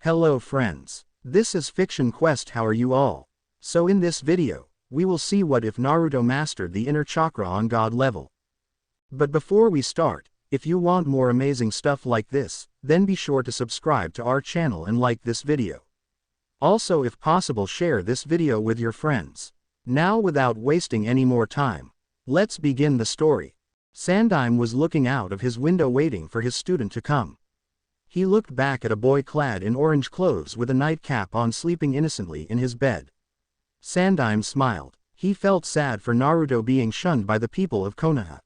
Hello friends. This is Fiction Quest. How are you all? So in this video, we will see what if Naruto mastered the inner chakra on God level. But before we start, if you want more amazing stuff like this, then be sure to subscribe to our channel and like this video. Also, if possible, share this video with your friends. Now without wasting any more time, let's begin the story. Sandaime was looking out of his window waiting for his student to come. He looked back at a boy clad in orange clothes with a nightcap on sleeping innocently in his bed. Sandaime smiled. He felt sad for Naruto being shunned by the people of Konoha.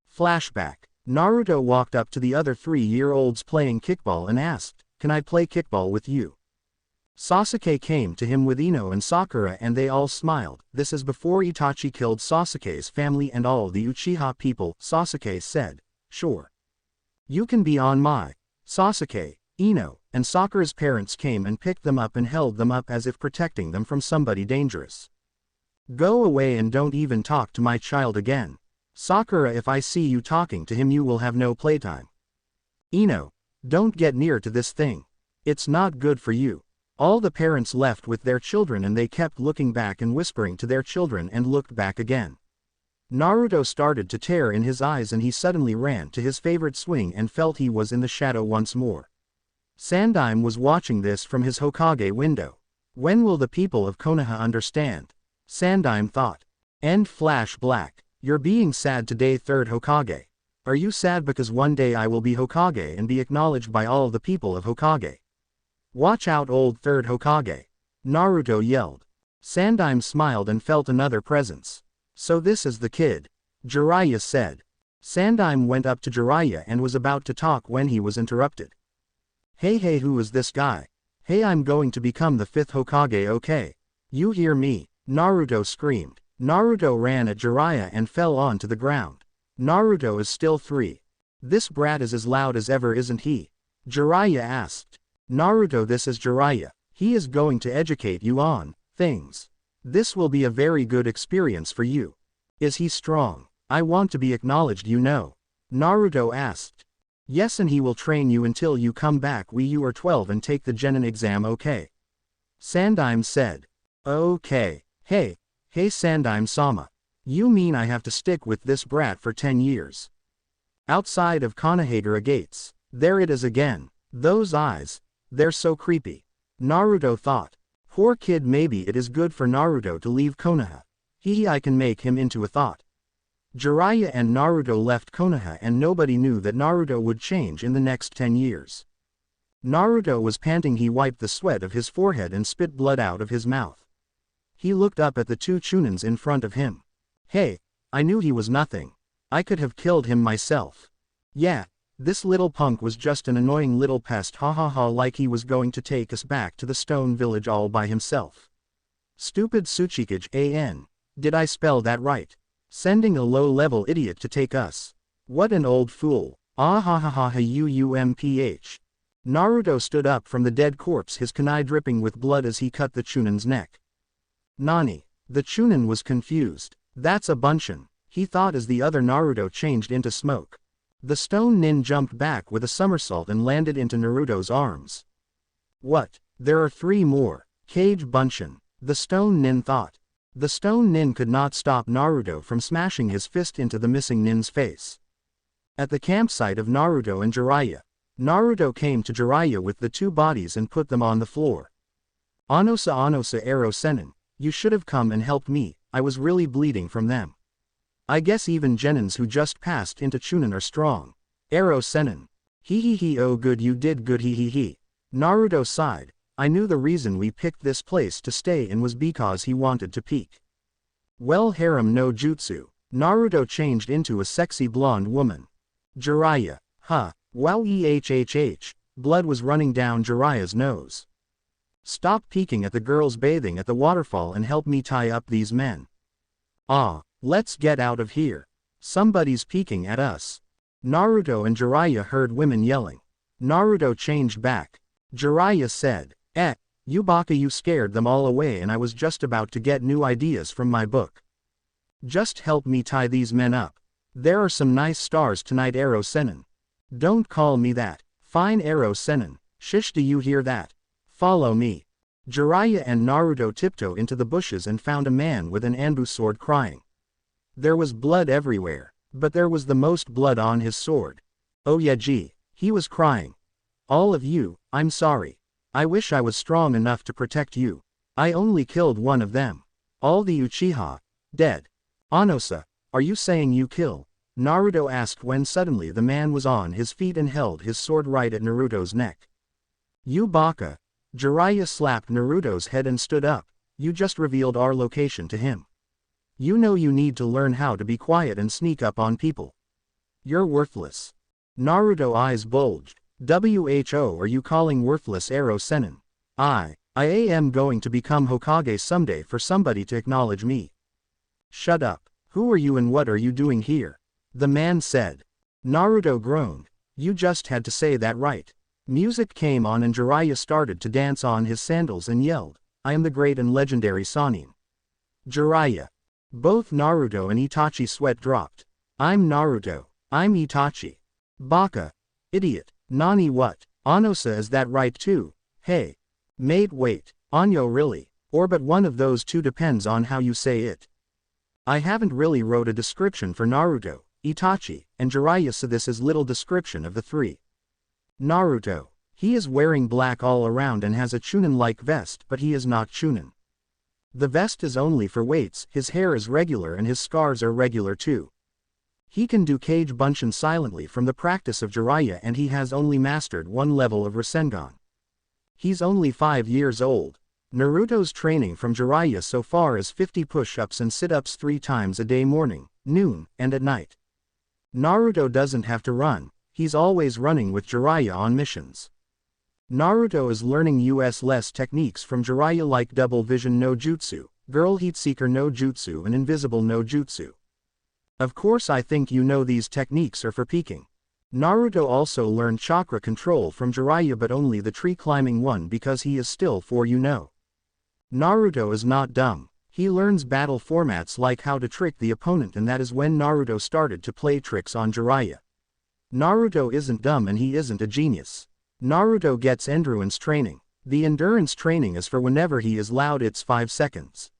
Flashback. Naruto walked up to the other 3-year-olds playing kickball and asked, "Can I play kickball with you?" Sasuke came to him with Ino and Sakura and they all smiled. This is before Itachi killed Sasuke's family and all the Uchiha people. Sasuke said, "Sure. You can be on my." Sasuke, Ino, and Sakura's parents came and picked them up and held them up as if protecting them from somebody dangerous. "Go away and don't even talk to my child again. Sakura, if I see you talking to him you will have no playtime. Ino, don't get near to this thing. It's not good for you." All the parents left with their children and they kept looking back and whispering to their children and looked back again. Naruto started to tear in his eyes and he suddenly ran to his favorite swing and felt he was in the shadow once more. Sandaime was watching this from his Hokage window. When will the people of Konoha understand? Sandaime thought. End flash black. You're being sad today, third Hokage. Are you sad because one day I will be Hokage and be acknowledged by all the people of Hokage? Watch out, old third Hokage. Naruto yelled. Sandaime smiled and felt another presence. So this is the kid. Jiraiya said. Sandaime went up to Jiraiya and was about to talk when he was interrupted. Hey, who is this guy? Hey, I'm going to become the 5th Hokage, okay? You hear me? Naruto screamed. Naruto ran at Jiraiya and fell onto the ground. Naruto is still 3. This brat is as loud as ever, isn't he? Jiraiya asked. Naruto, this is Jiraiya. He is going to educate you on things. This will be a very good experience for you. Is he strong? I want to be acknowledged, you know. Naruto asked. Yes, and he will train you until you come back when you are 12 and take the Genin exam, okay? Sandaime said. Okay. Hey Sandaime-sama. You mean I have to stick with this brat for 10 years? Outside of Konohagara gates. There it is again. Those eyes. They're so creepy. Naruto thought. Poor kid, maybe it is good for Naruto to leave Konoha. I can make him into a thought. Jiraiya and Naruto left Konoha and nobody knew that Naruto would change in the next 10 years. Naruto was panting. He wiped the sweat of his forehead and spit blood out of his mouth. He looked up at the 2 Chunins in front of him. Hey, I knew he was nothing. I could have killed him myself. Yeah. This little punk was just an annoying little pest, ha, like he was going to take us back to the stone village all by himself. Stupid Tsuchikage, did I spell that right? Sending a low-level idiot to take us. What an old fool. Uumph. Naruto stood up from the dead corpse, his kunai dripping with blood as he cut the Chunin's neck. Nani? The Chunin was confused. That's a Bunshin, he thought as the other Naruto changed into smoke. The stone nin jumped back with a somersault and landed into Naruto's arms. What? There are 3 more. Cage Bunshin. The stone nin thought. The stone nin could not stop Naruto from smashing his fist into the missing nin's face. At the campsite of Naruto and Jiraiya, Naruto came to Jiraiya with the 2 bodies and put them on the floor. Anosa Ero Senin, you should have come and helped me, I was really bleeding from them. I guess even Genins who just passed into Chunin are strong. Ero Senin. Oh good, you did good, Naruto sighed. I knew the reason we picked this place to stay in was because he wanted to peek. Well, harem no jutsu. Naruto changed into a sexy blonde woman. Jiraiya. Wow, blood was running down Jiraiya's nose. Stop peeking at the girls bathing at the waterfall and help me tie up these men. Let's get out of here. Somebody's peeking at us. Naruto and Jiraiya heard women yelling. Naruto changed back. Jiraiya said, you baka, you scared them all away and I was just about to get new ideas from my book. Just help me tie these men up. There are some nice stars tonight, Ero Senin. Don't call me that. Fine, Ero Senin. Shish, do you hear that? Follow me. Jiraiya and Naruto tiptoe into the bushes and found a man with an Anbu sword crying. There was blood everywhere, but there was the most blood on his sword. Oh yeah gee, he was crying. All of you, I'm sorry. I wish I was strong enough to protect you. I only killed one of them. All the Uchiha, dead. Anosa, are you saying you kill? Naruto asked when suddenly the man was on his feet and held his sword right at Naruto's neck. You baka. Jiraiya slapped Naruto's head and stood up. You just revealed our location to him. You know you need to learn how to be quiet and sneak up on people. You're worthless. Naruto eyes bulged. Who are you calling worthless Ero Sennin? I am going to become Hokage someday for somebody to acknowledge me. Shut up. Who are you and what are you doing here? The man said. Naruto groaned. You just had to say that right. Music came on and Jiraiya started to dance on his sandals and yelled, I am the great and legendary Sannin. Jiraiya. Both Naruto and Itachi sweat dropped. I'm Naruto. I'm Itachi. Baka. Idiot. Nani what? Anosa is that right too? Hey. Mate wait. Anyo really? Or but one of those two depends on how you say it. I haven't really wrote a description for Naruto, Itachi, and Jiraiya so this is little description of the three. Naruto. He is wearing black all around and has a Chunin-like vest but he is not Chunin. The vest is only for weights, his hair is regular and his scars are regular too. He can do Kage Bunshin silently from the practice of Jiraiya and he has only mastered one level of Rasengan. He's only 5 years old. Naruto's training from Jiraiya so far is 50 push-ups and sit-ups 3 times a day morning, noon, and at night. Naruto doesn't have to run, he's always running with Jiraiya on missions. Naruto is learning less techniques from Jiraiya like double vision no jutsu, girl heat seeker no jutsu and invisible no jutsu. Of course I think you know these techniques are for peeking. Naruto also learned chakra control from Jiraiya but only the tree climbing one because he is still 4 you know. Naruto is not dumb, he learns battle formats like how to trick the opponent and that is when Naruto started to play tricks on Jiraiya. Naruto isn't dumb and he isn't a genius. Naruto gets endurance training. The endurance training is for whenever he is loud it's 5 seconds.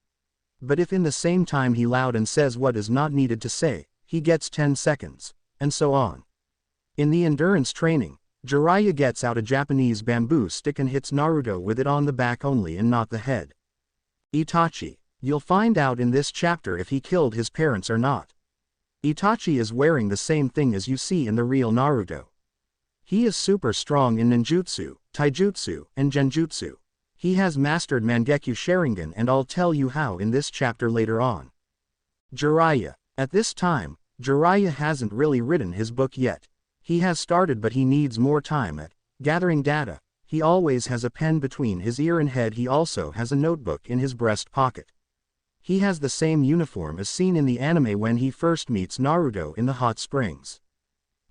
But if in the same time he loud and says what is not needed to say, he gets 10 seconds, and so on. In the endurance training, Jiraiya gets out a Japanese bamboo stick and hits Naruto with it on the back only and not the head. Itachi. You'll find out in this chapter if he killed his parents or not. Itachi is wearing the same thing as you see in the real Naruto. He is super strong in ninjutsu, taijutsu, and genjutsu. He has mastered Mangekyo Sharingan and I'll tell you how in this chapter later on. Jiraiya. At this time, Jiraiya hasn't really written his book yet. He has started but he needs more time at gathering data. He always has a pen between his ear and head. He also has a notebook in his breast pocket. He has the same uniform as seen in the anime when he first meets Naruto in the hot springs.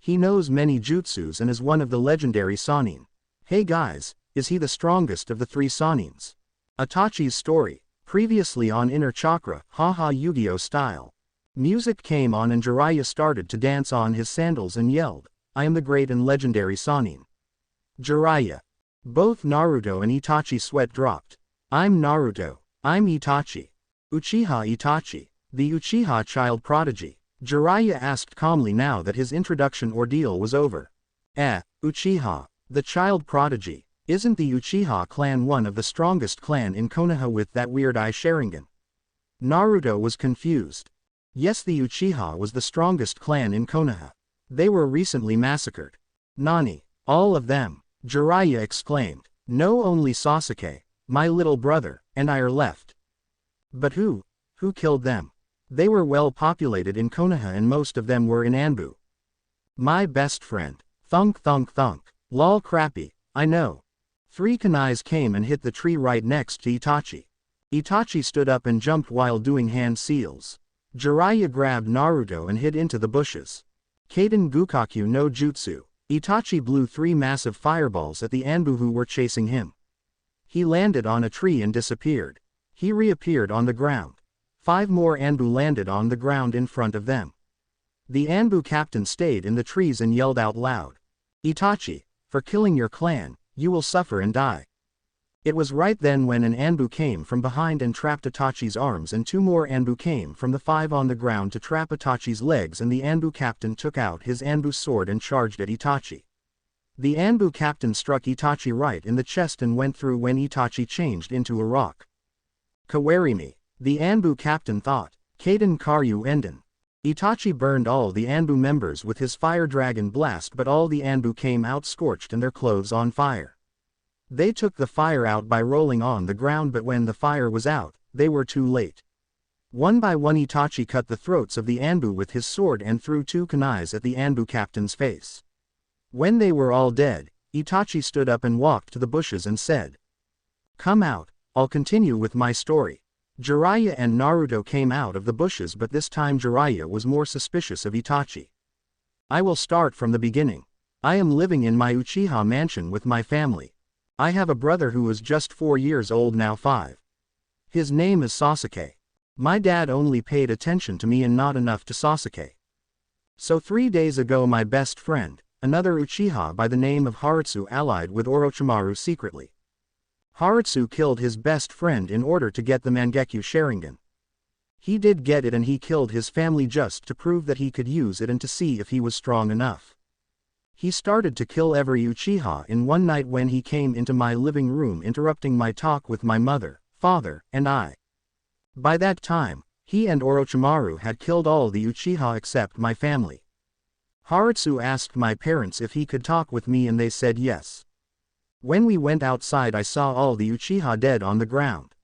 He knows many jutsus and is one of the legendary Sannin. Hey guys, is he the strongest of the 3 Sannins? Itachi's story, previously on Inner Chakra, haha Yu-Gi-Oh style. Music came on and Jiraiya started to dance on his sandals and yelled, I am the great and legendary Sannin. Jiraiya. Both Naruto and Itachi sweat dropped. I'm Naruto. I'm Itachi. Uchiha Itachi. The Uchiha child prodigy. Jiraiya asked calmly now that his introduction ordeal was over. Uchiha. The child prodigy. Isn't the Uchiha clan one of the strongest clan in Konoha with that weird eye Sharingan? Naruto was confused. Yes, the Uchiha was the strongest clan in Konoha. They were recently massacred. Nani? All of them? Jiraiya exclaimed. No, only Sasuke, my little brother, and I are left. But who killed them? They were well populated in Konoha and most of them were in Anbu. My best friend. Thunk thunk thunk. Lol crappy, I know. 3 kunais came and hit the tree right next to Itachi. Itachi stood up and jumped while doing hand seals. Jiraiya grabbed Naruto and hid into the bushes. Kaden Gukakyu no Jutsu. Itachi blew 3 massive fireballs at the Anbu who were chasing him. He landed on a tree and disappeared. He reappeared on the ground. 5 more Anbu landed on the ground in front of them. The Anbu captain stayed in the trees and yelled out loud. Itachi, for killing your clan, you will suffer and die. It was right then when an Anbu came from behind and trapped Itachi's arms, and 2 more Anbu came from the 5 on the ground to trap Itachi's legs, and the Anbu captain took out his Anbu sword and charged at Itachi. The Anbu captain struck Itachi right in the chest and went through when Itachi changed into a rock. Kawarimi, the Anbu captain thought. Kaden Karyu Enden. Itachi burned all the Anbu members with his fire dragon blast, but all the Anbu came out scorched and their clothes on fire. They took the fire out by rolling on the ground, but when the fire was out, they were too late. One by one Itachi cut the throats of the Anbu with his sword and threw 2 kunais at the Anbu captain's face. When they were all dead, Itachi stood up and walked to the bushes and said, "Come out, I'll continue with my story." Jiraiya and Naruto came out of the bushes, but this time Jiraiya was more suspicious of Itachi. "I will start from the beginning. I am living in my Uchiha mansion with my family. I have a brother who is just 4 years old now, 5. His name is Sasuke. My dad only paid attention to me and not enough to Sasuke. So 3 days ago my best friend, another Uchiha by the name of Haratsu, allied with Orochimaru secretly. Haratsu killed his best friend in order to get the Mangekyo Sharingan. He did get it, and he killed his family just to prove that he could use it and to see if he was strong enough. He started to kill every Uchiha in one night when he came into my living room, interrupting my talk with my mother, father, and I. By that time, he and Orochimaru had killed all the Uchiha except my family. Haratsu asked my parents if he could talk with me and they said yes. When we went outside I saw all the Uchiha dead on the ground.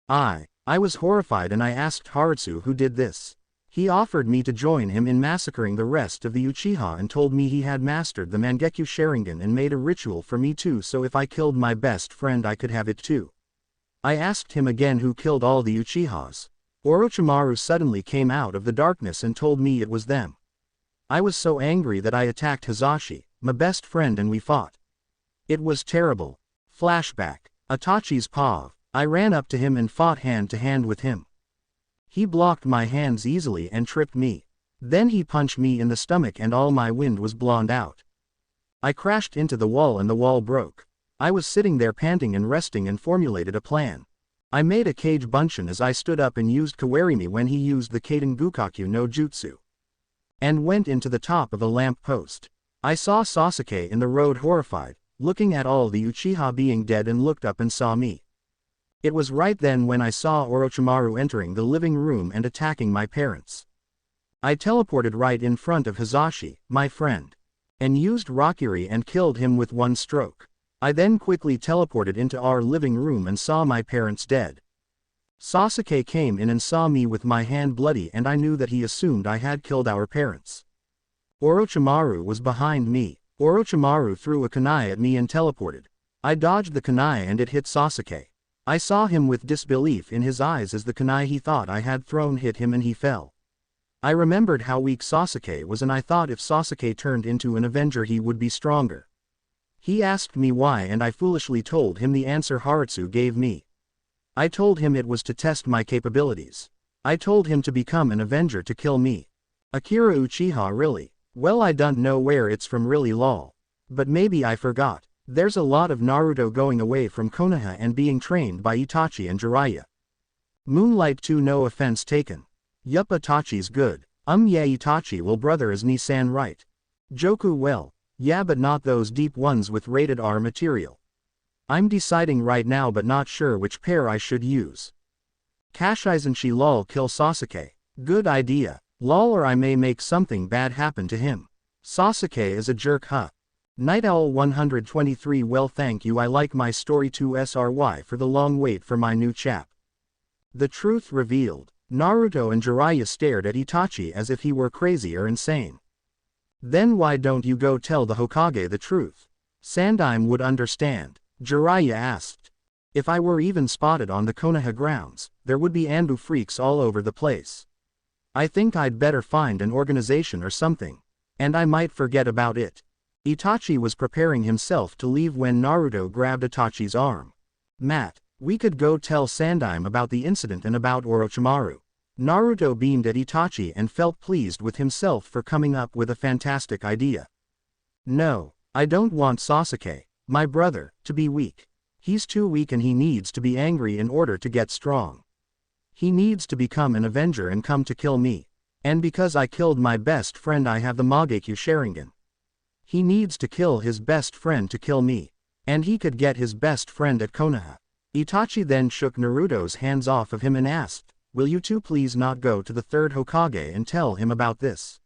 I was horrified and I asked Haratsu who did this. He offered me to join him in massacring the rest of the Uchiha and told me he had mastered the Mangekyo Sharingan and made a ritual for me too, so if I killed my best friend I could have it too. I asked him again who killed all the Uchihas. Orochimaru suddenly came out of the darkness and told me it was them. I was so angry that I attacked Hizashi, my best friend, and we fought. It was terrible. Flashback. Itachi's paw. I ran up to him and fought hand to hand with him. He blocked my hands easily and tripped me. Then he punched me in the stomach and all my wind was blown out. I crashed into the wall and the wall broke. I was sitting there panting and resting and formulated a plan. I made a Kage Bunshin as I stood up and used Kawarimi when he used the Kaden Gukakyu no Jutsu. And went into the top of a lamp post. I saw Sasuke in the road horrified, looking at all the Uchiha being dead, and looked up and saw me. It was right then when I saw Orochimaru entering the living room and attacking my parents. I teleported right in front of Hizashi, my friend, and used Rakiri and killed him with one stroke. I then quickly teleported into our living room and saw my parents dead. Sasuke came in and saw me with my hand bloody, and I knew that he assumed I had killed our parents. Orochimaru was behind me. Orochimaru threw a kunai at me and teleported. I dodged the kunai and it hit Sasuke. I saw him with disbelief in his eyes as the kunai he thought I had thrown hit him and he fell. I remembered how weak Sasuke was and I thought if Sasuke turned into an Avenger he would be stronger. He asked me why and I foolishly told him the answer Haratsu gave me. I told him it was to test my capabilities. I told him to become an Avenger to kill me. Akira Uchiha, really? Well, I don't know where it's from, really, lol. But maybe I forgot. There's a lot of Naruto going away from Konoha and being trained by Itachi and Jiraiya. Moonlight 2, no offense taken. Yup, Itachi's good. Yeah, Itachi will brother is Nissan, right? Joku, well, yeah, but not those deep ones with rated R material. I'm deciding right now but not sure which pair I should use. Kashaizenshi lol, kill Sasuke. Good idea. Lol, or I may make something bad happen to him. Sasuke is a jerk, huh? Night Owl 123, well, thank you. I like my story too, SRY, for the long wait for my new chap. The truth revealed. Naruto and Jiraiya stared at Itachi as if he were crazy or insane. Then why don't you go tell the Hokage the truth? Sandaime would understand. Jiraiya asked. If I were even spotted on the Konoha grounds, there would be Anbu freaks all over the place. I think I'd better find an organization or something. And I might forget about it. Itachi was preparing himself to leave when Naruto grabbed Itachi's arm. Matt, we could go tell Sandaime about the incident and about Orochimaru. Naruto beamed at Itachi and felt pleased with himself for coming up with a fantastic idea. No, I don't want Sasuke, my brother, to be weak. He's too weak and he needs to be angry in order to get strong. He needs to become an avenger and come to kill me. And because I killed my best friend I have the Magekyu Sharingan. He needs to kill his best friend to kill me. And he could get his best friend at Konoha. Itachi then shook Naruto's hands off of him and asked, "Will you two please not go to the third Hokage and tell him about this?"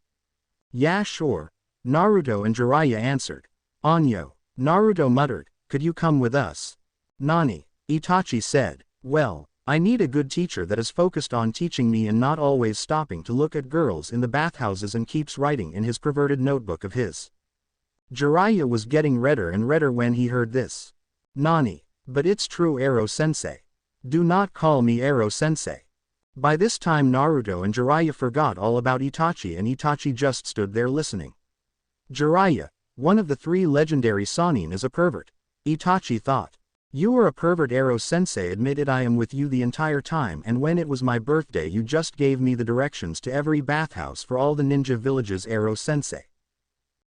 "Yeah, sure." Naruto and Jiraiya answered. "Anyo." Naruto muttered, "Could you come with us?" "Nani?" Itachi said. "Well, I need a good teacher that is focused on teaching me and not always stopping to look at girls in the bathhouses and keeps writing in his perverted notebook of his." Jiraiya was getting redder and redder when he heard this. "Nani? But it's true, Ero-sensei. Do not call me Ero-sensei." By this time Naruto and Jiraiya forgot all about Itachi and Itachi just stood there listening. Jiraiya, one of the 3 legendary Sannin, is a pervert. Itachi thought. "You are a pervert, Ero-sensei. Admitted I am with you the entire time, and when it was my birthday you just gave me the directions to every bathhouse for all the ninja villages, Ero-sensei."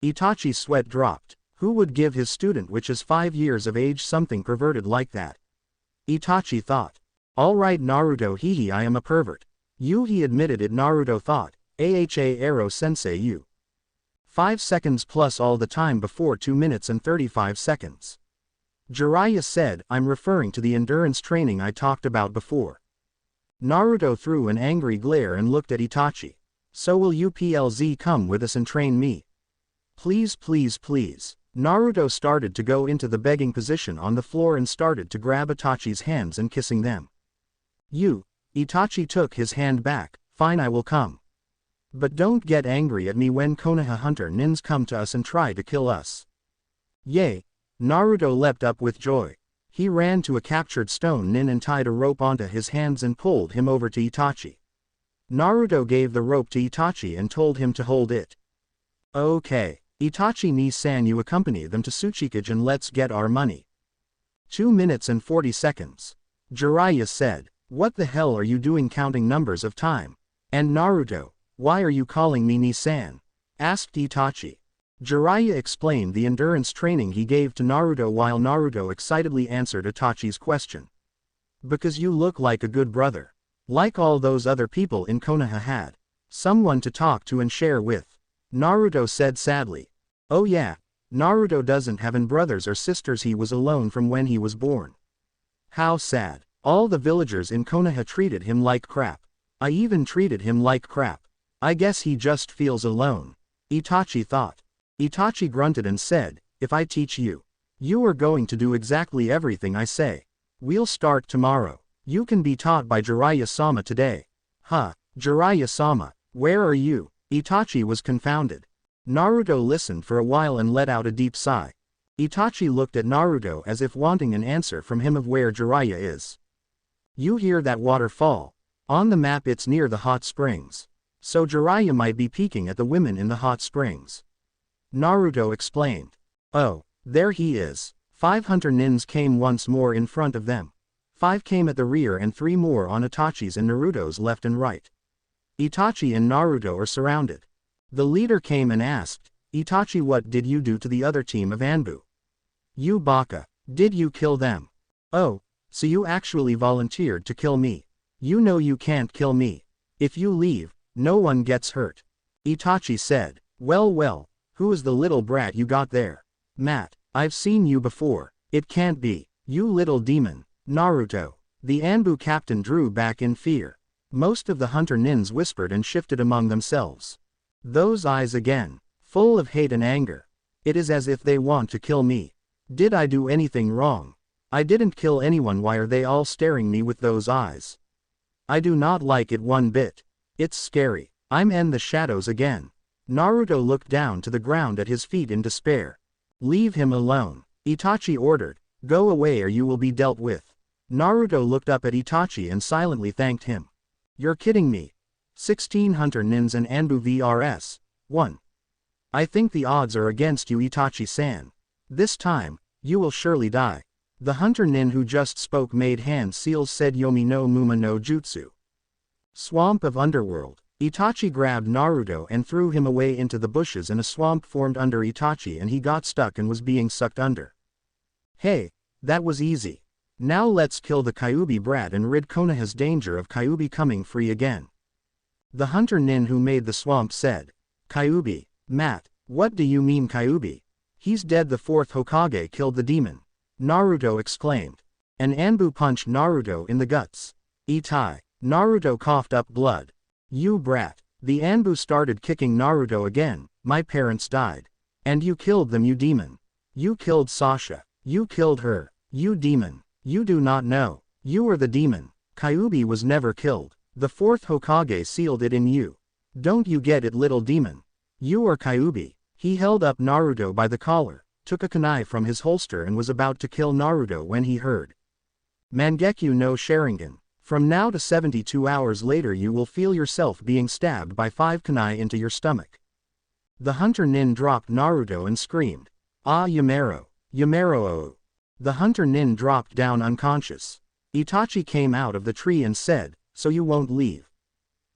Itachi's sweat dropped. Who would give his student which is 5 years of age something perverted like that? Itachi thought. "Alright Naruto, hehe, I am a pervert." He admitted it. Naruto thought. "Aha Ero-sensei, you. 5 seconds plus all the time before 2 minutes and 35 seconds. Jiraiya said, "I'm referring to the endurance training I talked about before." Naruto threw an angry glare and looked at Itachi. "So will you PLZ come with us and train me? Please, please, please." Naruto started to go into the begging position on the floor and started to grab Itachi's hands and kissing them. "You." Itachi took his hand back. "Fine, I will come. But don't get angry at me when Konoha hunter nins come to us and try to kill us." "Yay." Naruto leapt up with joy. He ran to a captured stone nin and tied a rope onto his hands and pulled him over to Itachi. Naruto gave the rope to Itachi and told him to hold it. "Okay. Itachi ni-san, you accompany them to Tsuchikage and let's get our money." 2 minutes and 40 seconds. Jiraiya said, "What the hell are you doing counting numbers of time?" "And Naruto, why are you calling me ni-san?" asked Itachi. Jiraiya explained the endurance training he gave to Naruto while Naruto excitedly answered Itachi's question. "Because you look like a good brother. Like all those other people in Konoha had. Someone to talk to and share with." Naruto said sadly. "Oh yeah, Naruto doesn't have any brothers or sisters. He was alone from when he was born. How sad. All the villagers in Konoha treated him like crap. I even treated him like crap. I guess he just feels alone." Itachi thought. Itachi grunted and said, "If I teach you, you are going to do exactly everything I say. We'll start tomorrow. You can be taught by Jiraiya-sama today." "Huh, Jiraiya-sama, where are you?" Itachi was confounded. Naruto listened for a while and let out a deep sigh. Itachi looked at Naruto as if wanting an answer from him of where Jiraiya is. "You hear that waterfall? On the map it's near the hot springs. So Jiraiya might be peeking at the women in the hot springs." Naruto explained. "Oh, there he is." 500 nins came once more in front of them. 5 came at the rear and 3 more on Itachi's and Naruto's left and right. Itachi and Naruto are surrounded. The leader came and asked, "Itachi, what did you do to the other team of Anbu? You baka, did you kill them? Oh, so you actually volunteered to kill me. You know you can't kill me. If you leave, no one gets hurt." Itachi said, Well, who is the little brat you got there?" "Matt, I've seen you before. It can't be, you little demon." "Naruto." The Anbu captain drew back in fear. Most of the hunter nins whispered and shifted among themselves. Those eyes again, full of hate and anger. It is as if they want to kill me. Did I do anything wrong? I didn't kill anyone. Why are they all staring me with those eyes? I do not like it one bit. It's scary. I'm in the shadows again. Naruto looked down to the ground at his feet in despair. "Leave him alone," Itachi ordered. "Go away or you will be dealt with." Naruto looked up at Itachi and silently thanked him. "You're kidding me. 16 hunter nins and Anbu vs. 1. I think the odds are against you, Itachi-san. This time, you will surely die." The hunter nin who just spoke made hand seals, said Yomi no Muma no Jutsu. Swamp of Underworld. Itachi grabbed Naruto and threw him away into the bushes and a swamp formed under Itachi and he got stuck and was being sucked under. "Hey, that was easy. Now let's kill the Kyuubi brat and rid Konoha's danger of Kyuubi coming free again. The hunter nin who made the swamp said. Kyuubi. Matt, what do you mean Kyuubi? He's dead. The fourth Hokage killed the demon. Naruto exclaimed. An Anbu punched Naruto in the guts. Itai. Naruto coughed up blood. You brat. The Anbu started kicking Naruto again. My parents died. And you killed them, you demon. You killed Sasha. You killed her. You demon. You do not know. You are the demon. Kyuubi was never killed. The fourth Hokage sealed it in you. Don't you get it, little demon? You are Kyuubi. He held up Naruto by the collar, took a kunai from his holster and was about to kill Naruto when he heard Mangekyo no Sharingan. From now to 72 hours later you will feel yourself being stabbed by 5 kunai into your stomach. The hunter nin dropped Naruto and screamed. Ah, Yamero. Yamero. The hunter nin dropped down unconscious. Itachi came out of the tree and said, so you won't leave.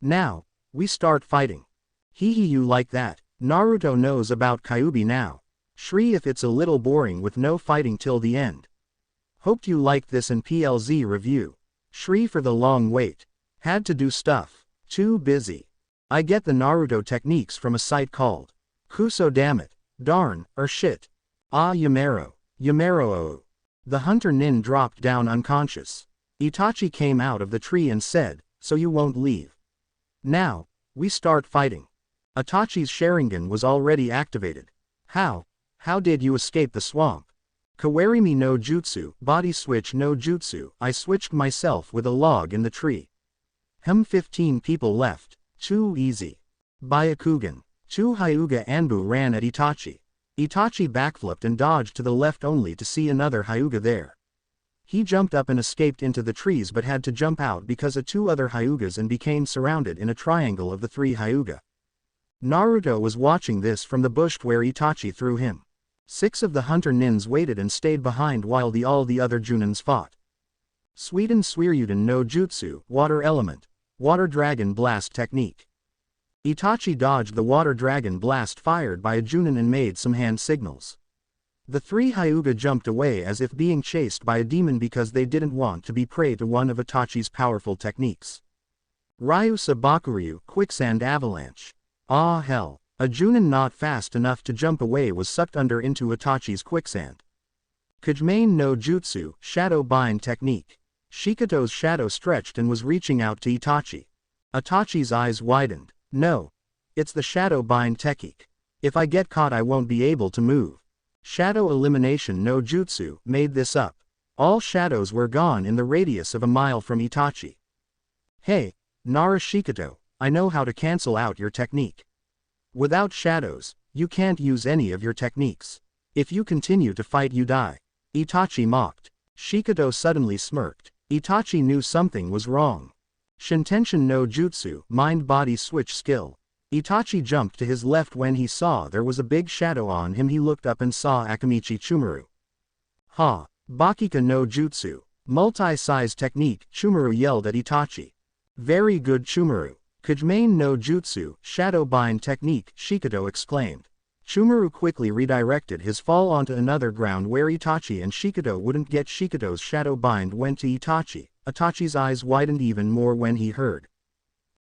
Now, we start fighting. Hee hee, you like that? Naruto knows about Kyuubi now. Shri, if it's a little boring with no fighting till the end. Hoped you liked this and PLZ review. Shri for the long wait. Had to do stuff. Too busy. I get the Naruto techniques from a site called Kuso, damn it. Darn, or shit. Ah, Yamero. Yamero. The hunter nin dropped down unconscious. Itachi came out of the tree and said, so you won't leave. Now, we start fighting. Itachi's Sharingan was already activated. How did you escape the swamp? Kawarimi no Jutsu, body switch no Jutsu, I switched myself with a log in the tree. 15 people left. Too easy. Byakugan. 2 Hyuga Anbu ran at Itachi. Itachi backflipped and dodged to the left only to see another Hyuga there. He jumped up and escaped into the trees but had to jump out because of 2 other Hyugas and became surrounded in a triangle of the 3 Hyuga. Naruto was watching this from the bush where Itachi threw him. 6 of the hunter nins waited and stayed behind while all the other Junins fought. Suiden Suiryuden no Jutsu, water element. Water dragon blast technique. Itachi dodged the water dragon blast fired by a Junin and made some hand signals. The 3 Hyuga jumped away as if being chased by a demon because they didn't want to be prey to one of Itachi's powerful techniques. Ryu Sabakuryu, quicksand avalanche. Ah hell, a Junin not fast enough to jump away was sucked under into Itachi's quicksand. Kajimane no Jutsu, shadow bind technique. Shikato's shadow stretched and was reaching out to Itachi. Itachi's eyes widened. No. It's the shadow bind technique. If I get caught I won't be able to move. Shadow elimination no Jutsu made this up. All shadows were gone in the radius of a mile from Itachi. Hey, Nara Shikato, I know how to cancel out your technique. Without shadows, you can't use any of your techniques. If you continue to fight you die. Itachi mocked. Shikato suddenly smirked. Itachi knew something was wrong. Shintenshin no Jutsu, mind-body switch skill. Itachi jumped to his left when he saw there was a big shadow on him. He looked up and saw Akamichi Chumaru. Ha! Bakika no Jutsu, multi-size technique, Chumaru yelled at Itachi. Very good Chumaru. Kajimane no Jutsu, shadow bind technique, Shikato exclaimed. Chumaru quickly redirected his fall onto another ground where Itachi and Shikato wouldn't get. Shikato's shadow bind went to Itachi. Itachi's eyes widened even more when he heard.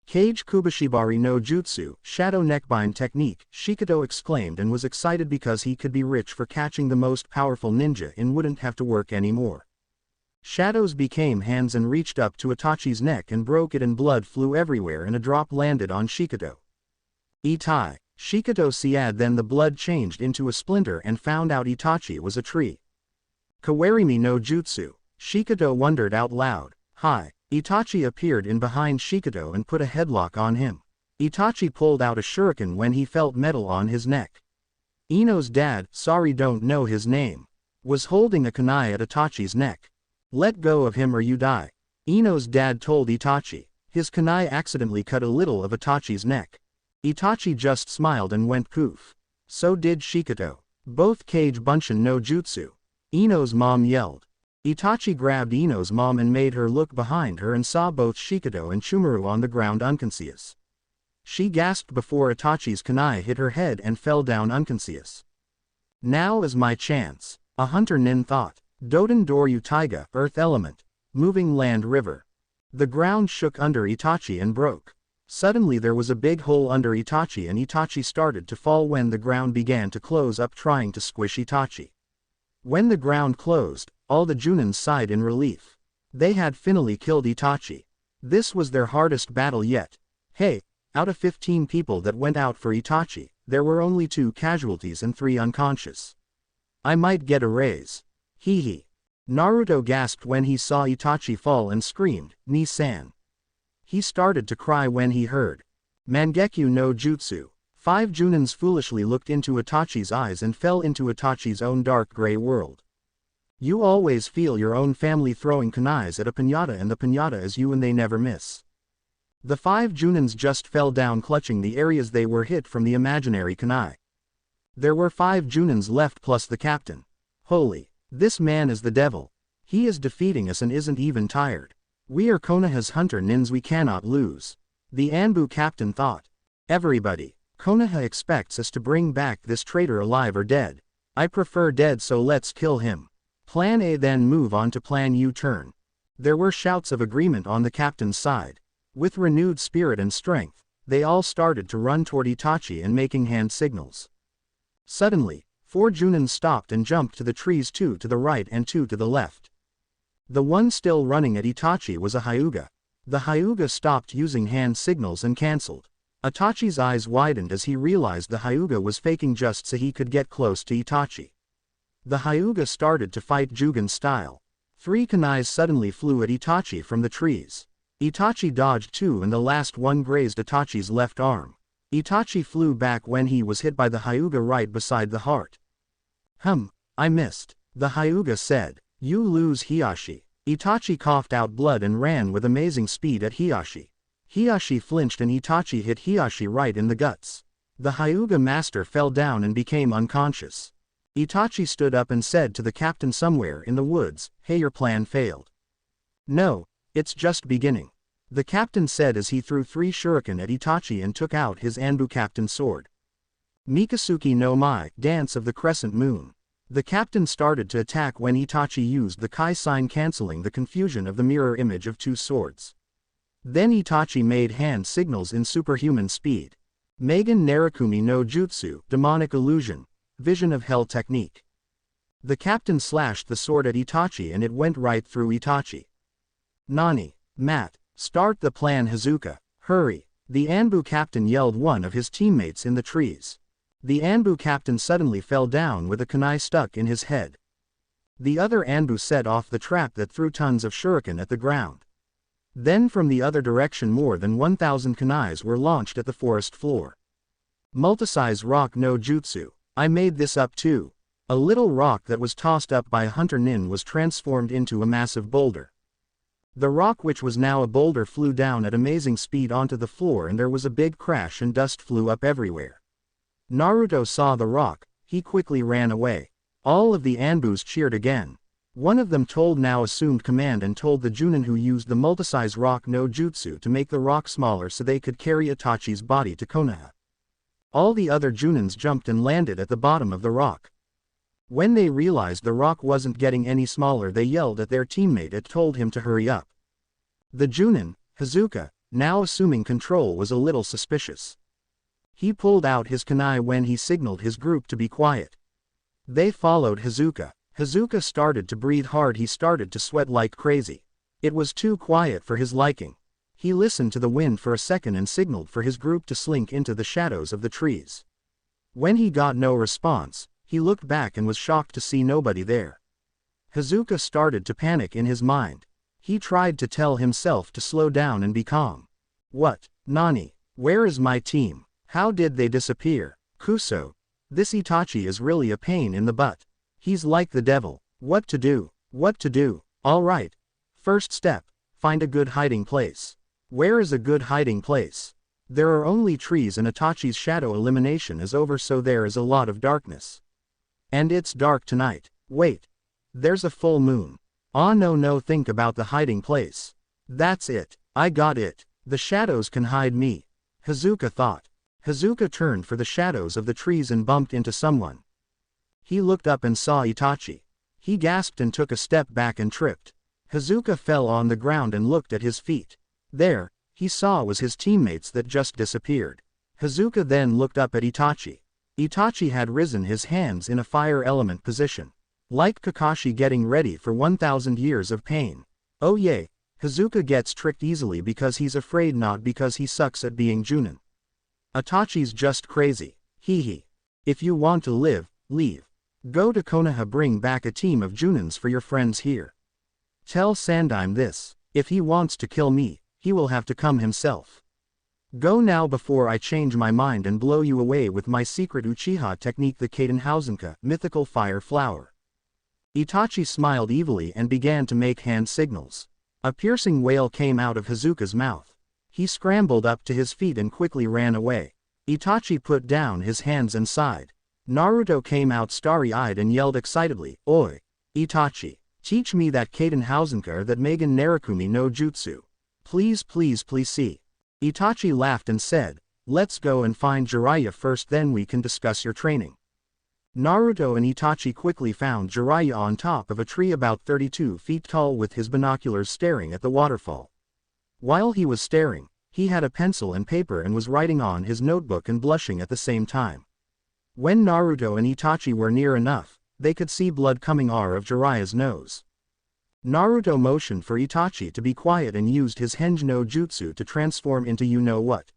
Kage Kubashibari no Jutsu, shadow neckbind technique, Shikato exclaimed and was excited because he could be rich for catching the most powerful ninja and wouldn't have to work anymore. Shadows became hands and reached up to Itachi's neck and broke it and blood flew everywhere and a drop landed on Shikato. Itai. Shikato siad, then the blood changed into a splinter and found out Itachi was a tree. Kawarimi no Jutsu. Shikato wondered out loud. Hi. Itachi appeared in behind Shikato and put a headlock on him. Itachi pulled out a shuriken when he felt metal on his neck. Ino's dad, sorry don't know his name, was holding a kunai at Itachi's neck. Let go of him or you die. Ino's dad told Itachi. His kunai accidentally cut a little of Itachi's neck. Itachi just smiled and went poof. So did Shikato. Both Kage Bunshin no Jutsu. Ino's mom yelled. Itachi grabbed Ino's mom and made her look behind her and saw both Shikato and Chumaru on the ground unconscious. She gasped before Itachi's kunai hit her head and fell down unconscious. Now is my chance, a hunter nin thought. Doden Doryu Taiga, earth element. Moving land river. The ground shook under Itachi and broke. Suddenly there was a big hole under Itachi and Itachi started to fall when the ground began to close up trying to squish Itachi. When the ground closed, all the Junins sighed in relief. They had finally killed Itachi. This was their hardest battle yet. Hey, out of 15 people that went out for Itachi, there were only 2 casualties and 3 unconscious. I might get a raise. Hee hee. Naruto gasped when he saw Itachi fall and screamed, "Ni-san." He started to cry when he heard Mangekyo no Jutsu. 5 Junins foolishly looked into Itachi's eyes and fell into Itachi's own dark gray world. You always feel your own family throwing kunais at a piñata and the piñata is you and they never miss. The 5 Junins just fell down clutching the areas they were hit from the imaginary kunai. There were 5 Junins left plus the captain. Holy, this man is the devil. He is defeating us and isn't even tired. We are Konoha's hunter nins, we cannot lose. The Anbu captain thought. Everybody, Konoha expects us to bring back this traitor alive or dead. I prefer dead, so let's kill him. Plan A, then move on to Plan U-turn. There were shouts of agreement on the captain's side. With renewed spirit and strength, they all started to run toward Itachi and making hand signals. Suddenly, 4 Junins stopped and jumped to the trees, 2 to the right and 2 to the left. The one still running at Itachi was a Hyuga. The Hyuga stopped using hand signals and cancelled. Itachi's eyes widened as he realized the Hyuga was faking just so he could get close to Itachi. The Hyuga started to fight Jugen style. 3 kunais suddenly flew at Itachi from the trees. Itachi dodged 2 and the last one grazed Itachi's left arm. Itachi flew back when he was hit by the Hyuga right beside the heart. I missed. The Hyuga said. You lose, Hiyashi. Itachi coughed out blood and ran with amazing speed at Hiyashi. Hiyashi flinched and Itachi hit Hiyashi right in the guts. The Hyuga master fell down and became unconscious. Itachi stood up and said to the captain somewhere in the woods, "Hey, your plan failed." "No, it's just beginning," the captain said as he threw 3 shuriken at Itachi and took out his Anbu captain sword. Mikasuki no Mai, Dance of the Crescent Moon. The captain started to attack when Itachi used the Kai sign, cancelling the confusion of the mirror image of 2 swords. Then Itachi made hand signals in superhuman speed. Magen Narakumi no Jutsu, Demonic Illusion, Vision of Hell technique. The captain slashed the sword at Itachi and it went right through Itachi. "Nani, Matt, start the plan, Hazuka, hurry," the Anbu captain yelled one of his teammates in the trees. The Anbu captain suddenly fell down with a kunai stuck in his head. The other Anbu set off the trap that threw tons of shuriken at the ground. Then from the other direction more than 1,000 kunais were launched at the forest floor. Multisize rock no jutsu. I made this up too. A little rock that was tossed up by a hunter nin was transformed into a massive boulder. The rock, which was now a boulder, flew down at amazing speed onto the floor and there was a big crash and dust flew up everywhere. Naruto saw the rock, he quickly ran away. All of the Anbus cheered again. One of them now assumed command and told the Junin who used the multisize rock no jutsu to make the rock smaller so they could carry Itachi's body to Konoha. All the other Junins jumped and landed at the bottom of the rock. When they realized the rock wasn't getting any smaller, they yelled at their teammate and told him to hurry up. The Junin, Hazuka, now assuming control, was a little suspicious. He pulled out his kunai when he signaled his group to be quiet. They followed Hazuka. Hazuka started to breathe hard, he started to sweat like crazy. It was too quiet for his liking. He listened to the wind for a second and signaled for his group to slink into the shadows of the trees. When he got no response, he looked back and was shocked to see nobody there. Hazuka started to panic in his mind. He tried to tell himself to slow down and be calm. What? Nani? Where is my team? How did they disappear? Kuso. This Itachi is really a pain in the butt. He's like the devil. What to do? What to do? Alright. First step. Find a good hiding place. Where is a good hiding place? There are only trees and Itachi's shadow elimination is over, so there is a lot of darkness. And it's dark tonight. Wait. There's a full moon. Ah no, think about the hiding place. That's it. I got it. The shadows can hide me. Hazuka thought. Hazuka turned for the shadows of the trees and bumped into someone. He looked up and saw Itachi. He gasped and took a step back and tripped. Hazuka fell on the ground and looked at his feet. There, he saw was his teammates that just disappeared. Hazuka then looked up at Itachi. Itachi had risen, his hands in a fire element position. Like Kakashi getting ready for 1,000 years of pain. Oh yay, Hazuka gets tricked easily because he's afraid, not because he sucks at being Junin. Itachi's just crazy. Hee hee. If you want to live, leave. Go to Konoha, bring back a team of Junins for your friends here. Tell Sandaime this, if he wants to kill me, he will have to come himself. Go now before I change my mind and blow you away with my secret Uchiha technique, the Kaidenhausenka, mythical fire flower. Itachi smiled evilly and began to make hand signals. A piercing wail came out of Hazuka's mouth. He scrambled up to his feet and quickly ran away. Itachi put down his hands and sighed. Naruto came out starry-eyed and yelled excitedly, "Oi! Itachi! Teach me that Kaidenhausenka or that Magen Narakumi no Jutsu. Please please please see." Itachi laughed and said, "Let's go and find Jiraiya first, then we can discuss your training." Naruto and Itachi quickly found Jiraiya on top of a tree about 32 feet tall with his binoculars staring at the waterfall. While he was staring, he had a pencil and paper and was writing on his notebook and blushing at the same time. When Naruto and Itachi were near enough, they could see blood coming out of Jiraiya's nose. Naruto motioned for Itachi to be quiet and used his Henge no Jutsu to transform into you-know-what.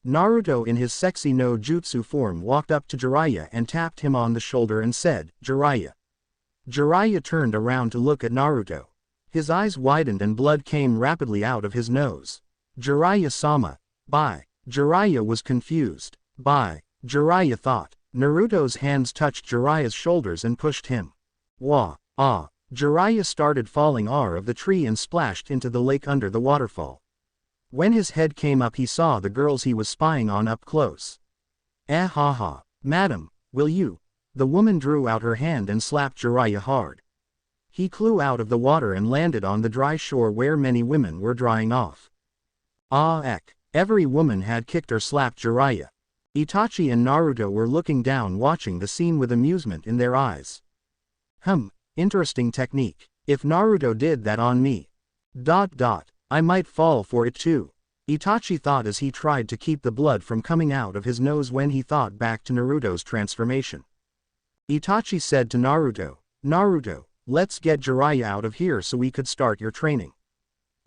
Naruto in his sexy no Jutsu form walked up to Jiraiya and tapped him on the shoulder and said, "Jiraiya." Jiraiya turned around to look at Naruto. His eyes widened and blood came rapidly out of his nose. "Jiraiya-sama, bye." Jiraiya was confused. "Bye." Jiraiya thought. Naruto's hands touched Jiraiya's shoulders and pushed him. Wah, ah. Jiraiya started falling out of the tree and splashed into the lake under the waterfall. When his head came up, he saw the girls he was spying on up close. "Eh ha ha. Madam, will you?" The woman drew out her hand and slapped Jiraiya hard. He flew out of the water and landed on the dry shore where many women were drying off. Ah eck. Every woman had kicked or slapped Jiraiya. Itachi and Naruto were looking down, watching the scene with amusement in their eyes. Interesting technique. If Naruto did that on me, I might fall for it too. Itachi thought as he tried to keep the blood from coming out of his nose when he thought back to Naruto's transformation. Itachi said to Naruto, "Naruto, let's get Jiraiya out of here so we could start your training."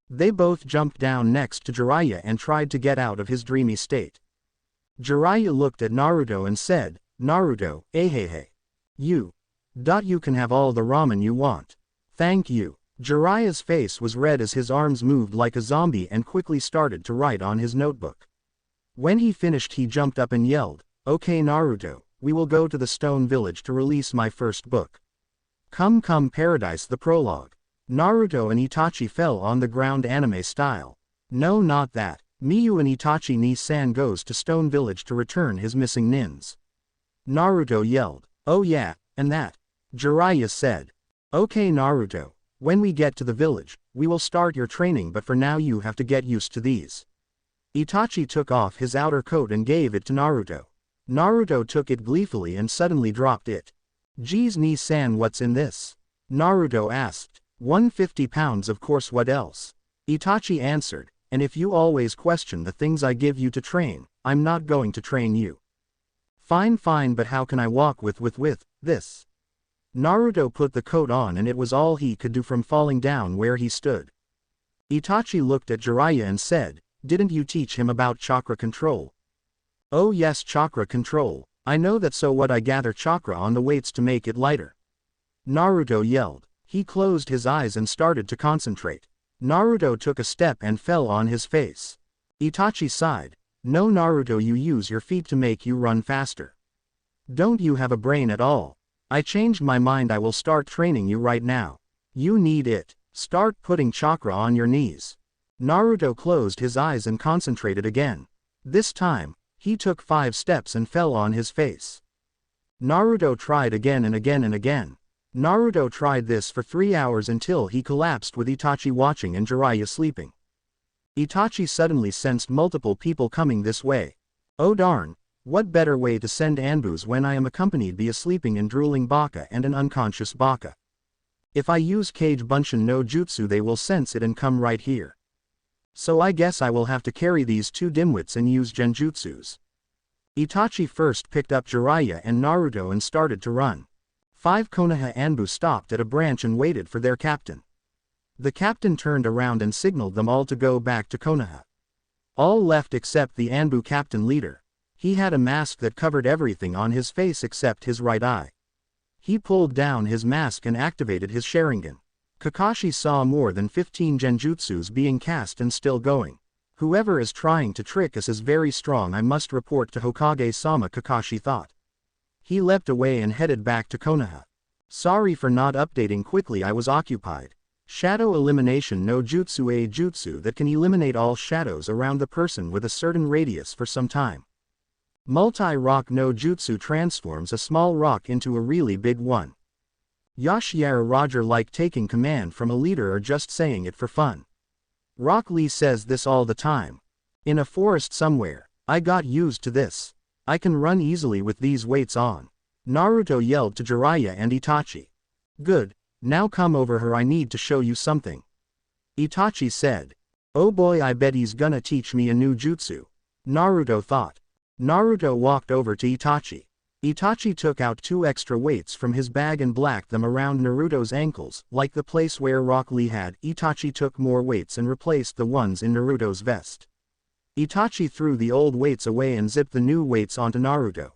They both jumped down next to Jiraiya and tried to get out of his dreamy state. Jiraiya looked at Naruto and said, "Naruto, hey. You can have all the ramen you want. Thank you." Jiraiya's face was red as his arms moved like a zombie and quickly started to write on his notebook. When he finished, he jumped up and yelled, "Okay Naruto, we will go to the stone village to release my first book. Come Paradise." The prologue. Naruto and Itachi fell on the ground anime style. "No, not that. Miyu and Itachi ni-san goes to Stone Village to return his missing nins." Naruto yelled, "Oh yeah, and that." Jiraiya said, "Okay Naruto, when we get to the village, we will start your training, but for now you have to get used to these." Itachi took off his outer coat and gave it to Naruto. Naruto took it gleefully and suddenly dropped it. "Geez ni-san, what's in this?" Naruto asked. 150 pounds, of course, what else?" Itachi answered, "And if you always question the things I give you to train, I'm not going to train you." Fine, but how can I walk with this?" Naruto put the coat on and it was all he could do from falling down where he stood. Itachi looked at Jiraiya and said, "Didn't you teach him about chakra control?" "Oh yes, chakra control. I know that, so what? I gather chakra on the weights to make it lighter." Naruto yelled. He closed his eyes and started to concentrate. Naruto took a step and fell on his face. Itachi sighed. "No Naruto, you use your feet to make you run faster. Don't you have a brain at all? I changed my mind, I will start training you right now. You need it. Start putting chakra on your knees." Naruto closed his eyes and concentrated again. This time, he took 5 steps and fell on his face. Naruto tried again and again and again. Naruto tried this for 3 hours until he collapsed with Itachi watching and Jiraiya sleeping. Itachi suddenly sensed multiple people coming this way. Oh darn, what better way to send Anbus when I am accompanied by a sleeping and drooling Baka and an unconscious Baka? If I use Kage Bunshin no Jutsu they will sense it and come right here. So I guess I will have to carry these two dimwits and use genjutsus. Itachi first picked up Jiraiya and Naruto and started to run. 5 Konoha Anbu stopped at a branch and waited for their captain. The captain turned around and signaled them all to go back to Konoha. All left except the Anbu captain leader. He had a mask that covered everything on his face except his right eye. He pulled down his mask and activated his Sharingan. Kakashi saw more than 15 genjutsus being cast and still going. Whoever is trying to trick us is very strong. I must report to Hokage-sama, Kakashi thought. He leapt away and headed back to Konoha. Sorry for not updating quickly, I was occupied. Shadow elimination no jutsu, a jutsu that can eliminate all shadows around the person with a certain radius for some time. Multi-rock no jutsu transforms a small rock into a really big one. Yashiara Roger like taking command from a leader or just saying it for fun. Rock Lee says this all the time. In a forest somewhere, I got used to this. I can run easily with these weights on. Naruto yelled to Jiraiya and Itachi. Good, now come over here, I need to show you something. Itachi said. Oh boy, I bet he's gonna teach me a new jutsu. Naruto thought. Naruto walked over to Itachi. Itachi took out 2 extra weights from his bag and blacked them around Naruto's ankles, like the place where Rock Lee had. Itachi took more weights and replaced the ones in Naruto's vest. Itachi threw the old weights away and zipped the new weights onto Naruto.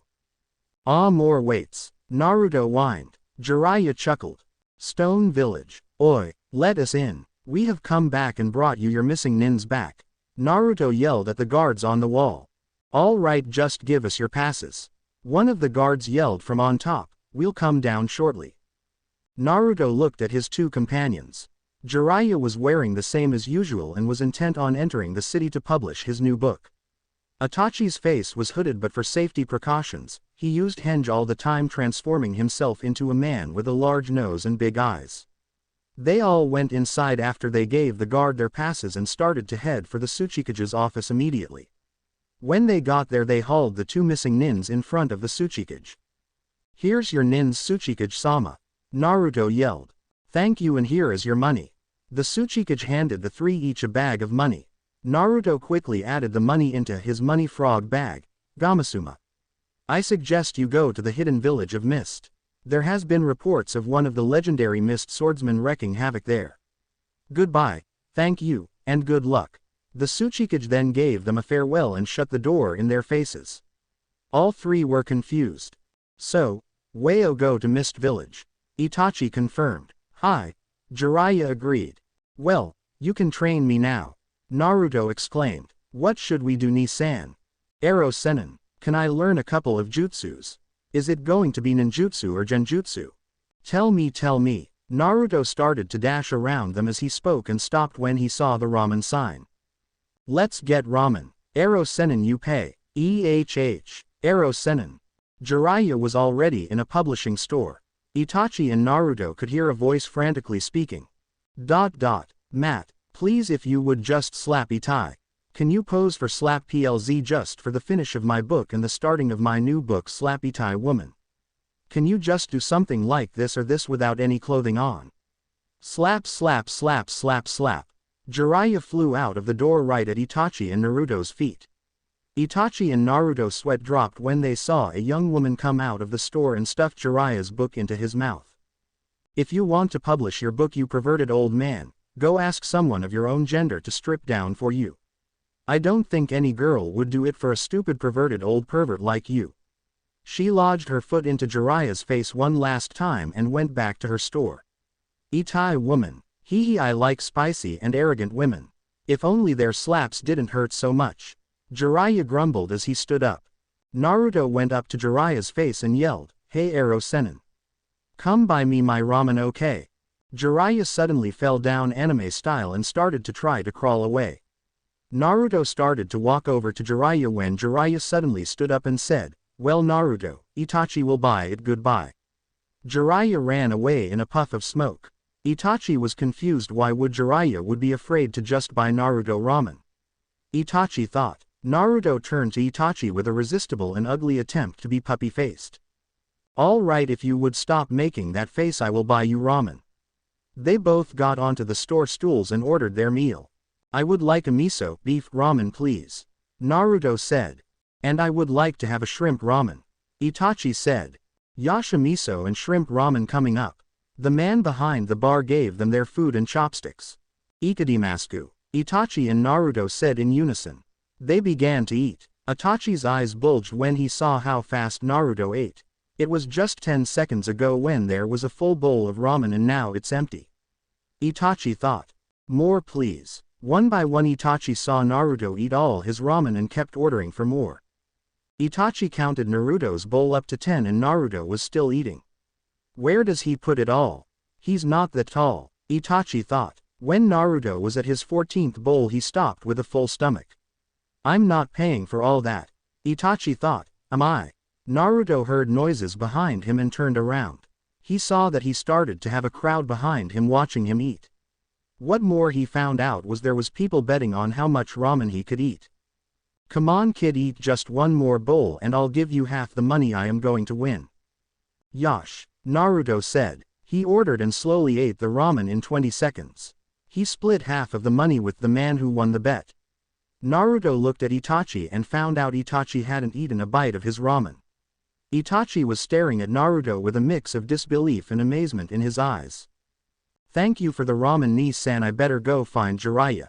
Ah, more weights. Naruto whined. Jiraiya chuckled. Stone Village. Oi, let us in. We have come back and brought you your missing nins back. Naruto yelled at the guards on the wall. All right, just give us your passes. One of the guards yelled from on top, we'll come down shortly. Naruto looked at his 2 companions. Jiraiya was wearing the same as usual and was intent on entering the city to publish his new book. Itachi's face was hooded, but for safety precautions, he used henge all the time, transforming himself into a man with a large nose and big eyes. They all went inside after they gave the guard their passes and started to head for the Tsuchikage's office immediately. When they got there they hauled the 2 missing nins in front of the Tsuchikage. Here's your nins, Tsuchikage-sama. Naruto yelled. Thank you, and here is your money. The Tsuchikage handed the 3 each a bag of money. Naruto quickly added the money into his money frog bag. Gamasuma. I suggest you go to the hidden village of Mist. There has been reports of one of the legendary Mist swordsmen wreaking havoc there. Goodbye, thank you, and good luck. The Tsuchikage then gave them a farewell and shut the door in their faces. All 3 were confused. So, we'll go to Mist Village. Itachi confirmed. Hi. Jiraiya agreed. Well, you can train me now. Naruto exclaimed. What should we do, Ni-san? Ero Sennin. Can I learn a couple of jutsus? Is it going to be ninjutsu or genjutsu? Tell me. Naruto started to dash around them as he spoke and stopped when he saw the ramen sign. Let's get ramen. Ero Sennin, you pay. Ero Sennin. Jiraiya was already in a publishing store. Itachi and Naruto could hear a voice frantically speaking. Matt, please, if you would just slap Itai. Can you pose for slap PLZ just for the finish of my book and the starting of my new book, Slap Itai Woman? Can you just do something like this or this without any clothing on? Slap. Jiraiya flew out of the door right at Itachi and Naruto's feet. Itachi and Naruto sweat dropped when they saw a young woman come out of the store and stuff Jiraiya's book into his mouth. If you want to publish your book, you perverted old man, go ask someone of your own gender to strip down for you. I don't think any girl would do it for a stupid perverted old pervert like you. She lodged her foot into Jiraiya's face one last time and went back to her store. Itai woman. Hee, I like spicy and arrogant women. If only their slaps didn't hurt so much. Jiraiya grumbled as he stood up. Naruto went up to Jiraiya's face and yelled, Hey Ero Sennin. Come buy me my ramen, okay? Jiraiya suddenly fell down anime style and started to try to crawl away. Naruto started to walk over to Jiraiya when Jiraiya suddenly stood up and said, Well Naruto, Itachi will buy it, goodbye. Jiraiya ran away in a puff of smoke. Itachi was confused. Why would Jiraiya would be afraid to just buy Naruto ramen? Itachi thought. Naruto turned to Itachi with a resistible and ugly attempt to be puppy-faced. All right, if you would stop making that face, I will buy you ramen. They both got onto the store stools and ordered their meal. I would like a miso beef ramen please, Naruto said. And I would like to have a shrimp ramen, Itachi said. Yasha miso and shrimp ramen coming up. The man behind the bar gave them their food and chopsticks. Ikadimasku, Itachi and Naruto said in unison. They began to eat. Itachi's eyes bulged when he saw how fast Naruto ate. It was just 10 seconds ago when there was a full bowl of ramen and now it's empty. Itachi thought. More please. One by one Itachi saw Naruto eat all his ramen and kept ordering for more. Itachi counted Naruto's bowl up to 10 and Naruto was still eating. Where does he put it all? He's not that tall, Itachi thought. When Naruto was at his 14th bowl he stopped with a full stomach. I'm not paying for all that, Itachi thought, am I? Naruto heard noises behind him and turned around. He saw that he started to have a crowd behind him watching him eat. What more he found out was there was people betting on how much ramen he could eat. Come on kid, eat just one more bowl and I'll give you half the money I am going to win. Yash, Naruto said. He ordered and slowly ate the ramen in 20 seconds. He split half of the money with the man who won the bet. Naruto looked at Itachi and found out Itachi hadn't eaten a bite of his ramen. Itachi was staring at Naruto with a mix of disbelief and amazement in his eyes. Thank you for the ramen ni-san, I better go find Jiraiya,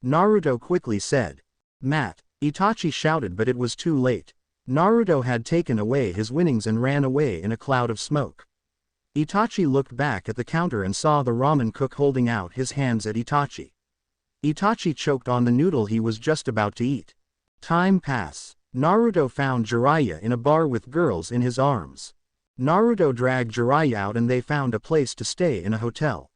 Naruto quickly said. Matt, Itachi shouted, but it was too late. Naruto had taken away his winnings and ran away in a cloud of smoke. Itachi looked back at the counter and saw the ramen cook holding out his hands at Itachi. Itachi choked on the noodle he was just about to eat. Time passed. Naruto found Jiraiya in a bar with girls in his arms. Naruto dragged Jiraiya out and they found a place to stay in a hotel.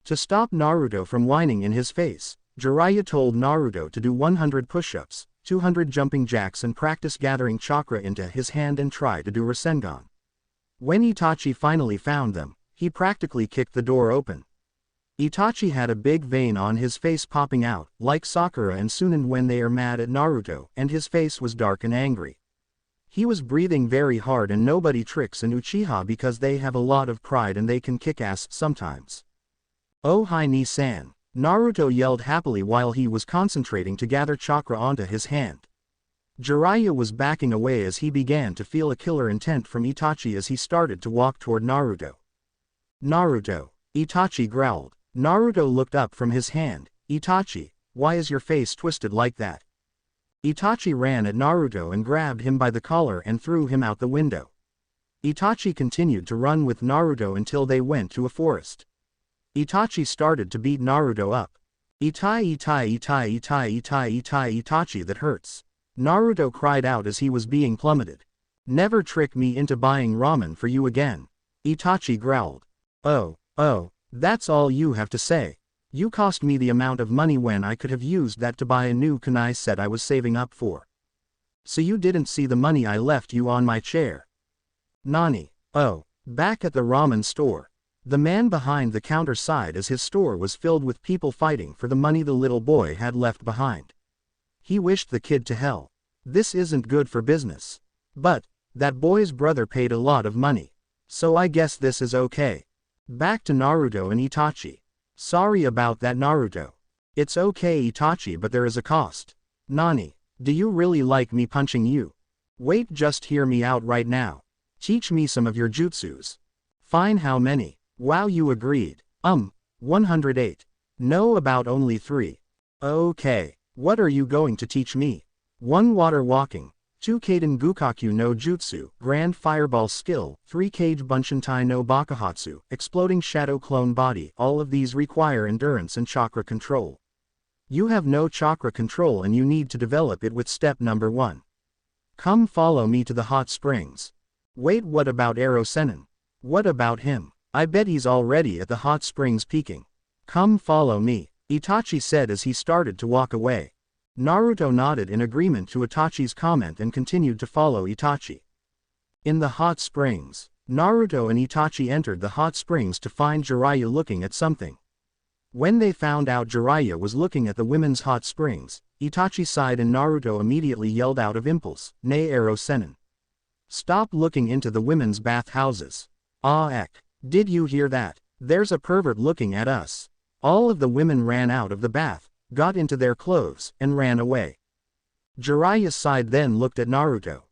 To stop Naruto from whining in his face, Jiraiya told Naruto to do 100 push-ups, 200 jumping jacks and practice gathering chakra into his hand and try to do Rasengan. When Itachi finally found them, he practically kicked the door open. Itachi had a big vein on his face popping out, like Sakura and Sunan when they are mad at Naruto, and his face was dark and angry. He was breathing very hard, and nobody tricks an Uchiha because they have a lot of pride and they can kick ass sometimes. Oh hi ni-san, Naruto yelled happily while he was concentrating to gather chakra onto his hand. Jiraiya was backing away as he began to feel a killer intent from Itachi as he started to walk toward Naruto. Naruto, Itachi growled. Naruto looked up from his hand. Itachi, why is your face twisted like that? Itachi ran at Naruto and grabbed him by the collar and threw him out the window. Itachi continued to run with Naruto until they went to a forest. Itachi started to beat Naruto up. Itachi, that hurts. Naruto cried out as he was being plummeted. Never trick me into buying ramen for you again, Itachi growled. Oh, that's all you have to say. You cost me the amount of money when I could have used that to buy a new kunai set I was saving up for. So you didn't see the money I left you on my chair? Nani? Oh, back at the ramen store. The man behind the counter sighed as his store was filled with people fighting for the money the little boy had left behind. He wished the kid to hell. This isn't good for business. But that boy's brother paid a lot of money, so I guess this is okay. Back to Naruto and Itachi. Sorry about that, Naruto. It's okay, Itachi, but there is a cost. Nani, do you really like me punching you? Wait, just hear me out right now. Teach me some of your jutsus. Fine, how many? Wow, you agreed. 108. No, about only 3. Okay, what are you going to teach me? 1 water walking, 2 Kaden Gukaku no Jutsu, Grand Fireball Skill, 3 Kage Bunshintai no Bakuhatsu, Exploding Shadow Clone Body. All of these require endurance and chakra control. You have no chakra control and you need to develop it with step number 1. Come follow me to the hot springs. Wait, what about Ero Sennin? What about him? I bet he's already at the hot springs peeking. Come follow me, Itachi said as he started to walk away. Naruto nodded in agreement to Itachi's comment and continued to follow Itachi. In the hot springs, Naruto and Itachi entered the hot springs to find Jiraiya looking at something. When they found out Jiraiya was looking at the women's hot springs, Itachi sighed and Naruto immediately yelled out of impulse, "Ne Ero Sennin. Stop looking into the women's bath houses." Ah eck. Did you hear that? There's a pervert looking at us. All of the women ran out of the bath, got into their clothes, and ran away. Jiraiya sighed, then looked at Naruto.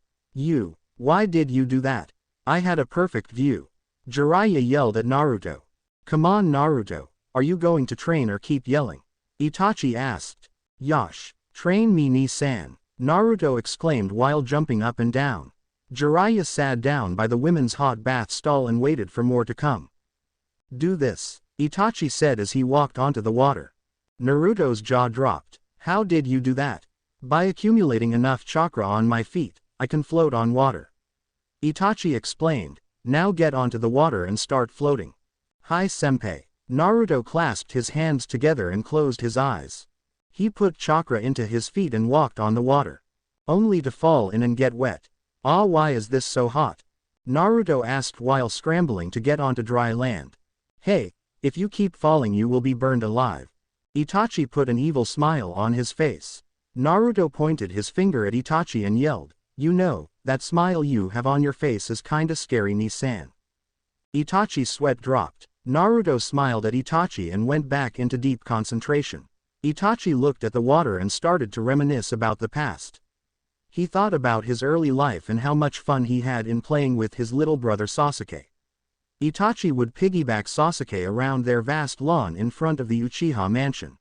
Why did you do that? I had a perfect view. Jiraiya yelled at Naruto. Come on Naruto, are you going to train or keep yelling? Itachi asked. Yash, train me Ni-san, Naruto exclaimed while jumping up and down. Jiraiya sat down by the women's hot bath stall and waited for more to come. Do this, Itachi said as he walked onto the water. Naruto's jaw dropped. How did you do that? By accumulating enough chakra on my feet, I can float on water. Itachi explained. Now get onto the water and start floating. Hi senpai. Naruto clasped his hands together and closed his eyes. He put chakra into his feet and walked on the water. Only to fall in and get wet. Ah, why is this so hot? Naruto asked while scrambling to get onto dry land. Hey, if you keep falling you will be burned alive. Itachi put an evil smile on his face. Naruto pointed his finger at Itachi and yelled, you know, that smile you have on your face is kinda scary Ni-san. Itachi's sweat dropped. Naruto smiled at Itachi and went back into deep concentration. Itachi looked at the water and started to reminisce about the past. He thought about his early life and how much fun he had in playing with his little brother Sasuke. Itachi would piggyback Sasuke around their vast lawn in front of the Uchiha mansion.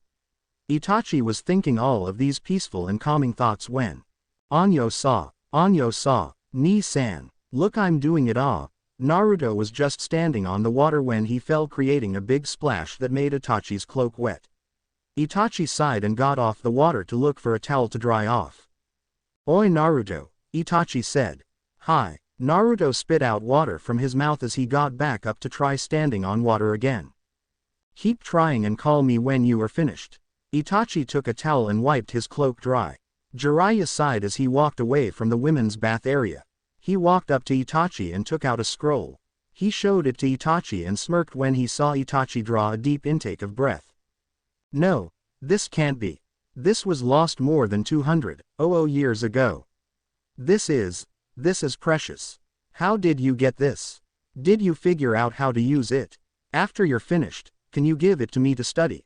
Itachi was thinking all of these peaceful and calming thoughts when Anyo saw, Ni-san, look I'm doing it ah. Naruto was just standing on the water when he fell, creating a big splash that made Itachi's cloak wet. Itachi sighed and got off the water to look for a towel to dry off. Oi Naruto, Itachi said. Hi. Naruto spit out water from his mouth as he got back up to try standing on water again. Keep trying and call me when you are finished. Itachi took a towel and wiped his cloak dry. Jiraiya sighed as he walked away from the women's bath area. He walked up to Itachi and took out a scroll. He showed it to Itachi and smirked when he saw Itachi draw a deep intake of breath. No, this can't be. This was lost more than 200 years ago. This is precious. How did you get this? Did you figure out how to use it? After you're finished, can you give it to me to study?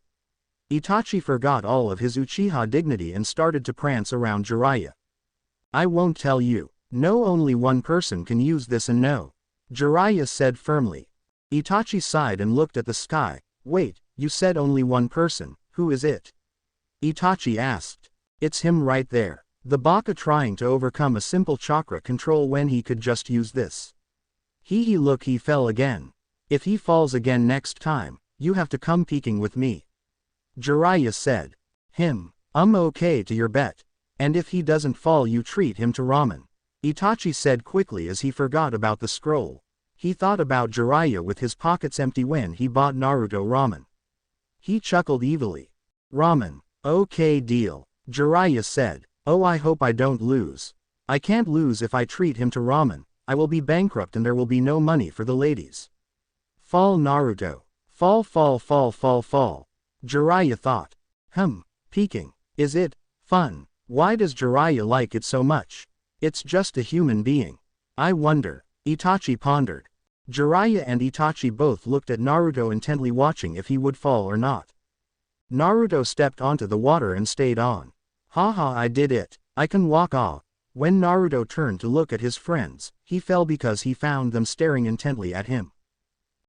Itachi forgot all of his Uchiha dignity and started to prance around Jiraiya. I won't tell you. No, only one person can use this and no. Jiraiya said firmly. Itachi sighed and looked at the sky. Wait, you said only one person, who is it? Itachi asked. It's him right there. The Baka trying to overcome a simple chakra control when he could just use this. Look, he fell again. If he falls again next time, you have to come peeking with me. Jiraiya said. Okay to your bet. And if he doesn't fall you treat him to ramen. Itachi said quickly as he forgot about the scroll. He thought about Jiraiya with his pockets empty when he bought Naruto ramen. He chuckled evilly. Ramen. Okay deal. Jiraiya said. Oh, I hope I don't lose. I can't lose if I treat him to ramen. I will be bankrupt and there will be no money for the ladies. Fall Naruto. Fall. Jiraiya thought. Peeking. Is it fun? Why does Jiraiya like it so much? It's just a human being. I wonder. Itachi pondered. Jiraiya and Itachi both looked at Naruto intently, watching if he would fall or not. Naruto stepped onto the water and stayed on. Haha, I did it. I can walk off. When Naruto turned to look at his friends, he fell because he found them staring intently at him.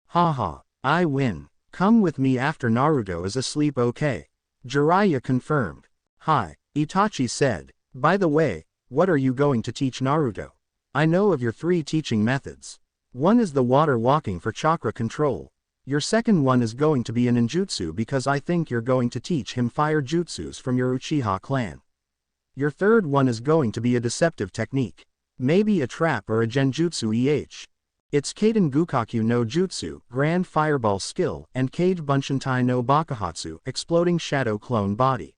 Haha, I win. Come with me after Naruto is asleep, okay? Jiraiya confirmed. Hi, Itachi said. By the way, what are you going to teach Naruto? I know of your 3 teaching methods. One is the water walking for chakra control. Your second one is going to be a ninjutsu because I think you're going to teach him fire jutsus from your Uchiha clan. Your third one is going to be a deceptive technique. Maybe a trap or a genjutsu. It's Kaden Gukaku no Jutsu, Grand Fireball Skill, and Kage Bunshintai no Bakuhatsu, Exploding Shadow Clone Body.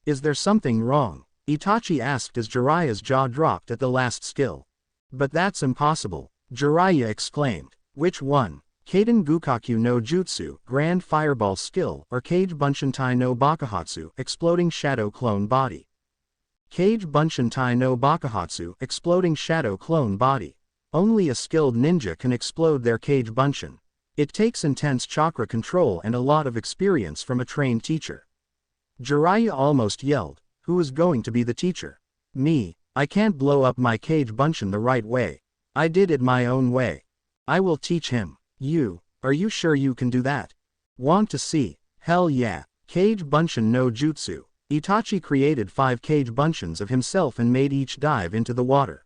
Is there something wrong? Itachi asked as Jiraiya's jaw dropped at the last skill. But that's impossible, Jiraiya exclaimed. Which one? Kaden Gukaku no Jutsu, Grand Fireball Skill, or Kage Bunshintai no Bakuhatsu, Exploding Shadow Clone Body? Kage Bunshintai no Bakuhatsu, Exploding Shadow Clone Body. Only a skilled ninja can explode their Kage Bunshin. It takes intense chakra control and a lot of experience from a trained teacher. Jiraiya almost yelled, who is going to be the teacher? Me. I can't blow up my cage bunshin the right way. I did it my own way. I will teach him. You. Are you sure you can do that? Want to see? Hell yeah. Cage bunshin no jutsu. Itachi created 5 cage bunshins of himself and made each dive into the water.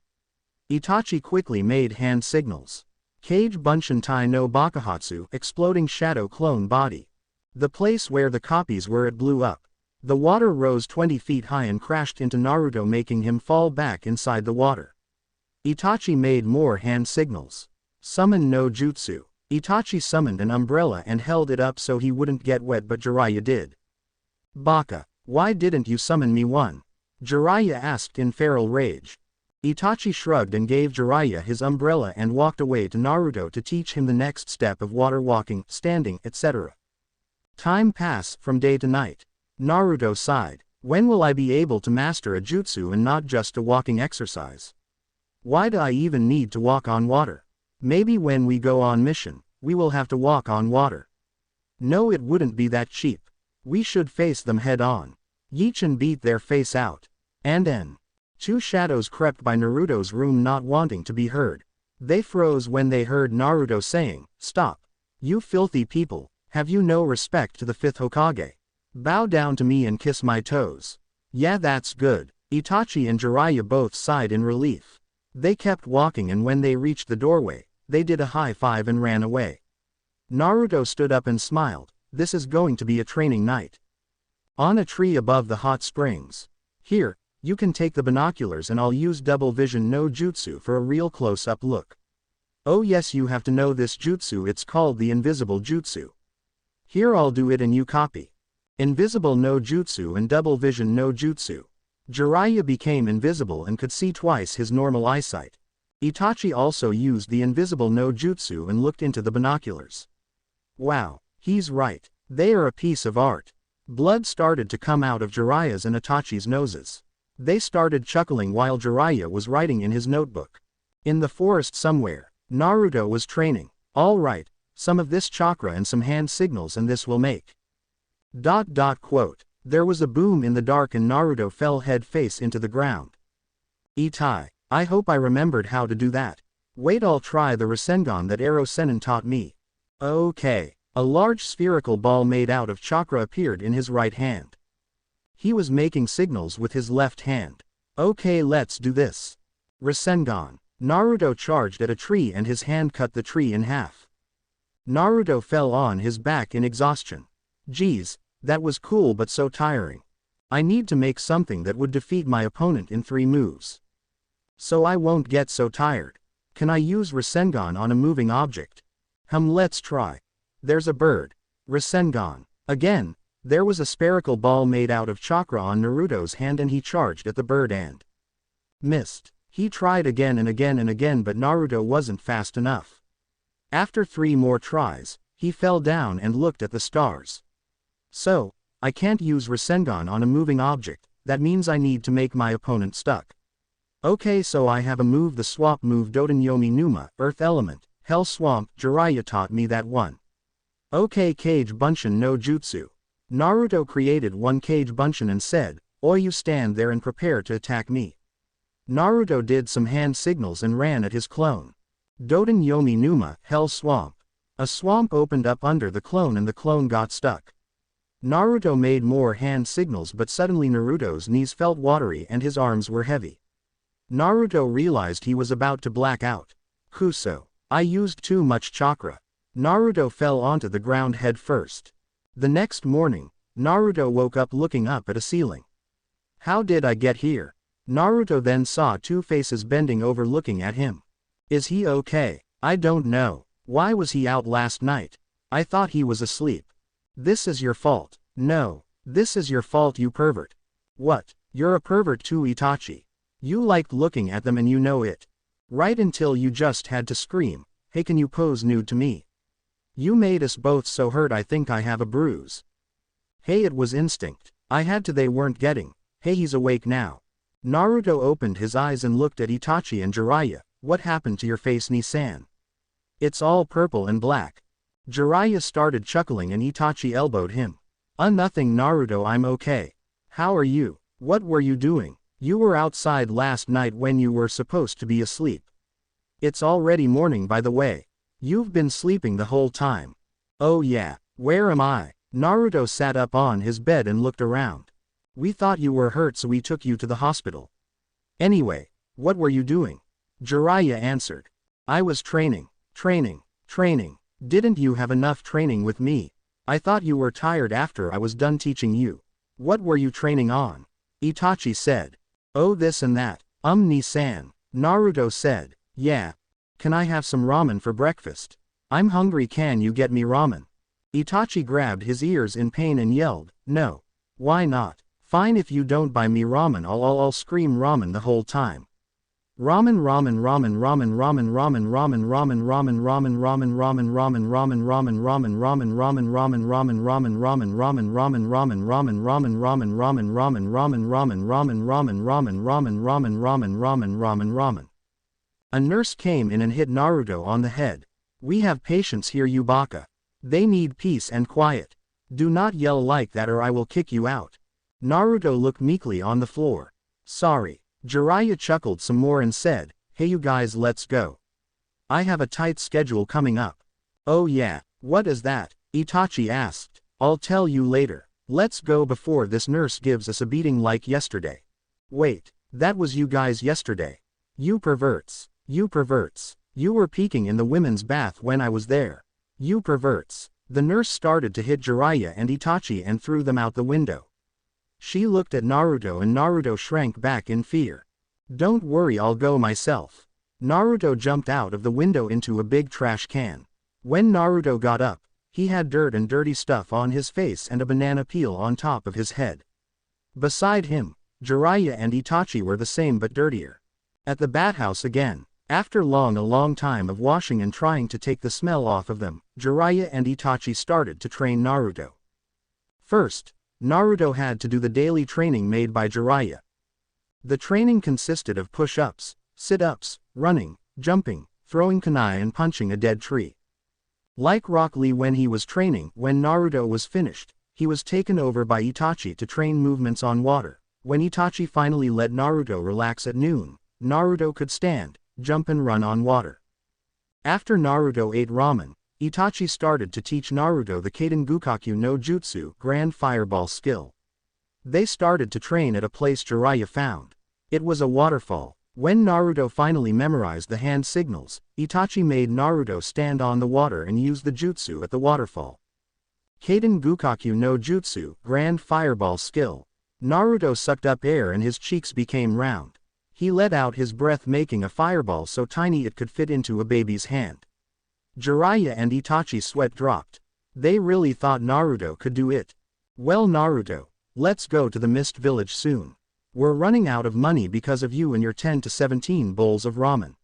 Itachi quickly made hand signals. Cage bunshin tai no bakahatsu, exploding shadow clone body. The place where the copies were it blew up. The water rose 20 feet high and crashed into Naruto, making him fall back inside the water. Itachi made more hand signals. Summon no jutsu. Itachi summoned an umbrella and held it up so he wouldn't get wet, but Jiraiya did. Baka, why didn't you summon me one? Jiraiya asked in feral rage. Itachi shrugged and gave Jiraiya his umbrella and walked away to Naruto to teach him the next step of water walking, standing, etc. Time passed from day to night. Naruto sighed. When will I be able to master a jutsu and not just a walking exercise? Why do I even need to walk on water? Maybe when we go on mission, we will have to walk on water. No, it wouldn't be that cheap. We should face them head on. Yeech and beat their face out. And then. 2 shadows crept by Naruto's room, not wanting to be heard. They froze when they heard Naruto saying, "Stop. You filthy people, have you no respect to the 5th Hokage? Bow down to me and kiss my toes." Yeah, that's good. Itachi and Jiraiya both sighed in relief. They kept walking, and when they reached the doorway, they did a high five and ran away. Naruto stood up and smiled. This is going to be a training night. On a tree above the hot springs. Here, you can take the binoculars and I'll use double vision no jutsu for a real close-up look. Oh yes, you have to know this jutsu, it's called the invisible jutsu. Here, I'll do it and you copy. Invisible no jutsu and double vision no jutsu. Jiraiya became invisible and could see twice his normal eyesight. Itachi also used the invisible no jutsu and looked into the binoculars. Wow, he's right. They are a piece of art. Blood started to come out of Jiraiya's and Itachi's noses. They started chuckling while Jiraiya was writing in his notebook. In the forest somewhere, Naruto was training. All right, some of this chakra and some hand signals and this will make. ... There was a boom in the dark and Naruto fell head face into the ground. Itai, I hope I remembered how to do that. Wait, I'll try the Rasengan that Ero Sennin taught me. Okay. A large spherical ball made out of chakra appeared in his right hand. He was making signals with his left hand. Okay, let's do this. Rasengan. Naruto charged at a tree and his hand cut the tree in half. Naruto fell on his back in exhaustion. Geez, that was cool but so tiring. I need to make something that would defeat my opponent in 3 moves. So I won't get so tired. Can I use Rasengan on a moving object? Let's try. There's a bird. Rasengan. Again, there was a spherical ball made out of chakra on Naruto's hand and he charged at the bird and missed. He tried again and again and again, but Naruto wasn't fast enough. After 3 more tries, he fell down and looked at the stars. So, I can't use Rasengan on a moving object, that means I need to make my opponent stuck. Okay, so I have a move, the swap move Doten Yomi Numa, Earth Element, Hell Swamp. Jiraiya taught me that one. Okay, Cage Bunshin no Jutsu. Naruto created 1 Cage Bunshin and said, "Oi, you stand there and prepare to attack me." Naruto did some hand signals and ran at his clone. Doten Yomi Numa, Hell Swamp. A swamp opened up under the clone and the clone got stuck. Naruto made more hand signals, but suddenly Naruto's knees felt watery and his arms were heavy. Naruto realized he was about to black out. Kuso. I used too much chakra. Naruto fell onto the ground head first. The next morning, Naruto woke up looking up at a ceiling. How did I get here? Naruto then saw 2 faces bending over looking at him. Is he okay? I don't know. Why was he out last night? I thought he was asleep. This is your fault. No. This is your fault, you pervert. What? You're a pervert too, Itachi. You liked looking at them and you know it. Right until you just had to scream, "Hey, can you pose nude to me?" You made us both so hurt, I think I have a bruise. Hey, it was instinct. I had to, they weren't getting. Hey, he's awake now. Naruto opened his eyes and looked at Itachi and Jiraiya. What happened to your face, Ni-san? It's all purple and black. Jiraiya started chuckling and Itachi elbowed him. Nothing Naruto, I'm okay. How are you? What were you doing? You were outside last night when you were supposed to be asleep. It's already morning by the way. You've been sleeping the whole time. Oh yeah, where am I? Naruto sat up on his bed and looked around. We thought you were hurt so we took you to the hospital. Anyway, what were you doing? Jiraiya answered. I was training. Didn't you have enough training with me? I thought you were tired after I was done teaching you. What were you training on? Itachi said. Oh, this and that. Ni-san. Naruto said. Yeah. Can I have some ramen for breakfast? I'm hungry, can you get me ramen? Itachi grabbed his ears in pain and yelled, no. Why not? Fine, if you don't buy me ramen I'll scream ramen the whole time. Ramen. A nurse came in and hit Naruto on the head. We have patients here, you baka. They need peace and quiet. Do not yell like that or I will kick you out. Naruto looked meekly on the floor. Sorry. Jiraiya chuckled some more and said, hey you guys, let's go. I have a tight schedule coming up. Oh yeah, what is that? Itachi asked. I'll tell you later. Let's go before this nurse gives us a beating like yesterday. Wait, that was you guys yesterday. You perverts. You were peeking in the women's bath when I was there. You perverts. The nurse started to hit Jiraiya and Itachi and threw them out the window. She looked at Naruto and Naruto shrank back in fear. Don't worry, I'll go myself. Naruto jumped out of the window into a big trash can. When Naruto got up, he had dirt and dirty stuff on his face and a banana peel on top of his head. Beside him, Jiraiya and Itachi were the same but dirtier. At the bathhouse again. After a long time of washing and trying to take the smell off of them, Jiraiya and Itachi started to train Naruto. First, Naruto had to do the daily training made by Jiraiya. The training consisted of push-ups, sit-ups, running, jumping, throwing kunai and punching a dead tree. Like Rock Lee when he was training, when Naruto was finished, he was taken over by Itachi to train movements on water. When Itachi finally let Naruto relax at noon, Naruto could stand, jump and run on water. After Naruto ate ramen, Itachi started to teach Naruto the Kaden Gukaku no Jutsu, Grand Fireball skill. They started to train at a place Jiraiya found. It was a waterfall. When Naruto finally memorized the hand signals, Itachi made Naruto stand on the water and use the jutsu at the waterfall. Kaden Gukaku no Jutsu, Grand Fireball skill. Naruto sucked up air and his cheeks became round. He let out his breath making a fireball so tiny it could fit into a baby's hand. Jiraiya and Itachi's sweat dropped. They really thought Naruto could do it. Well Naruto, let's go to the Mist Village soon. We're running out of money because of you and your 10 to 17 bowls of ramen.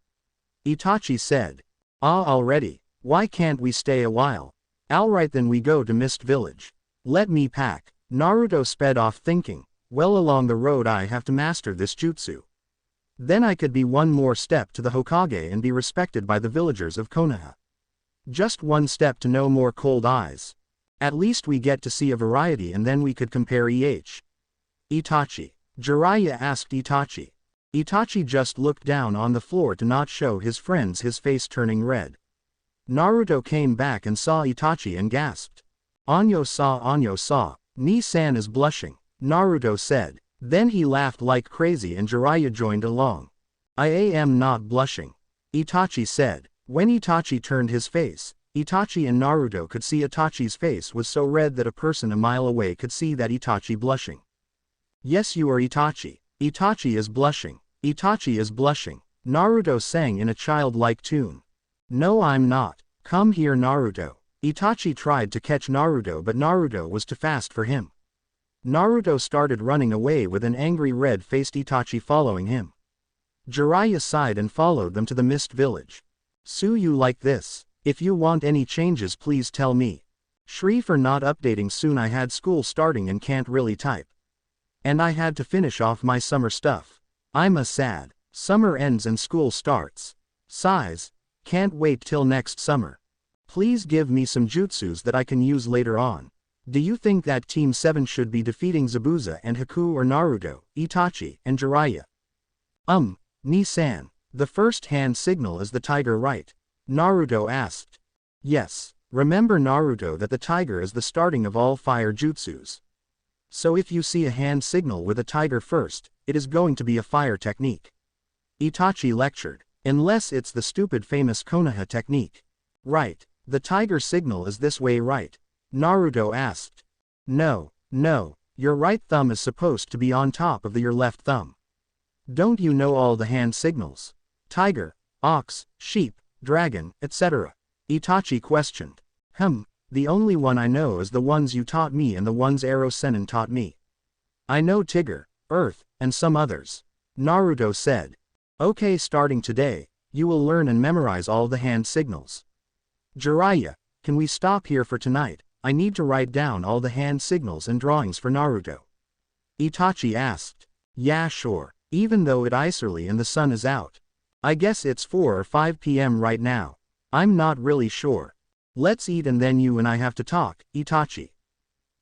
Itachi said. Already. Why can't we stay a while? Alright then we go to Mist Village. Let me pack. Naruto sped off thinking, well along the road I have to master this jutsu. Then I could be one more step to the Hokage and be respected by the villagers of Konoha. Just one step to no more cold eyes. At least we get to see a variety and then we could compare Itachi. Jiraiya asked Itachi. Itachi just looked down on the floor to not show his friends his face turning red. Naruto came back and saw Itachi and gasped. Anyo saw, Ni-san is blushing, Naruto said. Then he laughed like crazy and Jiraiya joined along. I am not blushing, Itachi said. When Itachi turned his face, Itachi and Naruto could see Itachi's face was so red that a person a mile away could see that Itachi blushing. Yes, you are Itachi. Itachi is blushing. Itachi is blushing. Naruto sang in a childlike tune. No, I'm not. Come here, Naruto. Itachi tried to catch Naruto but Naruto was too fast for him. Naruto started running away with an angry red-faced Itachi following him. Jiraiya sighed and followed them to the Mist Village. So you like this? If you want any changes please tell me. Shri for not updating soon, I had school starting and can't really type. And I had to finish off my summer stuff. I'm a sad. Summer ends and school starts. Sighs. Can't wait till next summer. Please give me some jutsus that I can use later on. Do you think that Team 7 should be defeating Zabuza and Haku or Naruto, Itachi, and Jiraiya? Ni-san, the first hand signal is the tiger, right? Naruto asked. Yes, remember Naruto that the tiger is the starting of all fire jutsus. So if you see a hand signal with a tiger first, it is going to be a fire technique. Itachi lectured. Unless it's the stupid famous Konoha technique. Right, the tiger signal is this way, right? Naruto asked. No, your right thumb is supposed to be on top of your left thumb. Don't you know all the hand signals? Tiger, ox, sheep, dragon, etc. Itachi questioned. The only one I know is the ones you taught me and the ones Ero Sennin taught me. I know Tigger, Earth, and some others. Naruto said. Okay, starting today, you will learn and memorize all the hand signals. Jiraiya, can we stop here for tonight? I need to write down all the hand signals and drawings for Naruto. Itachi asked. Yeah, sure, even though it's early and the sun is out. I guess it's 4 or 5 p.m. right now. I'm not really sure. Let's eat and then you and I have to talk, Itachi.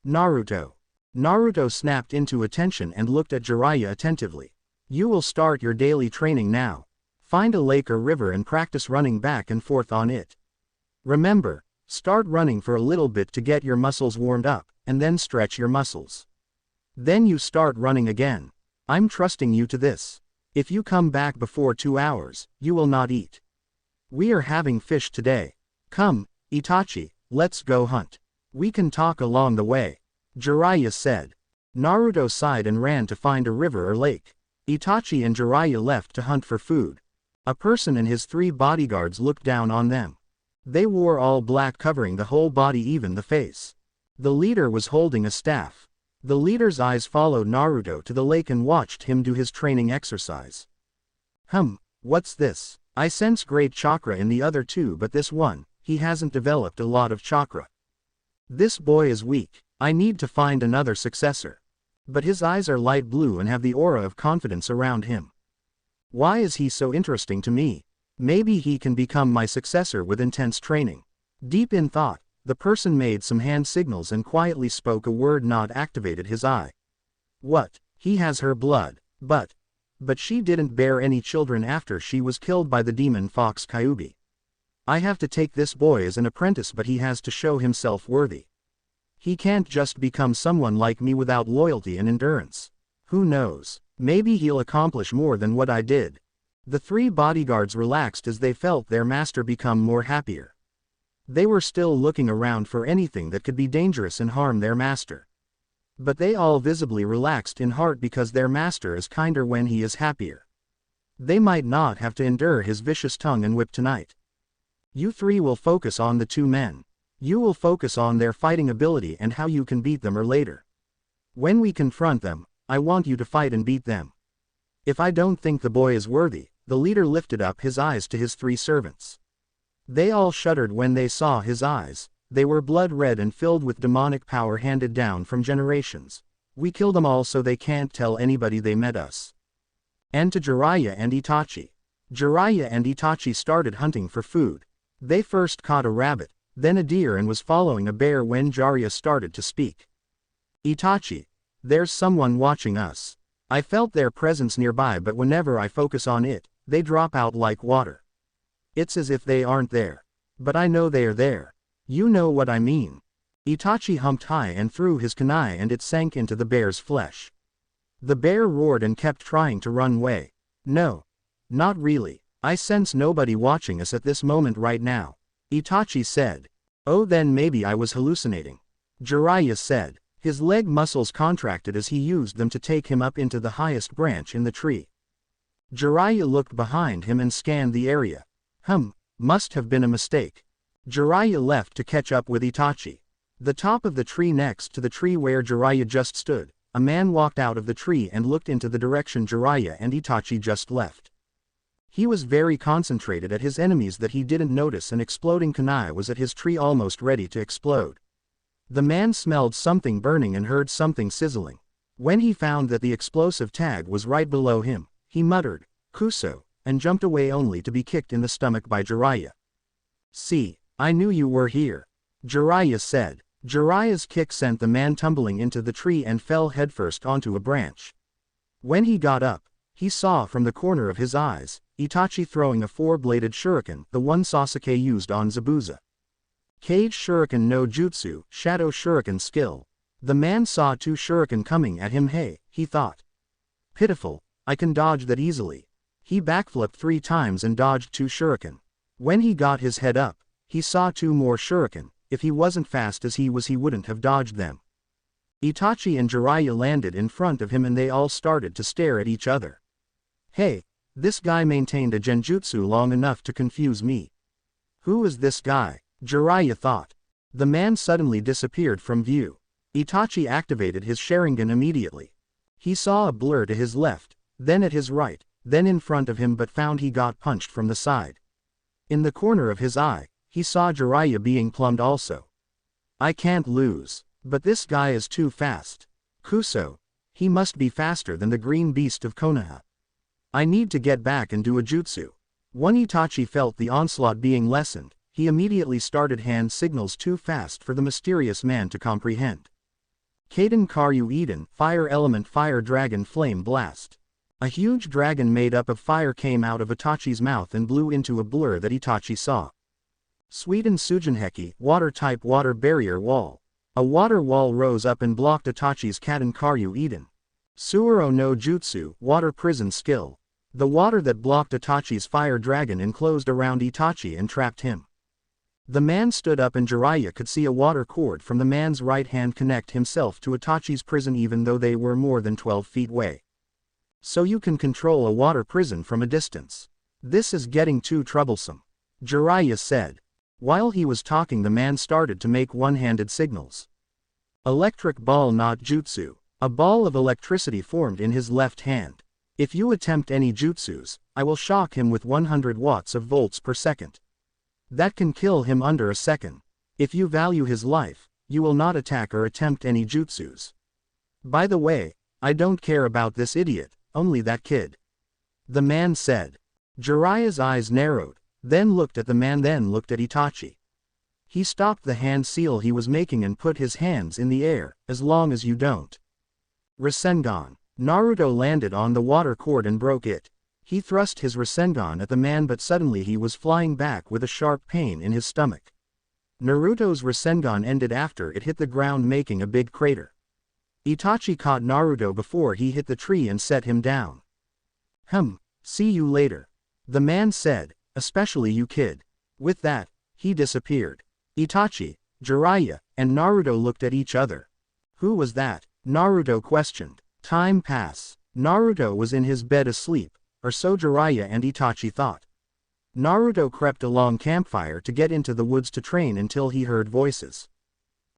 Naruto. Naruto snapped into attention and looked at Jiraiya attentively. You will start your daily training now. Find a lake or river and practice running back and forth on it. Remember, start running for a little bit to get your muscles warmed up, and then stretch your muscles. Then you start running again. I'm trusting you to this. If you come back before 2 hours, you will not eat. We are having fish today. Come, Itachi, let's go hunt. We can talk along the way. Jiraiya said. Naruto sighed and ran to find a river or lake. Itachi and Jiraiya left to hunt for food. A person and his 3 bodyguards looked down on them. They wore all black covering the whole body, even the face. The leader was holding a staff. The leader's eyes followed Naruto to the lake and watched him do his training exercise. What's this? I sense great chakra in the other 2, but this one, he hasn't developed a lot of chakra. This boy is weak. I need to find another successor. But his eyes are light blue and have the aura of confidence around him. Why is he so interesting to me? Maybe he can become my successor with intense training. Deep in thought, the person made some hand signals and quietly spoke a word. Not activated his eye. What? He has her blood, but she didn't bear any children after she was killed by the demon fox Kyubi. I have to take this boy as an apprentice, but he has to show himself worthy. He can't just become someone like me without loyalty and endurance. Who knows? Maybe he'll accomplish more than what I did. The 3 bodyguards relaxed as they felt their master become more happier. They were still looking around for anything that could be dangerous and harm their master. But they all visibly relaxed in heart because their master is kinder when he is happier. They might not have to endure his vicious tongue and whip tonight. You 3 will focus on the 2 men. You will focus on their fighting ability and how you can beat them or later. When we confront them, I want you to fight and beat them. If I don't think the boy is worthy, the leader lifted up his eyes to his 3 servants. They all shuddered when they saw his eyes. They were blood red and filled with demonic power handed down from generations. We kill them all so they can't tell anybody they met us. And to Jiraiya and Itachi. Jiraiya and Itachi started hunting for food. They first caught a rabbit, then a deer, and was following a bear when Jiraiya started to speak. Itachi, there's someone watching us. I felt their presence nearby, but whenever I focus on it, they drop out like water. It's as if they aren't there. But I know they are there. You know what I mean. Itachi humped high and threw his kunai and it sank into the bear's flesh. The bear roared and kept trying to run away. No. Not really. I sense nobody watching us at this moment right now. Itachi said. Oh, then maybe I was hallucinating. Jiraiya said. His leg muscles contracted as he used them to take him up into the highest branch in the tree. Jiraiya looked behind him and scanned the area. Must have been a mistake. Jiraiya left to catch up with Itachi. The top of the tree next to the tree where Jiraiya just stood, a man walked out of the tree and looked into the direction Jiraiya and Itachi just left. He was very concentrated at his enemies that he didn't notice an exploding kunai was at his tree almost ready to explode. The man smelled something burning and heard something sizzling. When he found that the explosive tag was right below him, he muttered, "Kuso," and jumped away only to be kicked in the stomach by Jiraiya. See, I knew you were here. Jiraiya said. Jiraiya's kick sent the man tumbling into the tree and fell headfirst onto a branch. When he got up, he saw from the corner of his eyes, Itachi throwing a four-bladed shuriken, the one Sasuke used on Zabuza. Cage Shuriken no Jutsu, Shadow Shuriken skill. The man saw two shuriken coming at him. Hey, he thought. Pitiful, I can dodge that easily. He backflipped 3 times and dodged 2 shuriken. When he got his head up, he saw 2 more shuriken. If he wasn't fast as he was, he wouldn't have dodged them. Itachi and Jiraiya landed in front of him and they all started to stare at each other. Hey, this guy maintained a genjutsu long enough to confuse me. Who is this guy? Jiraiya thought. The man suddenly disappeared from view. Itachi activated his Sharingan immediately. He saw a blur to his left, then at his right, then in front of him, but found he got punched from the side. In the corner of his eye, he saw Jiraiya being plumbed also. I can't lose. But this guy is too fast. Kuso. He must be faster than the green beast of Konoha. I need to get back and do a jutsu. When Itachi felt the onslaught being lessened, he immediately started hand signals too fast for the mysterious man to comprehend. Kaden Karyu Eden, Fire Element Fire Dragon Flame Blast. A huge dragon made up of fire came out of Itachi's mouth and blew into a blur that Itachi saw. Suiden Sujinheki, Water Type Water Barrier Wall. A water wall rose up and blocked Itachi's Kaden Karyu Eden. Suuro no Jutsu, Water Prison Skill. The water that blocked Itachi's fire dragon enclosed around Itachi and trapped him. The man stood up and Jiraiya could see a water cord from the man's right hand connect himself to Itachi's prison even though they were more than 12 feet away. So you can control a water prison from a distance. This is getting too troublesome. Jiraiya said. While he was talking, the man started to make one-handed signals. Electric ball not jutsu. A ball of electricity formed in his left hand. If you attempt any jutsus, I will shock him with 100 watts of volts per second. That can kill him under a second. If you value his life, you will not attack or attempt any jutsus. By the way, I don't care about this idiot, only that kid. The man said. Jiraiya's eyes narrowed, then looked at the man, then looked at Itachi. He stopped the hand seal he was making and put his hands in the air. As long as you don't. Rasengan. Naruto landed on the water cord and broke it. He thrust his Rasengan at the man, but suddenly he was flying back with a sharp pain in his stomach. Naruto's Rasengan ended after it hit the ground, making a big crater. Itachi caught Naruto before he hit the tree and set him down. See you later. The man said, especially you, kid. With that, he disappeared. Itachi, Jiraiya, and Naruto looked at each other. Who was that? Naruto questioned. Time passed. Naruto was in his bed asleep, or so Jiraiya and Itachi thought. Naruto crept along campfire to get into the woods to train until he heard voices.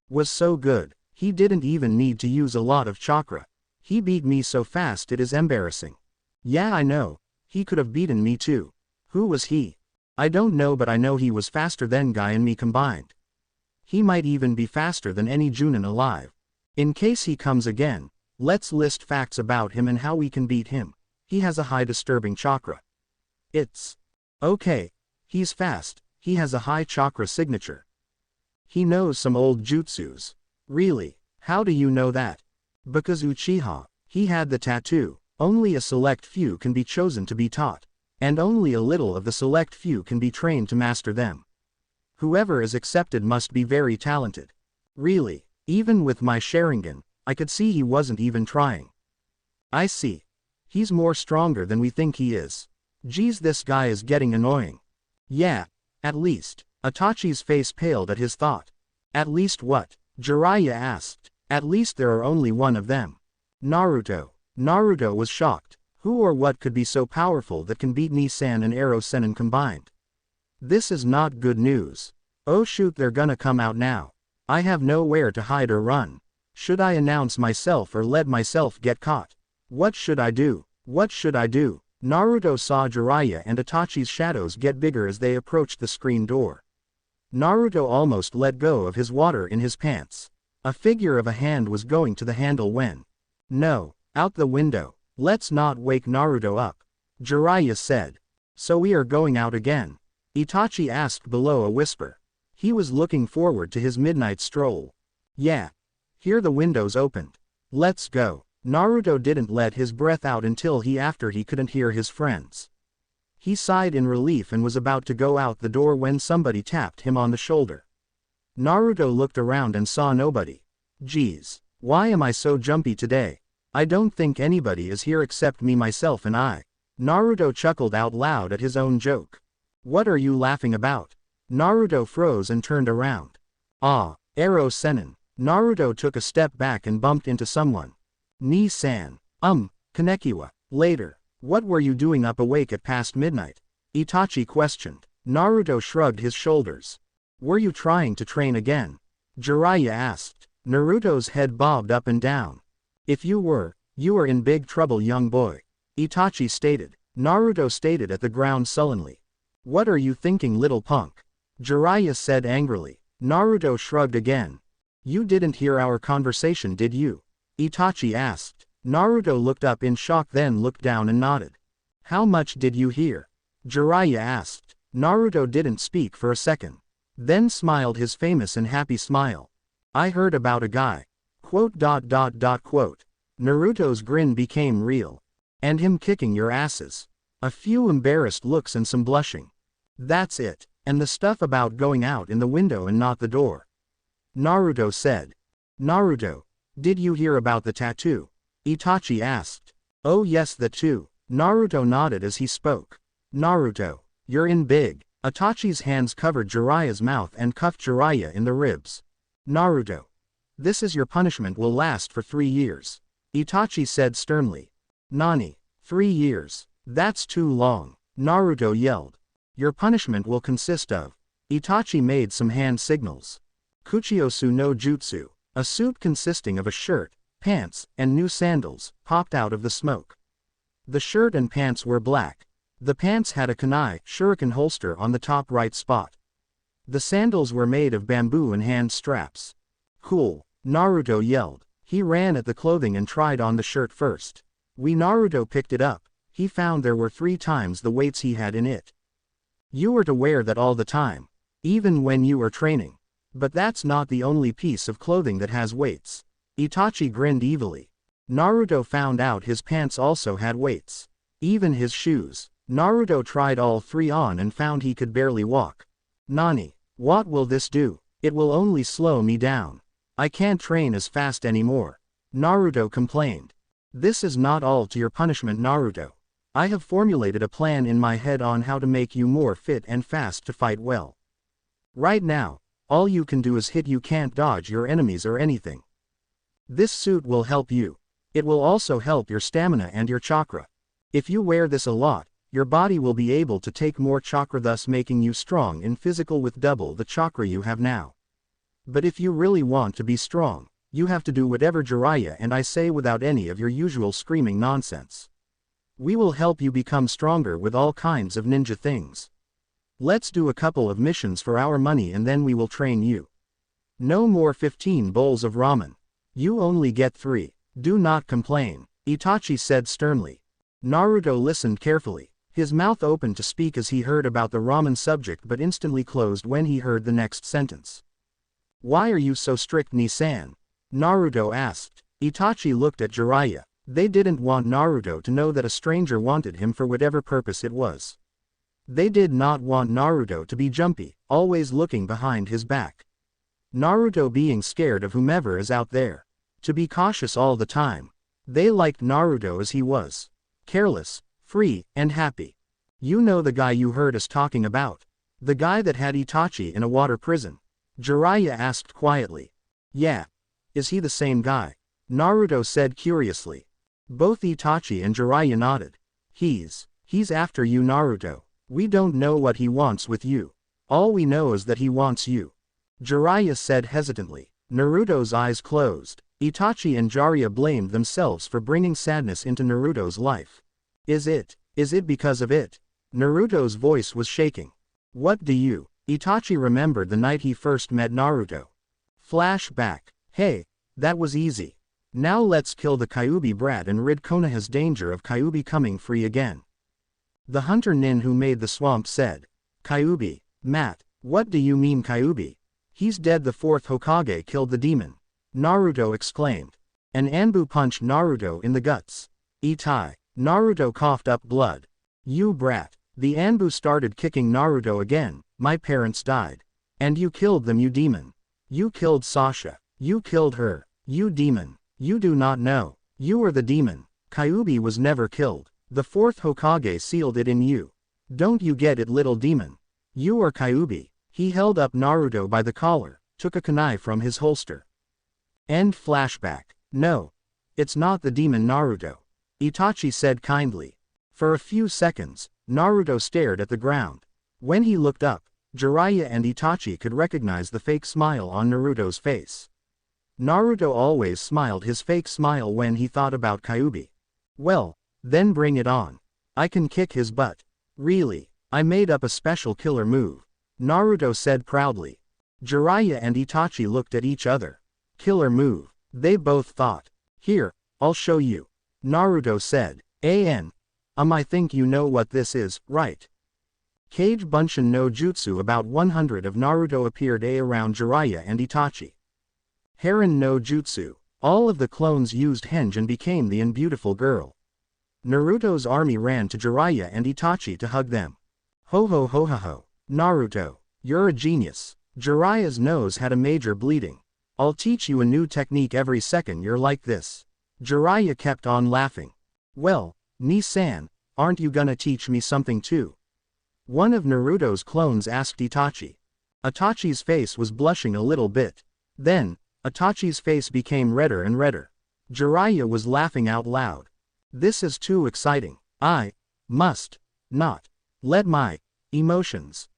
Was so good, he didn't even need to use a lot of chakra. He beat me so fast it is embarrassing. Yeah, I know. He could have beaten me too. Who was he? I don't know, but I know he was faster than Guy and me combined. He might even be faster than any Junin alive. In case he comes again, let's list facts about him and how we can beat him. He has a high disturbing chakra. It's okay. He's fast. He has a high chakra signature. He knows some old jutsus. Really? How do you know that? Because Uchiha. He had the tattoo. Only a select few can be chosen to be taught. And only a little of the select few can be trained to master them. Whoever is accepted must be very talented. Really, even with my Sharingan, I could see he wasn't even trying. I see. He's more stronger than we think he is. Geez, this guy is getting annoying. Yeah, at least. Itachi's face paled at his thought. At least what? Jiraiya asked. At least there are only one of them. Naruto. Naruto was shocked. Who or what could be so powerful that can beat Nisan and Ero Sennin combined? This is not good news. Oh shoot, they're gonna come out now. I have nowhere to hide or run. Should I announce myself or let myself get caught? What should I do? What should I do? Naruto saw Jiraiya and Itachi's shadows get bigger as they approached the screen door. Naruto almost let go of his water in his pants. A figure of a hand was going to the handle when. No, out the window. Let's not wake Naruto up. Jiraiya said. So we are going out again? Itachi asked below a whisper. He was looking forward to his midnight stroll. Yeah. Here the windows opened. Let's go. Naruto didn't let his breath out until after he couldn't hear his friends. He sighed in relief and was about to go out the door when somebody tapped him on the shoulder. Naruto looked around and saw nobody. Geez, why am I so jumpy today? I don't think anybody is here except me, myself and I. Naruto chuckled out loud at his own joke. What are you laughing about? Naruto froze and turned around. Ah, Ero Sennin. Naruto took a step back and bumped into someone. Ni-san. Kanekiwa. Later. What were you doing up awake at past midnight? Itachi questioned. Naruto shrugged his shoulders. Were you trying to train again? Jiraiya asked. Naruto's head bobbed up and down. If you were in big trouble, young boy. Itachi stated. Naruto stared at the ground sullenly. What are you thinking, little punk? Jiraiya said angrily. Naruto shrugged again. You didn't hear our conversation, did you? Itachi asked. Naruto looked up in shock, then looked down and nodded. How much did you hear? Jiraiya asked. Naruto didn't speak for a second. Then smiled his famous and happy smile. I heard about a guy. ... Naruto's grin became real. And him kicking your asses. A few embarrassed looks and some blushing. That's it. And the stuff about going out in the window and not the door. Naruto said. Naruto, did you hear about the tattoo? Itachi asked. Oh yes, that too. Naruto nodded as he spoke. Naruto, you're in big. Itachi's hands covered Jiraiya's mouth and cuffed Jiraiya in the ribs. Naruto, this is your punishment, will last for 3 years. Itachi said sternly. Nani? 3 years? That's too long. Naruto yelled. Your punishment will consist of. Itachi made some hand signals. Kuchiosu no Jutsu, a suit consisting of a shirt, pants, and new sandals, popped out of the smoke. The shirt and pants were black. The pants had a kunai shuriken holster on the top right spot. The sandals were made of bamboo and hand straps. Cool, Naruto yelled. He ran at the clothing and tried on the shirt first. Naruto picked it up. He found there were 3 times the weights he had in it. You were to wear that all the time, even when you were training. But that's not the only piece of clothing that has weights. Itachi grinned evilly. Naruto found out his pants also had weights. Even his shoes. Naruto tried all 3 on and found he could barely walk. Nani? What will this do? It will only slow me down. I can't train as fast anymore. Naruto complained. This is not all to your punishment, Naruto. I have formulated a plan in my head on how to make you more fit and fast to fight well. Right now, all you can do is hit, you can't dodge your enemies or anything. This suit will help you. It will also help your stamina and your chakra. If you wear this a lot, your body will be able to take more chakra, thus making you strong in physical with double the chakra you have now. But if you really want to be strong, you have to do whatever Jiraiya and I say without any of your usual screaming nonsense. We will help you become stronger with all kinds of ninja things. Let's do a couple of missions for our money and then we will train you. No more 15 bowls of ramen. You only get 3. Do not complain, Itachi said sternly. Naruto listened carefully. His mouth opened to speak as he heard about the ramen subject, but instantly closed when he heard the next sentence. Why are you so strict, Ni-san? Naruto asked. Itachi looked at Jiraiya. They didn't want Naruto to know that a stranger wanted him for whatever purpose it was. They did not want Naruto to be jumpy, always looking behind his back. Naruto being scared of whomever is out there. To be cautious all the time. They liked Naruto as he was. Careless, free, and happy. You know the guy you heard us talking about? The guy that had Itachi in a water prison? Jiraiya asked quietly. Yeah. Is he the same guy? Naruto said curiously. Both Itachi and Jiraiya nodded. He's after you, Naruto. We don't know what he wants with you. All we know is that he wants you. Jiraiya said hesitantly. Naruto's eyes closed. Itachi and Jiraiya blamed themselves for bringing sadness into Naruto's life. Is it because of it? Naruto's voice was shaking. What do you? Itachi remembered the night he first met Naruto. Flashback. Hey, that was easy. Now let's kill the Kyuubi brat and rid Konoha's danger of Kyuubi coming free again. The hunter Nin who made the swamp said. Kyuubi, Matt, What do you mean Kyuubi? He's dead. The fourth Hokage killed the demon, Naruto exclaimed. An Anbu punched Naruto in the guts. Itai. Naruto coughed up blood. You brat. The Anbu started kicking Naruto again. My parents died. And you killed them, you demon. You killed Sasha. You killed her. You demon. You do not know. You are the demon. Kyuubi was never killed. The fourth Hokage sealed it in you. Don't you get it, little demon? You are Kyuubi. He held up Naruto by the collar, took a kunai from his holster. End flashback. No. It's not the demon, Naruto. Itachi said kindly. For a few seconds, Naruto stared at the ground. When he looked up, Jiraiya and Itachi could recognize the fake smile on Naruto's face. Naruto always smiled his fake smile when he thought about Kyuubi. Well, then bring it on. I can kick his butt. Really, I made up a special killer move, Naruto said proudly. Jiraiya and Itachi looked at each other. Killer move, they both thought. Here, I'll show you, Naruto said. I think you know what this is, right? Kage Bunshin no Jutsu. About 100 of Naruto appeared around Jiraiya and Itachi. Heron no Jutsu. All of the clones used henge and became the unbeautiful girl. Naruto's army ran to Jiraiya and Itachi to hug them. Ho ho ho ho ho. Naruto, you're a genius. Jiraiya's nose had a major bleeding. I'll teach you a new technique every second you're like this. Jiraiya kept on laughing. Well, Ni-san, aren't you gonna teach me something too? One of Naruto's clones asked Itachi. Itachi's face was blushing a little bit. Then, Itachi's face became redder and redder. Jiraiya was laughing out loud. This is too exciting. I must not let my emotions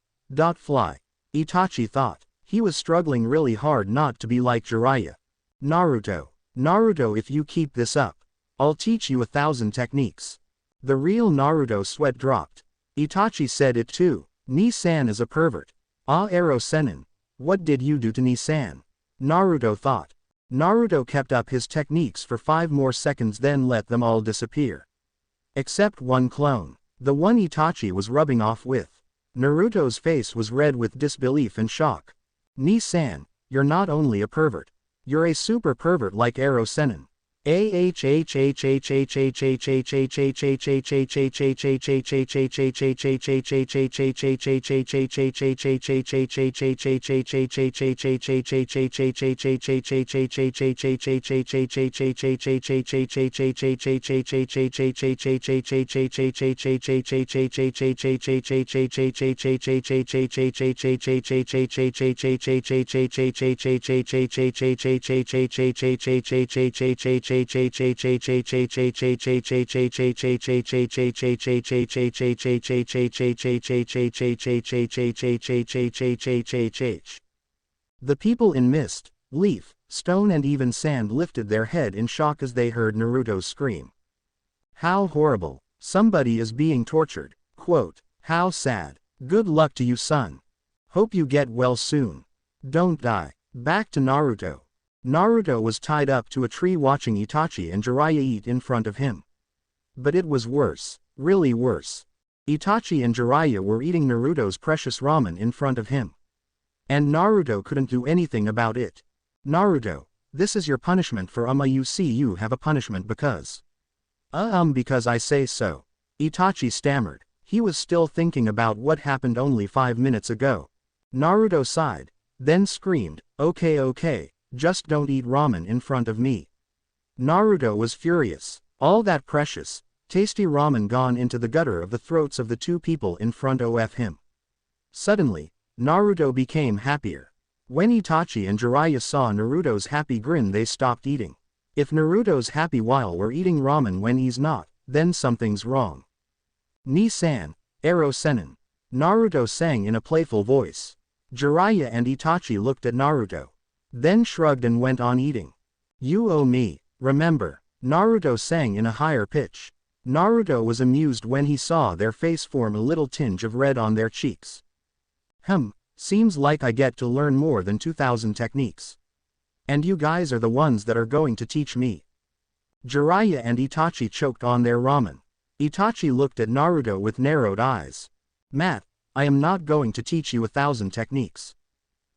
fly. Itachi thought. He was struggling really hard not to be like Jiraiya. Naruto, if you keep this up, I'll teach you 1,000 techniques. The real Naruto sweat dropped. Itachi said it too. Ni-san is a pervert. Aro Sennin. What did you do to Ni-san? Naruto thought. Naruto kept up his techniques for 5 more seconds, then let them all disappear. Except one clone. The one Itachi was rubbing off with. Naruto's face was red with disbelief and shock. Ni-san, you're not only a pervert. You're a super pervert like Aro Sennin. The people in mist, leaf, stone and even sand lifted their head in shock as they heard Naruto scream. How horrible. Somebody is being tortured. Quote, how sad. Good luck to you, son. Hope you get well soon. Don't die. Back to Naruto. Naruto was tied up to a tree watching Itachi and Jiraiya eat in front of him. But it was worse, really worse. Itachi and Jiraiya were eating Naruto's precious ramen in front of him. And Naruto couldn't do anything about it. Naruto, this is your punishment for you see you have a punishment because. Because I say so. Itachi stammered. He was still thinking about what happened only 5 minutes ago. Naruto sighed, then screamed, okay. Just don't eat ramen in front of me. Naruto was furious. All that precious, tasty ramen gone into the gutter of the throats of the two people in front of him. Suddenly, Naruto became happier. When Itachi and Jiraiya saw Naruto's happy grin, they stopped eating. If Naruto's happy while we're eating ramen when he's not, then something's wrong. Ni-san, Aro Sennin. Naruto sang in a playful voice. Jiraiya and Itachi looked at Naruto. Then shrugged and went on eating. You owe me, remember, Naruto sang in a higher pitch. Naruto was amused when he saw their face form a little tinge of red on their cheeks. Seems like I get to learn more than 2,000 techniques. And you guys are the ones that are going to teach me. Jiraiya and Itachi choked on their ramen. Itachi looked at Naruto with narrowed eyes. Matt, I am not going to teach you 1,000 techniques.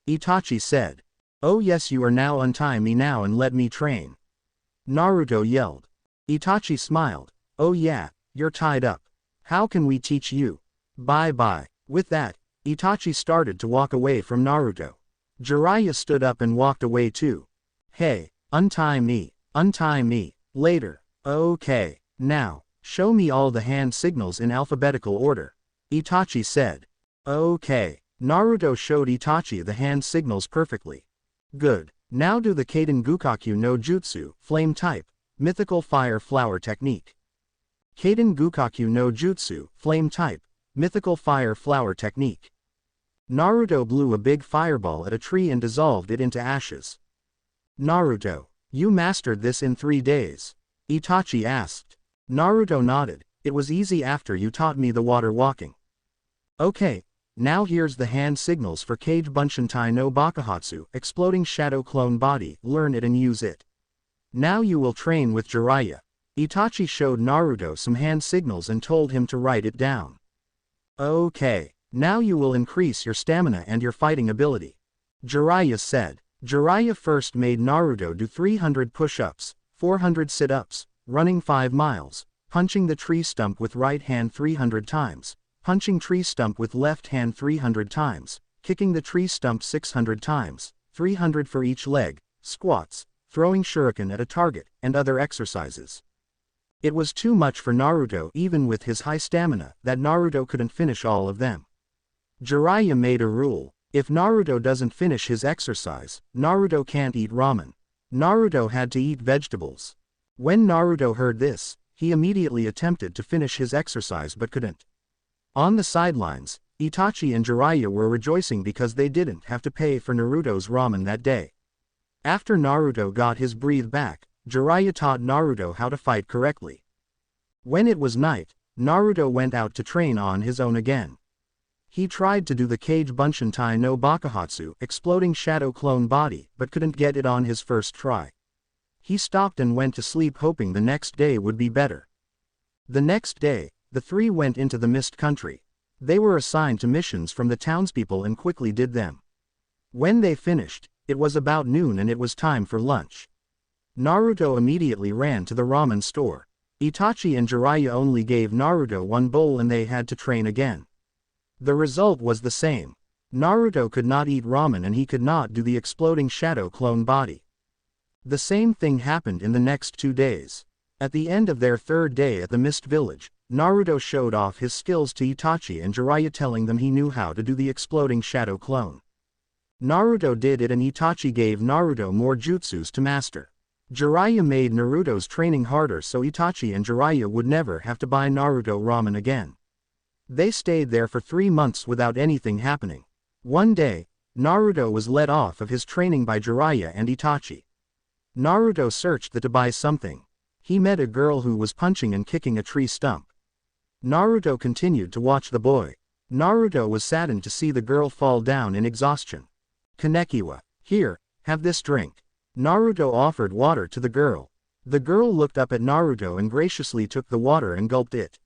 Itachi said. Oh yes, you are now, untie me now and let me train. Naruto yelled. Itachi smiled. Oh yeah, you're tied up. How can we teach you? Bye bye. With that, Itachi started to walk away from Naruto. Jiraiya stood up and walked away too. Hey, untie me, later. Okay, now, show me all the hand signals in alphabetical order. Itachi said. Okay. Naruto showed Itachi the hand signals perfectly. Good. Now do the Kaden Gukaku no Jutsu, flame type, mythical fire flower technique. Kaden Gukaku no Jutsu, flame type, mythical fire flower technique. Naruto blew a big fireball at a tree and dissolved it into ashes. Naruto, you mastered this in 3 days? Itachi asked. Naruto nodded. It was easy after you taught me the water walking. Okay, now here's the hand signals for Kage Bunshintai no Bakuhatsu, exploding shadow clone body, learn it and use it. Now you will train with Jiraiya. Itachi showed Naruto some hand signals and told him to write it down. Okay. Now you will increase your stamina and your fighting ability. Jiraiya said. Jiraiya first made Naruto do 300 push-ups, 400 sit-ups, running 5 miles, punching the tree stump with right hand 300 times, punching tree stump with left hand 300 times, kicking the tree stump 600 times, 300 for each leg, squats, throwing shuriken at a target, and other exercises. It was too much for Naruto even with his high stamina that Naruto couldn't finish all of them. Jiraiya made a rule. If Naruto doesn't finish his exercise, Naruto can't eat ramen. Naruto had to eat vegetables. When Naruto heard this, he immediately attempted to finish his exercise but couldn't. On the sidelines, Itachi and Jiraiya were rejoicing because they didn't have to pay for Naruto's ramen that day. After Naruto got his breath back, Jiraiya taught Naruto how to fight correctly. When it was night, Naruto went out to train on his own again. He tried to do the Kage Bunshintai no Bakuhatsu, exploding shadow clone body, but couldn't get it on his first try. He stopped and went to sleep hoping the next day would be better. The next day, the three went into the Mist Country. They were assigned to missions from the townspeople and quickly did them. When they finished, it was about noon and it was time for lunch. Naruto immediately ran to the ramen store. Itachi and Jiraiya only gave Naruto one bowl and they had to train again. The result was the same. Naruto could not eat ramen and he could not do the exploding shadow clone body. The same thing happened in the next 2 days. At the end of their 3rd day at the Mist Village, Naruto showed off his skills to Itachi and Jiraiya, telling them he knew how to do the exploding shadow clone. Naruto did it and Itachi gave Naruto more jutsus to master. Jiraiya made Naruto's training harder so Itachi and Jiraiya would never have to buy Naruto ramen again. They stayed there for 3 months without anything happening. One day, Naruto was let off of his training by Jiraiya and Itachi. Naruto searched to buy something. He met a girl who was punching and kicking a tree stump. Naruto continued to watch the boy. Naruto was saddened to see the girl fall down in exhaustion. Kanekiwa, here, have this drink. Naruto offered water to the girl. The girl looked up at Naruto and graciously took the water and gulped it.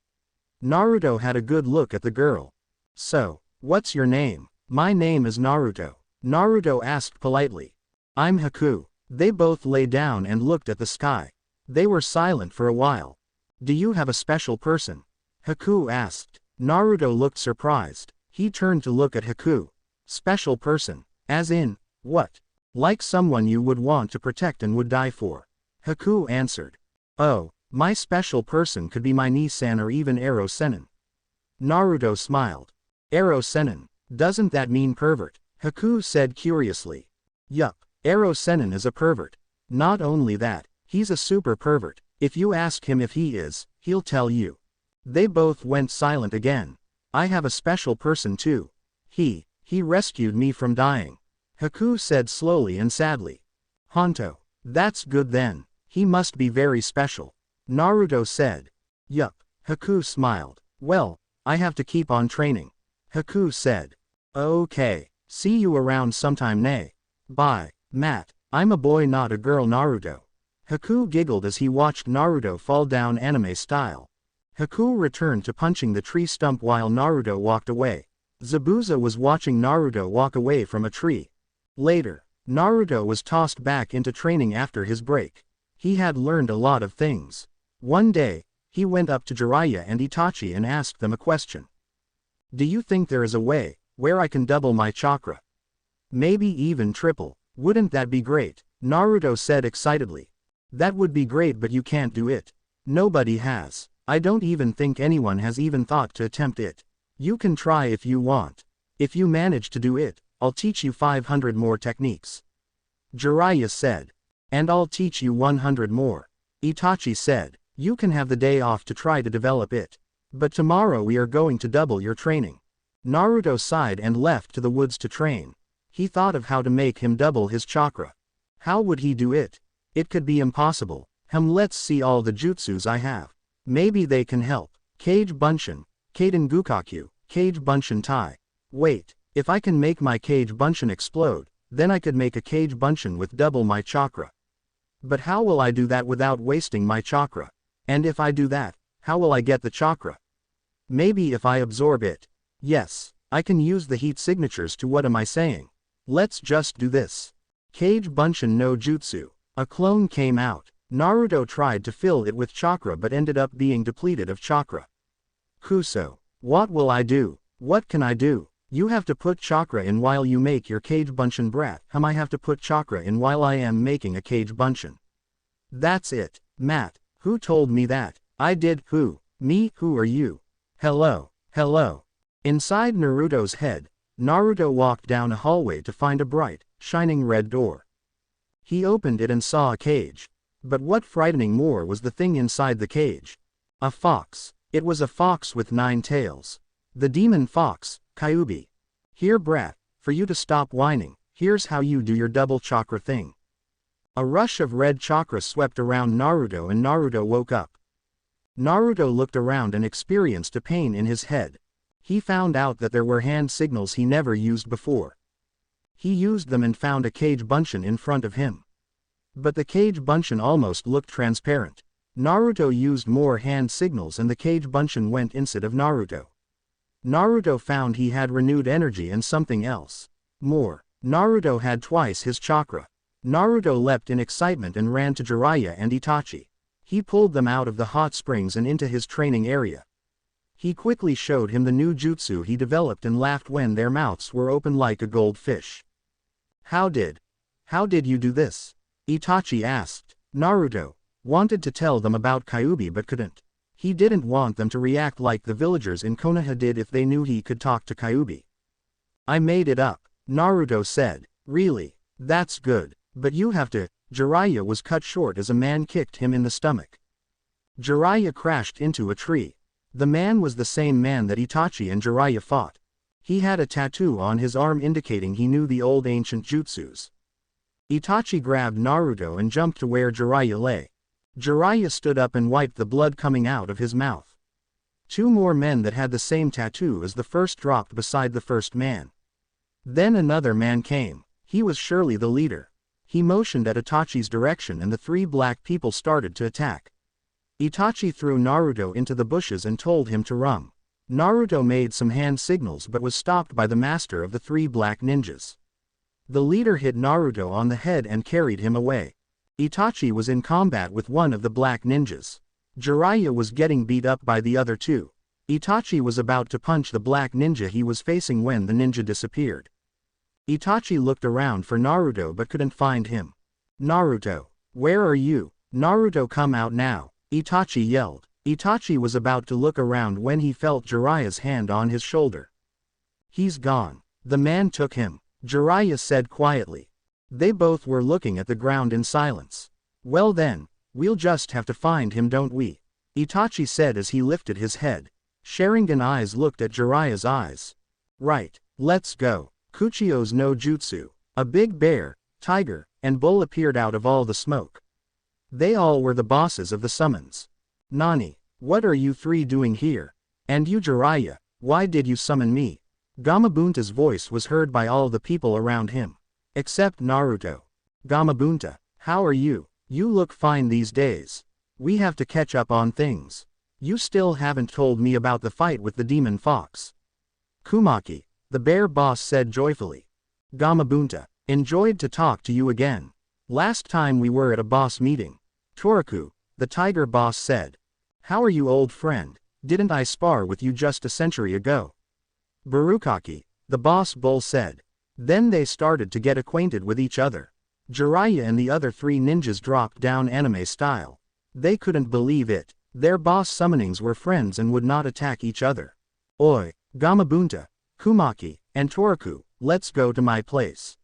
Naruto had a good look at the girl. So, what's your name? My name is Naruto. Naruto asked politely. I'm Haku. They both lay down and looked at the sky. They were silent for a while. Do you have a special person? Haku asked. Naruto looked surprised. He turned to look at Haku. Special person? As in, what? Like someone you would want to protect and would die for. Haku answered. Oh. My special person could be my Nisan or even Ero Sennin. Naruto smiled. Ero Sennin, doesn't that mean pervert? Haku said curiously. Yup, Ero Sennin is a pervert. Not only that, he's a super pervert. If you ask him if he is, he'll tell you. They both went silent again. I have a special person too. He rescued me from dying. Haku said slowly and sadly. Honto, that's good then. He must be very special. Naruto said. Yup. Haku smiled. Well, I have to keep on training. Haku said. Okay. See you around sometime nay. Bye, Matt. I'm a boy not a girl Naruto. Haku giggled as he watched Naruto fall down anime style. Haku returned to punching the tree stump while Naruto walked away. Zabuza was watching Naruto walk away from a tree. Later, Naruto was tossed back into training after his break. He had learned a lot of things. One day, he went up to Jiraiya and Itachi and asked them a question. Do you think there is a way where I can double my chakra? Maybe even triple. Wouldn't that be great? Naruto said excitedly. That would be great, but you can't do it. Nobody has. I don't even think anyone has even thought to attempt it. You can try if you want. If you manage to do it, I'll teach you 500 more techniques. Jiraiya said. And I'll teach you 100 more. Itachi said. You can have the day off to try to develop it. But tomorrow we are going to double your training. Naruto sighed and left to the woods to train. He thought of how to make him double his chakra. How would he do it? It could be impossible. Let's see all the jutsus I have. Maybe they can help. Kage Bunshin, Kaden Gukakyu, Kage Bunshin Tai. Wait, if I can make my Kage Bunshin explode, then I could make a Kage Bunshin with double my chakra. But how will I do that without wasting my chakra? And if I do that, how will I get the chakra? Maybe if I absorb it. Yes, I can use the heat signatures to what am I saying? Let's just do this. Kage Bunshin no Jutsu. A clone came out. Naruto tried to fill it with chakra but ended up being depleted of chakra. Kuso. What will I do? What can I do? You have to put chakra in while you make your Kage Bunshin breath. I have to put chakra in while I am making a Kage Bunshin. That's it. Matt. Who told me that? I did. Who? Me? Who are you? Hello. Hello. Inside Naruto's head, Naruto walked down a hallway to find a bright, shining red door. He opened it and saw a cage. But what frightening more was the thing inside the cage. A fox. It was a fox with 9 tails. The demon fox, Kyuubi. Here brat, for you to stop whining, here's how you do your double chakra thing. A rush of red chakra swept around Naruto and Naruto woke up. Naruto looked around and experienced a pain in his head. He found out that there were hand signals he never used before. He used them and found a Kage Bunshin in front of him. But the Kage Bunshin almost looked transparent. Naruto used more hand signals and the Kage Bunshin went inside of Naruto. Naruto found he had renewed energy and something else. More. Naruto had twice his chakra. Naruto leapt in excitement and ran to Jiraiya and Itachi. He pulled them out of the hot springs and into his training area. He quickly showed him the new jutsu he developed and laughed when their mouths were open like a goldfish. How did you do this? Itachi asked. Naruto wanted to tell them about Kyuubi but couldn't. He didn't want them to react like the villagers in Konoha did if they knew he could talk to Kyuubi. I made it up, Naruto said. Really? That's good. But you have to. Jiraiya was cut short as a man kicked him in the stomach. Jiraiya crashed into a tree. The man was the same man that Itachi and Jiraiya fought. He had a tattoo on his arm indicating he knew the old ancient jutsus. Itachi grabbed Naruto and jumped to where Jiraiya lay. Jiraiya stood up and wiped the blood coming out of his mouth. 2 more men that had the same tattoo as the first dropped beside the first man. Then another man came. He was surely the leader. He motioned at Itachi's direction and the 3 black people started to attack. Itachi threw Naruto into the bushes and told him to run. Naruto made some hand signals but was stopped by the master of the 3 black ninjas. The leader hit Naruto on the head and carried him away. Itachi was in combat with one of the black ninjas. Jiraiya was getting beat up by the other 2. Itachi was about to punch the black ninja he was facing when the ninja disappeared. Itachi looked around for Naruto but couldn't find him. Naruto, where are you? Naruto, come out now, Itachi yelled. Itachi was about to look around when he felt Jiraiya's hand on his shoulder. He's gone. The man took him, Jiraiya said quietly. They both were looking at the ground in silence. Well then, we'll just have to find him, don't we? Itachi said as he lifted his head. Sharingan eyes looked at Jiraiya's eyes. Right, let's go. Kuchio's no jutsu. A big bear, tiger, and bull appeared out of all the smoke. They all were the bosses of the summons. Nani, what are you 3 doing here? And you Jiraiya, why did you summon me? Gamabunta's voice was heard by all the people around him. Except Naruto. Gamabunta, how are you? You look fine these days. We have to catch up on things. You still haven't told me about the fight with the demon fox. Kumaki, The bear boss said joyfully. Gamabunta. Enjoyed to talk to you again. Last time we were at a boss meeting. Toraku, the tiger boss said. How are you, old friend? Didn't I spar with you just a century ago? Burukaki, the boss bull said. Then they started to get acquainted with each other. Jiraiya and the other three ninjas dropped down anime style. They couldn't believe it. Their boss summonings were friends and would not attack each other. Oi, Gamabunta, Kumaki, and Toraku, let's go to my place.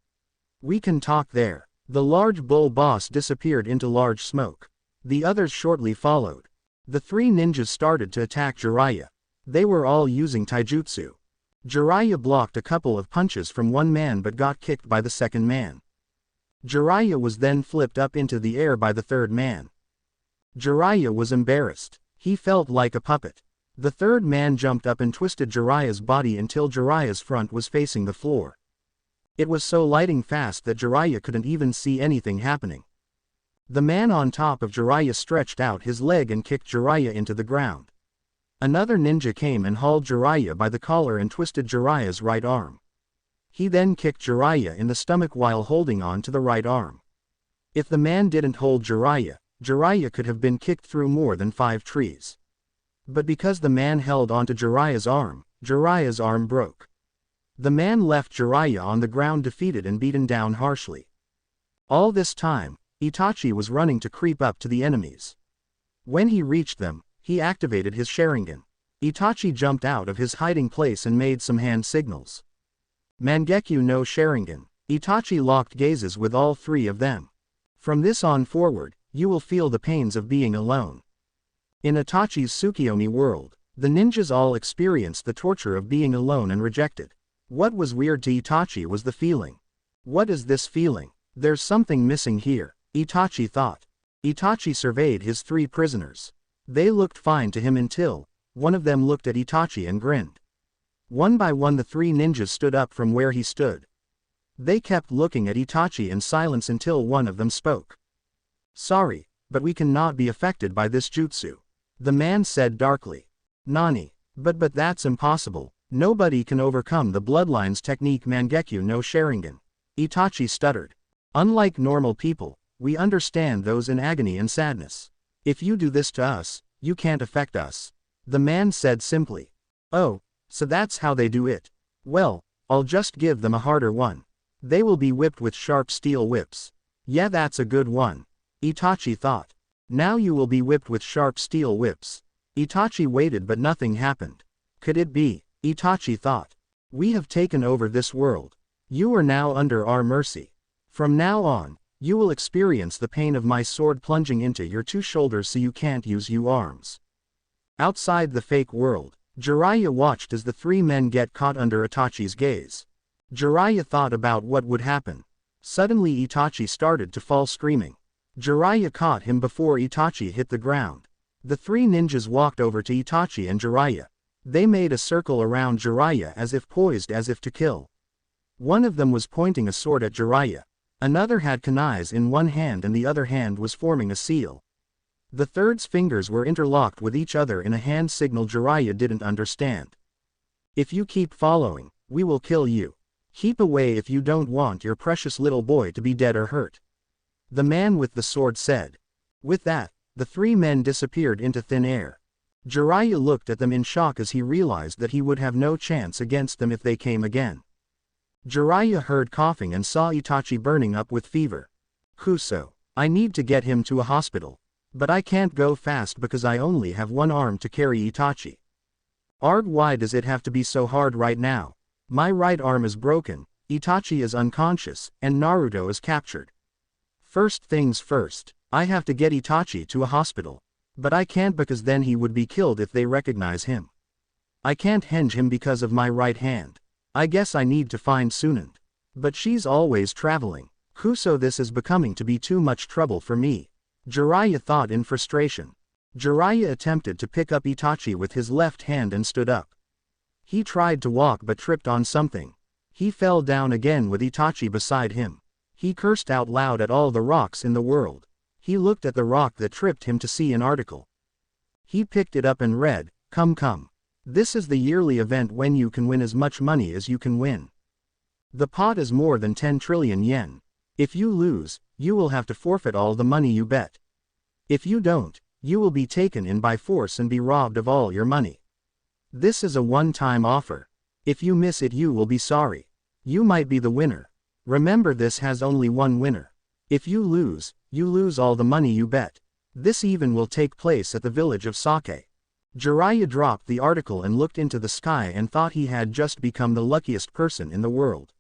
We can talk there. The large bull boss disappeared into large smoke. The others shortly followed. The three ninjas started to attack Jiraiya. They were all using taijutsu. Jiraiya blocked a couple of punches from one man but got kicked by the second man. Jiraiya was then flipped up into the air by the third man. Jiraiya was embarrassed. He felt like a puppet. The third man jumped up and twisted Jiraiya's body until Jiraiya's front was facing the floor. It was so lightning fast that Jiraiya couldn't even see anything happening. The man on top of Jiraiya stretched out his leg and kicked Jiraiya into the ground. Another ninja came and hauled Jiraiya by the collar and twisted Jiraiya's right arm. He then kicked Jiraiya in the stomach while holding on to the right arm. If the man didn't hold Jiraiya, Jiraiya could have been kicked through more than 5 trees. But because the man held onto Jiraiya's arm broke. The man left Jiraiya on the ground defeated and beaten down harshly. All this time, Itachi was running to creep up to the enemies. When he reached them, he activated his Sharingan. Itachi jumped out of his hiding place and made some hand signals. Mangekyo no Sharingan. Itachi locked gazes with all 3 of them. From this on forward, you will feel the pains of being alone. In Itachi's Tsukiyomi world, the ninjas all experienced the torture of being alone and rejected. What was weird to Itachi was the feeling. What is this feeling? There's something missing here, Itachi thought. Itachi surveyed his 3 prisoners. They looked fine to him until one of them looked at Itachi and grinned. One by one the 3 ninjas stood up from where he stood. They kept looking at Itachi in silence until one of them spoke. Sorry, but we cannot be affected by this jutsu. The man said darkly. Nani? But that's impossible. Nobody can overcome the bloodline's technique Mangekyo no Sharingan. Itachi stuttered. Unlike normal people, we understand those in agony and sadness. If you do this to us, you can't affect us. The man said simply. Oh, so that's how they do it. Well, I'll just give them a harder one. They will be whipped with sharp steel whips. Yeah, that's a good one. Itachi thought. Now you will be whipped with sharp steel whips. Itachi waited but nothing happened. Could it be? Itachi thought. We have taken over this world. You are now under our mercy. From now on, you will experience the pain of my sword plunging into your 2 shoulders so you can't use your arms. Outside the fake world, Jiraiya watched as the 3 men get caught under Itachi's gaze. Jiraiya thought about what would happen. Suddenly Itachi started to fall screaming. Jiraiya caught him before Itachi hit the ground. The 3 ninjas walked over to Itachi and Jiraiya. They made a circle around Jiraiya as if poised as if to kill. One of them was pointing a sword at Jiraiya. Another had kunais in one hand and the other hand was forming a seal. The third's fingers were interlocked with each other in a hand signal Jiraiya didn't understand. If you keep following, we will kill you. Keep away if you don't want your precious little boy to be dead or hurt. The man with the sword said. With that, the 3 men disappeared into thin air. Jiraiya looked at them in shock as he realized that he would have no chance against them if they came again. Jiraiya heard coughing and saw Itachi burning up with fever. Kuso, I need to get him to a hospital. But I can't go fast because I only have 1 arm to carry Itachi. Arg, why does it have to be so hard right now? My right arm is broken, Itachi is unconscious, and Naruto is captured. First things first, I have to get Itachi to a hospital. But I can't because then he would be killed if they recognize him. I can't henge him because of my right hand. I guess I need to find Sunand. But she's always traveling. Kuso, this is becoming to be too much trouble for me. Jiraiya thought in frustration. Jiraiya attempted to pick up Itachi with his left hand and stood up. He tried to walk but tripped on something. He fell down again with Itachi beside him. He cursed out loud at all the rocks in the world. He looked at the rock that tripped him to see an article. He picked it up and read, "Come. This is the yearly event when you can win as much money as you can win. The pot is more than 10 trillion yen. If you lose, you will have to forfeit all the money you bet. If you don't, you will be taken in by force and be robbed of all your money. This is a one-time offer. If you miss it, you will be sorry. You might be the winner. Remember, this has only one winner. If you lose all the money you bet. This even will take place at the village of Sake. Jiraiya dropped the article and looked into the sky and thought he had just become the luckiest person in the world.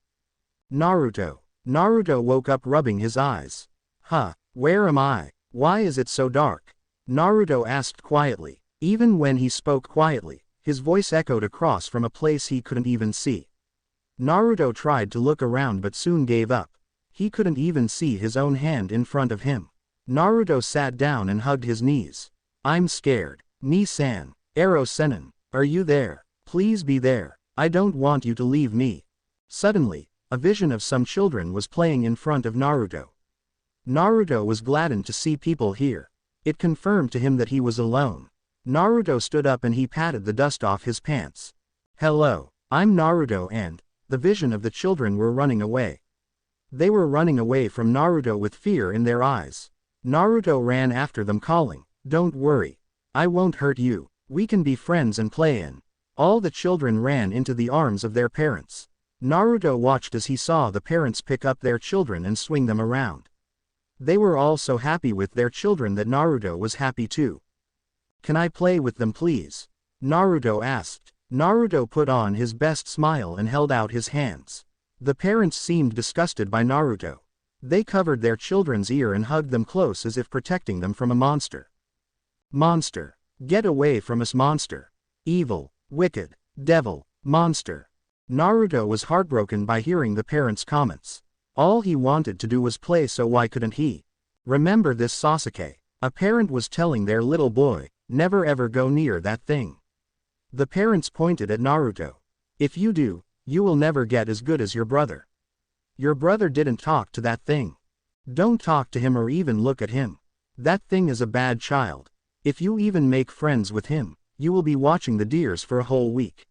Naruto. Naruto woke up rubbing his eyes. Huh, where am I? Why is it so dark? Naruto asked quietly. Even when he spoke quietly, his voice echoed across from a place he couldn't even see. Naruto tried to look around but soon gave up. He couldn't even see his own hand in front of him. Naruto sat down and hugged his knees. I'm scared. Ni-san, Ero-senin, are you there? Please be there. I don't want you to leave me. Suddenly, a vision of some children was playing in front of Naruto. Naruto was gladdened to see people here. It confirmed to him that he was alone. Naruto stood up and he patted the dust off his pants. Hello, I'm Naruto, and the vision of the children were running away. They were running away from Naruto with fear in their eyes. Naruto ran after them calling, don't worry. I won't hurt you. We can be friends and play in. All the children ran into the arms of their parents. Naruto watched as he saw the parents pick up their children and swing them around. They were all so happy with their children that Naruto was happy too. Can I play with them, please? Naruto asked. Naruto put on his best smile and held out his hands. The parents seemed disgusted by Naruto. They covered their children's ear and hugged them close as if protecting them from a monster. Monster. Get away from us, monster. Evil, wicked, devil, monster. Naruto was heartbroken by hearing the parents' comments. All he wanted to do was play, so why couldn't he? Remember this, Sasuke. A parent was telling their little boy, never ever go near that thing. The parents pointed at Naruto. If you do, you will never get as good as your brother. Your brother didn't talk to that thing. Don't talk to him or even look at him. That thing is a bad child. If you even make friends with him, you will be watching the deers for a whole week.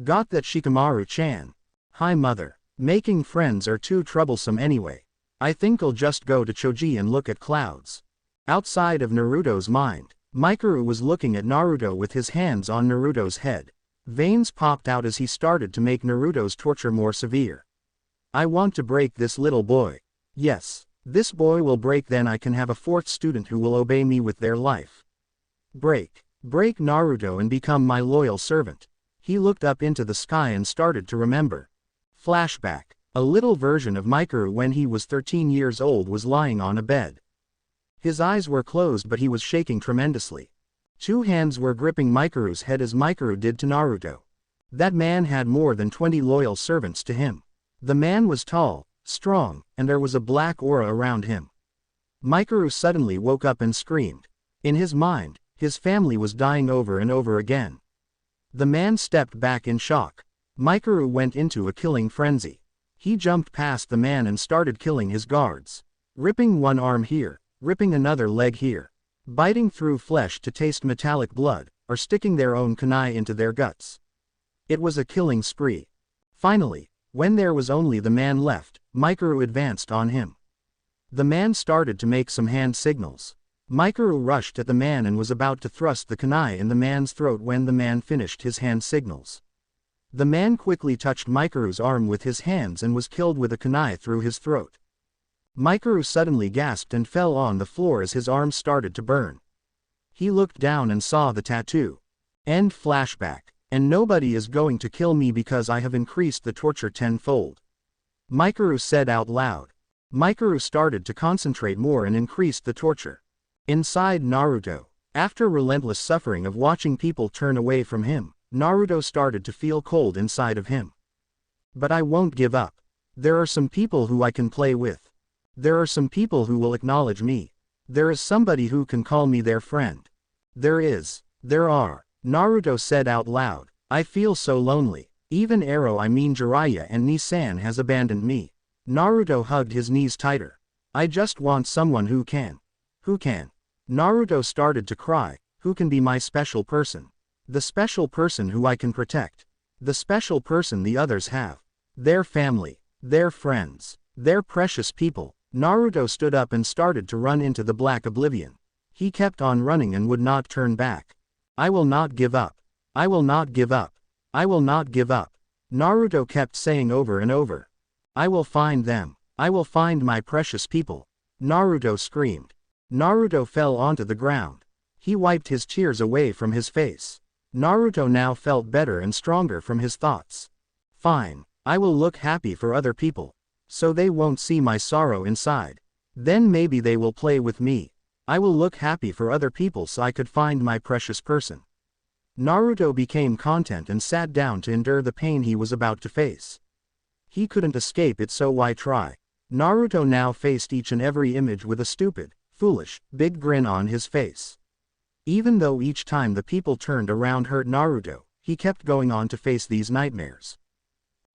Got that, Shikamaru-chan? Hi mother. Making friends are too troublesome anyway. I think I'll just go to Choji and look at clouds. Outside of Naruto's mind, Mikuru was looking at Naruto with his hands on Naruto's head. Veins popped out as he started to make Naruto's torture more severe. I want to break this little boy. Yes, this boy will break, then I can have a fourth student who will obey me with their life. Break Naruto and become my loyal servant. He looked up into the sky and started to remember. Flashback. A little version of Mikuru when he was 13 years old was lying on a bed. His eyes were closed but he was shaking tremendously. Two hands were gripping Mikuru's head as Mikuru did to Naruto. That man had more than 20 loyal servants to him. The man was tall, strong, and there was a black aura around him. Mikuru suddenly woke up and screamed. In his mind, his family was dying over and over again. The man stepped back in shock. Mikuru went into a killing frenzy. He jumped past the man and started killing his guards. Ripping one arm here, ripping another leg here. Biting through flesh to taste metallic blood, or sticking their own kunai into their guts. It was a killing spree. Finally, when there was only the man left, Mikuru advanced on him. The man started to make some hand signals. Mikuru rushed at the man and was about to thrust the kunai in the man's throat when the man finished his hand signals. The man quickly touched Mikuru's arm with his hands and was killed with a kunai through his throat. Mikuru suddenly gasped and fell on the floor as his arm started to burn. He looked down and saw the tattoo. End flashback. And nobody is going to kill me because I have increased the torture tenfold. Mikuru said out loud. Mikuru started to concentrate more and increased the torture. Inside Naruto, after relentless suffering of watching people turn away from him, Naruto started to feel cold inside of him. But I won't give up. There are some people who I can play with. There are some people who will acknowledge me. There is somebody who can call me their friend. There are. Naruto said out loud. I feel so lonely. Even Jiraiya and Ni-san has abandoned me. Naruto hugged his knees tighter. I just want someone who can. Naruto started to cry. Who can be my special person? The special person who I can protect. The special person the others have. Their family. Their friends. Their precious people. Naruto stood up and started to run into the black oblivion. He kept on running and would not turn back. I will not give up. I will not give up. I will not give up. Naruto kept saying over and over. I will find them. I will find my precious people. Naruto screamed. Naruto fell onto the ground. He wiped his tears away from his face. Naruto now felt better and stronger from his thoughts. Fine. I will look happy for other people. So they won't see my sorrow inside. Then maybe they will play with me. I will look happy for other people so I could find my precious person. Naruto became content and sat down to endure the pain he was about to face. He couldn't escape it, so why try? Naruto now faced each and every image with a stupid, foolish, big grin on his face. Even though each time the people turned around hurt Naruto, he kept going on to face these nightmares.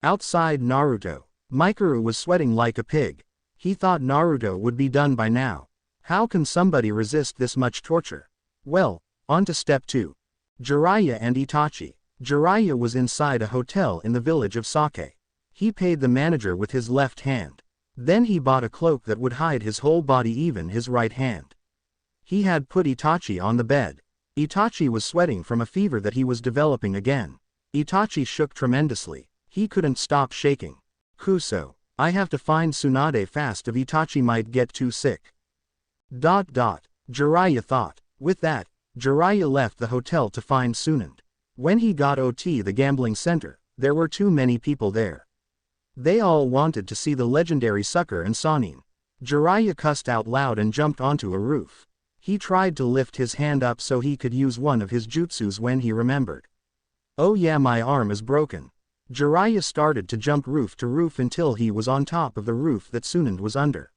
Outside Naruto, Mikuru was sweating like a pig. He thought Naruto would be done by now. How can somebody resist this much torture? Well, on to step 2. Jiraiya and Itachi. Jiraiya was inside a hotel in the village of Sake. He paid the manager with his left hand. Then he bought a cloak that would hide his whole body, even his right hand. He had put Itachi on the bed. Itachi was sweating from a fever that he was developing again. Itachi shook tremendously. He couldn't stop shaking. Kuso. I have to find Tsunade fast if Itachi might get too sick. Jiraiya thought. With that, Jiraiya left the hotel to find Tsunade. When he got to the gambling center, there were too many people there. They all wanted to see the legendary sucker and Sannin. Jiraiya cussed out loud and jumped onto a roof. He tried to lift his hand up so he could use one of his jutsus when he remembered. Oh yeah, my arm is broken. Jiraiya started to jump roof to roof until he was on top of the roof that Tsunade was under.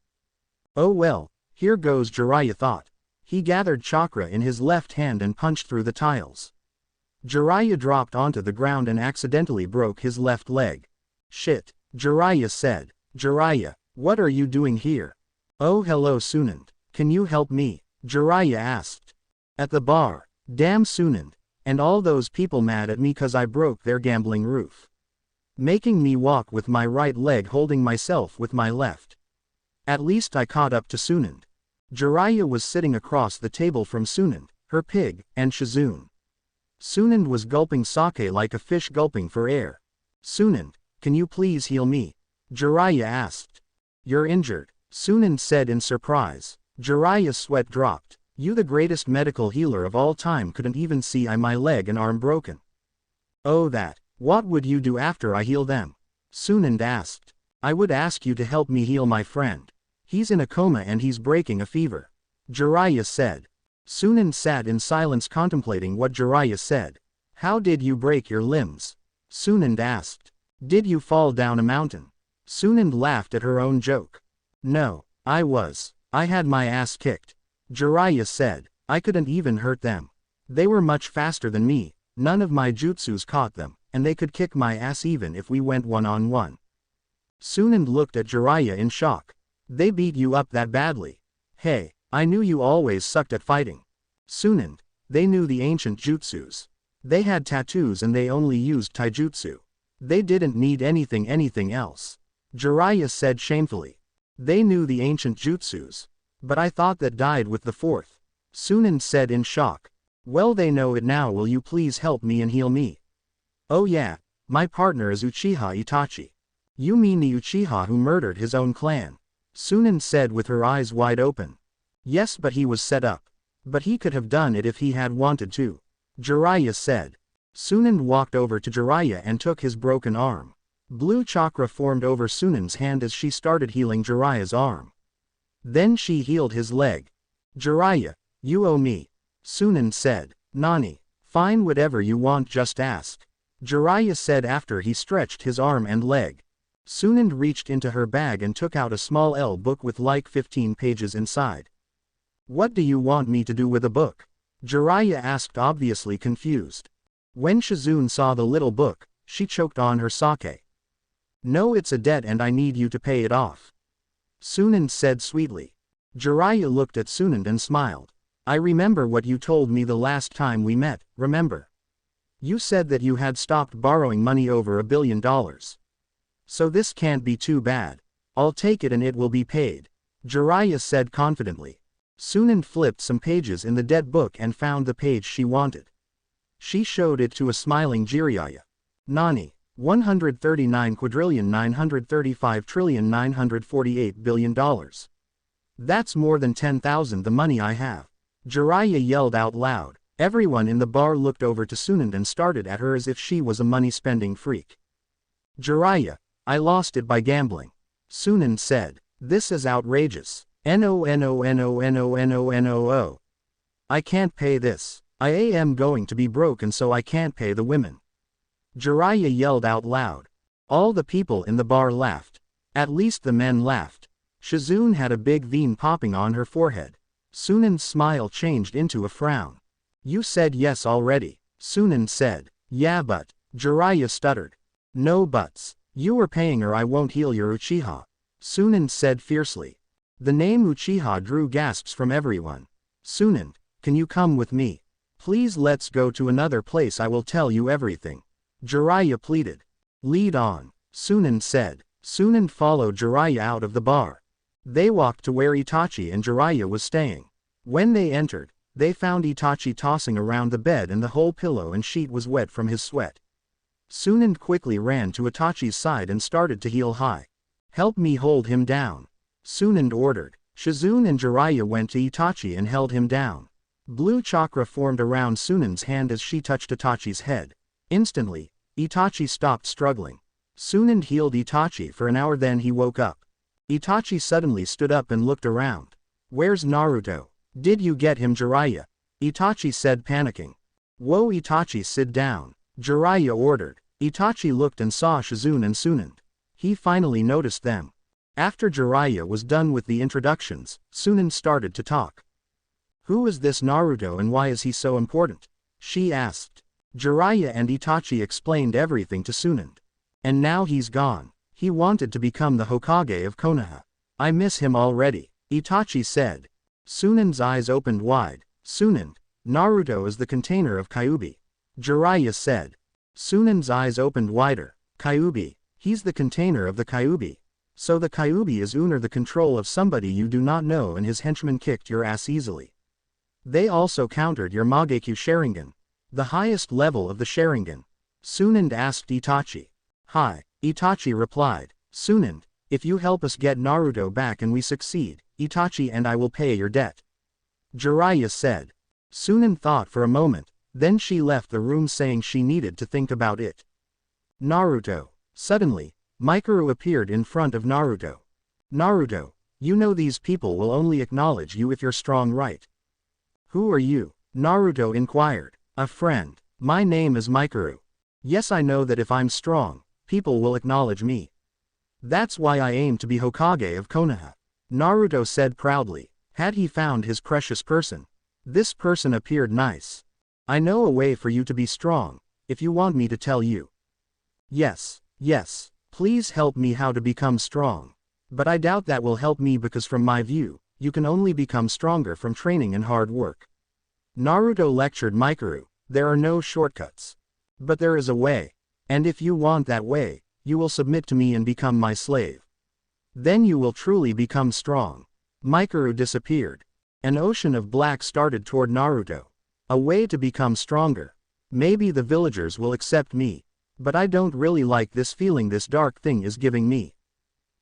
Oh well, here goes, Jiraiya thought. He gathered chakra in his left hand and punched through the tiles. Jiraiya dropped onto the ground and accidentally broke his left leg. Shit, Jiraiya said. Jiraiya, what are you doing here? Oh hello Tsunade, can you help me? Jiraiya asked. At the bar. Damn Tsunade, and all those people mad at me cause I broke their gambling roof. Making me walk with my right leg holding myself with my left. At least I caught up to Tsunade. Jiraiya was sitting across the table from Tsunade, her pig, and Shizune. Tsunade was gulping sake like a fish gulping for air. Tsunade, can you please heal me? Jiraiya asked. You're injured, Tsunade said in surprise. Jiraiya's sweat dropped. You, the greatest medical healer of all time, couldn't even see my leg and arm broken. Oh that. What would you do after I heal them? Tsunade asked. I would ask you to help me heal my friend. He's in a coma and he's breaking a fever. Jiraiya said. Tsunade sat in silence contemplating what Jiraiya said. How did you break your limbs? Tsunade asked. Did you fall down a mountain? Tsunade laughed at her own joke. No, I had my ass kicked. Jiraiya said. I couldn't even hurt them. They were much faster than me, none of my jutsus caught them, and they could kick my ass even if we went one-on-one. Tsunade looked at Jiraiya in shock. They beat you up that badly? Hey, I knew you always sucked at fighting. Tsunade, they knew the ancient jutsus. They had tattoos and they only used taijutsu. They didn't need anything else. Jiraiya said shamefully. They knew the ancient jutsus. But I thought that died with the fourth. Tsunade said in shock. Well, they know it now. Will you please help me and heal me? Oh yeah, my partner is Uchiha Itachi. You mean the Uchiha who murdered his own clan? Tsunade said with her eyes wide open. Yes, but he was set up. But he could have done it if he had wanted to. Jiraiya said. Tsunade walked over to Jiraiya and took his broken arm. Blue chakra formed over Tsunade's hand as she started healing Jiraiya's arm. Then she healed his leg. Jiraiya, you owe me. Tsunade said. Nani? Fine, whatever you want, just ask. Jiraiya said after he stretched his arm and leg. Tsunade reached into her bag and took out a small L book with like 15 pages inside. What do you want me to do with a book? Jiraiya asked, obviously confused. When Shizune saw the little book, she choked on her sake. No, it's a debt and I need you to pay it off. Tsunade said sweetly. Jiraiya looked at Tsunade and smiled. I remember what you told me the last time we met, remember? You said that you had stopped borrowing money over $1 billion. So this can't be too bad. I'll take it and it will be paid. Jiraiya said confidently. Sunan flipped some pages in the debt book and found the page she wanted. She showed it to a smiling Jiraiya. Nani, 139,935,948,000,000,000. That's more than 10,000 the money I have. Jiraiya yelled out loud. Everyone in the bar looked over to Sunan and started at her as if she was a money-spending freak. Jiraiya, I lost it by gambling. Sunan said. This is outrageous. No. I can't pay this. I am going to be broke and so I can't pay the women. Jiraiya yelled out loud. All the people in the bar laughed. At least the men laughed. Shizune had a big vein popping on her forehead. Sunan's smile changed into a frown. You said yes already. Sunan said. Yeah but. Jiraiya stuttered. No buts. You were paying or I won't heal your Uchiha. Sunan said fiercely. The name Uchiha drew gasps from everyone. Sunan, can you come with me? Please let's go to another place, I will tell you everything. Jiraiya pleaded. Lead on, Sunan said. Sunan followed Jiraiya out of the bar. They walked to where Itachi and Jiraiya was staying. When they entered, they found Itachi tossing around the bed and the whole pillow and sheet was wet from his sweat. Sunan quickly ran to Itachi's side and started to heal high. Help me hold him down. Sunan ordered. Shizune and Jiraiya went to Itachi and held him down. Blue chakra formed around Sunan's hand as she touched Itachi's head. Instantly, Itachi stopped struggling. Sunan healed Itachi for an hour, then he woke up. Itachi suddenly stood up and looked around. Where's Naruto? Did you get him, Jiraiya? Itachi said, panicking. Whoa, Itachi, sit down. Jiraiya ordered. Itachi looked and saw Shizune and Sunan. He finally noticed them. After Jiraiya was done with the introductions, Sunan started to talk. Who is this Naruto and why is he so important? She asked. Jiraiya and Itachi explained everything to Sunan. And now he's gone. He wanted to become the Hokage of Konoha. I miss him already, Itachi said. Sunan's eyes opened wide. Sunan, Naruto is the container of Kyuubi. Jiraiya said. Sunan's eyes opened wider. Kyuubi, he's the container of the Kyuubi. So the Kyuubi is under the control of somebody you do not know and his henchmen kicked your ass easily. They also countered your Mangekyou Sharingan. The highest level of the Sharingan. Sunan asked Itachi. Hi, Itachi replied. Sunan, if you help us get Naruto back and we succeed, Itachi and I will pay your debt. Jiraiya said. Sunan thought for a moment, then she left the room saying she needed to think about it. Naruto. Suddenly, Mikuru appeared in front of Naruto. Naruto, you know these people will only acknowledge you if you're strong, right? Who are you? Naruto inquired. A friend. My name is Mikuru. Yes, I know that if I'm strong, people will acknowledge me. That's why I aim to be Hokage of Konoha. Naruto said proudly. Had he found his precious person? This person appeared nice. I know a way for you to be strong, if you want me to tell you. Yes. Please help me how to become strong. But I doubt that will help me because from my view, you can only become stronger from training and hard work. Naruto lectured Mikuru, there are no shortcuts. But there is a way. And if you want that way, you will submit to me and become my slave. Then you will truly become strong. Mikuru disappeared. An ocean of black started toward Naruto. A way to become stronger. Maybe the villagers will accept me. But I don't really like this feeling this dark thing is giving me.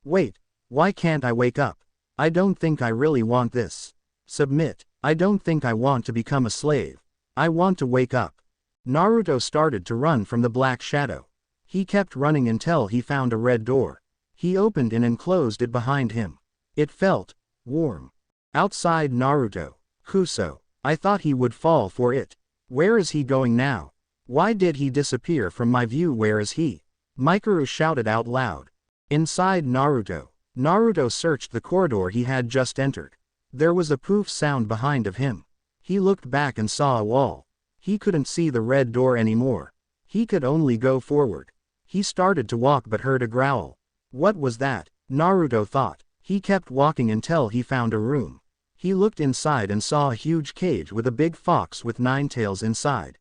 Wait, why can't I wake up? I don't think I really want this. Submit, I don't think I want to become a slave. I want to wake up. Naruto started to run from the black shadow. He kept running until he found a red door. He opened it and closed it behind him. It felt warm. Outside Naruto. Kuso. I thought he would fall for it. Where is he going now? Why did he disappear from my view? Where is he? Mikuru shouted out loud. Inside Naruto. Naruto searched the corridor he had just entered. There was a poof sound behind of him. He looked back and saw a wall. He couldn't see the red door anymore. He could only go forward. He started to walk but heard a growl. What was that? Naruto thought. He kept walking until he found a room. He looked inside and saw a huge cage with a big fox with 9 tails inside.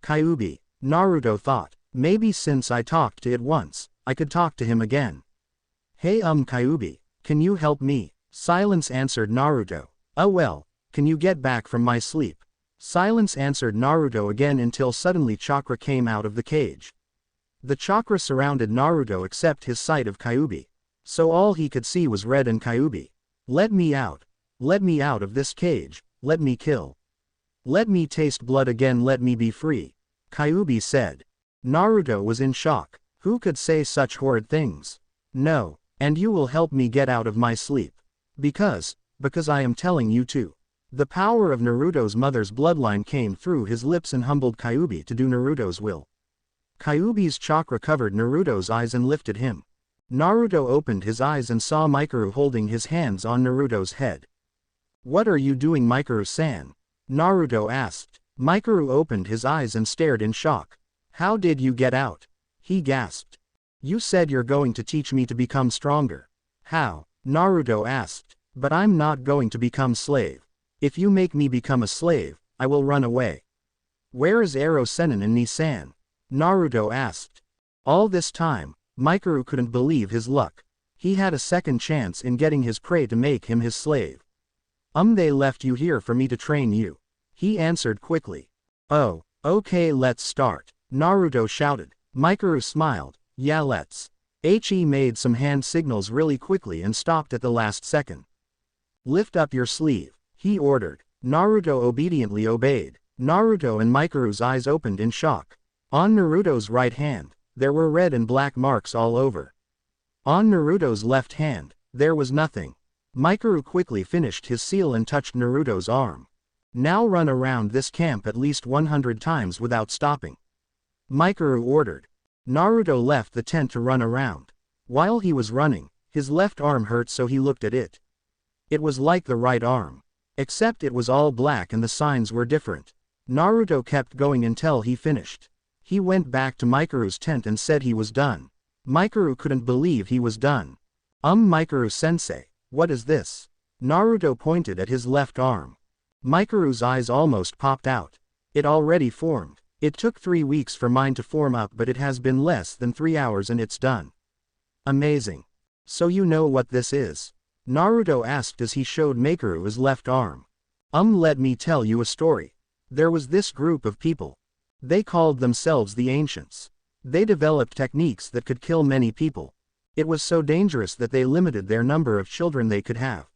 Kyuubi. Naruto thought. Maybe since I talked to it once, I could talk to him again. Hey Kyuubi, can you help me? Silence answered Naruto. Oh well, can you get back from my sleep? Silence answered Naruto again until suddenly Chakra came out of the cage. The Chakra surrounded Naruto except his sight of Kyuubi. So all he could see was red and Kyuubi. Let me out. Let me out of this cage, let me kill. Let me taste blood again, let me be free. Kyuubi said. Naruto was in shock. Who could say such horrid things? No, and you will help me get out of my sleep. Because I am telling you to. The power of Naruto's mother's bloodline came through his lips and humbled Kyuubi to do Naruto's will. Kyuubi's chakra covered Naruto's eyes and lifted him. Naruto opened his eyes and saw Mikuru holding his hands on Naruto's head. What are you doing, Mikuru-san? Naruto asked. Mikuru opened his eyes and stared in shock. How did you get out? He gasped. You said you're going to teach me to become stronger. How? Naruto asked. But I'm not going to become slave. If you make me become a slave, I will run away. Where is Ero Sennin and Nisan? Naruto asked. All this time, Mikuru couldn't believe his luck. He had a second chance in getting his prey to make him his slave. They left you here for me to train you. He answered quickly. Oh, okay, let's start. Naruto shouted. Mikuru smiled. Yeah, let's. He made some hand signals really quickly and stopped at the last second. Lift up your sleeve, he ordered. Naruto obediently obeyed. Naruto and Mikuru's eyes opened in shock. On Naruto's right hand, there were red and black marks all over. On Naruto's left hand, there was nothing. Mikuru quickly finished his seal and touched Naruto's arm. Now run around this camp at least 100 times without stopping. Mikuru ordered. Naruto left the tent to run around. While he was running, his left arm hurt, so he looked at it. It was like the right arm. Except it was all black and the signs were different. Naruto kept going until he finished. He went back to Mikuru's tent and said he was done. Mikuru couldn't believe he was done. Mikuru-sensei, what is this? Naruto pointed at his left arm. Mikuru's eyes almost popped out. It already formed. It took 3 weeks for mine to form up, but it has been less than 3 hours and it's done. Amazing. So you know what this is? Naruto asked as he showed Mikuru his left arm. Let me tell you a story. There was this group of people. They called themselves the Ancients. They developed techniques that could kill many people. It was so dangerous that they limited their number of children they could have.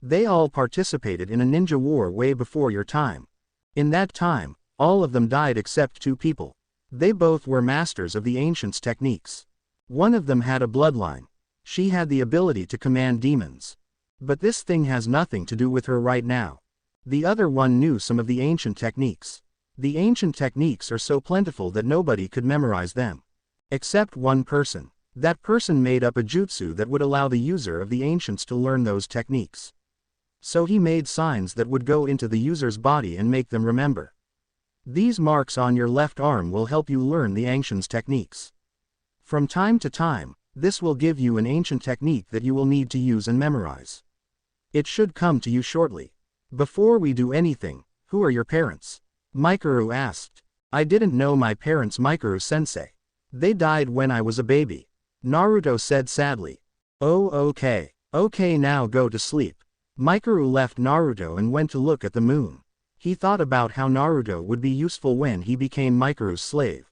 They all participated in a ninja war way before your time. In that time, all of them died except 2 people. They both were masters of the Ancients' techniques. One of them had a bloodline. She had the ability to command demons. But this thing has nothing to do with her right now. The other one knew some of the ancient techniques. The ancient techniques are so plentiful that nobody could memorize them. Except one person. That person made up a jutsu that would allow the user of the ancients to learn those techniques. So he made signs that would go into the user's body and make them remember. These marks on your left arm will help you learn the ancients' techniques. From time to time, this will give you an ancient technique that you will need to use and memorize. It should come to you shortly. Before we do anything, who are your parents? Mikuru asked. I didn't know my parents, Mikuru-sensei. They died when I was a baby. Naruto said sadly. Oh okay. Okay, now go to sleep. Mikuru left Naruto and went to look at the moon. He thought about how Naruto would be useful when he became Mikuru's slave.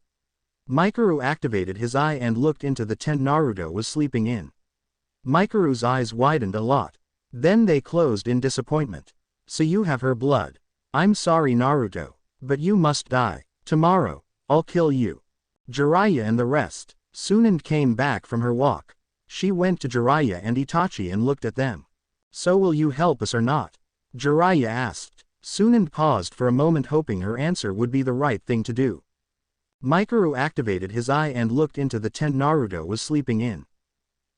Mikuru activated his eye and looked into the tent Naruto was sleeping in. Mikuru's eyes widened a lot. Then they closed in disappointment. So you have her blood. I'm sorry, Naruto, but you must die. Tomorrow, I'll kill you. Jiraiya and the rest. Sunan came back from her walk. She went to Jiraiya and Itachi and looked at them. So will you help us or not? Jiraiya asked. Sunan paused for a moment, hoping her answer would be the right thing to do. Mikuru activated his eye and looked into the tent Naruto was sleeping in.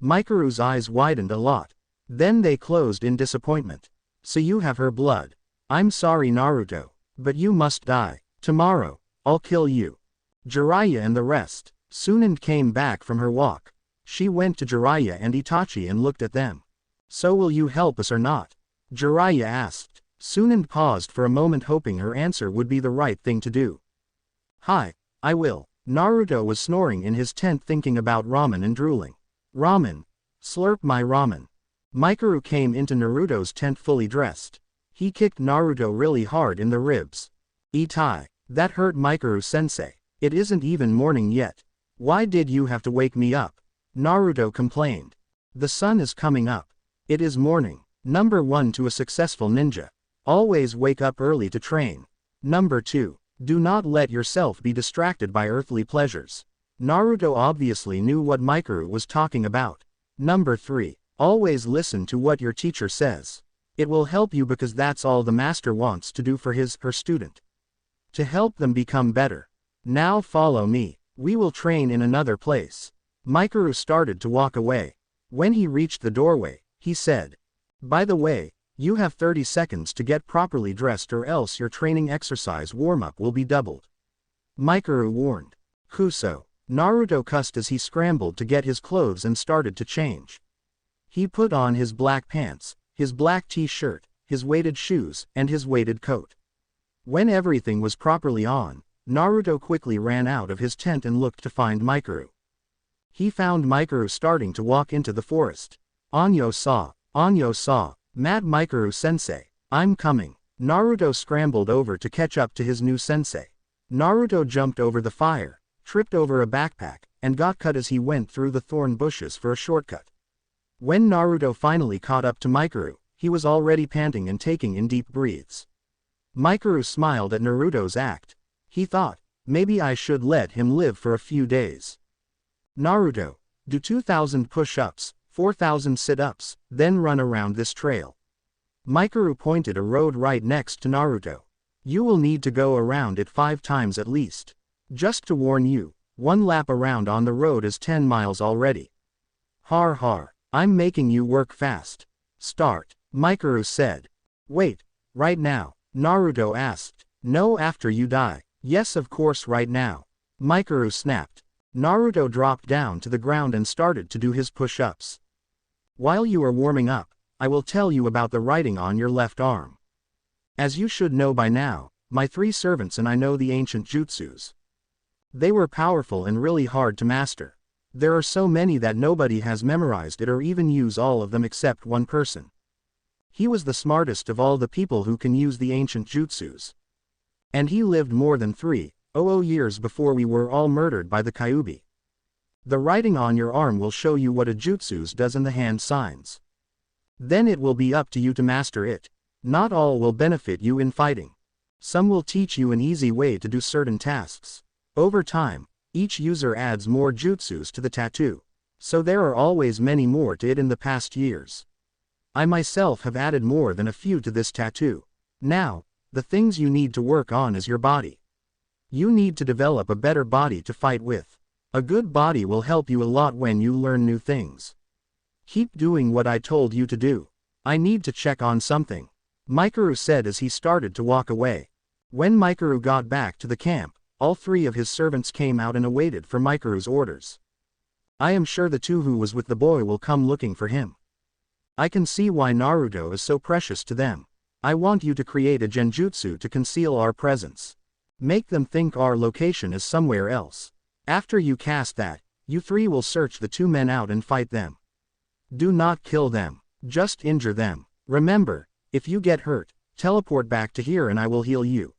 Mikuru's eyes widened a lot. Then they closed in disappointment. So you have her blood. I'm sorry, Naruto, but you must die. Tomorrow, I'll kill you. Jiraiya and the rest. Sunan came back from her walk. She went to Jiraiya and Itachi and looked at them. So will you help us or not? Jiraiya asked. Sunan paused for a moment, hoping her answer would be the right thing to do. Hi, I will. Naruto was snoring in his tent thinking about ramen and drooling. Ramen. Slurp my ramen. Mikuru came into Naruto's tent fully dressed. He kicked Naruto really hard in the ribs. Itachi. That hurt Mikuru-sensei. It isn't even morning yet. Why did you have to wake me up? Naruto complained. The sun is coming up. It is morning. Number 1 to a successful ninja. Always wake up early to train. Number 2. Do not let yourself be distracted by earthly pleasures. Naruto obviously knew what Mikuru was talking about. Number 3. Always listen to what your teacher says. It will help you because that's all the master wants to do for her student. To help them become better. Now follow me. We will train in another place. Mikuru started to walk away. When he reached the doorway, he said, "By the way, you have 30 seconds to get properly dressed or else your training exercise warm-up will be doubled." Mikuru warned. Kuso. Naruto cussed as he scrambled to get his clothes and started to change. He put on his black pants, his black t-shirt, his weighted shoes, and his weighted coat. When everything was properly on, Naruto quickly ran out of his tent and looked to find Mikuru. He found Mikuru starting to walk into the forest. Anyo saw, mad Mikuru-sensei, I'm coming. Naruto scrambled over to catch up to his new sensei. Naruto jumped over the fire, tripped over a backpack, and got cut as he went through the thorn bushes for a shortcut. When Naruto finally caught up to Mikuru, he was already panting and taking in deep breaths. Mikuru smiled at Naruto's act. He thought, maybe I should let him live for a few days. Naruto, do 2,000 push-ups, 4,000 sit-ups, then run around this trail. Mikuru pointed a road right next to Naruto. You will need to go around it 5 times at least. Just to warn you, 1 lap around on the road is 10 miles already. Har har, I'm making you work fast. Start, Mikuru said. Wait, right now? Naruto asked. No, after you die. Yes, of course, right now. Mikuru snapped. Naruto dropped down to the ground and started to do his push-ups. While you are warming up, I will tell you about the writing on your left arm. As you should know by now, my 3 servants and I know the ancient jutsus. They were powerful and really hard to master. There are so many that nobody has memorized it or even use all of them except one person. He was the smartest of all the people who can use the ancient jutsus. And he lived more than 300 years before we were all murdered by the Kyuubi. The writing on your arm will show you what a jutsu does in the hand signs. Then it will be up to you to master it. Not all will benefit you in fighting. Some will teach you an easy way to do certain tasks. Over time, each user adds more jutsus to the tattoo. So there are always many more to it in the past years. I myself have added more than a few to this tattoo. Now, the things you need to work on is your body. You need to develop a better body to fight with. A good body will help you a lot when you learn new things. Keep doing what I told you to do. I need to check on something. Mikuru said as he started to walk away. When Mikuru got back to the camp, all 3 of his servants came out and awaited for Mikuru's orders. I am sure the 2 who was with the boy will come looking for him. I can see why Naruto is so precious to them. I want you to create a genjutsu to conceal our presence. Make them think our location is somewhere else. After you cast that, you 3 will search the 2 men out and fight them. Do not kill them, just injure them. Remember, if you get hurt, teleport back to here and I will heal you.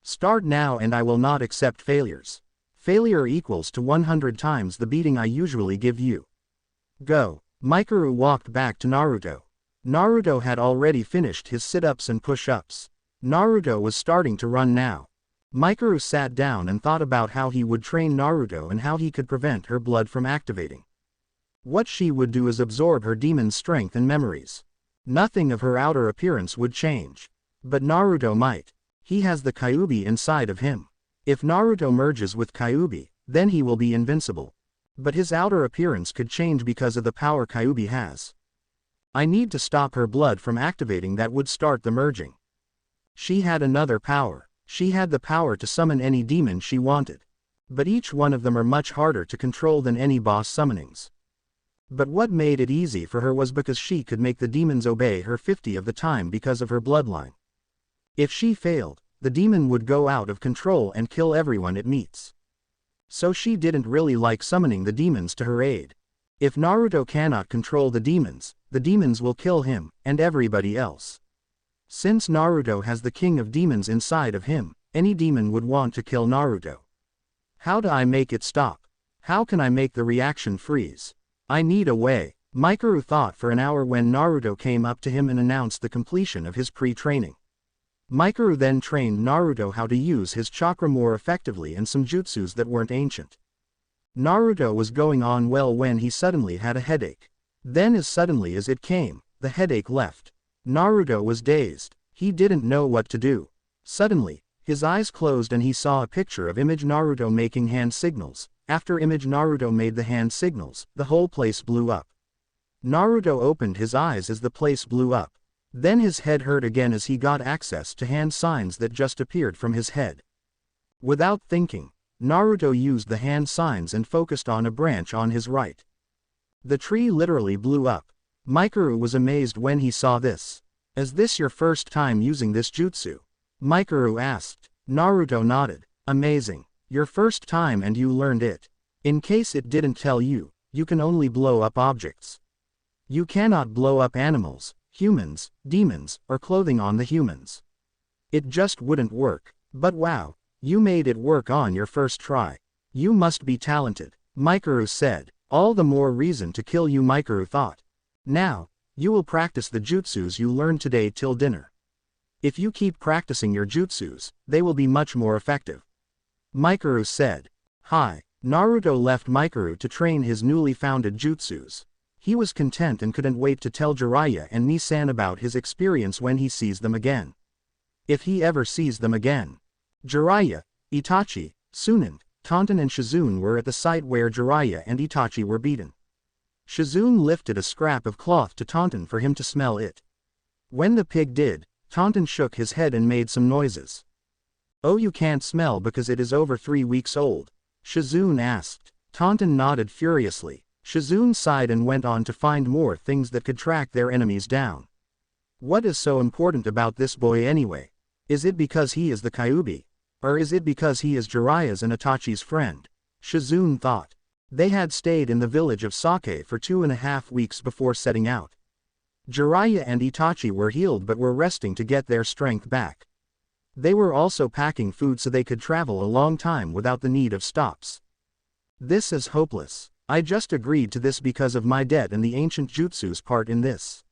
Start now and I will not accept failures. Failure equals to 100 times the beating I usually give you. Go. Mikuru walked back to Naruto. Naruto had already finished his sit-ups and push-ups. Naruto was starting to run now. Mikuru sat down and thought about how he would train Naruto and how he could prevent her blood from activating. What she would do is absorb her demon's strength and memories. Nothing of her outer appearance would change. But Naruto might. He has the Kyuubi inside of him. If Naruto merges with Kyuubi, then he will be invincible. But his outer appearance could change because of the power Kyuubi has. I need to stop her blood from activating that would start the merging. She had another power. She had the power to summon any demon she wanted. But each one of them are much harder to control than any boss summonings. But what made it easy for her was because she could make the demons obey her 50 of the time because of her bloodline. If she failed, the demon would go out of control and kill everyone it meets. So she didn't really like summoning the demons to her aid. If Naruto cannot control the demons will kill him, and everybody else. Since Naruto has the king of demons inside of him, any demon would want to kill Naruto. How do I make it stop? How can I make the reaction freeze? I need a way. Mikuru thought for an hour when Naruto came up to him and announced the completion of his pre-training. Mikuru then trained Naruto how to use his chakra more effectively and some jutsus that weren't ancient. Naruto was going on well when he suddenly had a headache. Then as suddenly as it came, the headache left. Naruto was dazed. He didn't know what to do. Suddenly, his eyes closed and he saw a picture of image Naruto making hand signals. After image Naruto made the hand signals, the whole place blew up. Naruto opened his eyes as the place blew up. Then his head hurt again as he got access to hand signs that just appeared from his head. Without thinking, Naruto used the hand signs and focused on a branch on his right. The tree literally blew up. Mikuru was amazed when he saw this. Is this your first time using this jutsu? Mikuru asked. Naruto nodded. Amazing. Your first time and you learned it. In case it didn't tell you, you can only blow up objects. You cannot blow up animals, humans, demons, or clothing on the humans. It just wouldn't work. But wow, you made it work on your first try. You must be talented, Mikuru said. All the more reason to kill you, Mikuru thought. Now, you will practice the jutsus you learned today till dinner. If you keep practicing your jutsus, they will be much more effective. Mikuru said. Hi. Naruto left Mikuru to train his newly founded jutsus. He was content and couldn't wait to tell Jiraiya and Nisan about his experience when he sees them again. If he ever sees them again. Jiraiya, Itachi, Tsunade, Taunton and Shizune were at the site where Jiraiya and Itachi were beaten. Shizune lifted a scrap of cloth to Taunton for him to smell it. When the pig did, Taunton shook his head and made some noises. Oh, you can't smell because it is over 3 weeks old? Shizune asked. Taunton nodded furiously. Shizune sighed and went on to find more things that could track their enemies down. What is so important about this boy anyway? Is it because he is the Kyuubi? Or is it because he is Jiraiya's and Itachi's friend? Shizune thought. They had stayed in the village of Sake for 2.5 weeks before setting out. Jiraiya and Itachi were healed but were resting to get their strength back. They were also packing food so they could travel a long time without the need of stops. This is hopeless. I just agreed to this because of my debt and the ancient jutsu's part in this.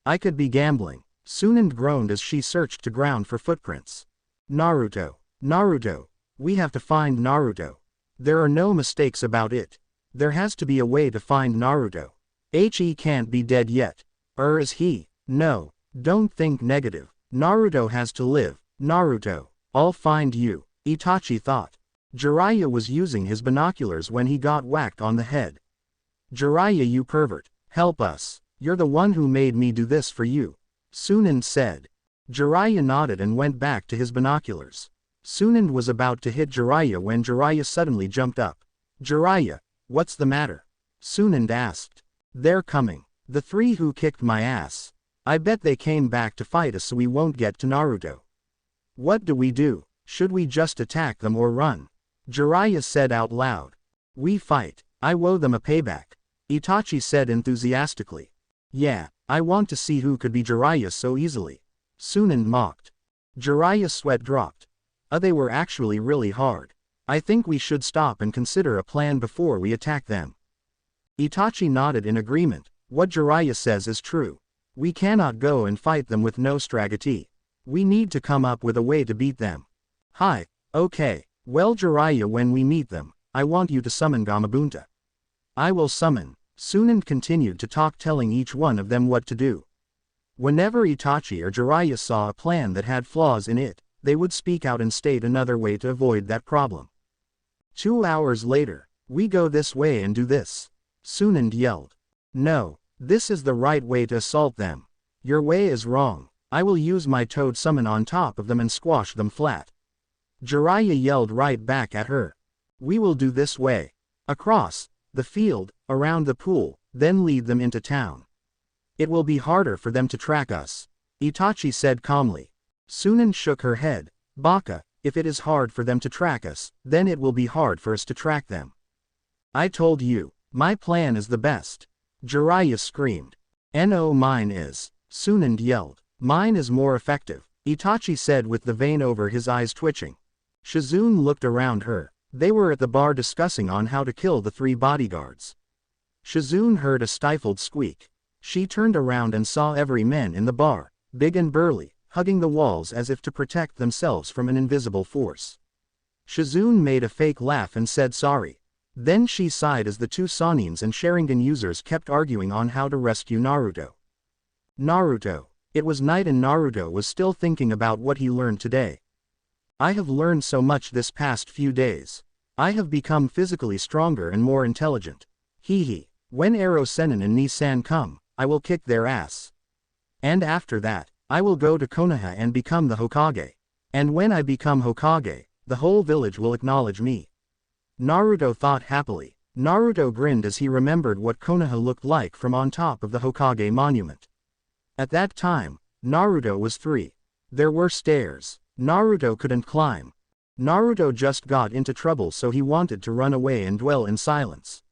I could be gambling. Tsunade groaned as she searched the ground for footprints. Naruto. Naruto. We have to find Naruto. There are no mistakes about it. There has to be a way to find Naruto. He can't be dead yet. Or is he? No. Don't think negative. Naruto has to live. Naruto. I'll find you. Itachi thought. Jiraiya was using his binoculars when he got whacked on the head. Jiraiya, you pervert. Help us. You're the one who made me do this for you. Tsunade said. Jiraiya nodded and went back to his binoculars. Tsunade was about to hit Jiraiya when Jiraiya suddenly jumped up. Jiraiya, what's the matter? Tsunade asked. They're coming. The 3 who kicked my ass. I bet they came back to fight us so we won't get to Naruto. What do we do? Should we just attack them or run? Jiraiya said out loud. We fight. I owe them a payback. Itachi said enthusiastically. Yeah, I want to see who could be Jiraiya so easily. Tsunade mocked. Jiraiya's sweat dropped. They were actually really hard. I think we should stop and consider a plan before we attack them. Itachi nodded in agreement. What Jiraiya says is true. We cannot go and fight them with no strategy. We need to come up with a way to beat them. Hi, okay. Well, Jiraiya, when we meet them, I want you to summon Gamabunta. I will summon. Tsunade continued to talk, telling each one of them what to do. Whenever Itachi or Jiraiya saw a plan that had flaws in it, they would speak out and state another way to avoid that problem. 2 hours later, we go this way and do this. Tsunade yelled. No, this is the right way to assault them. Your way is wrong. I will use my toad summon on top of them and squash them flat. Jiraiya yelled right back at her. We will do this way. Across the field, around the pool, then lead them into town. It will be harder for them to track us. Itachi said calmly. Tsunade shook her head. Baka, If it is hard for them to track us, then it will be hard for us to track them. I told you, my plan is the best. Jiraiya screamed. No, mine is. Sunand yelled. Mine is more effective, Itachi said with the vein over his eyes twitching. Shizune looked around her. They were at the bar discussing on how to kill the 3 bodyguards. Shizune heard a stifled squeak. She turned around and saw every man in the bar, big and burly, hugging the walls as if to protect themselves from an invisible force. Shizune made a fake laugh and said sorry. Then she sighed as the 2 Sanins and Sharingan users kept arguing on how to rescue Naruto. Naruto. It was night and Naruto was still thinking about what he learned today. I have learned so much this past few days. I have become physically stronger and more intelligent. Hee. When Ero Sennin and Nisan come, I will kick their ass. And after that, I will go to Konoha and become the Hokage. And when I become Hokage, the whole village will acknowledge me. Naruto thought happily. Naruto grinned as he remembered what Konoha looked like from on top of the Hokage monument. At that time, Naruto was 3. There were stairs. Naruto couldn't climb. Naruto just got into trouble, so he wanted to run away and dwell in silence.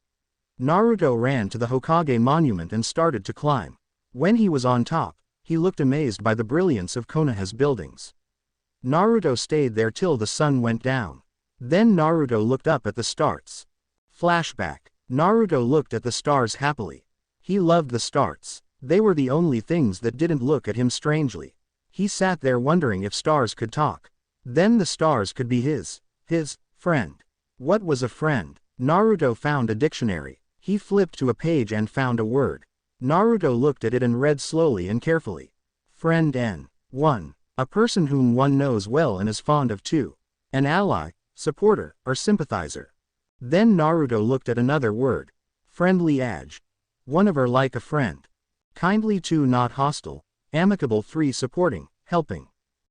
Naruto ran to the Hokage monument and started to climb. When he was on top, he looked amazed by the brilliance of Konoha's buildings. Naruto stayed there till the sun went down. Then Naruto looked up at the stars. Flashback. Naruto looked at the stars happily. He loved the stars. They were the only things that didn't look at him strangely. He sat there wondering if stars could talk. Then the stars could be his friend. What was a friend? Naruto found a dictionary. He flipped to a page and found a word. Naruto looked at it and read slowly and carefully. Friend N. 1. A person whom one knows well and is fond of. 2. An ally, supporter, or sympathizer. Then Naruto looked at another word. Friendly age. 1 of or like a friend. Kindly. 2 not hostile. Amicable. 3 supporting, helping.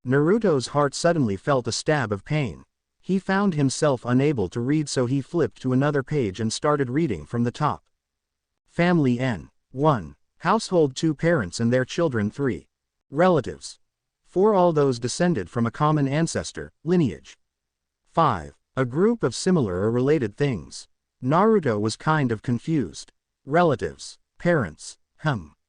Naruto's heart suddenly felt a stab of pain. He found himself unable to read, so he flipped to another page and started reading from the top. Family N. 1. Household. 2 parents and their children. 3. Relatives. 4 all those descended from a common ancestor, lineage. 5. A group of similar or related things. Naruto was kind of confused. Relatives. Parents.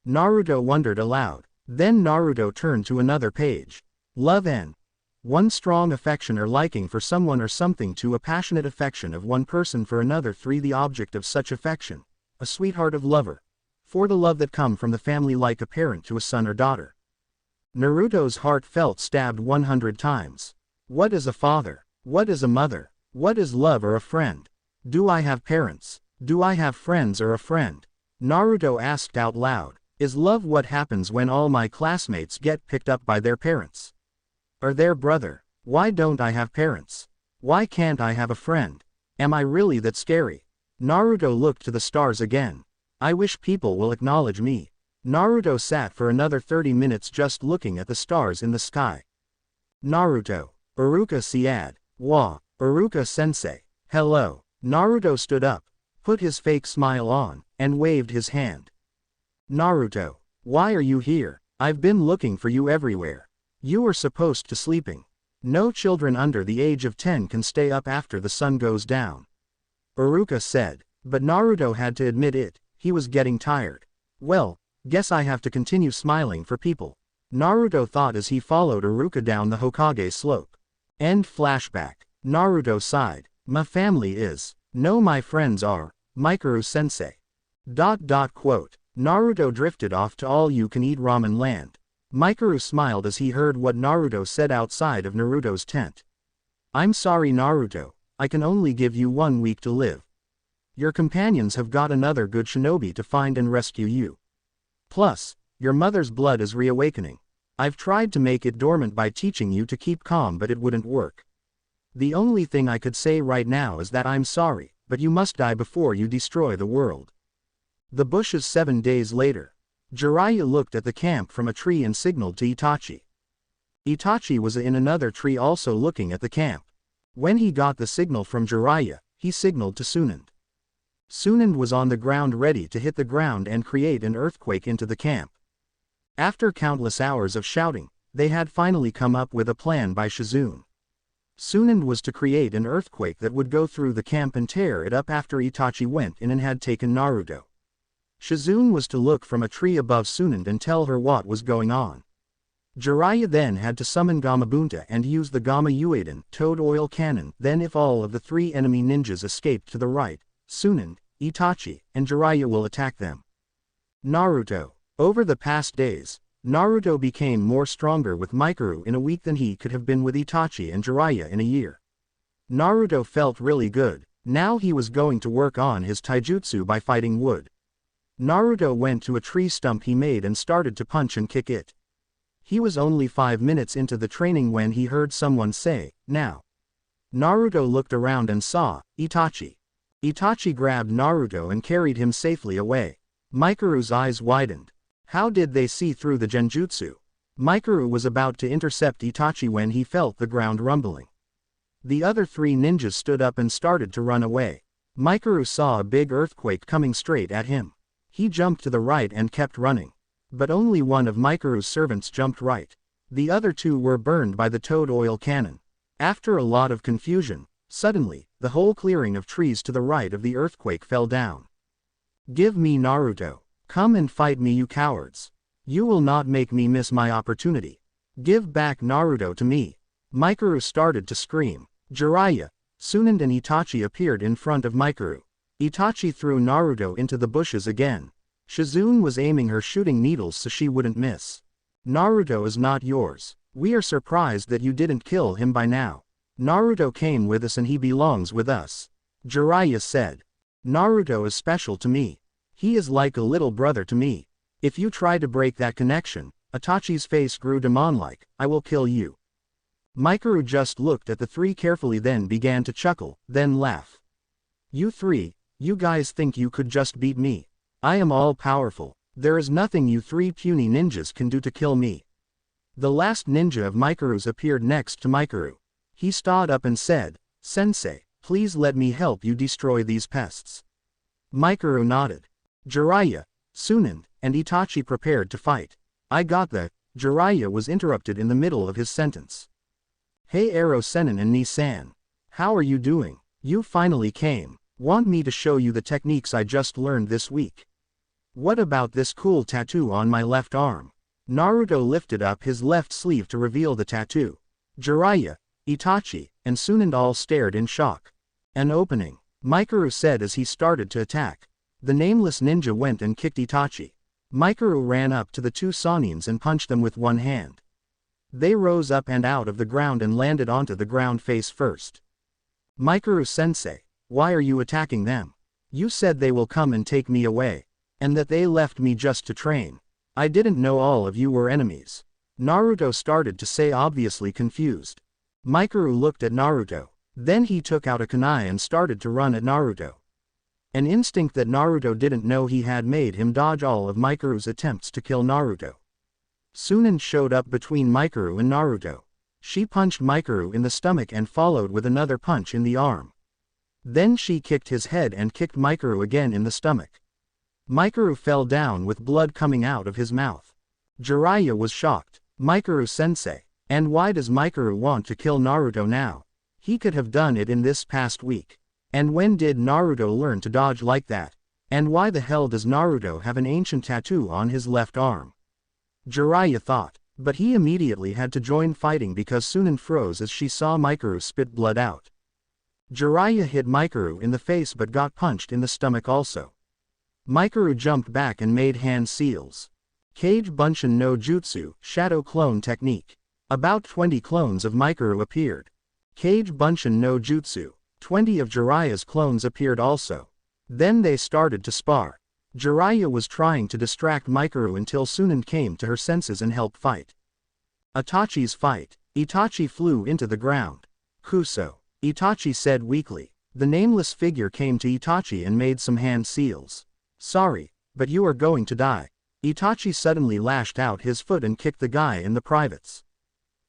Naruto wondered aloud. Then Naruto turned to another page. Love N. 1 strong affection or liking for someone or something. 2 a passionate affection of one person for another. 3 the object of such affection. A sweetheart of lover. 4 the love that come from the family, like a parent to a son or daughter. Naruto's heart felt stabbed 100 times. What is a father? What is a mother? What is love or a friend? Do I have parents? Do I have friends or a friend? Naruto asked out loud. Is love what happens when all my classmates get picked up by their parents? Or their brother? Why don't I have parents? Why can't I have a friend? Am I really that scary? Naruto looked to the stars again. I wish people will acknowledge me. Naruto sat for another 30 minutes just looking at the stars in the sky. Naruto. Uruka Siad. Wa. Uruka Sensei. Hello. Naruto stood up, put his fake smile on, and waved his hand. Naruto. Why are you here? I've been looking for you everywhere. You were supposed to sleeping. No children under the age of 10 can stay up after the sun goes down. Uruka said, but Naruto had to admit it, he was getting tired. Well, guess I have to continue smiling for people. Naruto thought as he followed Uruka down the Hokage slope. End flashback. Naruto sighed. My family is. No, my friends are. Mikuru-sensei. Quote. Naruto drifted off to all-you-can-eat ramen land. Mikuru smiled as he heard what Naruto said outside of Naruto's tent. I'm sorry, Naruto. I can only give you 1 week to live. Your companions have got another good shinobi to find and rescue you. Plus, your mother's blood is reawakening. I've tried to make it dormant by teaching you to keep calm, but it wouldn't work. The only thing I could say right now is that I'm sorry, but you must die before you destroy the world. The bushes. 7 days later. Jiraiya looked at the camp from a tree and signaled to Itachi. Itachi was in another tree also looking at the camp. When he got the signal from Jiraiya, he signaled to Sunand. Sunand was on the ground ready to hit the ground and create an earthquake into the camp. After countless hours of shouting, they had finally come up with a plan by Shizune. Sunan was to create an earthquake that would go through the camp and tear it up after Itachi went in and had taken Naruto. Shizune was to look from a tree above Sunan and tell her what was going on. Jiraiya then had to summon Gamabunta and use the Gamma Uaden toad oil cannon. Then if all of the 3 enemy ninjas escaped to the right, Sunan, Itachi, and Jiraiya will attack them. Naruto. Over the past days, Naruto became more stronger with Mikuru in a week than he could have been with Itachi and Jiraiya in a year. Naruto felt really good. Now he was going to work on his taijutsu by fighting wood. Naruto went to a tree stump he made and started to punch and kick it. He was only 5 minutes into the training when he heard someone say, "Now." Naruto looked around and saw Itachi. Itachi grabbed Naruto and carried him safely away. Mikuru's eyes widened. How did they see through the genjutsu? Mikuru was about to intercept Itachi when he felt the ground rumbling. The other 3 ninjas stood up and started to run away. Mikuru saw a big earthquake coming straight at him. He jumped to the right and kept running. But only one of Mikuru's servants jumped right. The other 2 were burned by the toad oil cannon. After a lot of confusion, suddenly, the whole clearing of trees to the right of the earthquake fell down. "Give me Naruto. Come and fight me, you cowards. You will not make me miss my opportunity. Give back Naruto to me." Mikuru started to scream. Jiraiya, Sunan and Itachi appeared in front of Mikuru. Itachi threw Naruto into the bushes again. Shizune was aiming her shooting needles so she wouldn't miss. "Naruto is not yours. We are surprised that you didn't kill him by now. Naruto came with us and he belongs with us," Jiraiya said. "Naruto is special to me. He is like a little brother to me. If you try to break that connection," Itachi's face grew demon-like, "I will kill you." Mikuru just looked at the 3 carefully, then began to chuckle, then laugh. "You 3, you guys think you could just beat me? I am all-powerful. There is nothing you 3 puny ninjas can do to kill me." The last ninja of Mikuru's appeared next to Mikuru. He stood up and said, "Sensei, please let me help you destroy these pests." Mikuru nodded. Jiraiya, Sunan, and Itachi prepared to fight. "I got that." Jiraiya was interrupted in the middle of his sentence. "Hey Ero Senin and Ni-san. How are you doing? You finally came. Want me to show you the techniques I just learned this week? What about this cool tattoo on my left arm?" Naruto lifted up his left sleeve to reveal the tattoo. Jiraiya, Itachi, and Sunan all stared in shock. "An opening," Mikuru said as he started to attack. The nameless ninja went and kicked Itachi. Mikuru ran up to the 2 Sanins and punched them with one hand. They rose up and out of the ground and landed onto the ground face first. "Mikuru-sensei, why are you attacking them? You said they will come and take me away. And that they left me just to train. I didn't know all of you were enemies." Naruto started to say, obviously confused. Mikuru looked at Naruto. Then he took out a kunai and started to run at Naruto. An instinct that Naruto didn't know he had made him dodge all of Mikuru's attempts to kill Naruto. Sunan showed up between Mikuru and Naruto. She punched Mikuru in the stomach and followed with another punch in the arm. Then she kicked his head and kicked Mikuru again in the stomach. Mikuru fell down with blood coming out of his mouth. Jiraiya was shocked. "Mikuru-sensei, and why does Mikuru want to kill Naruto now? He could have done it in this past week. And when did Naruto learn to dodge like that? And why the hell does Naruto have an ancient tattoo on his left arm?" Jiraiya thought, but he immediately had to join fighting because Sunan froze as she saw Mikuru spit blood out. Jiraiya hit Mikuru in the face but got punched in the stomach also. Mikuru jumped back and made hand seals. Kage Bunshin no Jutsu, Shadow Clone Technique. About 20 clones of Mikuru appeared. Kage Bunshin no Jutsu. 20 of Jiraiya's clones appeared also. Then they started to spar. Jiraiya was trying to distract Mikuru until Sunan came to her senses and helped fight. Itachi's fight. Itachi flew into the ground. "Kuso," Itachi said weakly. The nameless figure came to Itachi and made some hand seals. "Sorry, but you are going to die." Itachi suddenly lashed out his foot and kicked the guy in the privates.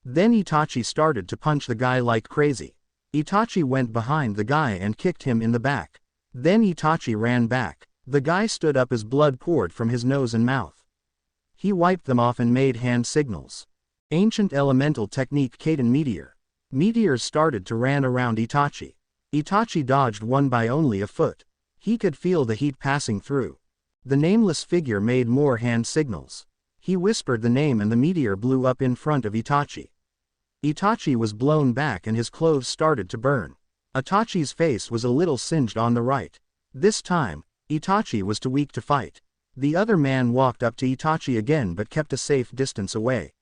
Then Itachi started to punch the guy like crazy. Itachi went behind the guy and kicked him in the back. Then Itachi ran back. The guy stood up as blood poured from his nose and mouth. He wiped them off and made hand signals. Ancient elemental technique Kaden Meteor. Meteors started to ran around Itachi. Itachi dodged one by only a foot. He could feel the heat passing through. The nameless figure made more hand signals. He whispered the name and the meteor blew up in front of Itachi. Itachi was blown back and his clothes started to burn. Itachi's face was a little singed on the right. This time, Itachi was too weak to fight. The other man walked up to Itachi again but kept a safe distance away.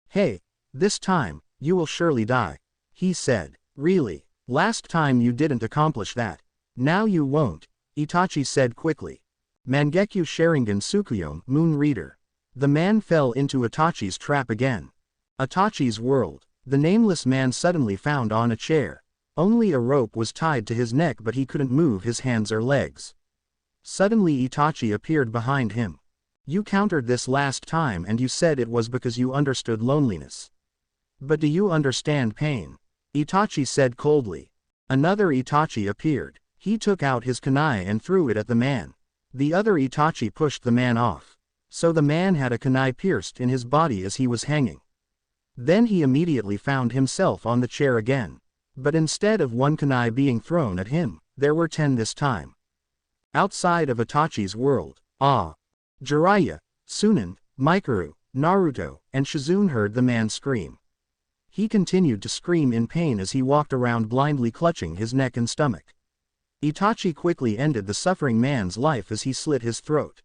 "Hey, this time, you will surely die," he said. "Really? Last time you didn't accomplish that. Now you won't," Itachi said quickly. Mangekyo Sharingan Tsukuyomi Moon Reader. The man fell into Itachi's trap again. Itachi's world. The nameless man suddenly found on a chair. Only a rope was tied to his neck but he couldn't move his hands or legs. Suddenly Itachi appeared behind him. "You countered this last time and you said it was because you understood loneliness. But do you understand pain?" Itachi said coldly. Another Itachi appeared. He took out his kunai and threw it at the man. The other Itachi pushed the man off. So the man had a kunai pierced in his body as he was hanging. Then he immediately found himself on the chair again. But instead of one kunai being thrown at him, there were 10 this time. Outside of Itachi's world, Jiraiya, Tsunade, Mikuru, Naruto, and Shizune heard the man scream. He continued to scream in pain as he walked around blindly clutching his neck and stomach. Itachi quickly ended the suffering man's life as he slit his throat.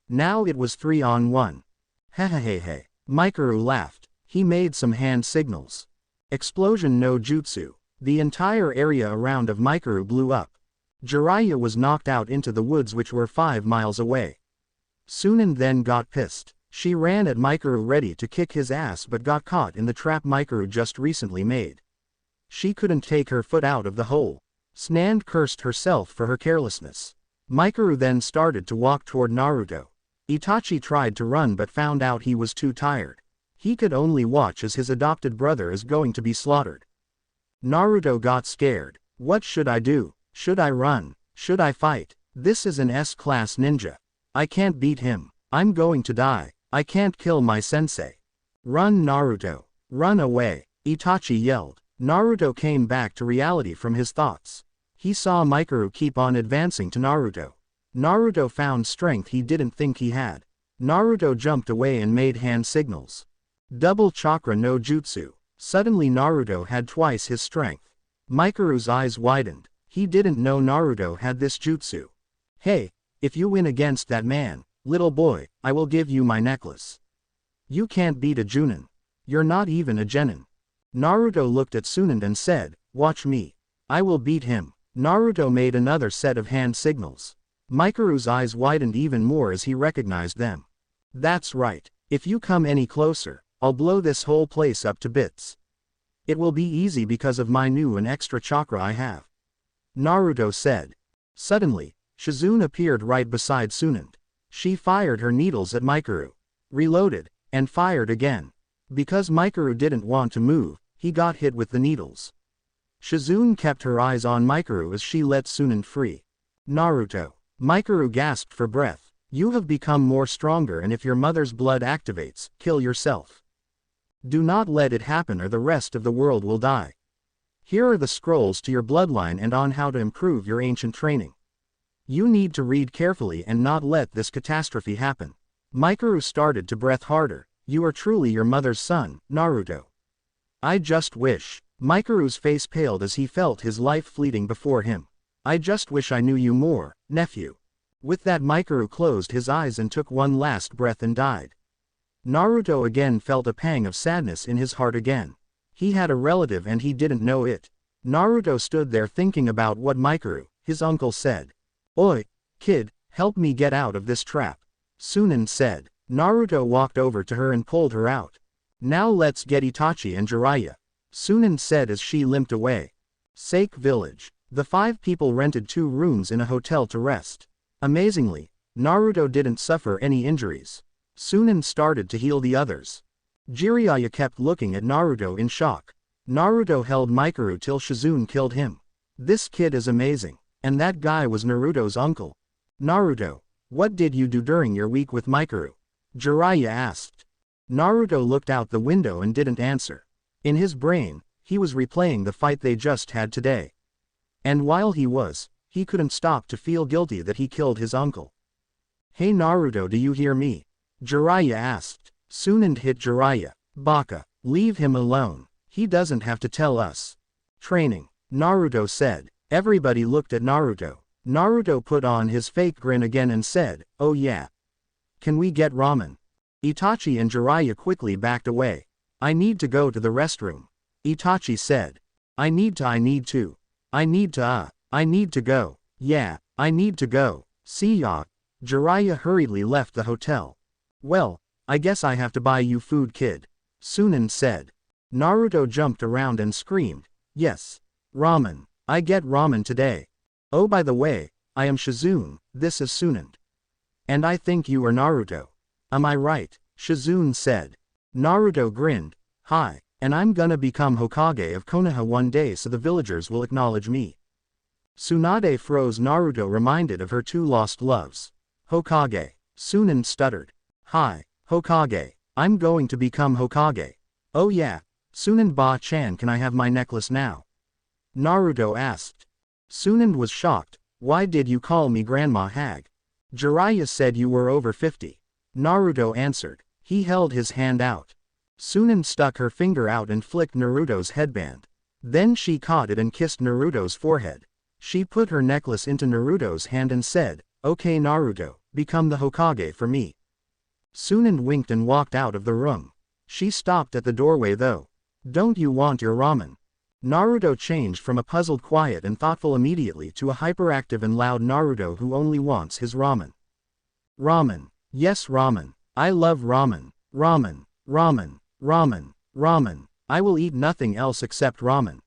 Now it was 3-on-1. Hehehehe. Mikuru laughed. He made some hand signals. Explosion no jutsu. The entire area around of Mikuru blew up. Jiraiya was knocked out into the woods which were 5 miles away. Tsunade then got pissed. She ran at Mikuru ready to kick his ass but got caught in the trap Mikuru just recently made. She couldn't take her foot out of the hole. Tsunade cursed herself for her carelessness. Mikuru then started to walk toward Naruto. Itachi tried to run but found out he was too tired. He could only watch as his adopted brother is going to be slaughtered. Naruto got scared. What should I do? Should I run? Should I fight? This is an S-class ninja. I can't beat him. I'm going to die. I can't kill my sensei. Run Naruto. Run away. Itachi yelled. Naruto came back to reality from his thoughts. He saw Mikuru keep on advancing to Naruto. Naruto found strength he didn't think he had. Naruto jumped away and made hand signals. Double chakra no jutsu. Suddenly Naruto had twice his strength. Mikuru's eyes widened. He didn't know Naruto had this jutsu. "Hey, if you win against that man, little boy, I will give you my necklace." "You can't beat a Junin. You're not even a genin." Naruto looked at Tsunade and said, "Watch me. I will beat him." Naruto made another set of hand signals. Mikuru's eyes widened even more as he recognized them. "That's right. If you come any closer, I'll blow this whole place up to bits. It will be easy because of my new and extra chakra I have," Naruto said. Suddenly, Shizune appeared right beside Tsunade. She fired her needles at Mikuru, reloaded, and fired again. Because Mikuru didn't want to move, he got hit with the needles. Shizune kept her eyes on Mikuru as she let Tsunade free. "Naruto." Mikuru gasped for breath. "You have become more stronger and if your mother's blood activates, kill yourself. Do not let it happen or the rest of the world will die. Here are the scrolls to your bloodline and on how to improve your ancient training. You need to read carefully and not let this catastrophe happen." Mikuru started to breath harder. "You are truly your mother's son, Naruto. I just wish." Mikuru's face paled as he felt his life fleeting before him. "I just wish I knew you more, nephew." With that Mikuru closed his eyes and took one last breath and died. Naruto again felt a pang of sadness in his heart again. He had a relative and he didn't know it. Naruto stood there thinking about what Mikuru, his uncle, said. "Oi, kid, help me get out of this trap," Tsunade said. Naruto walked over to her and pulled her out. "Now let's get Itachi and Jiraiya," Tsunade said as she limped away. Sake Village. The 5 people rented 2 rooms in a hotel to rest. Amazingly, Naruto didn't suffer any injuries. Tsunade started to heal the others. Jiraiya kept looking at Naruto in shock. Naruto held Mikuru till Shizune killed him. "This kid is amazing. And that guy was Naruto's uncle." "Naruto, what did you do during your week with Mikuru?" Jiraiya asked. Naruto looked out the window and didn't answer. In his brain, he was replaying the fight they just had today. And while he couldn't stop to feel guilty that he killed his uncle. "Hey Naruto, do you hear me?" Jiraiya asked. Sunan hit Jiraiya. "Baka, leave him alone. He doesn't have to tell us." "Training," Naruto said. Everybody looked at Naruto. Naruto put on his fake grin again and said, "Oh yeah. Can we get ramen?" Itachi and Jiraiya quickly backed away. "I need to go to the restroom." Itachi said. I need to go. Yeah, I need to go. See ya." Jiraiya hurriedly left the hotel. "Well, I guess I have to buy you food, kid," Sunan said. Naruto jumped around and screamed, "Yes. Ramen. I get ramen today. Oh, by the way, I am Shizune, this is Sunan. And I think you are Naruto. Am I right?" Shizune said. Naruto grinned. "Hi, and I'm gonna become Hokage of Konoha one day so the villagers will acknowledge me." Tsunade froze. Naruto reminded of her two lost loves. "Hokage," Sunan stuttered. "Hi, Hokage, I'm going to become Hokage." "Oh yeah, Sunan Ba-chan, can I have my necklace now?" Naruto asked. Sunan was shocked. "Why did you call me Grandma Hag?" "Jiraiya said you were over 50. Naruto answered. He held his hand out. Sunan stuck her finger out and flicked Naruto's headband. Then she caught it and kissed Naruto's forehead. She put her necklace into Naruto's hand and said, "Okay Naruto, become the Hokage for me." Sunan winked and walked out of the room. She stopped at the doorway though. "Don't you want your ramen?" Naruto changed from a puzzled, quiet and thoughtful immediately to a hyperactive and loud Naruto who only wants his ramen. "Ramen. Yes, ramen. I love ramen. Ramen. Ramen. Ramen. Ramen. I will eat nothing else except ramen."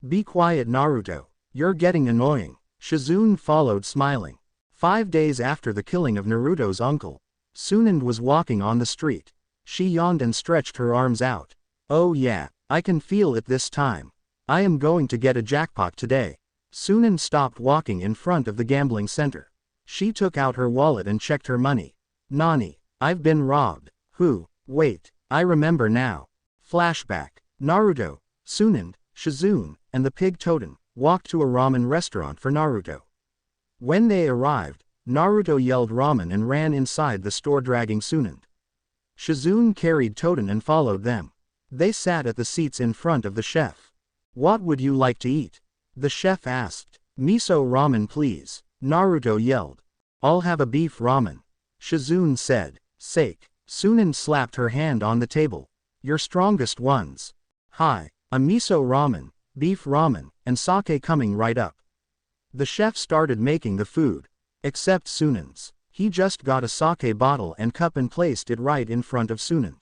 "Be quiet Naruto. You're getting annoying." Shizune followed smiling. 5 days after the killing of Naruto's uncle, Sunan was walking on the street. She yawned and stretched her arms out. "Oh yeah, I can feel it this time. I am going to get a jackpot today." Sunan stopped walking in front of the gambling center. She took out her wallet and checked her money. "Nani, I've been robbed. Who? Wait, I remember now." Flashback. Naruto, Sunan, Shizune, and the pig Toten walked to a ramen restaurant for Naruto. When they arrived, Naruto yelled ramen and ran inside the store dragging Sunan. Shizune carried Toten and followed them. They sat at the seats in front of the chef. "What would you like to eat?" the chef asked. "Miso ramen please," Naruto yelled. "I'll have a beef ramen," Shizune said. "Sake." Sunan slapped her hand on the table. "Your strongest ones." "Hi, a miso ramen, beef ramen, and sake coming right up." The chef started making the food. Except Sunan's. He just got a sake bottle and cup and placed it right in front of Sunan.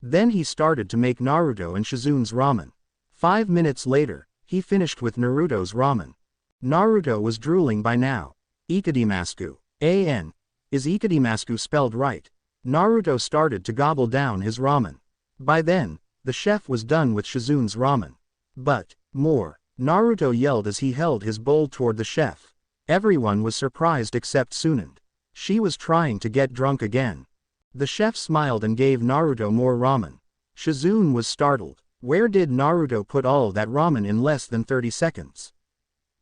Then he started to make Naruto and Shizune's ramen. 5 minutes later, he finished with Naruto's ramen. Naruto was drooling by now. Ikadimasku. A-N. Is Ikadimasku spelled right? Naruto started to gobble down his ramen. By then, the chef was done with Shizune's ramen. "But, more," Naruto yelled as he held his bowl toward the chef. Everyone was surprised except Sunan. She was trying to get drunk again. The chef smiled and gave Naruto more ramen. Shizune was startled. Where did Naruto put all that ramen in less than 30 seconds?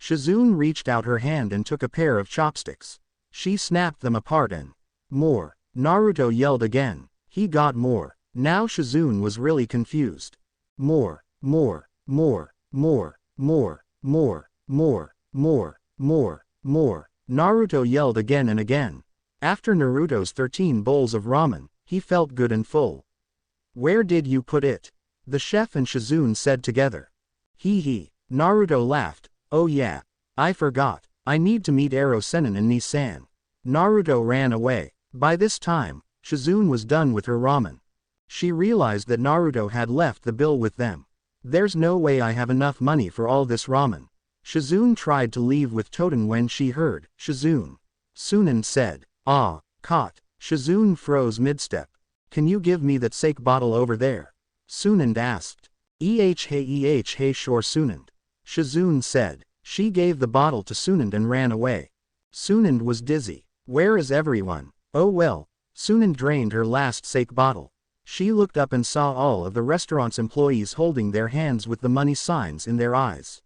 Shizune reached out her hand and took a pair of chopsticks. She snapped them apart and, "More." Naruto yelled again. He got more. Now Shizune was really confused. "More, more, more, more, more, more, more, more, more, more." Naruto yelled again and again. After Naruto's 13 bowls of ramen, he felt good and full. "Where did you put it?" the chef and Shizune said together. Hee hee. Naruto laughed. "Oh yeah. I forgot. I need to meet Ero Sennin and Nisan." Naruto ran away. By this time, Shizune was done with her ramen. She realized that Naruto had left the bill with them. "There's no way I have enough money for all this ramen." Shizune tried to leave with Toten when she heard, "Shizune." Sunan said, "Ah, caught." Shizune froze mid-step. "Can you give me that sake bottle over there?" Sunan asked. Hey sure Sunan." Shizune said. She gave the bottle to Sunan and ran away. Sunan was dizzy. "Where is everyone?" "Oh well." Sunan drained her last sake bottle. She looked up and saw all of the restaurant's employees holding their hands with the money signs in their eyes.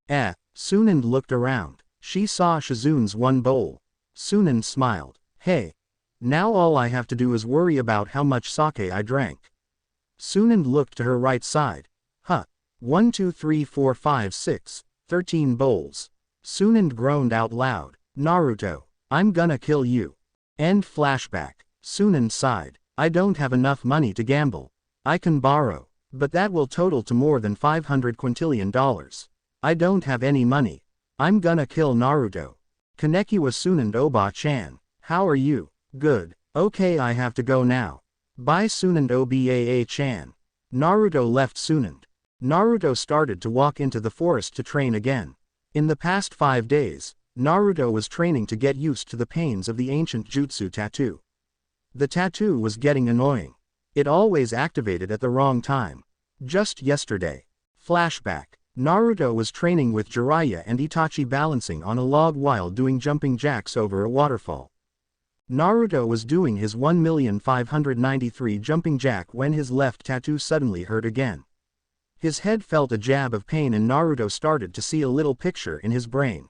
Sunan looked around. She saw Shizun's one bowl. Sunan smiled. Hey. Now all I have to do is worry about how much sake I drank. Sunan looked to her right side. 1 2 3 4 5 6, 13 bowls. Sunan groaned out loud. Naruto, I'm gonna kill you. End flashback. Sunan sighed. I don't have enough money to gamble. I can borrow, but that will total to more than $500 quintillion. I don't have any money. I'm gonna kill Naruto. Konnichiwa Sunan Oba-chan. How are you? Good. Okay, I have to go now. Bye Sunan Obaa-chan. Naruto left Sunan. Naruto started to walk into the forest to train again. In the past 5 days, Naruto was training to get used to the pains of the ancient jutsu tattoo. The tattoo was getting annoying. It always activated at the wrong time. Just yesterday. Flashback. Naruto was training with Jiraiya and Itachi balancing on a log while doing jumping jacks over a waterfall. Naruto was doing his 1,593 jumping jack when his left tattoo suddenly hurt again. His head felt a jab of pain and Naruto started to see a little picture in his brain.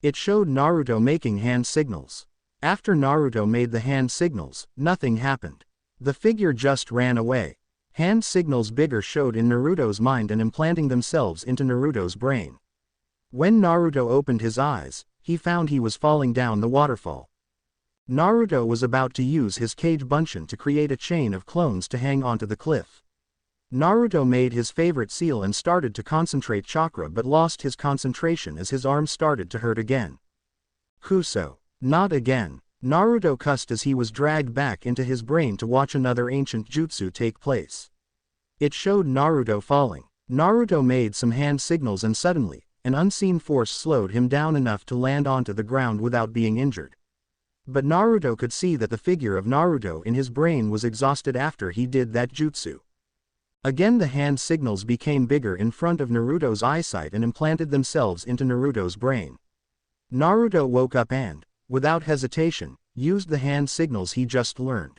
It showed Naruto making hand signals. After Naruto made the hand signals, nothing happened. The figure just ran away. Hand signals bigger showed in Naruto's mind and implanting themselves into Naruto's brain. When Naruto opened his eyes, he found he was falling down the waterfall. Naruto was about to use his Kage Bunshin to create a chain of clones to hang onto the cliff. Naruto made his favorite seal and started to concentrate chakra but lost his concentration as his arm started to hurt again. Kuso. Not again. Naruto cussed as he was dragged back into his brain to watch another ancient jutsu take place. It showed Naruto falling. Naruto made some hand signals and suddenly, an unseen force slowed him down enough to land onto the ground without being injured. But Naruto could see that the figure of Naruto in his brain was exhausted after he did that jutsu. Again the hand signals became bigger in front of Naruto's eyesight and implanted themselves into Naruto's brain. Naruto woke up and, without hesitation, used the hand signals he just learned.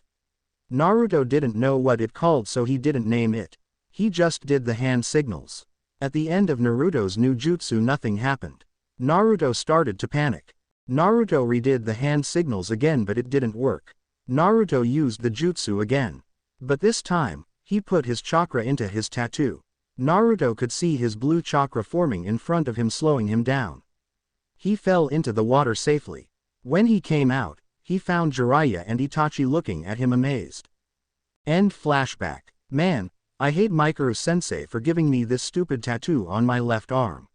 Naruto didn't know what it called so he didn't name it. He just did the hand signals. At the end of Naruto's new jutsu nothing happened. Naruto started to panic. Naruto redid the hand signals again but it didn't work. Naruto used the jutsu again. But this time, he put his chakra into his tattoo. Naruto could see his blue chakra forming in front of him slowing him down. He fell into the water safely. When he came out, he found Jiraiya and Itachi looking at him amazed. End flashback. Man, I hate Mikuru-sensei for giving me this stupid tattoo on my left arm.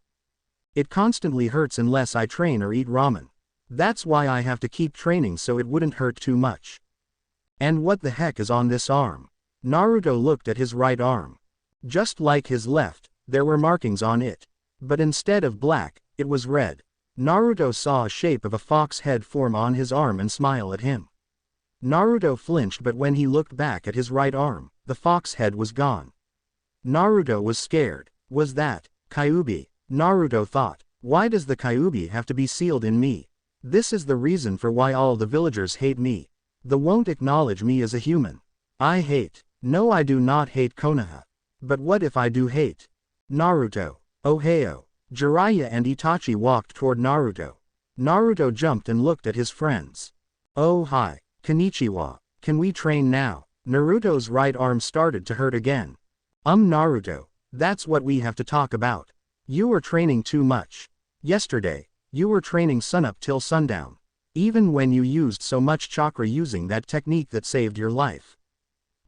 It constantly hurts unless I train or eat ramen. That's why I have to keep training so it wouldn't hurt too much. And what the heck is on this arm? Naruto looked at his right arm. Just like his left, there were markings on it. But instead of black, it was red. Naruto saw a shape of a fox head form on his arm and smile at him. Naruto flinched but when he looked back at his right arm, the fox head was gone. Naruto was scared. Was that Kyuubi? Naruto thought. Why does the Kyuubi have to be sealed in me? This is the reason for why all the villagers hate me. They won't acknowledge me as a human. I hate. No, I do not hate Konoha. But what if I do hate Naruto? Ohio. Jiraiya and Itachi walked toward Naruto. Naruto jumped and looked at his friends. Oh hi. Konnichiwa. Can we train now? Naruto's right arm started to hurt again. Naruto. That's what we have to talk about. You were training too much. Yesterday, you were training sunup till sundown. Even when you used so much chakra using that technique that saved your life.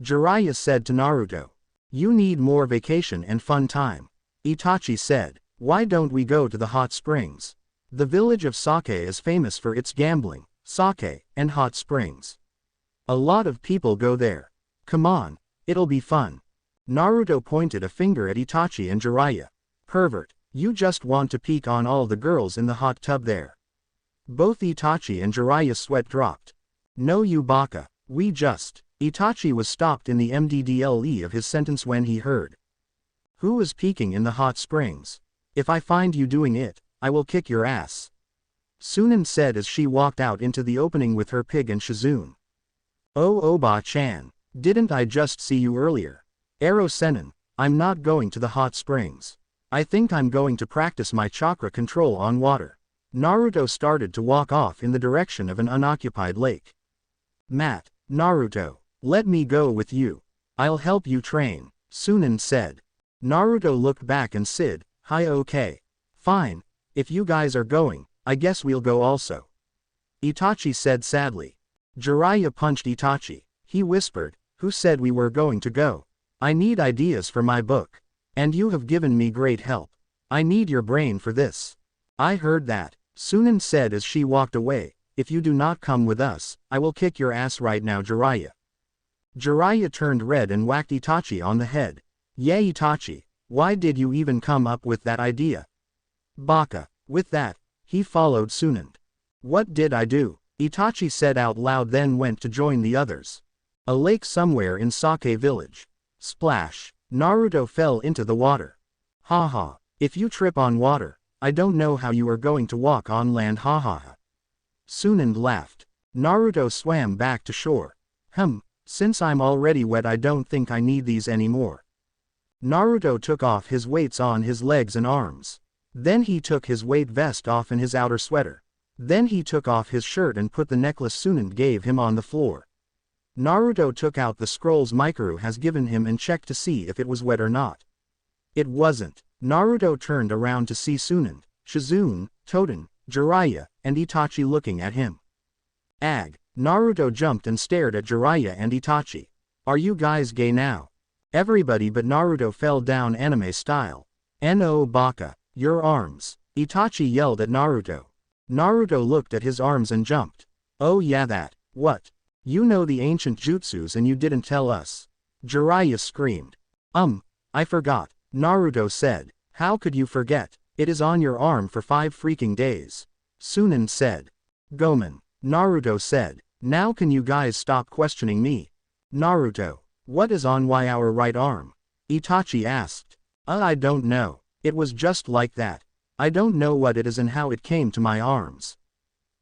Jiraiya said to Naruto. You need more vacation and fun time. Itachi said. Why don't we go to the hot springs? The village of Sake is famous for its gambling, sake, and hot springs. A lot of people go there. Come on, it'll be fun. Naruto pointed a finger at Itachi and Jiraiya. Pervert, you just want to peek on all the girls in the hot tub there. Both Itachi and Jiraiya's sweat dropped. No you baka, we just. Itachi was stopped in the mddle of his sentence when he heard. Who was peeking in the hot springs? If I find you doing it, I will kick your ass. Sunan said as she walked out into the opening with her pig and Shizun. Oh Oba-chan. Didn't I just see you earlier? Arrow Sennin, I'm not going to the hot springs. I think I'm going to practice my chakra control on water. Naruto started to walk off in the direction of an unoccupied lake. Matt, Naruto, let me go with you. I'll help you train, Sunan said. Naruto looked back and said, "Hi, okay. Fine, if you guys are going, I guess we'll go also." Itachi said sadly. Jiraiya punched Itachi. He whispered, "Who said we were going to go? I need ideas for my book. And you have given me great help. I need your brain for this." "I heard that," Sunan said as she walked away. "If you do not come with us, I will kick your ass right now, Jiraiya." Jiraiya turned red and whacked Itachi on the head. "Yeah, Itachi, why did you even come up with that idea?" "Baka." With that, he followed Sunan. "What did I do?" Itachi said out loud, then went to join the others. A lake somewhere in Sake village. Splash. Naruto fell into the water. "Haha, if you trip on water, I don't know how you are going to walk on land, haha." Sunan laughed. Naruto swam back to shore. Since I'm already wet, I don't think I need these anymore." Naruto took off his weights on his legs and arms. Then he took his weight vest off and his outer sweater. Then he took off his shirt and put the necklace Sunan gave him on the floor. Naruto took out the scrolls Mikuru has given him and checked to see if it was wet or not. It wasn't. Naruto turned around to see Sunan, Shizune, Toden, Jiraiya, and Itachi looking at him. "Ag." Naruto jumped and stared at Jiraiya and Itachi. "Are you guys gay now?" Everybody but Naruto fell down anime style. "No, Baka, your arms." Itachi yelled at Naruto. Naruto looked at his arms and jumped. "Oh yeah, that. What? You know the ancient jutsus and you didn't tell us." Jiraiya screamed. I forgot," Naruto said. "How could you forget? It is on your arm for 5 freaking days." Sunan said. "Gomen," Naruto said. "Now can you guys stop questioning me?" Naruto, "What is on our right arm?" Itachi asked. I don't know. It was just like that. I don't know what it is and how it came to my arms."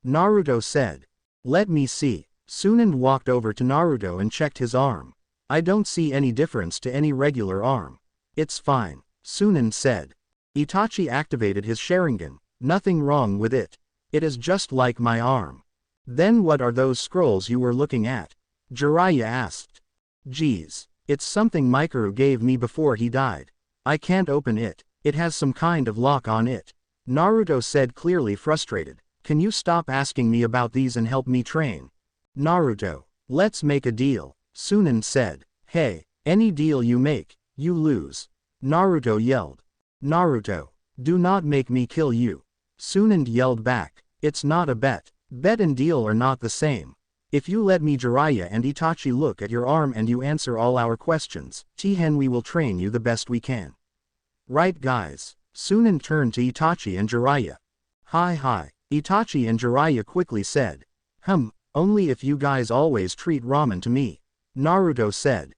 Naruto said. "Let me see." Sunan walked over to Naruto and checked his arm. "I don't see any difference to any regular arm." "It's fine," Sunan said. Itachi activated his Sharingan. "Nothing wrong with it. It is just like my arm." "Then what are those scrolls you were looking at?" Jiraiya asked. "Geez, it's something Mikuru gave me before he died. I can't open it. It has some kind of lock on it." Naruto said, clearly frustrated. "Can you stop asking me about these and help me train?" Naruto, "Let's make a deal," Sunan said. "Hey, any deal you make, you lose," Naruto yelled. "Naruto, do not make me kill you," Sunan yelled back. "It's not a bet. Bet and deal are not the same. If you let me, Jiraiya and Itachi, look at your arm and you answer all our questions, Tihen, we will train you the best we can. Right, guys?" Sunan turned to Itachi and Jiraiya. Hi. Itachi and Jiraiya quickly said. Only if you guys always treat ramen to me," Naruto said.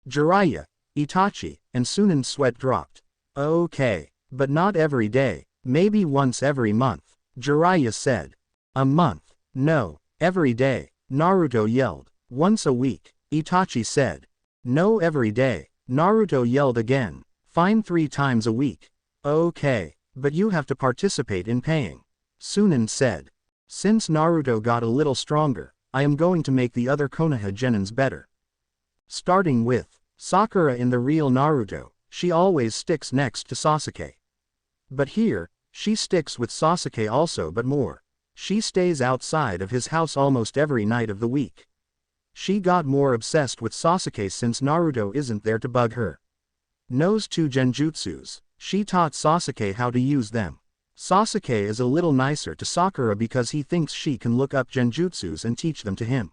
Jiraiya, Itachi, and Sunan's sweat dropped. "Okay, but not every day, maybe once every month," Jiraiya said. "A month? No, every day," Naruto yelled. "Once a week," Itachi said. "No, every day," Naruto yelled again. "Fine, 3 times a week." "Okay, but you have to participate in paying," Sunan said. Since Naruto got a little stronger, I am going to make the other Konoha genins better. Starting with Sakura. In the real Naruto, she always sticks next to Sasuke. But here, she sticks with Sasuke also, but more. She stays outside of his house almost every night of the week. She got more obsessed with Sasuke since Naruto isn't there to bug her. Knows 2 genjutsus, she taught Sasuke how to use them. Sasuke is a little nicer to Sakura because he thinks she can look up genjutsus and teach them to him.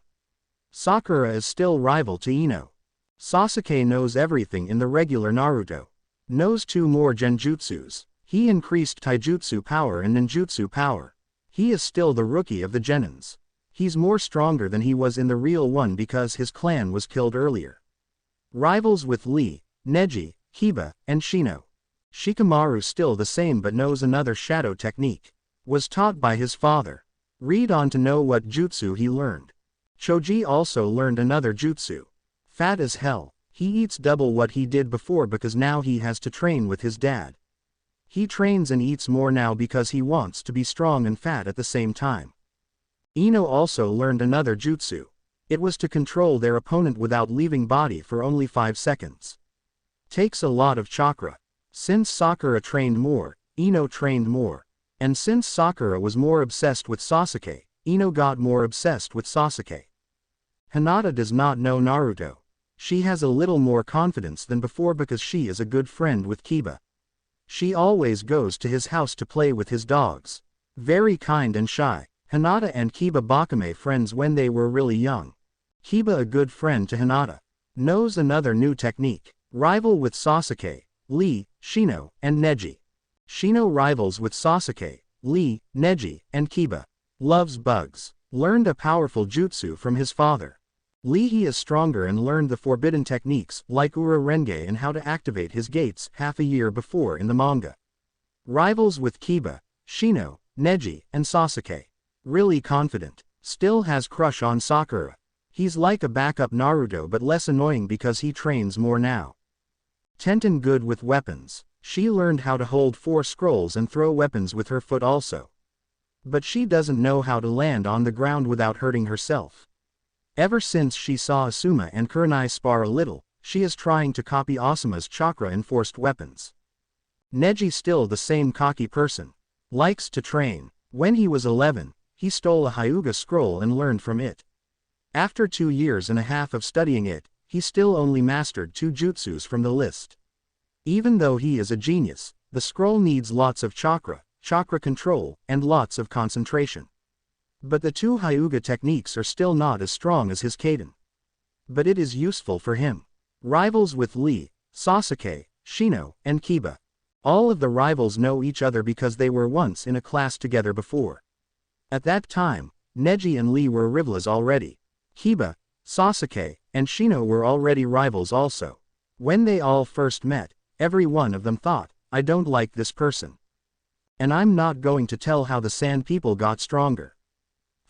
Sakura is still rival to Ino. Sasuke knows everything in the regular Naruto. Knows 2 more genjutsus. He increased taijutsu power and ninjutsu power. He is still the rookie of the genins. He's more stronger than he was in the real one because his clan was killed earlier. Rivals with Lee, Neji, Hiba, and Shino. Shikamaru still the same but knows another shadow technique. Was taught by his father. Read on to know what jutsu he learned. Choji also learned another jutsu. Fat as hell. He eats double what he did before because now he has to train with his dad. He trains and eats more now because he wants to be strong and fat at the same time. Ino also learned another jutsu. It was to control their opponent without leaving body for only 5 seconds. Takes a lot of chakra. Since Sakura trained more, Ino trained more. And since Sakura was more obsessed with Sasuke, Ino got more obsessed with Sasuke. Hinata does not know Naruto. She has a little more confidence than before because she is a good friend with Kiba. She always goes to his house to play with his dogs. Very kind and shy. Hinata and Kiba Bakame friends when they were really young. Kiba a good friend to Hinata. Knows another new technique. Rival with Sasuke, Lee, Shino, and Neji. Shino rivals with Sasuke, Lee, Neji, and Kiba. Loves bugs. Learned a powerful jutsu from his father. Lee he is stronger and learned the forbidden techniques like Ura Renge and how to activate his gates half a year before in the manga. Rivals with Kiba, Shino, Neji, and Sasuke. Really confident. Still has crush on Sakura. He's like a backup Naruto but less annoying because he trains more now. Tenten good with weapons. She learned how to hold 4 scrolls and throw weapons with her foot also. But she doesn't know how to land on the ground without hurting herself. Ever since she saw Asuma and Kurenai spar a little, she is trying to copy Asuma's chakra-enforced weapons. Neji still the same cocky person. Likes to train. When he was 11, he stole a Hyuga scroll and learned from it. After 2 years and a half of studying it, he still only mastered 2 jutsus from the list. Even though he is a genius, the scroll needs lots of chakra, chakra control, and lots of concentration. But the 2 Hyuga techniques are still not as strong as his Kaden. But it is useful for him. Rivals with Lee, Sasuke, Shino, and Kiba. All of the rivals know each other because they were once in a class together before. At that time, Neji and Lee were rivals already. Kiba, Sasuke, and Shino were already rivals also. When they all first met, every one of them thought, I don't like this person. And I'm not going to tell how the Sand People got stronger.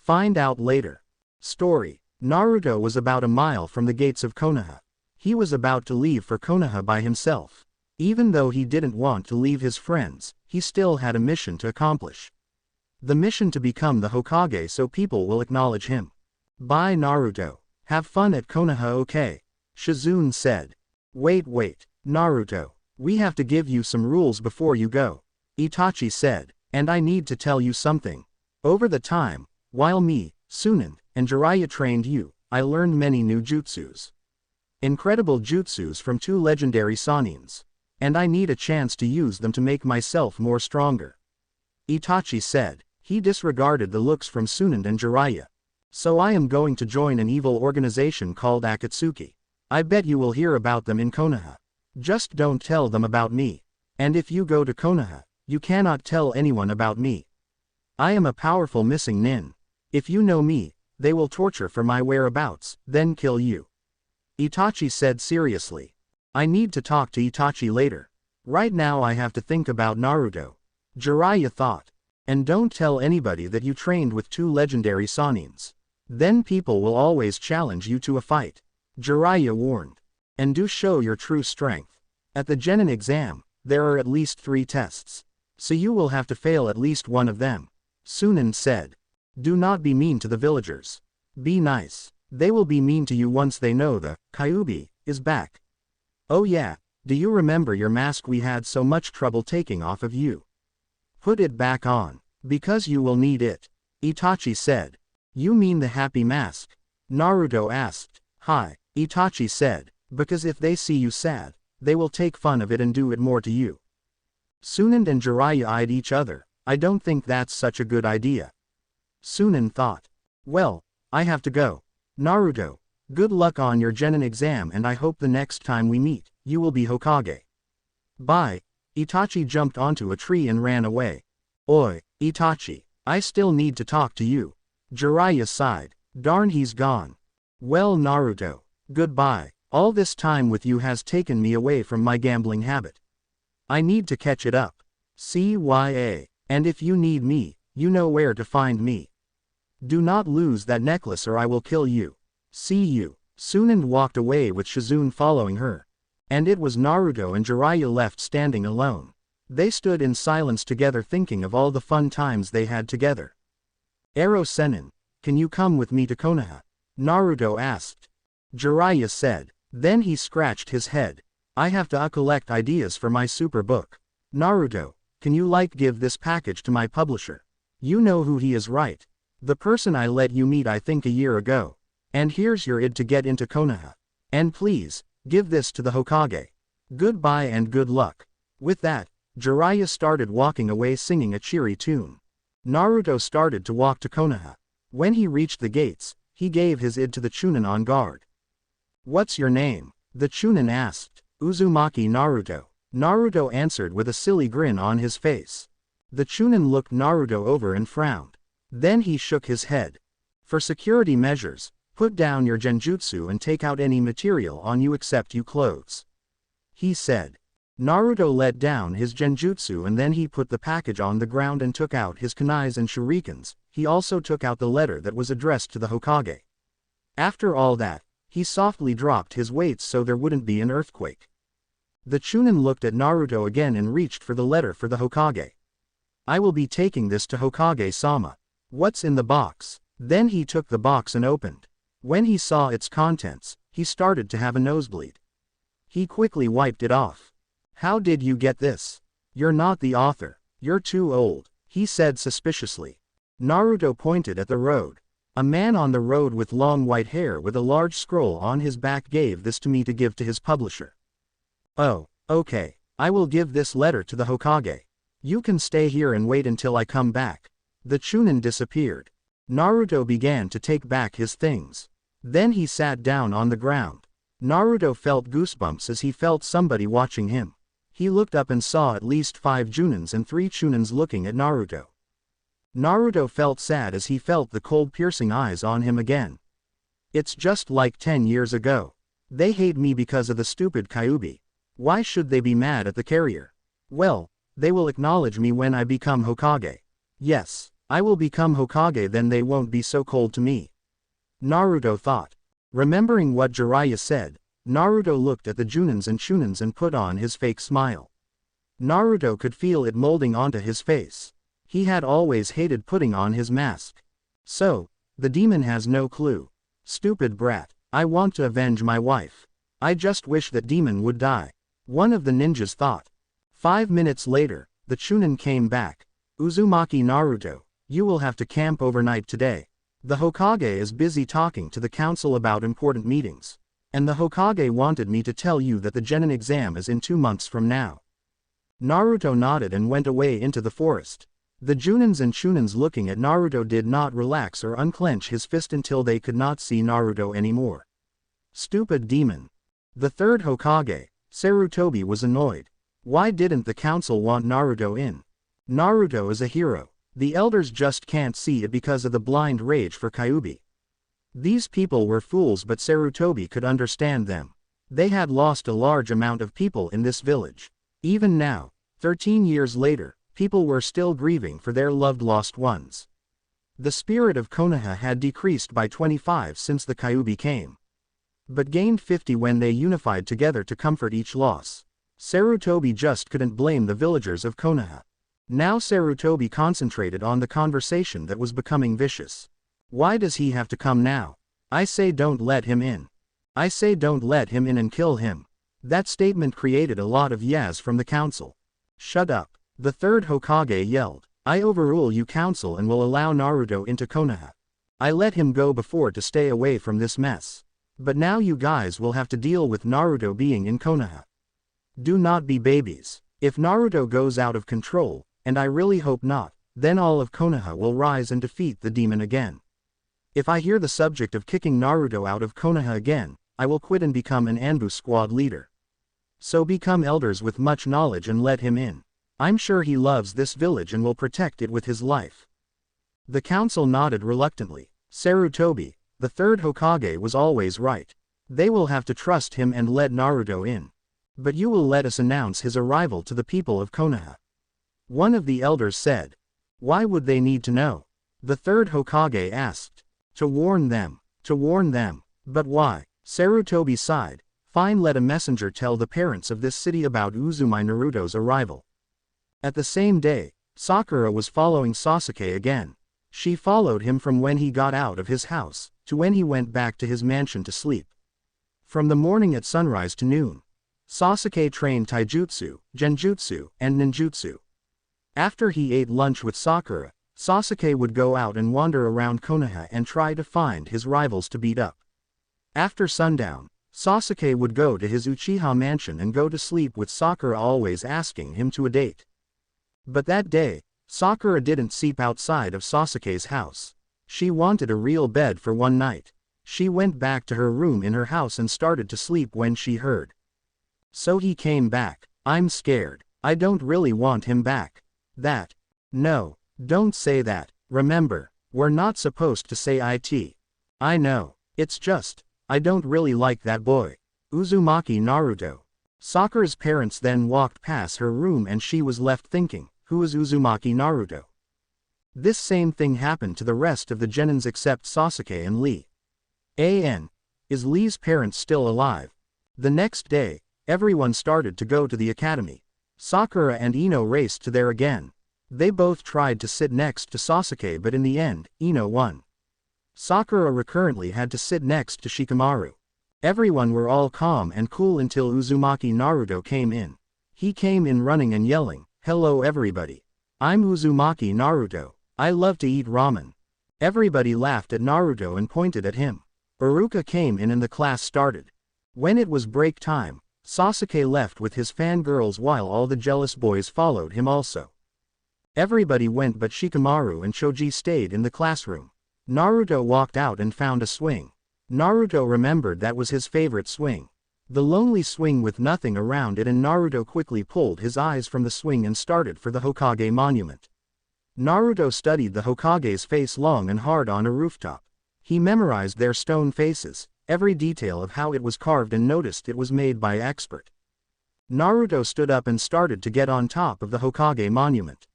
Find out later. Story. Naruto was about a mile from the gates of Konoha. He was about to leave for Konoha by himself. Even though he didn't want to leave his friends, he still had a mission to accomplish. The mission to become the Hokage so people will acknowledge him. Bye Naruto. Have fun at Konoha okay? Shizune said. Wait, Naruto. We have to give you some rules before you go. Itachi said. And I need to tell you something. Over the time, while me, Sunan, and Jiraiya trained you, I learned many new jutsus. Incredible jutsus from 2 legendary Sanins. And I need a chance to use them to make myself more stronger. Itachi said. He disregarded the looks from Sunan and Jiraiya. So I am going to join an evil organization called Akatsuki. I bet you will hear about them in Konoha. Just don't tell them about me. And if you go to Konoha, you cannot tell anyone about me. I am a powerful missing nin. If you know me, they will torture for my whereabouts, then kill you. Itachi said seriously. I need to talk to Itachi later. Right now I have to think about Naruto. Jiraiya thought. And don't tell anybody that you trained with 2 legendary Sanins. Then people will always challenge you to a fight. Jiraiya warned. And do show your true strength. At the Genin exam, there are at least 3 tests. So you will have to fail at least one of them. Sunan said. Do not be mean to the villagers. Be nice. They will be mean to you once they know the Kyuubi is back. Oh yeah, do you remember your mask we had so much trouble taking off of you? Put it back on, because you will need it. Itachi said. You mean the happy mask? Naruto asked. Hi, Itachi said, because if they see you sad, they will take fun of it and do it more to you. Sunan and Jiraiya eyed each other. I don't think that's such a good idea. Sunan thought. Well, I have to go. Naruto, good luck on your Genin exam and I hope the next time we meet, you will be Hokage. Bye. Itachi jumped onto a tree and ran away. Oi, Itachi, I still need to talk to you. Jiraiya sighed. Darn he's gone. Well Naruto, goodbye. All this time with you has taken me away from my gambling habit. I need to catch it up. CYA. And if you need me, you know where to find me. Do not lose that necklace or I will kill you. See you. Sunan walked away with Shizune following her. And it was Naruto and Jiraiya left standing alone. They stood in silence together thinking of all the fun times they had together. "Ero Sennin, can you come with me to Konoha?" Naruto asked. Jiraiya said. Then he scratched his head. "I have to collect ideas for my super book. Naruto, can you give this package to my publisher? You know who he is, right? The person I let you meet I think a year ago. And here's your id to get into Konoha. And please, give this to the Hokage. Goodbye and good luck." With that, Jiraiya started walking away singing a cheery tune. Naruto started to walk to Konoha. When he reached the gates, he gave his id to the Chunin on guard. "What's your name?" the Chunin asked. "Uzumaki Naruto." Naruto answered with a silly grin on his face. The Chunin looked Naruto over and frowned. Then he shook his head. "For security measures, put down your genjutsu and take out any material on you except your clothes," he said. Naruto let down his genjutsu and then he put the package on the ground and took out his kunais and shurikens. He also took out the letter that was addressed to the Hokage. After all that, he softly dropped his weights so there wouldn't be an earthquake. The Chunin looked at Naruto again and reached for the letter for the Hokage. "I will be taking this to Hokage-sama. What's in the box?" Then he took the box and opened. When he saw its contents, he started to have a nosebleed. He quickly wiped it off. "How did you get this? You're not the author. You're too old," he said suspiciously. Naruto pointed at the road. "A man on the road with long white hair with a large scroll on his back gave this to me to give to his publisher." "Oh, okay. I will give this letter to the Hokage. You can stay here and wait until I come back." The Chunin disappeared. Naruto began to take back his things. Then he sat down on the ground. Naruto felt goosebumps as he felt somebody watching him. He looked up and saw at least 5 Junins and 3 Chunins looking at Naruto. Naruto felt sad as he felt the cold piercing eyes on him again. "It's just like 10 years ago. They hate me because of the stupid Kyuubi. Why should they be mad at the carrier? Well, they will acknowledge me when I become Hokage. Yes, I will become Hokage, then they won't be so cold to me," Naruto thought. Remembering what Jiraiya said, Naruto looked at the Junins and Chunins and put on his fake smile. Naruto could feel it molding onto his face. He had always hated putting on his mask. So, the demon has no clue. Stupid brat, I want to avenge my wife. I just wish that demon would die, one of the ninjas thought. 5 minutes later, the Chunin came back. "Uzumaki Naruto, you will have to camp overnight today. The Hokage is busy talking to the council about important meetings. And the Hokage wanted me to tell you that the Genin exam is in 2 months from now." Naruto nodded and went away into the forest. The Junins and Chunins looking at Naruto did not relax or unclench his fist until they could not see Naruto anymore. Stupid demon. The third Hokage, Sarutobi, was annoyed. Why didn't the council want Naruto in? Naruto is a hero. The elders just can't see it because of the blind rage for Kyuubi. These people were fools, but Sarutobi could understand them. They had lost a large amount of people in this village. Even now, 13 years later, people were still grieving for their loved lost ones. The spirit of Konoha had decreased by 25 since the Kyuubi came, but gained 50 when they unified together to comfort each loss. Sarutobi just couldn't blame the villagers of Konoha. Now Sarutobi concentrated on the conversation that was becoming vicious. Why does he have to come now? I say don't let him in. I say don't let him in and kill him. That statement created a lot of yas from the council. Shut up, the third Hokage yelled. I overrule you council and will allow Naruto into Konoha. I let him go before to stay away from this mess. But now you guys will have to deal with Naruto being in Konoha. Do not be babies. If Naruto goes out of control, and I really hope not, then all of Konoha will rise and defeat the demon again. If I hear the subject of kicking Naruto out of Konoha again, I will quit and become an Anbu squad leader. So become elders with much knowledge and let him in. I'm sure he loves this village and will protect it with his life. The council nodded reluctantly. Sarutobi, the third Hokage, was always right. They will have to trust him and let Naruto in. But you will let us announce his arrival to the people of Konoha. One of the elders said. Why would they need to know? The third Hokage asked. To warn them. To warn them. But why? Sarutobi sighed. Fine, let a messenger tell the parents of this city about Uzumaki Naruto's arrival. At the same day, Sakura was following Sasuke again. She followed him from when he got out of his house, to when he went back to his mansion to sleep. From the morning at sunrise to noon, Sasuke trained taijutsu, genjutsu, and ninjutsu. After he ate lunch with Sakura, Sasuke would go out and wander around Konoha and try to find his rivals to beat up. After sundown, Sasuke would go to his Uchiha mansion and go to sleep with Sakura, always asking him to a date. But that day, Sakura didn't sleep outside of Sasuke's house. She wanted a real bed for one night. She went back to her room in her house and started to sleep when she heard. So he came back. I'm scared. I don't really want him back. That. No, don't say that. Remember, we're not supposed to say it. I know. It's just, I don't really like that boy. Uzumaki Naruto. Sakura's parents then walked past her room and she was left thinking, who is Uzumaki Naruto? This same thing happened to the rest of the genins except Sasuke and Lee. Is Lee's parents still alive? The next day, everyone started to go to the academy. Sakura and Ino raced to there again. They both tried to sit next to Sasuke, but in the end, Ino won. Sakura recurrently had to sit next to Shikamaru. Everyone were all calm and cool until Uzumaki Naruto came in. He came in running and yelling, "Hello everybody. I'm Uzumaki Naruto. I love to eat ramen." Everybody laughed at Naruto and pointed at him. Iruka came in and the class started. When it was break time, Sasuke left with his fangirls while all the jealous boys followed him also. Everybody went but Shikamaru and Choji stayed in the classroom. Naruto walked out and found a swing. Naruto remembered that was his favorite swing. The lonely swing with nothing around it, and Naruto quickly pulled his eyes from the swing and started for the Hokage monument. Naruto studied the Hokage's face long and hard on a rooftop. He memorized their stone faces, every detail of how it was carved, and noticed it was made by an expert. Naruto stood up and started to get on top of the Hokage monument.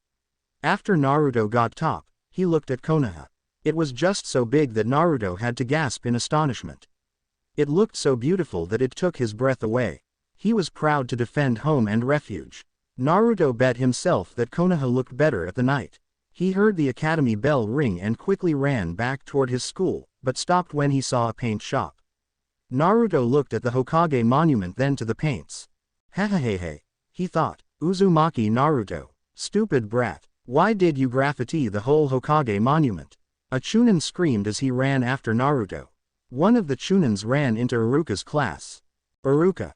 After Naruto got top, he looked at Konoha. It was just so big that Naruto had to gasp in astonishment. It looked so beautiful that it took his breath away. He was proud to defend home and refuge. Naruto bet himself that Konoha looked better at the night. He heard the academy bell ring and quickly ran back toward his school, but stopped when he saw a paint shop. Naruto looked at the Hokage monument, then to the paints. Hehehehe, he thought. Uzumaki Naruto, stupid brat, why did you graffiti the whole Hokage monument? A Chunin screamed as he ran after Naruto. One of the Chunins ran into Iruka's class. Iruka.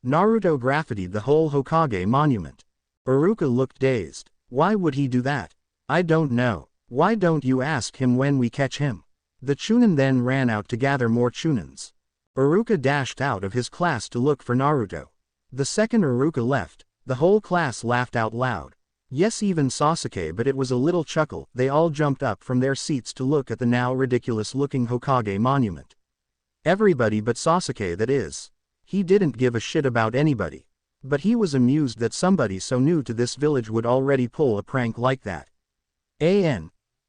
Naruto graffitied the whole Hokage monument. Iruka looked dazed. Why would he do that? I don't know. Why don't you ask him when we catch him? The Chunin then ran out to gather more Chunins. Iruka dashed out of his class to look for Naruto. The second Iruka left, the whole class laughed out loud. Yes, even Sasuke, but it was a little chuckle. They all jumped up from their seats to look at the now ridiculous-looking Hokage monument. Everybody but Sasuke, that is. He didn't give a shit about anybody. But he was amused that somebody so new to this village would already pull a prank like that.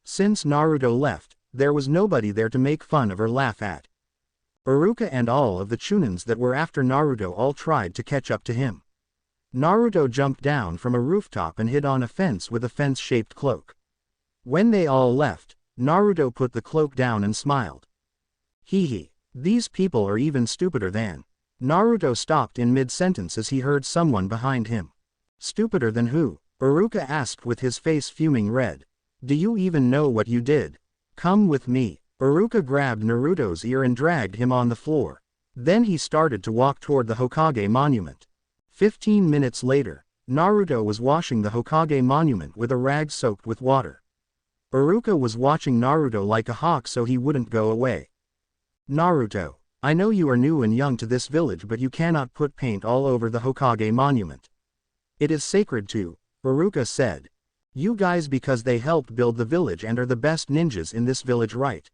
Since Naruto left, there was nobody there to make fun of or laugh at. Iruka and all of the Chunins that were after Naruto all tried to catch up to him. Naruto jumped down from a rooftop and hid on a fence with a fence-shaped cloak. When they all left, Naruto put the cloak down and smiled. Hee, these people are even stupider than. Naruto stopped in mid-sentence as he heard someone behind him. Stupider than who? Iruka asked with his face fuming red. Do you even know what you did? Come with me. Iruka grabbed Naruto's ear and dragged him on the floor. Then he started to walk toward the Hokage monument. 15 minutes later, Naruto was washing the Hokage monument with a rag soaked with water. Iruka was watching Naruto like a hawk so he wouldn't go away. Naruto, I know you are new and young to this village, but you cannot put paint all over the Hokage monument. It is sacred too, Iruka said. You guys, because they helped build the village and are the best ninjas in this village, right?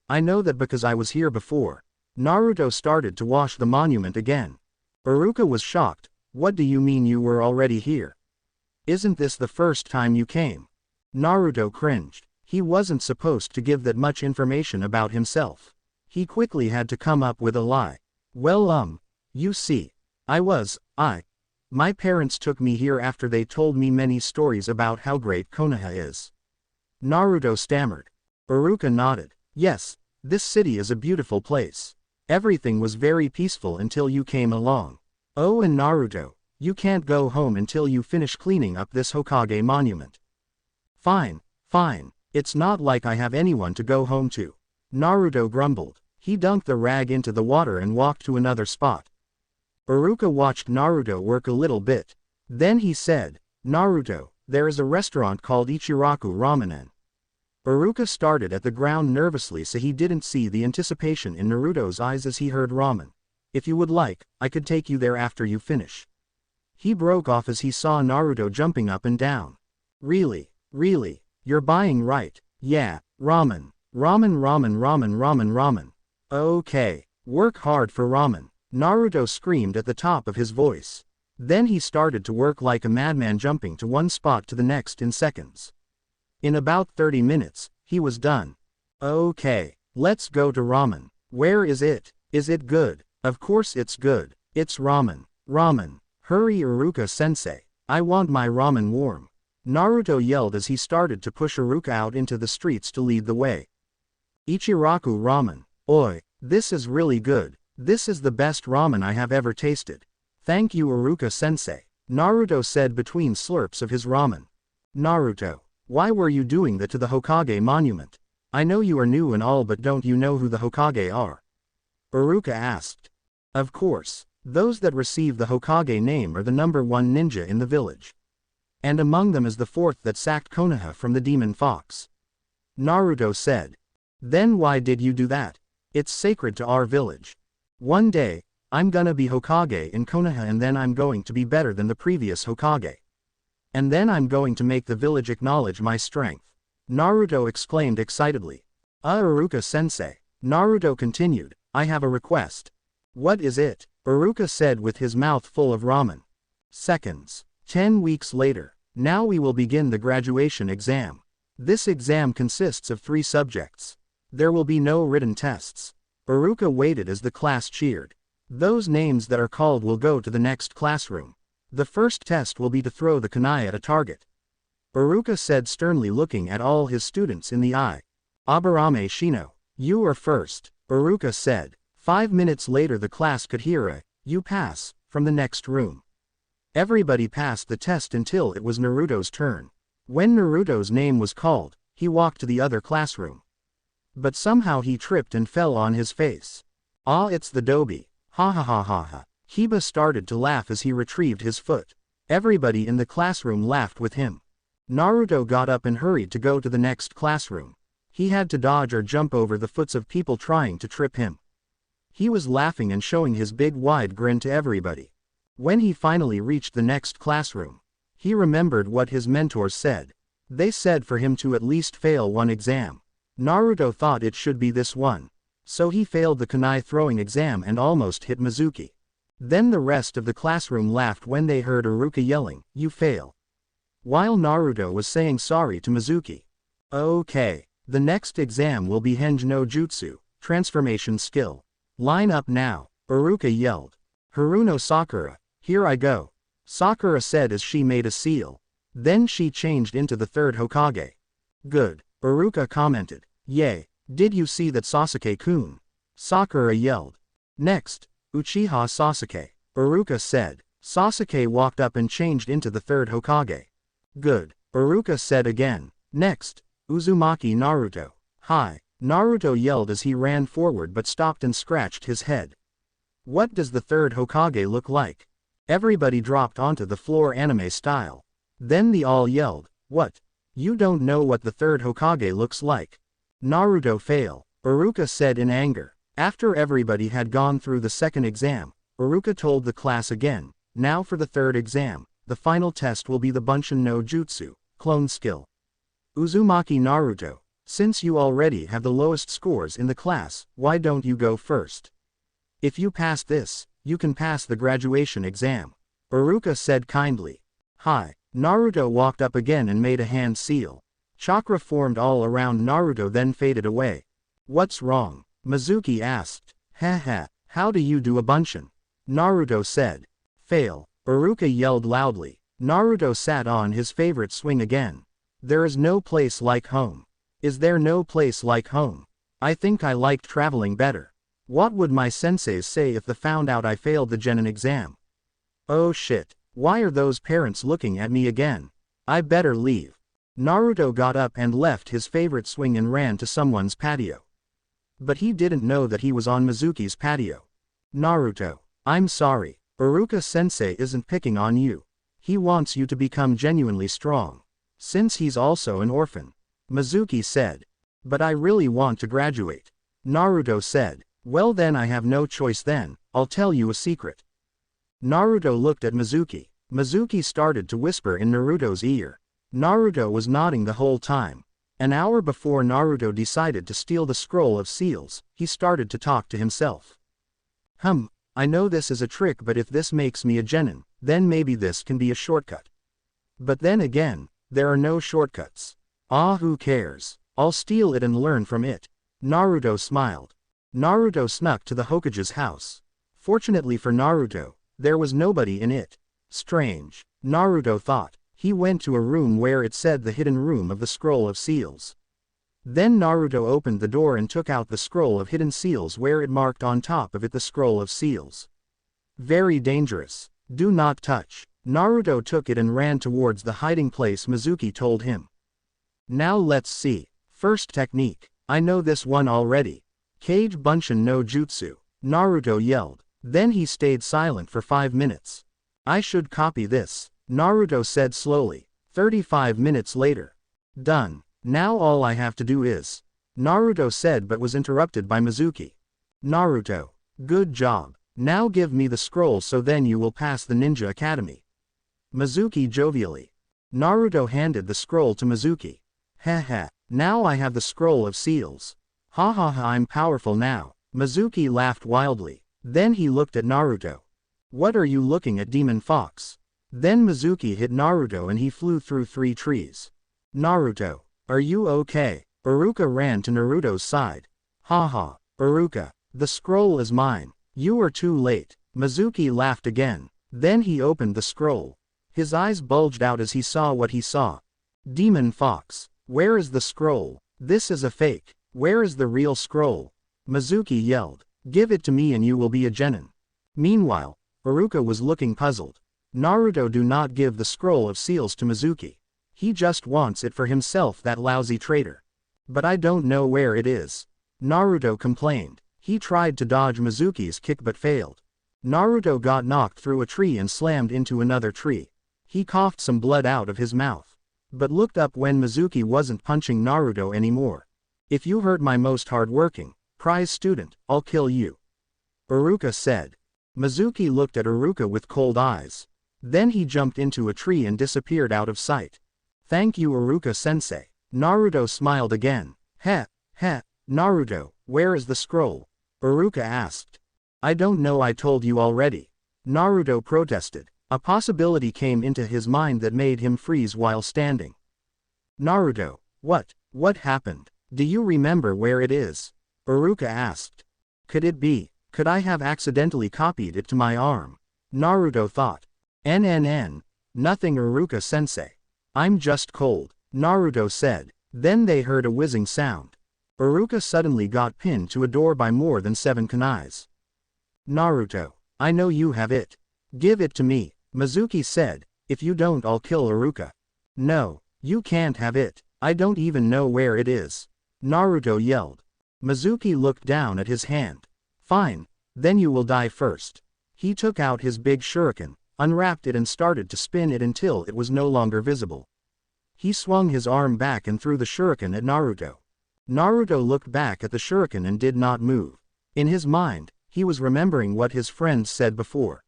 I know that because I was here before. Naruto started to wash the monument again. Iruka was shocked. What do you mean you were already here? Isn't this the first time you came? Naruto cringed. He wasn't supposed to give that much information about himself. He quickly had to come up with a lie. Well, you see. My parents took me here after they told me many stories about how great Konoha is. Naruto stammered. Iruka nodded. Yes, this city is a beautiful place. Everything was very peaceful until you came along. Oh, and Naruto, you can't go home until you finish cleaning up this Hokage monument. Fine. It's not like I have anyone to go home to. Naruto grumbled. He dunked the rag into the water and walked to another spot. Iruka watched Naruto work a little bit. Then he said, Naruto, there is a restaurant called Ichiraku Ramen. Iruka started at the ground nervously so he didn't see the anticipation in Naruto's eyes as he heard ramen. If you would like, I could take you there after you finish. He broke off as he saw Naruto jumping up and down. Really, you're buying right? Yeah, ramen. Okay, work hard for ramen. Naruto screamed at the top of his voice. Then he started to work like a madman, jumping to one spot to the next in seconds. In about 30 minutes, he was done. Okay, let's go to ramen. Where is it? Is it good? Of course it's good. It's ramen. Hurry, Iruka-sensei. I want my ramen warm. Naruto yelled as he started to push Iruka out into the streets to lead the way. Ichiraku ramen. Oi, this is really good. This is the best ramen I have ever tasted. Thank you, Iruka-sensei, Naruto said between slurps of his ramen. Naruto, why were you doing that to the Hokage monument? I know you are new and all, but don't you know who the Hokage are? Iruka asked. Of course, those that receive the Hokage name are the #1 ninja in the village. And among them is the 4th that sacked Konoha from the demon fox. Naruto said. Then why did you do that? It's sacred to our village. One day, I'm gonna be Hokage in Konoha, and then I'm going to be better than the previous Hokage. And then I'm going to make the village acknowledge my strength. Naruto exclaimed excitedly. Iruka-sensei. Naruto continued, I have a request. What is it? Iruka said with his mouth full of ramen. Seconds. 10 weeks later. Now we will begin the graduation exam. This exam consists of 3 subjects. There will be no written tests. Iruka waited as the class cheered. Those names that are called will go to the next classroom. The first test will be to throw the kunai at a target. Iruka said sternly, looking at all his students in the eye. Aburame Shino, you are first, Iruka said. 5 minutes later the class could hear a, you pass, from the next room. Everybody passed the test until it was Naruto's turn. When Naruto's name was called, he walked to the other classroom. But somehow he tripped and fell on his face. Ah, it's the Dobi. Ha ha ha ha ha. Hiba started to laugh as he retrieved his foot. Everybody in the classroom laughed with him. Naruto got up and hurried to go to the next classroom. He had to dodge or jump over the foots of people trying to trip him. He was laughing and showing his big wide grin to everybody. When he finally reached the next classroom, he remembered what his mentors said. They said for him to at least fail one exam. Naruto thought it should be this one. So he failed the kunai throwing exam and almost hit Mizuki. Then the rest of the classroom laughed when they heard Iruka yelling, you fail. While Naruto was saying sorry to Mizuki. Okay, the next exam will be Henj no Jutsu, transformation skill. Line up now, Iruka yelled. Haruno Sakura, here I go. Sakura said as she made a seal. Then she changed into the 3rd Hokage. Good, Iruka commented. Yay, did you see that, Sasuke-kun? Sakura yelled. Next, Uchiha Sasuke, Iruka said. Sasuke walked up and changed into the 3rd Hokage. Good, Iruka said again. Next, Uzumaki Naruto. Hi, Naruto yelled as he ran forward but stopped and scratched his head. What does the 3rd Hokage look like? Everybody dropped onto the floor anime style. Then they all yelled, what? You don't know what the 3rd Hokage looks like? Naruto fail, Iruka said in anger. After everybody had gone through the 2nd exam, Iruka told the class again, now for the 3rd exam, the final test will be the Bunshin no Jutsu, clone skill. Uzumaki Naruto, since you already have the lowest scores in the class, why don't you go first? If you pass this, you can pass the graduation exam. Iruka said kindly. Hi, Naruto walked up again and made a hand seal. Chakra formed all around Naruto then faded away. What's wrong? Mizuki asked. Haha, how do you do a bunshin? Naruto said. Fail. Iruka yelled loudly. Naruto sat on his favorite swing again. There is no place like home. Is there no place like home? I think I liked traveling better. What would my senseis say if they found out I failed the genin exam? Oh shit, why are those parents looking at me again? I better leave. Naruto got up and left his favorite swing and ran to someone's patio. But he didn't know that he was on Mizuki's patio. Naruto, I'm sorry, Iruka-sensei isn't picking on you. He wants you to become genuinely strong. Since he's also an orphan. Mizuki said. But I really want to graduate. Naruto said. Well then I have no choice then, I'll tell you a secret. Naruto looked at Mizuki. Mizuki started to whisper in Naruto's ear. Naruto was nodding the whole time. An hour before Naruto decided to steal the scroll of seals, he started to talk to himself. I know this is a trick, but if this makes me a genin, then maybe this can be a shortcut. But then again, there are no shortcuts. Who cares? I'll steal it and learn from it. Naruto smiled. Naruto snuck to the Hokage's house. Fortunately for Naruto, there was nobody in it. Strange, Naruto thought. He went to a room where it said the hidden room of the scroll of seals. Then Naruto opened the door and took out the scroll of hidden seals where it marked on top of it the scroll of seals. Very dangerous. Do not touch. Naruto took it and ran towards the hiding place Mizuki told him. Now let's see. First technique. I know this one already. Kage Bunshin no Jutsu. Naruto yelled. Then he stayed silent for 5 minutes. I should copy this, Naruto said slowly. 35 minutes later. Done. Now all I have to do is. Naruto said but was interrupted by Mizuki. Naruto. Good job. Now give me the scroll so then you will pass the ninja academy. Mizuki jovially. Naruto handed the scroll to Mizuki. Haha, now I have the scroll of seals. Ha ha ha, I'm powerful now. Mizuki laughed wildly. Then he looked at Naruto. What are you looking at, Demon Fox? Then Mizuki hit Naruto and he flew through 3 trees. Naruto, are you okay? Iruka ran to Naruto's side. Haha, Iruka, the scroll is mine. You are too late. Mizuki laughed again. Then he opened the scroll. His eyes bulged out as he saw what he saw. Demon Fox, where is the scroll? This is a fake. Where is the real scroll? Mizuki yelled. Give it to me and you will be a genin. Meanwhile, Iruka was looking puzzled. Naruto do not give the scroll of seals to Mizuki. He just wants it for himself, that lousy traitor. But I don't know where it is. Naruto complained. He tried to dodge Mizuki's kick but failed. Naruto got knocked through a tree and slammed into another tree. He coughed some blood out of his mouth. But looked up when Mizuki wasn't punching Naruto anymore. If you hurt my most hardworking, prize student, I'll kill you. Iruka said. Mizuki looked at Iruka with cold eyes. Then he jumped into a tree and disappeared out of sight. Thank you, Iruka-sensei. Naruto smiled again. Heh, Naruto, where is the scroll? Iruka asked. I don't know, I told you already. Naruto protested. A possibility came into his mind that made him freeze while standing. Naruto, what happened? Do you remember where it is? Iruka asked. Could it be? Could I have accidentally copied it to my arm? Naruto thought. Nothing, Iruka-sensei. I'm just cold, Naruto said. Then they heard a whizzing sound. Iruka suddenly got pinned to a door by more than 7 kunais. Naruto, I know you have it. Give it to me, Mizuki said. If you don't, I'll kill Iruka. No, you can't have it. I don't even know where it is. Naruto yelled. Mizuki looked down at his hand. Fine, then you will die first. He took out his big shuriken, unwrapped it and started to spin it until it was no longer visible. He swung his arm back and threw the shuriken at Naruto. Naruto looked back at the shuriken and did not move. In his mind, he was remembering what his friends said before.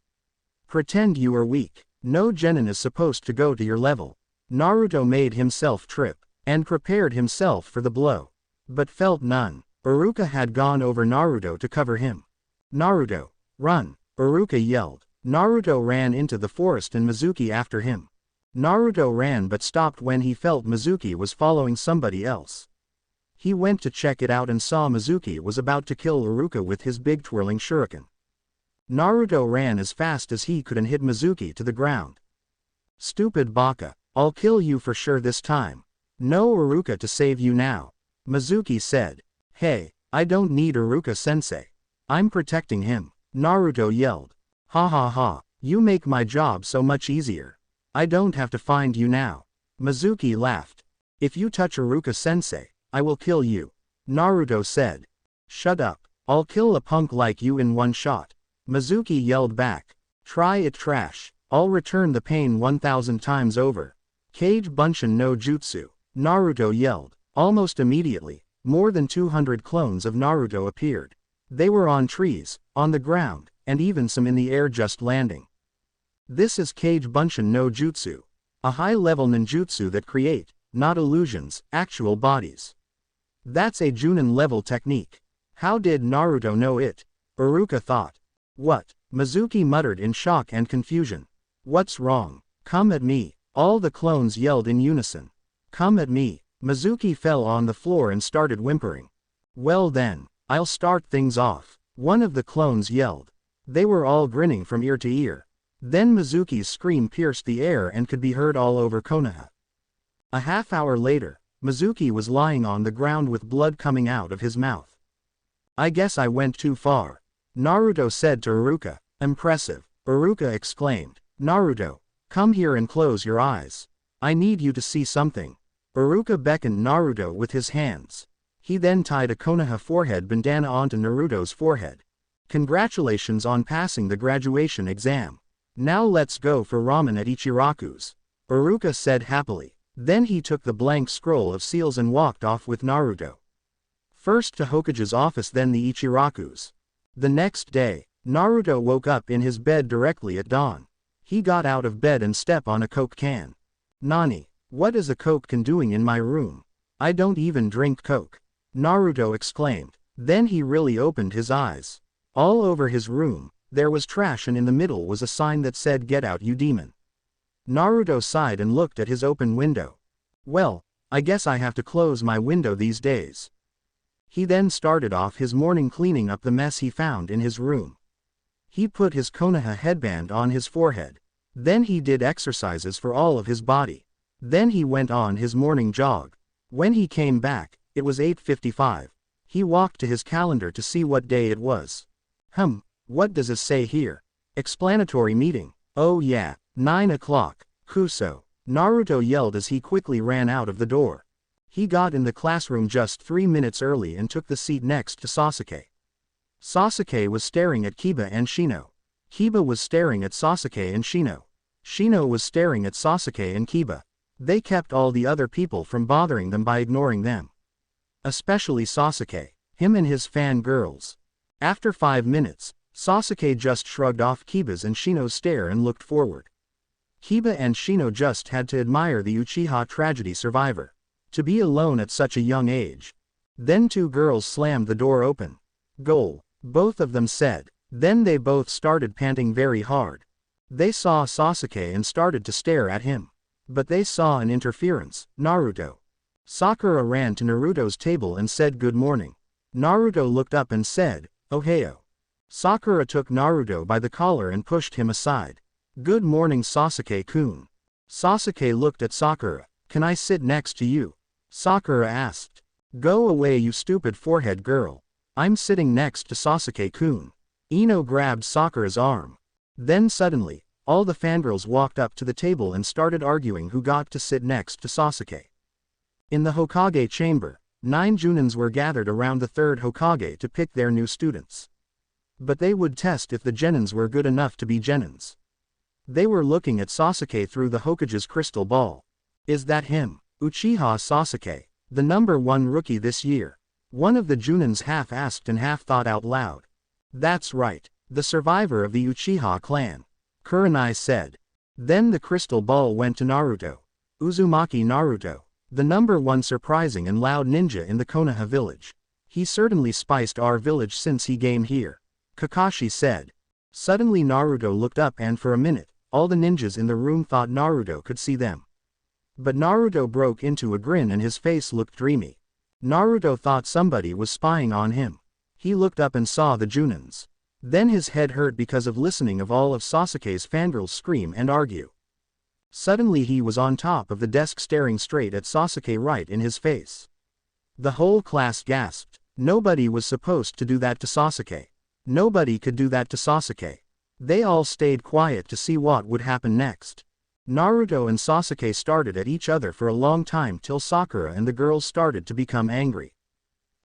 Pretend you are weak. No genin is supposed to go to your level. Naruto made himself trip, and prepared himself for the blow. But felt none. Iruka had gone over Naruto to cover him. Naruto, run, Iruka yelled. Naruto ran into the forest and Mizuki after him. Naruto ran but stopped when he felt Mizuki was following somebody else. He went to check it out and saw Mizuki was about to kill Iruka with his big twirling shuriken. Naruto ran as fast as he could and hit Mizuki to the ground. "Stupid baka, I'll kill you for sure this time. No Iruka to save you now," Mizuki said. "Hey, I don't need Iruka-sensei. I'm protecting him," Naruto yelled. "Ha ha ha, you make my job so much easier. I don't have to find you now," Mizuki laughed. "If you touch Iruka-sensei, I will kill you," Naruto said. "Shut up, I'll kill a punk like you in one shot," Mizuki yelled back. "Try it trash, I'll return the pain 1,000 times over. Kage Bunshin no Jutsu," Naruto yelled. Almost immediately, more than 200 clones of Naruto appeared. They were on trees, on the ground, and even some in the air just landing. This is Kage Bunshin no Jutsu, a high-level ninjutsu that create, not illusions, actual bodies. That's a Junin-level technique. How did Naruto know it? Iruka thought. "What?" Mizuki muttered in shock and confusion. "What's wrong? Come at me," all the clones yelled in unison. "Come at me." Mizuki fell on the floor and started whimpering. "Well then, I'll start things off," one of the clones yelled. They were all grinning from ear to ear. Then Mizuki's scream pierced the air and could be heard all over Konoha. A half hour later, Mizuki was lying on the ground with blood coming out of his mouth. "I guess I went too far," Naruto said to Iruka. "Impressive," Iruka exclaimed. "Naruto, come here and close your eyes. I need you to see something." Iruka beckoned Naruto with his hands. He then tied a Konoha forehead bandana onto Naruto's forehead. "Congratulations on passing the graduation exam. Now let's go for ramen at Ichiraku's," Iruka said happily. Then he took the blank scroll of seals and walked off with Naruto. First to Hokage's office, then the Ichiraku's. The next day, Naruto woke up in his bed directly at dawn. He got out of bed and stepped on a Coke can. "Nani? What is a Coke can doing in my room? I don't even drink Coke," Naruto exclaimed. Then he really opened his eyes. All over his room, there was trash, and in the middle was a sign that said "Get out, you demon." Naruto sighed and looked at his open window. "Well, I guess I have to close my window these days." He then started off his morning cleaning up the mess he found in his room. He put his Konoha headband on his forehead. Then he did exercises for all of his body. Then he went on his morning jog. When he came back, it was 8:55. He walked to his calendar to see what day it was. What does it say here? Explanatory meeting. Oh yeah, 9 o'clock. Kuso, Naruto yelled as he quickly ran out of the door. He got in the classroom just 3 minutes early and took the seat next to Sasuke. Sasuke was staring at Kiba and Shino. Kiba was staring at Sasuke and Shino. Shino was staring at Sasuke and Kiba. They kept all the other people from bothering them by ignoring them. Especially Sasuke, him and his fangirls. After 5 minutes, Sasuke just shrugged off Kiba's and Shino's stare and looked forward. Kiba and Shino just had to admire the Uchiha tragedy survivor. To be alone at such a young age. Then 2 girls slammed the door open. "Goal," both of them said. Then they both started panting very hard. They saw Sasuke and started to stare at him. But they saw an interference, Naruto. Sakura ran to Naruto's table and said good morning. Naruto looked up and said, "Ohayo." Sakura took Naruto by the collar and pushed him aside. "Good morning, Sasuke-kun." Sasuke looked at Sakura. "Can I sit next to you?" Sakura asked. "Go away, you stupid forehead girl. I'm sitting next to Sasuke-kun." Ino grabbed Sakura's arm. Then suddenly, all the fangirls walked up to the table and started arguing who got to sit next to Sasuke. In the Hokage chamber, 9 Junins were gathered around the 3rd Hokage to pick their new students. But they would test if the Genins were good enough to be Genins. They were looking at Sasuke through the Hokage's crystal ball. "Is that him? Uchiha Sasuke, the #1 rookie this year?" One of the Junins half asked and half thought out loud. "That's right, the survivor of the Uchiha clan," Kurenai said. Then the crystal ball went to Naruto. Uzumaki Naruto, the #1 surprising and loud ninja in the Konoha village. He certainly spiced our village since he came here, Kakashi said. Suddenly Naruto looked up and for a minute, all the ninjas in the room thought Naruto could see them. But Naruto broke into a grin and his face looked dreamy. Naruto thought somebody was spying on him. He looked up and saw the Junins. Then his head hurt because of listening of all of Sasuke's fangirls scream and argue. Suddenly he was on top of the desk staring straight at Sasuke right in his face. The whole class gasped. Nobody was supposed to do that to Sasuke. Nobody could do that to Sasuke. They all stayed quiet to see what would happen next. Naruto and Sasuke started at each other for a long time till Sakura and the girls started to become angry.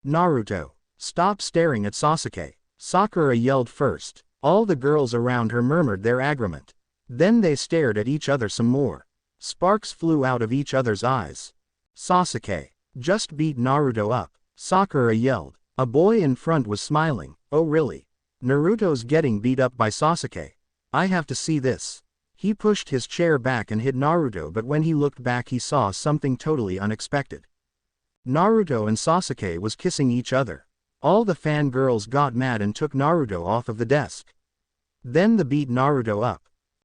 Naruto, stop staring at Sasuke. Sakura yelled first. All the girls around her murmured their agreement. Then they stared at each other some more. Sparks flew out of each other's eyes. Sasuke, just beat Naruto up. Sakura yelled. A boy in front was smiling. Oh really? Naruto's getting beat up by Sasuke. I have to see this. He pushed his chair back and hit Naruto, but when he looked back he saw something totally unexpected. Naruto and Sasuke was kissing each other. All the fangirls got mad and took Naruto off of the desk. Then they beat Naruto up.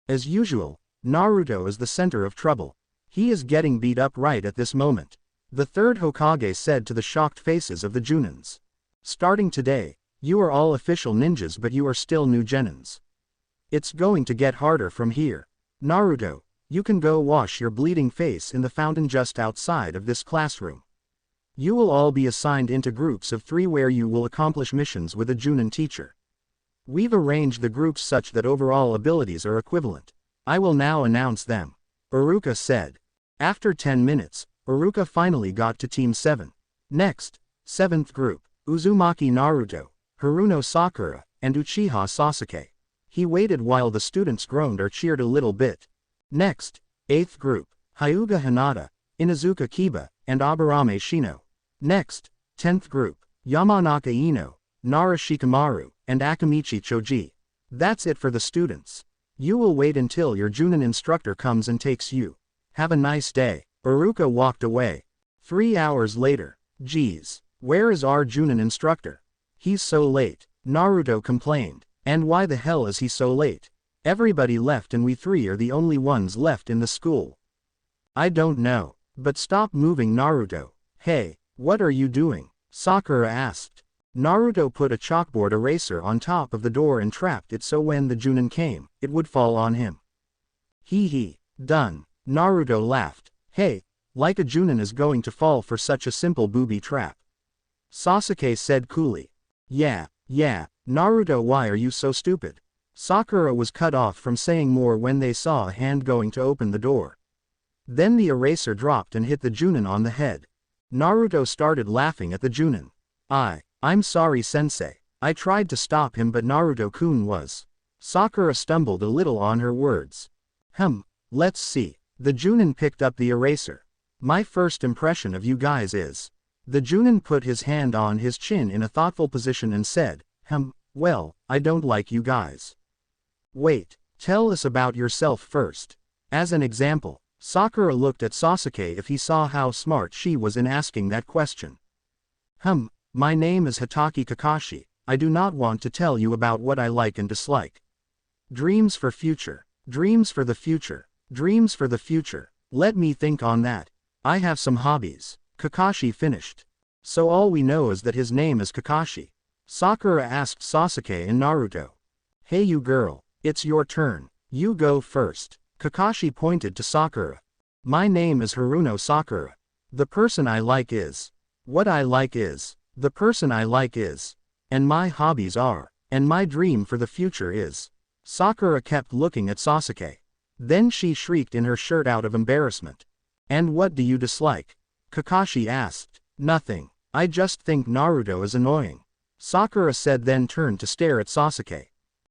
As usual, Naruto is the center of trouble. He is getting beat up right at this moment. The third Hokage said to the shocked faces of the Junins. Starting today, you are all official ninjas, but you are still new genins. It's going to get harder from here. Naruto, you can go wash your bleeding face in the fountain just outside of this classroom. You will all be assigned into groups of 3 where you will accomplish missions with a Junin teacher. We've arranged the groups such that overall abilities are equivalent. I will now announce them. Iruka said. After 10 minutes, Iruka finally got to Team 7. Next, 7th group, Uzumaki Naruto, Haruno Sakura, and Uchiha Sasuke. He waited while the students groaned or cheered a little bit. Next, 8th group, Hyuga Hinata, Inuzuka Kiba, and Aburame Shino. Next, 10th group, Yamanaka Ino, Nara Shikamaru, and Akamichi Choji. That's it for the students. You will wait until your Junin instructor comes and takes you. Have a nice day. Iruka walked away. 3 hours later. Geez, where is our Junin instructor? He's so late, Naruto complained. And why the hell is he so late? Everybody left and we 3 are the only ones left in the school. I don't know. But stop moving, Naruto. Hey, what are you doing? Sakura asked. Naruto put a chalkboard eraser on top of the door and trapped it so when the Junin came, it would fall on him. Hee hee, done. Naruto laughed. Hey, like a Junin is going to fall for such a simple booby trap. Sasuke said coolly. Yeah, Naruto, why are you so stupid? Sakura was cut off from saying more when they saw a hand going to open the door. Then the eraser dropped and hit the Junin on the head. Naruto started laughing at the Junin. I'm sorry sensei. I tried to stop him but Naruto-kun was. Sakura stumbled a little on her words. Let's see. The Junin picked up the eraser. My first impression of you guys is. The Junin put his hand on his chin in a thoughtful position and said, well, I don't like you guys. Wait, tell us about yourself first. As an example, Sakura looked at Sasuke if he saw how smart she was in asking that question. My name is Hitaki Kakashi. I do not want to tell you about what I like and dislike. Dreams for future. Dreams for the future. Dreams for the future. Let me think on that. I have some hobbies. Kakashi finished. So all we know is that his name is Kakashi. Sakura asked Sasuke and Naruto. Hey you girl, it's your turn. You go first. Kakashi pointed to Sakura. My name is Haruno Sakura. The person I like is. What I like is. The person I like is. And my hobbies are. And my dream for the future is. Sakura kept looking at Sasuke. Then she shrieked in her shirt out of embarrassment. And what do you dislike? Kakashi asked. Nothing. I just think Naruto is annoying. Sakura said, then turned to stare at Sasuke.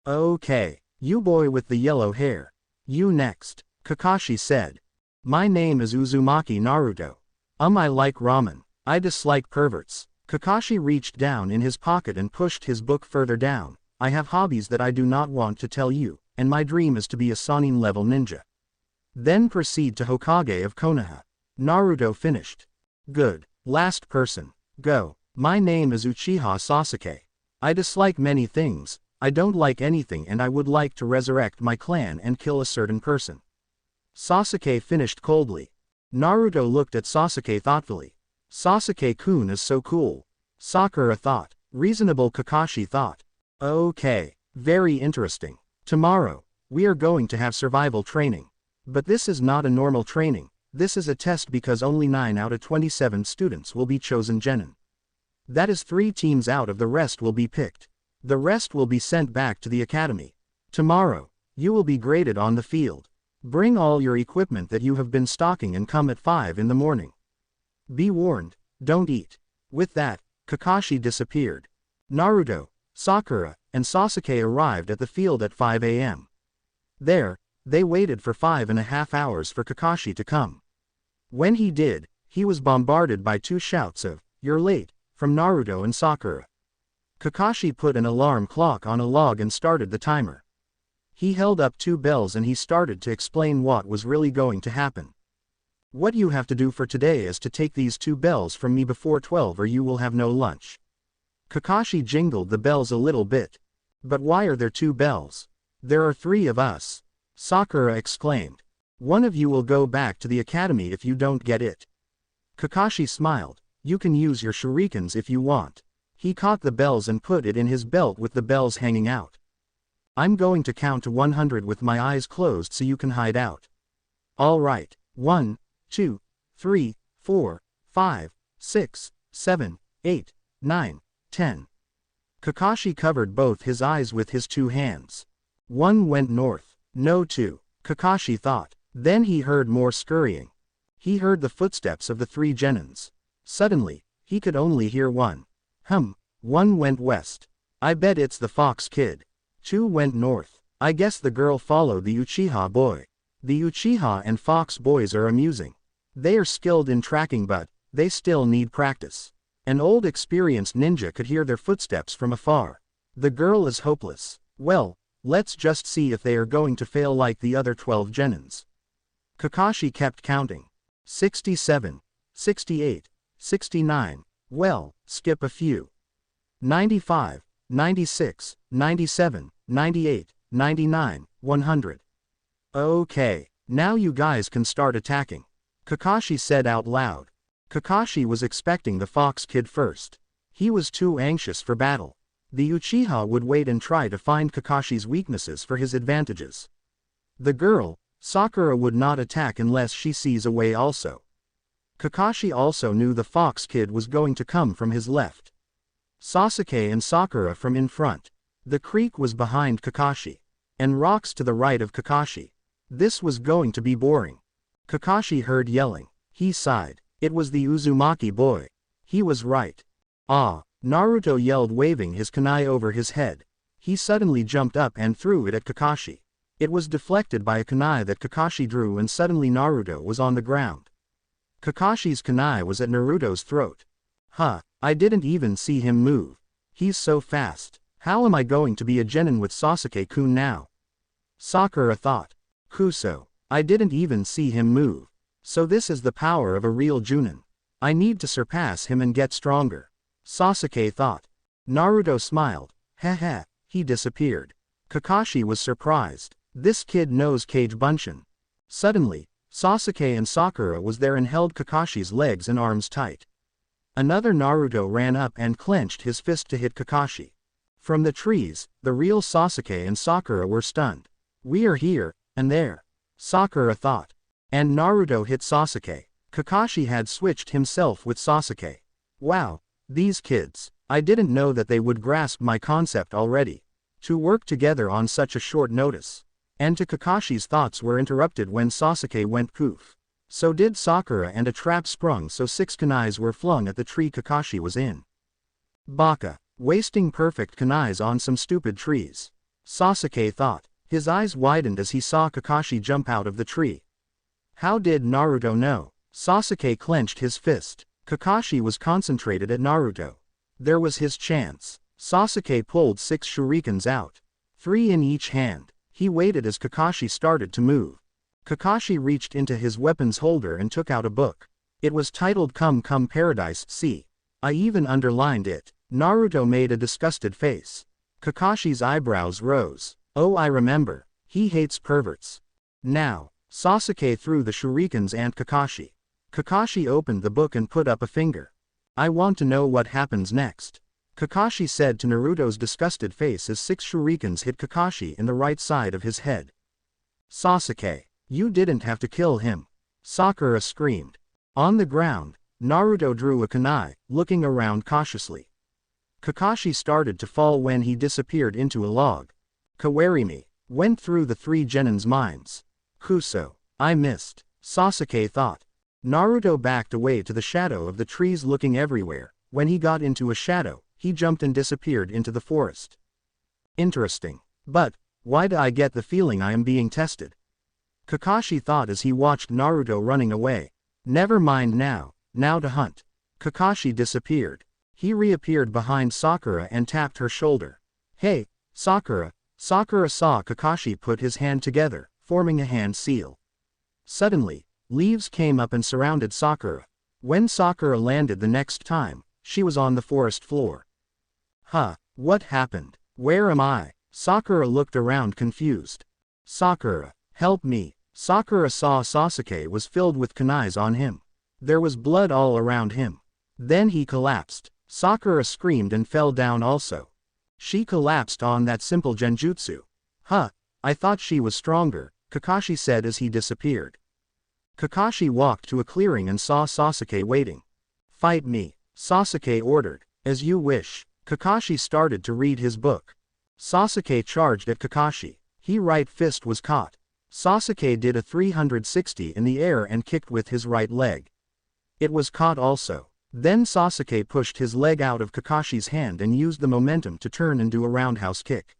Okay, you boy with the yellow hair. You next. Kakashi said. My name is Uzumaki Naruto. I like ramen. I dislike perverts. Kakashi reached down in his pocket and pushed his book further down. I have hobbies that I do not want to tell you, and my dream is to be a Sannin level ninja. Then proceed to Hokage of Konoha. Naruto finished. Good. Last person. Go. My name is Uchiha Sasuke. I dislike many things. I don't like anything and I would like to resurrect my clan and kill a certain person. Sasuke finished coldly. Naruto looked at Sasuke thoughtfully. Sasuke-kun is so cool. Sakura thought. Reasonable Kakashi thought. Okay, very interesting. Tomorrow, we are going to have survival training. But this is not a normal training, this is a test because only 9 out of 27 students will be chosen genin. That is 3 teams out of the rest will be picked. The rest will be sent back to the academy. Tomorrow, you will be graded on the field. Bring all your equipment that you have been stocking and come at 5 in the morning. Be warned, don't eat. With that, Kakashi disappeared. Naruto, Sakura, and Sasuke arrived at the field at 5 a.m. There, they waited for 5.5 hours for Kakashi to come. When he did, he was bombarded by 2 shouts of, "You're late," from Naruto and Sakura. Kakashi put an alarm clock on a log and started the timer. He held up 2 bells and he started to explain what was really going to happen. What you have to do for today is to take these 2 bells from me before 12 or you will have no lunch. Kakashi jingled the bells a little bit. But why are there 2 bells? There are 3 of us. Sakura exclaimed. One of you will go back to the academy if you don't get it. Kakashi smiled. You can use your shurikens if you want. He caught the bells and put it in his belt with the bells hanging out. I'm going to count to 100 with my eyes closed so you can hide out. All right. 1, 2, 3, 4, 5, 6, 7, 8, 9, 10. Kakashi covered both his eyes with his 2 hands. 1 went north. No 2. Kakashi thought. Then he heard more scurrying. He heard the footsteps of the 3 genins. Suddenly, he could only hear 1. 1 went west. I bet it's the Fox Kid. 2 went north. I guess the girl followed the Uchiha boy. The Uchiha and Fox boys are amusing. They are skilled in tracking but, they still need practice. An old experienced ninja could hear their footsteps from afar. The girl is hopeless. Well, let's just see if they are going to fail like the other 12 genins. Kakashi kept counting. 67, 68, 69, well, skip a few. 95, 96, 97, 98, 99, 100. Okay, now you guys can start attacking. Kakashi said out loud. Kakashi was expecting the Fox Kid first. He was too anxious for battle. The Uchiha would wait and try to find Kakashi's weaknesses for his advantages. The girl, Sakura, would not attack unless she sees a way also. Kakashi also knew the Fox Kid was going to come from his left. Sasuke and Sakura from in front. The creek was behind Kakashi. And rocks to the right of Kakashi. This was going to be boring. Kakashi heard yelling. He sighed. It was the Uzumaki boy. He was right. Ah, Naruto yelled, waving his kunai over his head. He suddenly jumped up and threw it at Kakashi. It was deflected by a kunai that Kakashi drew and suddenly Naruto was on the ground. Kakashi's kunai was at Naruto's throat. I didn't even see him move. He's so fast. How am I going to be a genin with Sasuke-kun now? Sakura thought. Kuso. I didn't even see him move. So this is the power of a real Junin. I need to surpass him and get stronger. Sasuke thought. Naruto smiled. Heh. He disappeared. Kakashi was surprised. This kid knows Kage Bunshin. Suddenly, Sasuke and Sakura was there and held Kakashi's legs and arms tight. Another Naruto ran up and clenched his fist to hit Kakashi. From the trees, the real Sasuke and Sakura were stunned. We are here, and there. Sakura thought. And Naruto hit Sasuke. Kakashi had switched himself with Sasuke. Wow, these kids. I didn't know that they would grasp my concept already. To work together on such a short notice. And to Kakashi's thoughts were interrupted when Sasuke went poof. So did Sakura and a trap sprung so 6 kunais were flung at the tree Kakashi was in. Baka. Wasting perfect kunais on some stupid trees. Sasuke thought. His eyes widened as he saw Kakashi jump out of the tree. How did Naruto know? Sasuke clenched his fist. Kakashi was concentrated at Naruto. There was his chance. Sasuke pulled 6 shurikens out. 3 in each hand. He waited as Kakashi started to move. Kakashi reached into his weapons holder and took out a book. It was titled Come Paradise See. I even underlined it. Naruto made a disgusted face. Kakashi's eyebrows rose. Oh, I remember. He hates perverts. Now, Sasuke threw the shurikens and Kakashi. Kakashi opened the book and put up a finger. I want to know what happens next. Kakashi said to Naruto's disgusted face as 6 shurikens hit Kakashi in the right side of his head. Sasuke, you didn't have to kill him. Sakura screamed. On the ground, Naruto drew a kunai, looking around cautiously. Kakashi started to fall when he disappeared into a log. Kawarimi went through the 3 genins' minds. Kuso, I missed, Sasuke thought. Naruto backed away to the shadow of the trees looking everywhere. When he got into a shadow, he jumped and disappeared into the forest. Interesting. But, why do I get the feeling I am being tested? Kakashi thought as he watched Naruto running away. Never mind now to hunt. Kakashi disappeared. He reappeared behind Sakura and tapped her shoulder. Hey, Sakura. Sakura saw Kakashi put his hand together, forming a hand seal. Suddenly, leaves came up and surrounded Sakura. When Sakura landed the next time, she was on the forest floor. Huh, what happened? Where am I? Sakura looked around confused. Sakura, help me. Sakura saw Sasuke was filled with kunais on him. There was blood all around him. Then he collapsed. Sakura screamed and fell down also. She collapsed on that simple genjutsu. Huh, I thought she was stronger, Kakashi said as he disappeared. Kakashi walked to a clearing and saw Sasuke waiting. Fight me, Sasuke ordered. As you wish. Kakashi started to read his book. Sasuke charged at Kakashi. His right fist was caught. Sasuke did a 360 in the air and kicked with his right leg. It was caught also. Then Sasuke pushed his leg out of Kakashi's hand and used the momentum to turn and do a roundhouse kick.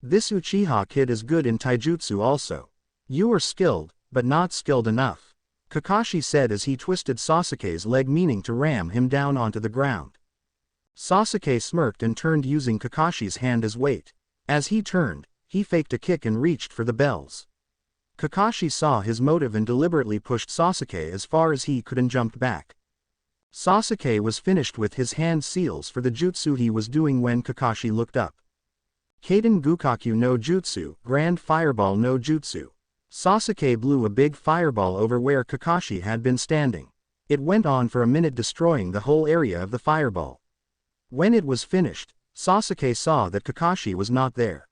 This Uchiha kid is good in taijutsu also. You are skilled, but not skilled enough, Kakashi said as he twisted Sasuke's leg, meaning to ram him down onto the ground. Sasuke smirked and turned using Kakashi's hand as weight. As he turned, he faked a kick and reached for the bells. Kakashi saw his motive and deliberately pushed Sasuke as far as he could and jumped back. Sasuke was finished with his hand seals for the jutsu he was doing when Kakashi looked up. Kaden Gukaku no Jutsu, Grand Fireball no Jutsu. Sasuke blew a big fireball over where Kakashi had been standing. It went on for a minute, destroying the whole area of the fireball. When it was finished, Sasuke saw that Kakashi was not there.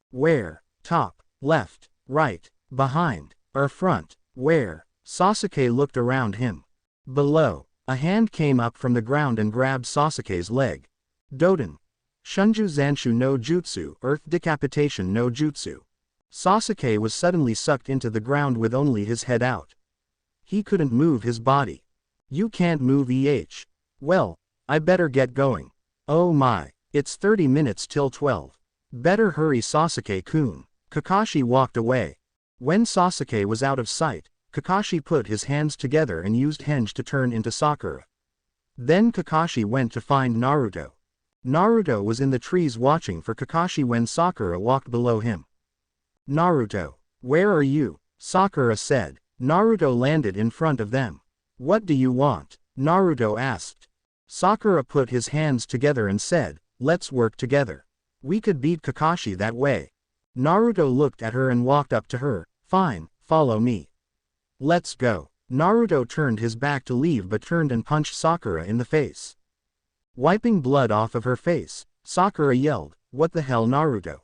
Where? Top, left, right, behind, or front? Where? Sasuke looked around him. Below. A hand came up from the ground and grabbed Sasuke's leg. Doden. Shunju Zanshu no Jutsu, Earth Decapitation no Jutsu. Sasuke was suddenly sucked into the ground with only his head out. He couldn't move his body. You can't move Well, I better get going. Oh my, it's 30 minutes till 12. Better hurry, Sasuke-kun. Kakashi walked away. When Sasuke was out of sight, Kakashi put his hands together and used henge to turn into Sakura. Then Kakashi went to find Naruto. Naruto was in the trees watching for Kakashi when Sakura walked below him. Naruto, where are you? Sakura said. Naruto landed in front of them. What do you want? Naruto asked. Sakura put his hands together and said, let's work together. We could beat Kakashi that way. Naruto looked at her and walked up to her. Fine, follow me. Let's go. Naruto turned his back to leave but turned and punched Sakura in the face. Wiping blood off of her face, Sakura yelled, what the hell, Naruto?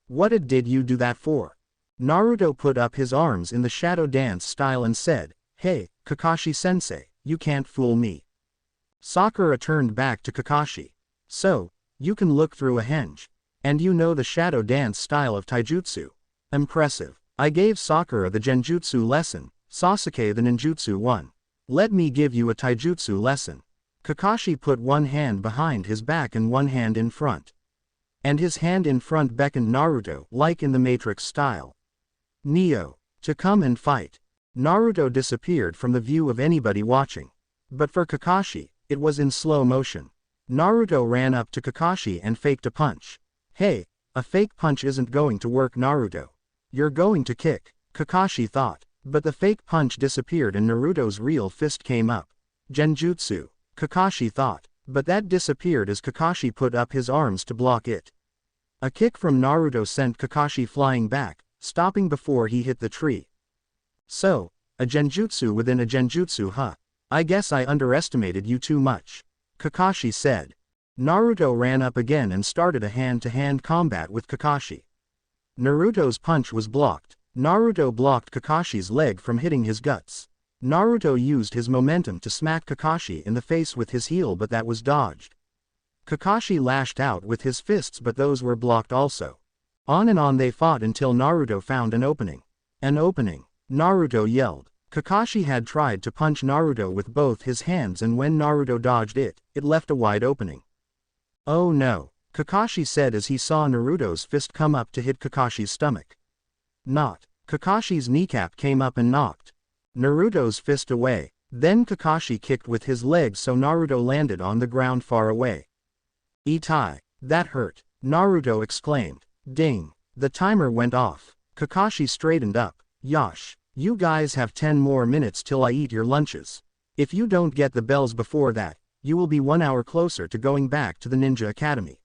What did you do that for? Naruto put up his arms in the shadow dance style and said, hey, Kakashi-sensei, you can't fool me. Sakura turned back to Kakashi. So, you can look through a henge. And you know the shadow dance style of taijutsu. Impressive. I gave Sakura the genjutsu lesson, Sasuke the ninjutsu one. Let me give you a taijutsu lesson. Kakashi put one hand behind his back and one hand in front. And his hand in front beckoned Naruto, like in the Matrix style. Neo, to come and fight. Naruto disappeared from the view of anybody watching. But for Kakashi, it was in slow motion. Naruto ran up to Kakashi and faked a punch. Hey, a fake punch isn't going to work, Naruto. You're going to kick, Kakashi thought. But the fake punch disappeared and Naruto's real fist came up. Genjutsu, Kakashi thought. But that disappeared as Kakashi put up his arms to block it. A kick from Naruto sent Kakashi flying back, stopping before he hit the tree. So, A genjutsu within a genjutsu, huh? I guess I underestimated you too much. Kakashi said. Naruto ran up again and started a hand-to-hand combat with Kakashi. Naruto's punch was blocked. Naruto blocked Kakashi's leg from hitting his guts. Naruto used his momentum to smack Kakashi in the face with his heel, but that was dodged. Kakashi lashed out with his fists, but those were blocked also. On and on they fought until Naruto found an opening. An opening! Naruto yelled. Kakashi had tried to punch Naruto with both his hands, and when Naruto dodged it, it left a wide opening. Oh no, Kakashi said as he saw Naruto's fist come up to hit Kakashi's stomach. Not. Kakashi's kneecap came up and knocked Naruto's fist away. Then Kakashi kicked with his legs so Naruto landed on the ground far away. Itachi, that hurt, Naruto exclaimed. Ding. The timer went off. Kakashi straightened up. Yosh, you guys have 10 more minutes till I eat your lunches. If you don't get the bells before that, you will be 1 hour closer to going back to the Ninja Academy.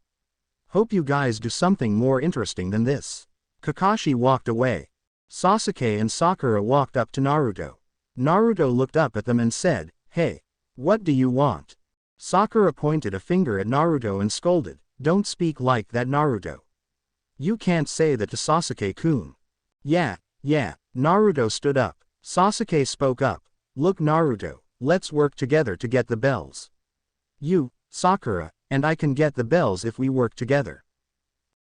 Hope you guys do something more interesting than this. Kakashi walked away. Sasuke and Sakura walked up to Naruto. Naruto looked up at them and said, "Hey, what do you want?" Sakura pointed a finger at Naruto and scolded, "Don't speak like that, Naruto. You can't say that to Sasuke-kun." Yeah, Naruto stood up. Sasuke spoke up. "Look, Naruto, let's work together to get the bells. You, Sakura, and I can get the bells if we work together."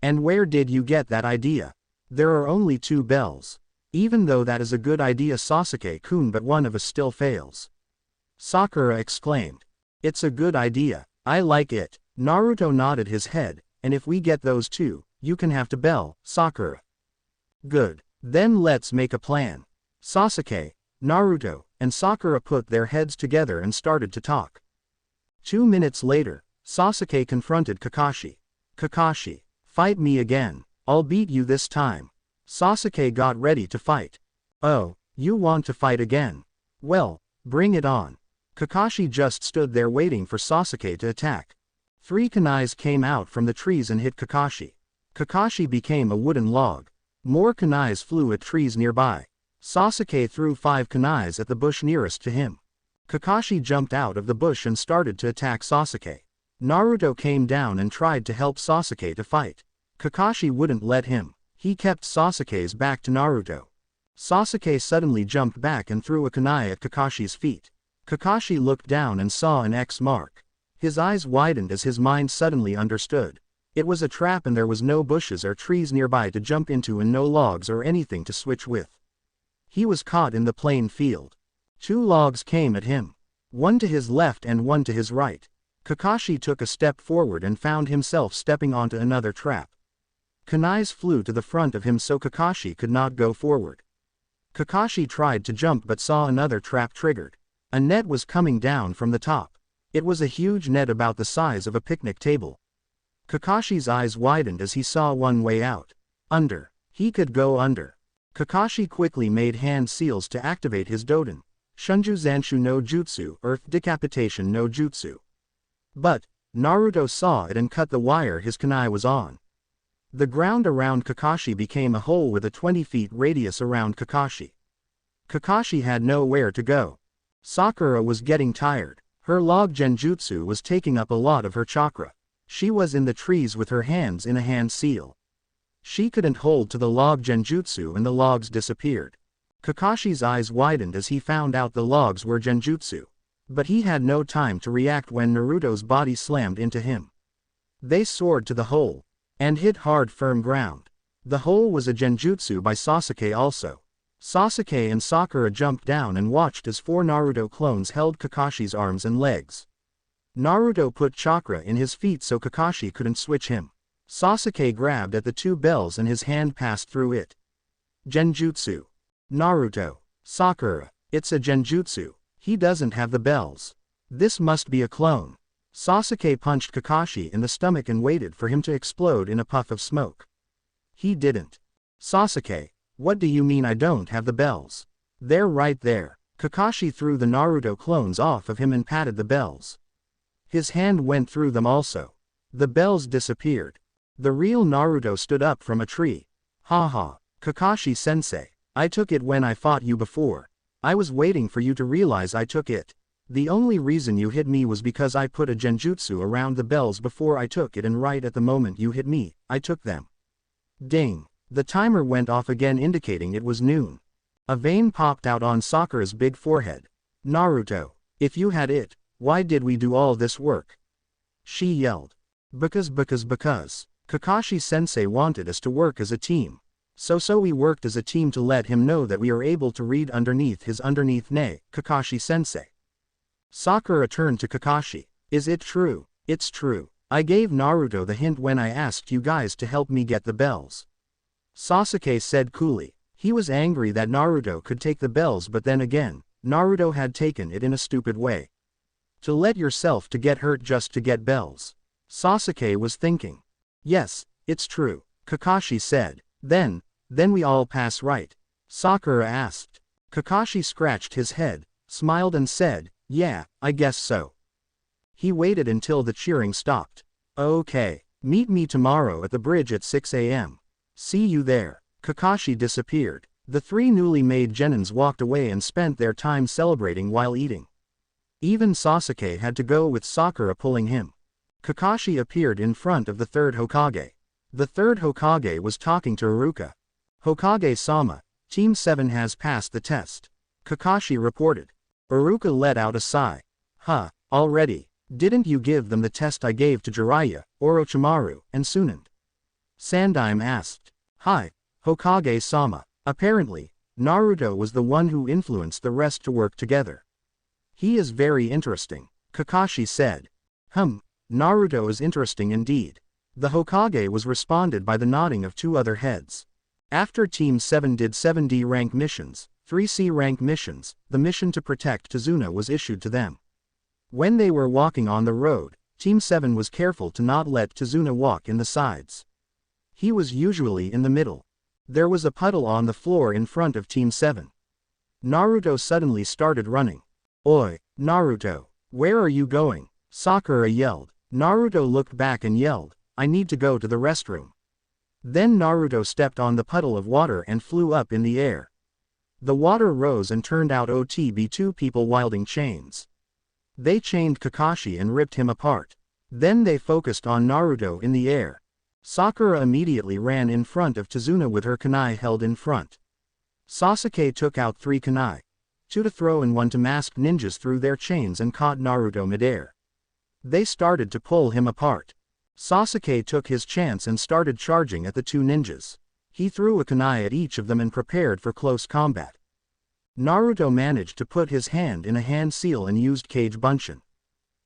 "And where did you get that idea? There are only 2 bells. Even though that is a good idea, Sasuke-kun, but one of us still fails." Sakura exclaimed. "It's a good idea, I like it." Naruto nodded his head, "And if we get those 2, you can have the bell, Sakura." "Good. Then let's make a plan." Sasuke, Naruto, and Sakura put their heads together and started to talk. 2 minutes later, Sasuke confronted Kakashi. "Kakashi, fight me again. I'll beat you this time." Sasuke got ready to fight. "Oh, you want to fight again? Well, bring it on." Kakashi just stood there waiting for Sasuke to attack. 3 kunais came out from the trees and hit Kakashi. Kakashi became a wooden log. More kunais flew at trees nearby. Sasuke threw 5 kunais at the bush nearest to him. Kakashi jumped out of the bush and started to attack Sasuke. Naruto came down and tried to help Sasuke to fight. Kakashi wouldn't let him. He kept Sasuke's back to Naruto. Sasuke suddenly jumped back and threw a kunai at Kakashi's feet. Kakashi looked down and saw an X mark. His eyes widened as his mind suddenly understood. It was a trap and there was no bushes or trees nearby to jump into and no logs or anything to switch with. He was caught in the plain field. 2 logs came at him. One to his left and one to his right. Kakashi took a step forward and found himself stepping onto another trap. Kunais flew to the front of him so Kakashi could not go forward. Kakashi tried to jump but saw another trap triggered. A net was coming down from the top. It was a huge net about the size of a picnic table. Kakashi's eyes widened as he saw one way out. Under. He could go under. Kakashi quickly made hand seals to activate his Doden. Shunju Zanshu no Jutsu, Earth Decapitation no Jutsu. But Naruto saw it and cut the wire his kunai was on. The ground around Kakashi became a hole with a 20 feet radius around Kakashi. Kakashi had nowhere to go. Sakura was getting tired. Her log genjutsu was taking up a lot of her chakra. She was in the trees with her hands in a hand seal. She couldn't hold to the log genjutsu and the logs disappeared. Kakashi's eyes widened as he found out the logs were genjutsu. But he had no time to react when Naruto's body slammed into him. They soared to the hole and hit hard firm ground. The hole was a genjutsu by Sasuke also. Sasuke and Sakura jumped down and watched as 4 Naruto clones held Kakashi's arms and legs. Naruto put chakra in his feet so Kakashi couldn't switch him. Sasuke grabbed at the 2 bells and his hand passed through it. Genjutsu. Naruto. Sakura. It's a genjutsu. He doesn't have the bells. This must be a clone. Sasuke punched Kakashi in the stomach and waited for him to explode in a puff of smoke. He didn't. Sasuke, what do you mean I don't have the bells? They're right there. Kakashi threw the Naruto clones off of him and patted the bells. His hand went through them also. The bells disappeared. The real Naruto stood up from a tree. Haha, Kakashi-sensei, I took it when I fought you before. I was waiting for you to realize I took it. The only reason you hit me was because I put a genjutsu around the bells before I took it, and right at the moment you hit me, I took them. Ding. The timer went off again, indicating it was noon. A vein popped out on Sakura's big forehead. Naruto, if you had it, why did we do all this work? She yelled. Because Kakashi-sensei wanted us to work as a team. So we worked as a team to let him know that we are able to read underneath his ne, Kakashi-sensei. Sakura turned to Kakashi. Is it true? It's true. I gave Naruto the hint when I asked you guys to help me get the bells. Sasuke said coolly. He was angry that Naruto could take the bells, but then again, Naruto had taken it in a stupid way. To let yourself to get hurt just to get bells. Sasuke was thinking. Yes, it's true, Kakashi said. Then we all pass, right? Sakura asked. Kakashi scratched his head, smiled and said, yeah, I guess so. He waited until the cheering stopped. Okay, meet me tomorrow at the bridge at 6 a.m. See you there. Kakashi disappeared. The three newly made genins walked away and spent their time celebrating while eating. Even Sasuke had to go with Sakura pulling him. Kakashi appeared in front of the third Hokage. The third Hokage was talking to Iruka. Hokage-sama, Team 7 has passed the test. Kakashi reported. Iruka let out a sigh. Huh, already? Didn't you give them the test I gave to Jiraiya, Orochimaru, and Tsunade? Sandaime asked. Hi, Hokage-sama. Apparently, Naruto was the one who influenced the rest to work together. He is very interesting, Kakashi said. Naruto is interesting indeed. The Hokage was responded by the nodding of two other heads. After Team 7 did 7D rank missions, 3C rank missions, the mission to protect Tazuna was issued to them. When they were walking on the road, Team 7 was careful to not let Tazuna walk in the sides. He was usually in the middle. There was a puddle on the floor in front of Team 7. Naruto suddenly started running. Oi, Naruto, where are you going? Sakura yelled. Naruto looked back and yelled, I need to go to the restroom. Then Naruto stepped on the puddle of water and flew up in the air. The water rose and turned out to be two people wielding chains. They chained Kakashi and ripped him apart. Then they focused on Naruto in the air. Sakura immediately ran in front of Tazuna with her kunai held in front. Sasuke took out 3 kunai. 2 to throw and 1 to mask ninjas through their chains and caught Naruto midair. They started to pull him apart. Sasuke took his chance and started charging at the 2 ninjas. He threw a kunai at each of them and prepared for close combat. Naruto managed to put his hand in a hand seal and used Kage Bunshin.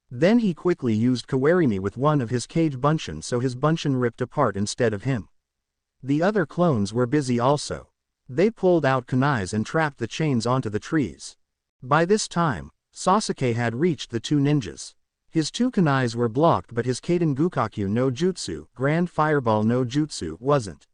Then he quickly used Kawarimi with one of his Kage Bunshin, so his Bunshin ripped apart instead of him. The other clones were busy also. They pulled out kunais and trapped the chains onto the trees. By this time, Sasuke had reached the 2 ninjas. His 2 kunais were blocked, but his Kaden Gukakyu no Jutsu, Grand Fireball no Jutsu, wasn't.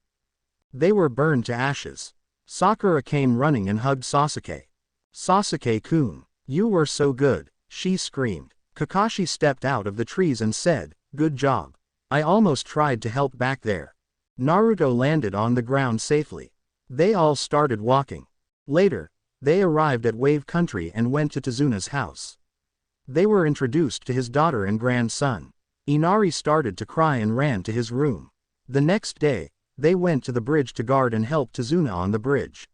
They were burned to ashes. Sakura came running and hugged Sasuke. Sasuke-kun, you were so good, she screamed. Kakashi stepped out of the trees and said, good job. I almost tried to help back there. Naruto landed on the ground safely. They all started walking. Later, they arrived at Wave Country and went to Tazuna's house. They were introduced to his daughter and grandson. Inari started to cry and ran to his room. The next day, they went to the bridge to guard and help Tazuna on the bridge.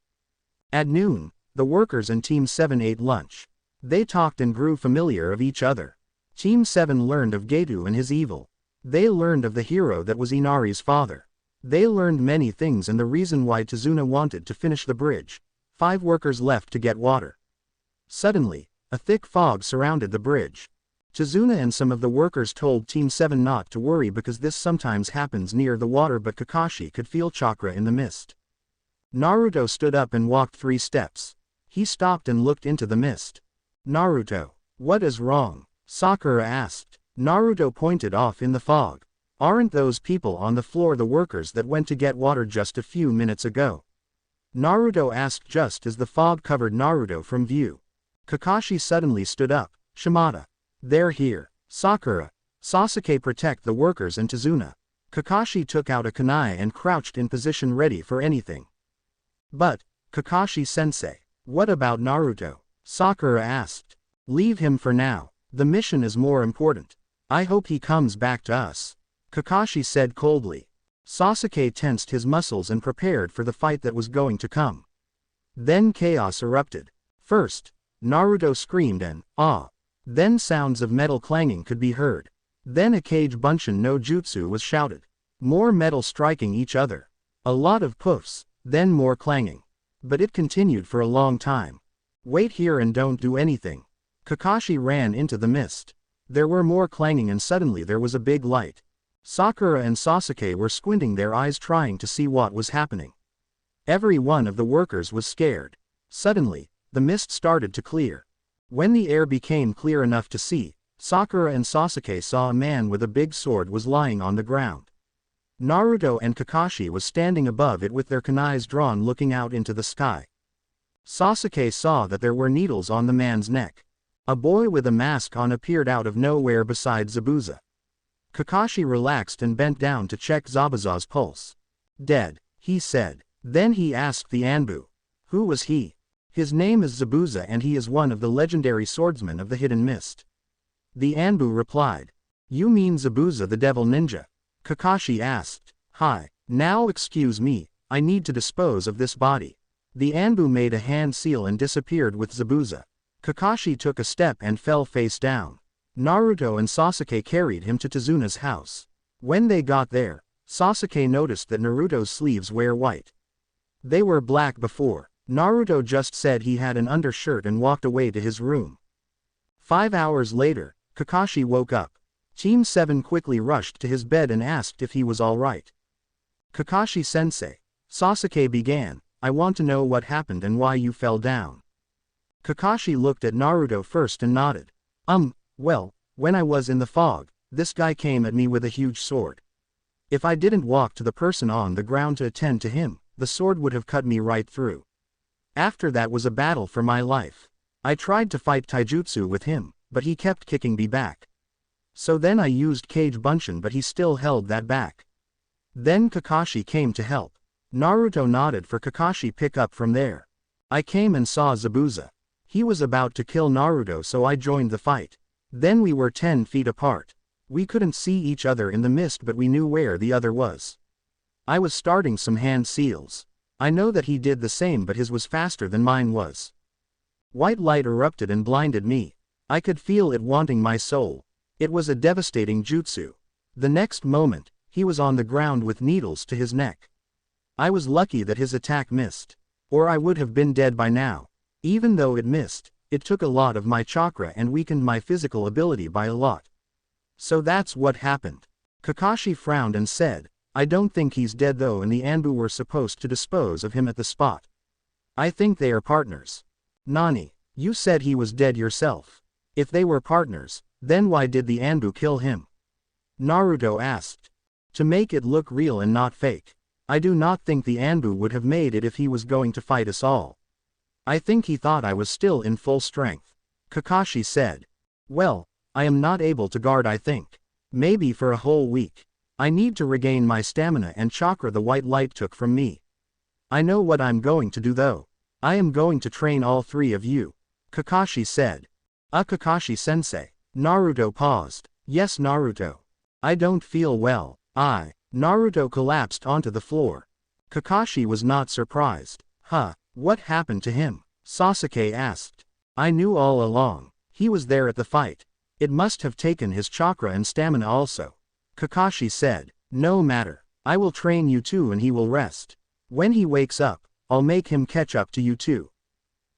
At noon, the workers and Team 7 ate lunch. They talked and grew familiar of each other. Team 7 learned of Getu and his evil. They learned of the hero that was Inari's father. They learned many things and the reason why Tazuna wanted to finish the bridge. 5 workers left to get water. Suddenly, a thick fog surrounded the bridge. Tazuna and some of the workers told Team 7 not to worry because this sometimes happens near the water, but Kakashi could feel chakra in the mist. Naruto stood up and walked 3 steps. He stopped and looked into the mist. Naruto, what is wrong? Sakura asked. Naruto pointed off in the fog. Aren't those people on the floor the workers that went to get water just a few minutes ago? Naruto asked just as the fog covered Naruto from view. Kakashi suddenly stood up. Shimada. They're here. Sakura. Sasuke, protect the workers and Tazuna. Kakashi took out a kunai and crouched in position ready for anything. But, Kakashi-sensei. What about Naruto? Sakura asked. Leave him for now. The mission is more important. I hope he comes back to us. Kakashi said coldly. Sasuke tensed his muscles and prepared for the fight that was going to come. Then chaos erupted. First, Naruto screamed and, ah. Then sounds of metal clanging could be heard. Then a Kage Bunshin no Jutsu was shouted. More metal striking each other. A lot of poofs, then more clanging. But it continued for a long time. Wait here and don't do anything. Kakashi ran into the mist. There were more clanging and suddenly there was a big light. Sakura and Sasuke were squinting their eyes trying to see what was happening. Every one of the workers was scared. Suddenly, the mist started to clear. When the air became clear enough to see, Sakura and Sasuke saw a man with a big sword was lying on the ground. Naruto and Kakashi was standing above it with their kunais drawn looking out into the sky. Sasuke saw that there were needles on the man's neck. A boy with a mask on appeared out of nowhere beside Zabuza. Kakashi relaxed and bent down to check Zabuza's pulse. Dead, he said. Then he asked the Anbu. Who was he? His name is Zabuza and he is one of the legendary swordsmen of the Hidden Mist. The Anbu replied. You mean Zabuza the devil ninja? Kakashi asked. Hi, now excuse me, I need to dispose of this body. The Anbu made a hand seal and disappeared with Zabuza. Kakashi took a step and fell face down. Naruto and Sasuke carried him to Tezuna's house. When they got there, Sasuke noticed that Naruto's sleeves were white. They were black before. Naruto just said he had an undershirt and walked away to his room. 5 hours later, Kakashi woke up. Team 7 quickly rushed to his bed and asked if he was alright. Kakashi-sensei, Sasuke began, I want to know what happened and why you fell down. Kakashi looked at Naruto first and nodded. Well, when I was in the fog, this guy came at me with a huge sword. If I didn't walk to the person on the ground to attend to him, the sword would have cut me right through. After that was a battle for my life. I tried to fight taijutsu with him, but he kept kicking me back. So then I used Kage Bunshin but he still held that back. Then Kakashi came to help. Naruto nodded for Kakashi pick up from there. I came and saw Zabuza. He was about to kill Naruto so I joined the fight. Then we were 10 feet apart. We couldn't see each other in the mist but we knew where the other was. I was starting some hand seals. I know that he did the same but his was faster than mine was. White light erupted and blinded me. I could feel it wanting my soul. It was a devastating jutsu. The next moment, he was on the ground with needles to his neck. I was lucky that his attack missed. Or I would have been dead by now. Even though it missed, it took a lot of my chakra and weakened my physical ability by a lot. So that's what happened. Kakashi frowned and said, I don't think he's dead though and the Anbu were supposed to dispose of him at the spot. I think they are partners. Nani, you said he was dead yourself. If they were partners, then why did the Anbu kill him? Naruto asked. To make it look real and not fake. I do not think the Anbu would have made it if he was going to fight us all. I think he thought I was still in full strength. Kakashi said. Well, I am not able to guard I think. Maybe for a whole week. I need to regain my stamina and chakra the white light took from me. I know what I'm going to do though. I am going to train all 3 of you. Kakashi said. Kakashi-sensei. Naruto paused. Yes Naruto. I don't feel well. Naruto collapsed onto the floor. Kakashi was not surprised. What happened to him? Sasuke asked. I knew all along. He was there at the fight. It must have taken his chakra and stamina also. Kakashi said. No matter. I will train you too and he will rest. When he wakes up, I'll make him catch up to you too.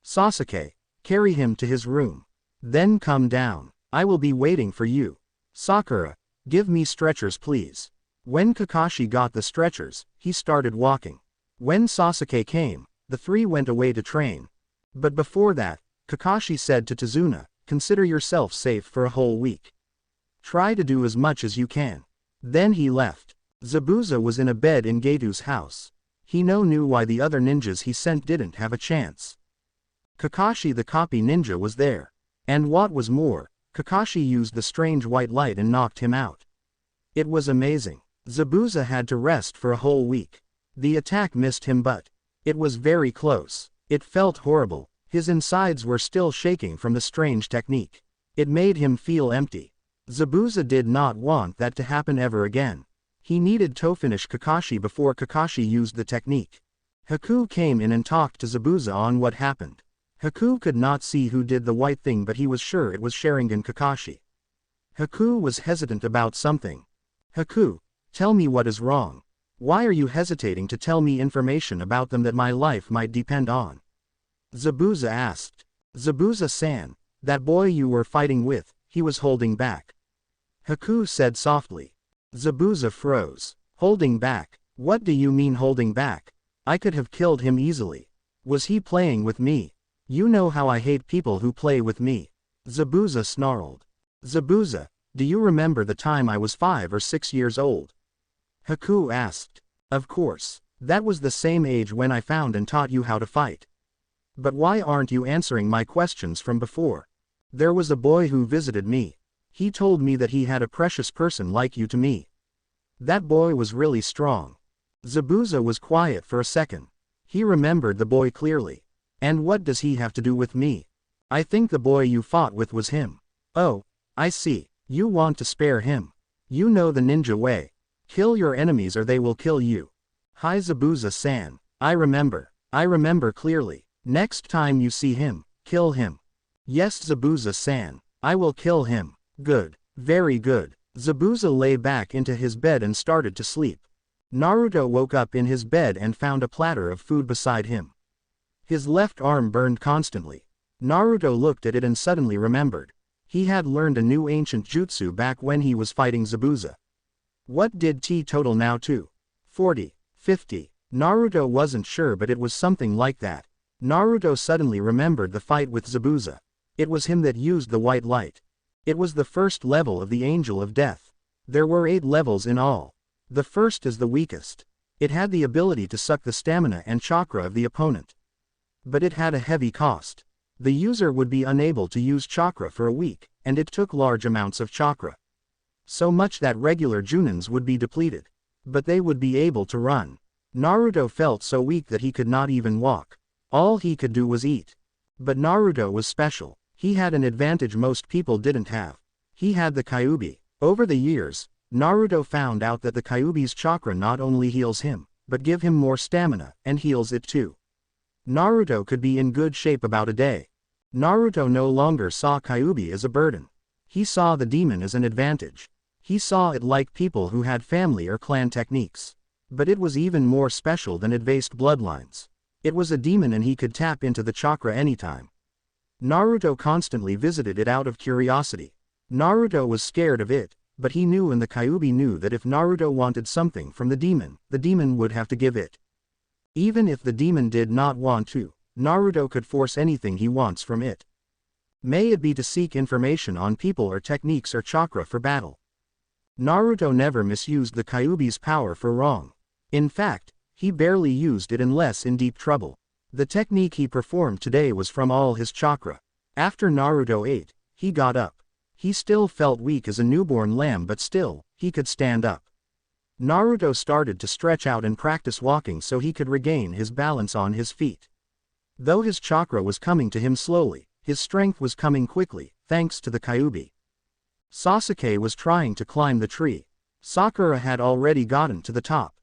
Sasuke, carry him to his room. Then come down. I will be waiting for you. Sakura, give me stretchers please. When Kakashi got the stretchers, he started walking. When Sasuke came, the 3 went away to train. But before that, Kakashi said to Tezuna, consider yourself safe for a whole week. Try to do as much as you can. Then he left. Zabuza was in a bed in Getu's house. He knew why the other ninjas he sent didn't have a chance. Kakashi the copy ninja was there. And what was more, Kakashi used the strange white light and knocked him out. It was amazing. Zabuza had to rest for a whole week. The attack missed him but it was very close. It felt horrible. His insides were still shaking from the strange technique. It made him feel empty. Zabuza did not want that to happen ever again. He needed to finish Kakashi before Kakashi used the technique. Haku came in and talked to Zabuza on what happened. Haku could not see who did the white thing, but he was sure it was Sharingan Kakashi. Haku was hesitant about something. Haku, tell me what is wrong. Why are you hesitating to tell me information about them that my life might depend on? Zabuza asked. Zabuza-san, that boy you were fighting with, he was holding back. Haku said softly. Zabuza froze. Holding back? What do you mean holding back? I could have killed him easily. Was he playing with me? You know how I hate people who play with me. Zabuza snarled. Zabuza, do you remember the time I was 5 or 6 years old? Haku asked. Of course. That was the same age when I found and taught you how to fight. But why aren't you answering my questions from before? There was a boy who visited me. He told me that he had a precious person like you to me. That boy was really strong. Zabuza was quiet for a second. He remembered the boy clearly. And what does he have to do with me? I think the boy you fought with was him. Oh, I see. You want to spare him. You know the ninja way. Kill your enemies or they will kill you. Hi Zabuza-san. I remember clearly. Next time you see him, kill him. Yes Zabuza-san. I will kill him. Good. Very good. Zabuza lay back into his bed and started to sleep. Naruto woke up in his bed and found a platter of food beside him. His left arm burned constantly. Naruto looked at it and suddenly remembered. He had learned a new ancient jutsu back when he was fighting Zabuza. What did T total now to? 40, 50. Naruto wasn't sure, but it was something like that. Naruto suddenly remembered the fight with Zabuza. It was him that used the white light. It was the first level of the Angel of Death. There were 8 levels in all. The first is the weakest. It had the ability to suck the stamina and chakra of the opponent. But it had a heavy cost. The user would be unable to use chakra for a week, and it took large amounts of chakra. So much that regular Junins would be depleted. But they would be able to run. Naruto felt so weak that he could not even walk. All he could do was eat. But Naruto was special. He had an advantage most people didn't have. He had the Kyuubi. Over the years, Naruto found out that the Kyuubi's chakra not only heals him, but give him more stamina, and heals it too. Naruto could be in good shape about a day. Naruto no longer saw Kyuubi as a burden. He saw the demon as an advantage. He saw it like people who had family or clan techniques. But it was even more special than advanced bloodlines. It was a demon and he could tap into the chakra anytime. Naruto constantly visited it out of curiosity. Naruto was scared of it, but he knew and the Kyuubi knew that if Naruto wanted something from the demon would have to give it. Even if the demon did not want to, Naruto could force anything he wants from it. May it be to seek information on people or techniques or chakra for battle. Naruto never misused the Kyuubi's power for wrong. In fact, he barely used it unless in deep trouble. The technique he performed today was from all his chakra. After Naruto ate, he got up. He still felt weak as a newborn lamb, but still, he could stand up. Naruto started to stretch out and practice walking so he could regain his balance on his feet. Though his chakra was coming to him slowly, his strength was coming quickly, thanks to the Kyuubi. Sasuke was trying to climb the tree. Sakura had already gotten to the top.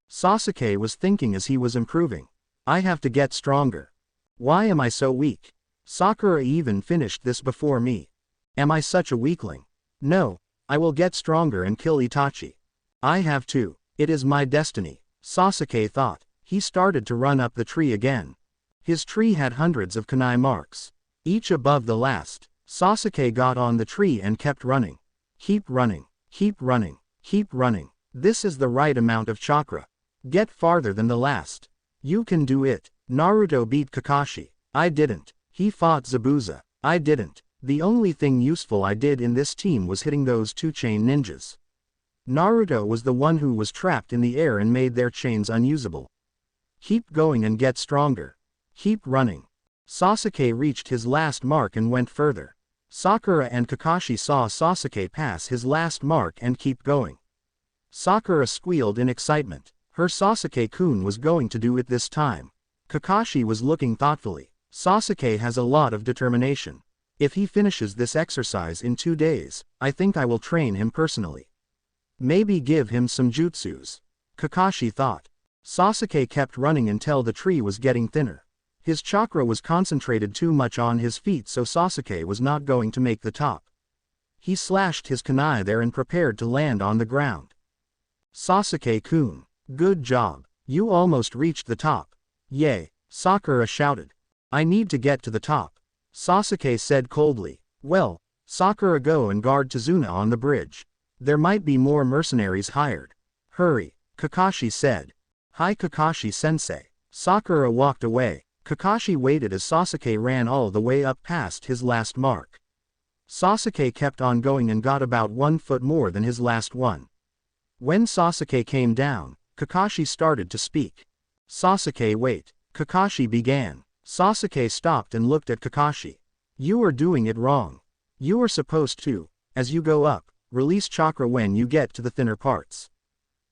Sasuke was thinking as he was improving. I have to get stronger. Why am I so weak? Sakura even finished this before me. Am I such a weakling? No, I will get stronger and kill Itachi. I have to. It is my destiny, Sasuke thought. He started to run up the tree again. His tree had hundreds of kunai marks, each above the last. Sasuke got on the tree and kept running. Keep running, keep running, keep running. This is the right amount of chakra. Get farther than the last. You can do it. Naruto beat Kakashi. I didn't. He fought Zabuza. I didn't. The only thing useful I did in this team was hitting those 2 chain ninjas. Naruto was the one who was trapped in the air and made their chains unusable. Keep going and get stronger. Keep running. Sasuke reached his last mark and went further. Sakura and Kakashi saw Sasuke pass his last mark and keep going. Sakura squealed in excitement. Her Sasuke-kun was going to do it this time. Kakashi was looking thoughtfully. Sasuke has a lot of determination. If he finishes this exercise in 2 days, I think I will train him personally. Maybe give him some jutsus. Kakashi thought. Sasuke kept running until the tree was getting thinner. His chakra was concentrated too much on his feet, so Sasuke was not going to make the top. He slashed his kunai there and prepared to land on the ground. Sasuke-kun, good job. You almost reached the top. Yay, Sakura shouted. I need to get to the top. Sasuke said coldly. Well, Sakura, go and guard Tazuna on the bridge. There might be more mercenaries hired. Hurry, Kakashi said. Hi Kakashi-sensei. Sakura walked away. Kakashi waited as Sasuke ran all the way up past his last mark. Sasuke kept on going and got about 1 foot more than his last one. When Sasuke came down, Kakashi started to speak. Sasuke, wait. Kakashi began. Sasuke stopped and looked at Kakashi. You are doing it wrong. You are supposed to, as you go up, release chakra when you get to the thinner parts.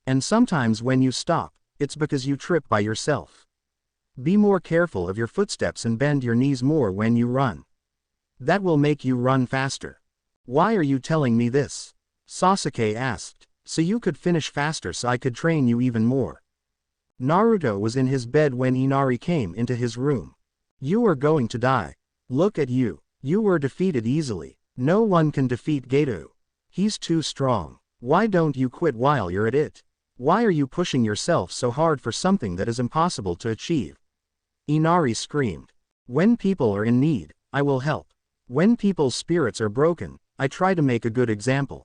And sometimes when you stop, it's because you trip by yourself. Be more careful of your footsteps and bend your knees more when you run. That will make you run faster. Why are you telling me this? Sasuke asked. So you could finish faster, so I could train you even more. Naruto was in his bed when Inari came into his room. You are going to die. Look at you. You were defeated easily. No one can defeat Gato. He's too strong. Why don't you quit while you're at it? Why are you pushing yourself so hard for something that is impossible to achieve? Inari screamed. When people are in need, I will help. When people's spirits are broken, I try to make a good example.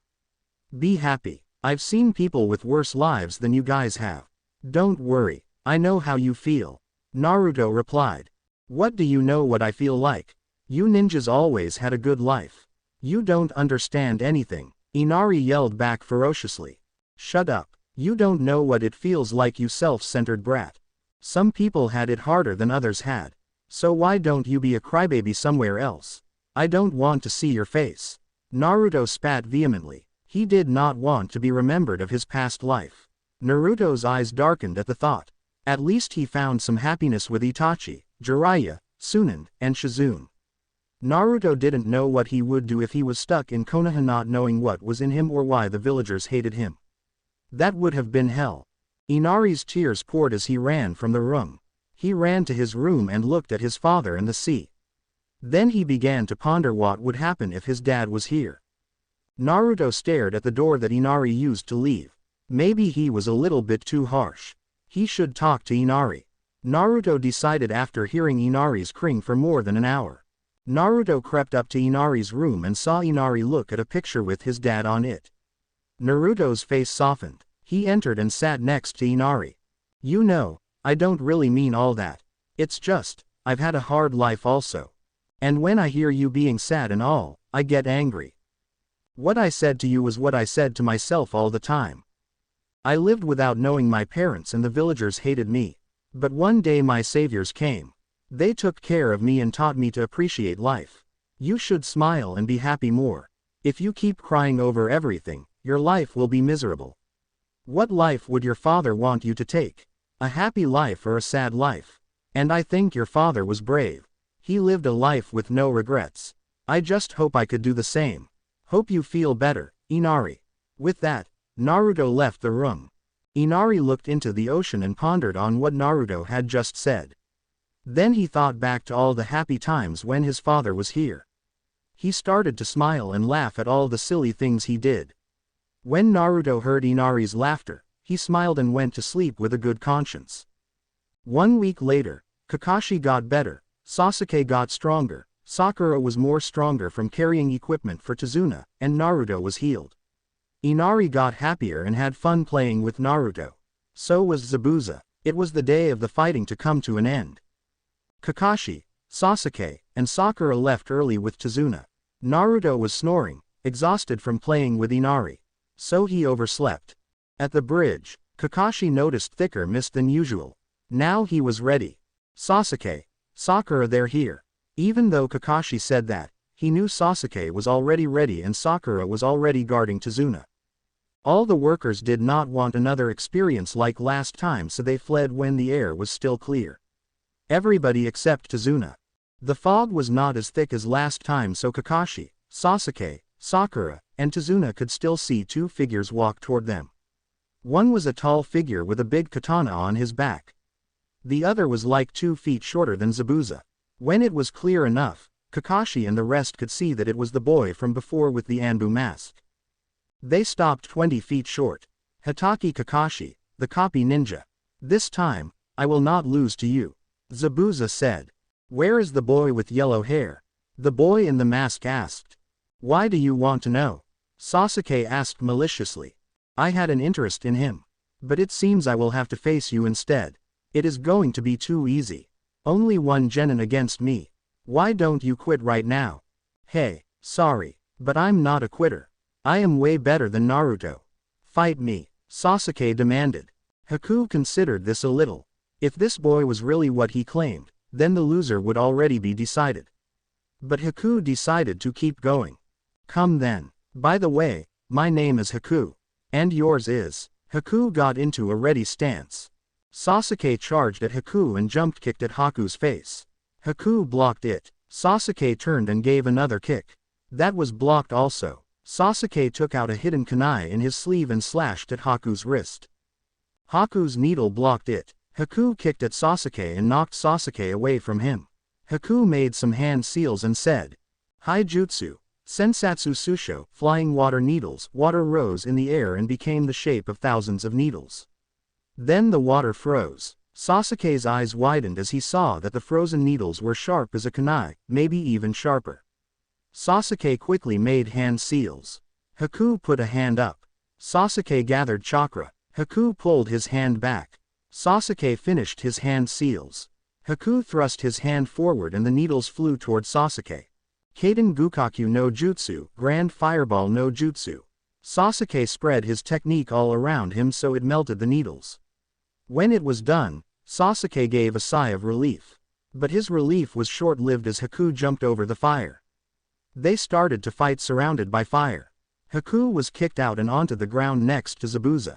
Be happy. I've seen people with worse lives than you guys have. Don't worry, I know how you feel. Naruto replied. What do you know what I feel like? You ninjas always had a good life. You don't understand anything. Inari yelled back ferociously. Shut up. You don't know what it feels like, you self-centered brat. Some people had it harder than others had. So why don't you be a crybaby somewhere else? I don't want to see your face. Naruto spat vehemently. He did not want to be remembered of his past life. Naruto's eyes darkened at the thought. At least he found some happiness with Itachi, Jiraiya, Sunan, and Shizune. Naruto didn't know what he would do if he was stuck in Konoha, not knowing what was in him or why the villagers hated him. That would have been hell. Inari's tears poured as he ran from the room. He ran to his room and looked at his father and the sea. Then he began to ponder what would happen if his dad was here. Naruto stared at the door that Inari used to leave. Maybe he was a little bit too harsh. He should talk to Inari. Naruto decided after hearing Inari's crying for more than an hour. Naruto crept up to Inari's room and saw Inari look at a picture with his dad on it. Naruto's face softened. He entered and sat next to Inari. You know, I don't really mean all that. It's just, I've had a hard life also. And when I hear you being sad and all, I get angry. What I said to you was what I said to myself all the time. I lived without knowing my parents and the villagers hated me. But one day my saviors came. They took care of me and taught me to appreciate life. You should smile and be happy more. If you keep crying over everything, your life will be miserable. What life would your father want you to take? A happy life or a sad life? And I think your father was brave. He lived a life with no regrets. I just hope I could do the same. Hope you feel better, Inari. With that, Naruto left the room. Inari looked into the ocean and pondered on what Naruto had just said. Then he thought back to all the happy times when his father was here. He started to smile and laugh at all the silly things he did. When Naruto heard Inari's laughter, he smiled and went to sleep with a good conscience. 1 week later, Kakashi got better, Sasuke got stronger, Sakura was more stronger from carrying equipment for Tazuna, and Naruto was healed. Inari got happier and had fun playing with Naruto. So was Zabuza. It was the day of the fighting to come to an end. Kakashi, Sasuke, and Sakura left early with Tazuna. Naruto was snoring, exhausted from playing with Inari. So he overslept. At the bridge, Kakashi noticed thicker mist than usual. Now he was ready. Sasuke, Sakura, they're here. Even though Kakashi said that, he knew Sasuke was already ready and Sakura was already guarding Tazuna. All the workers did not want another experience like last time, so they fled when the air was still clear. Everybody except Tazuna. The fog was not as thick as last time, so Kakashi, Sasuke, Sakura, and Tazuna could still see two figures walk toward them. One was a tall figure with a big katana on his back. The other was like 2 feet shorter than Zabuza. When it was clear enough, Kakashi and the rest could see that it was the boy from before with the Anbu mask. They stopped 20 feet short. Hitaki Kakashi, the copy ninja. This time, I will not lose to you, Zabuza said. Where is the boy with yellow hair? The boy in the mask asked. Why do you want to know? Sasuke asked maliciously. I had an interest in him. But it seems I will have to face you instead. It is going to be too easy. Only one genin against me. Why don't you quit right now? Hey, sorry, but I'm not a quitter. I am way better than Naruto. Fight me, Sasuke demanded. Haku considered this a little. If this boy was really what he claimed, then the loser would already be decided. But Haku decided to keep going. Come then. By the way, my name is Haku. And yours is. Haku got into a ready stance. Sasuke charged at Haku and jump kicked at Haku's face. Haku blocked it. Sasuke turned and gave another kick. That was blocked also. Sasuke took out a hidden kunai in his sleeve and slashed at Haku's wrist. Haku's needle blocked it. Haku kicked at Sasuke and knocked Sasuke away from him. Haku made some hand seals and said, Haijutsu, Sensatsu Susho, flying water needles. Water rose in the air and became the shape of thousands of needles. Then the water froze. Sasuke's eyes widened as he saw that the frozen needles were sharp as a kunai, maybe even sharper. Sasuke quickly made hand seals. Haku put a hand up. Sasuke gathered chakra. Haku pulled his hand back. Sasuke finished his hand seals. Haku thrust his hand forward and the needles flew toward Sasuke. Kaden Gukaku no Jutsu, Grand Fireball no Jutsu. Sasuke spread his technique all around him so it melted the needles. When it was done, Sasuke gave a sigh of relief. But his relief was short-lived as Haku jumped over the fire. They started to fight surrounded by fire. Haku was kicked out and onto the ground next to Zabuza.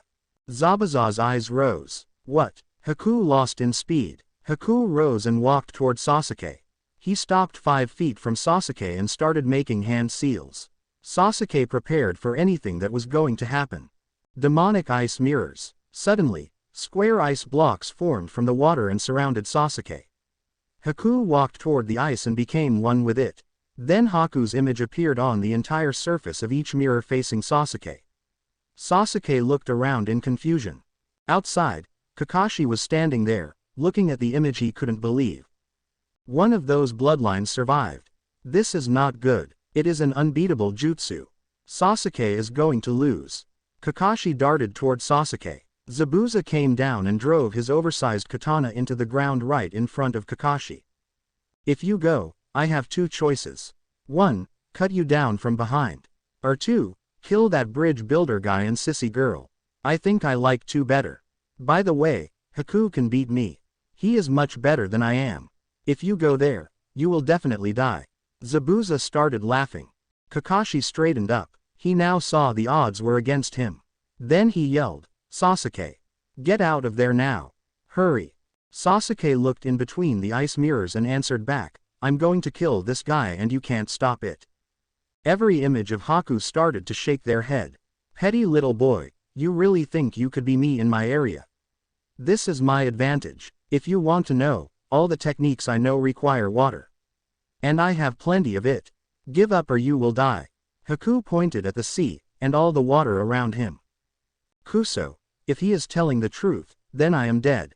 Zabuza's eyes rose. What? Haku lost in speed. Haku rose and walked toward Sasuke. He stopped 5 feet from Sasuke and started making hand seals. Sasuke prepared for anything that was going to happen. Demonic ice mirrors. Suddenly, square ice blocks formed from the water and surrounded Sasuke. Haku walked toward the ice and became one with it. Then Haku's image appeared on the entire surface of each mirror facing Sasuke. Sasuke looked around in confusion. Outside, Kakashi was standing there, looking at the image he couldn't believe. One of those bloodlines survived. This is not good. It is an unbeatable jutsu. Sasuke is going to lose. Kakashi darted toward Sasuke. Zabuza came down and drove his oversized katana into the ground right in front of Kakashi. If you go, I have 2 choices. 1, cut you down from behind. Or 2, kill that bridge builder guy and sissy girl. I think I like 2 better. By the way, Haku can beat me. He is much better than I am. If you go there, you will definitely die. Zabuza started laughing. Kakashi straightened up. He now saw the odds were against him. Then he yelled, Sasuke. Get out of there now. Hurry. Sasuke looked in between the ice mirrors and answered back, I'm going to kill this guy and you can't stop it. Every image of Haku started to shake their head. Petty little boy, you really think you could be me in my area? This is my advantage. If you want to know, all the techniques I know require water. And I have plenty of it. Give up or you will die. Haku pointed at the sea, and all the water around him. Kuso, if he is telling the truth, then I am dead.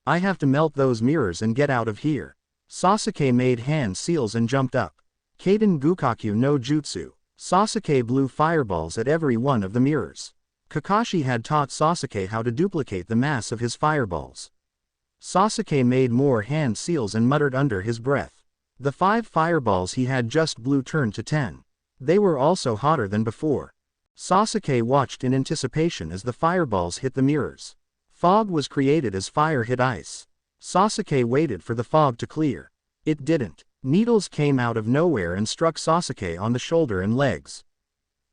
I have to melt those mirrors and get out of here. Sasuke made hand seals and jumped up. Kaden Gukaku no Jutsu. Sasuke blew fireballs at every one of the mirrors. Kakashi had taught Sasuke how to duplicate the mass of his fireballs. Sasuke made more hand seals and muttered under his breath. The 5 fireballs he had just blew turned to 10. They were also hotter than before. Sasuke watched in anticipation as the fireballs hit the mirrors. Fog was created as fire hit ice. Sasuke waited for the fog to clear. It didn't. Needles came out of nowhere and struck Sasuke on the shoulder and legs.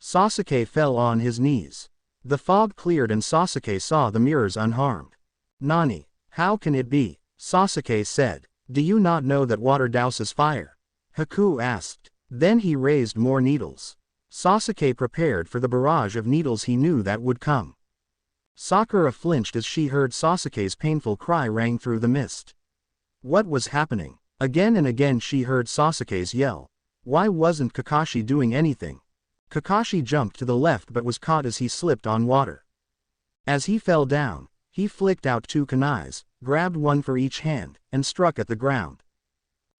Sasuke fell on his knees. The fog cleared and Sasuke saw the mirrors unharmed. Nani? How can it be? Sasuke said. Do you not know that water douses fire? Haku asked. Then he raised more needles. Sasuke prepared for the barrage of needles he knew that would come. Sakura flinched as she heard Sasuke's painful cry rang through the mist. What was happening? Again and again she heard Sasuke's yell. Why wasn't Kakashi doing anything? Kakashi jumped to the left but was caught as he slipped on water. As he fell down, he flicked out 2 kunais, grabbed one for each hand, and struck at the ground.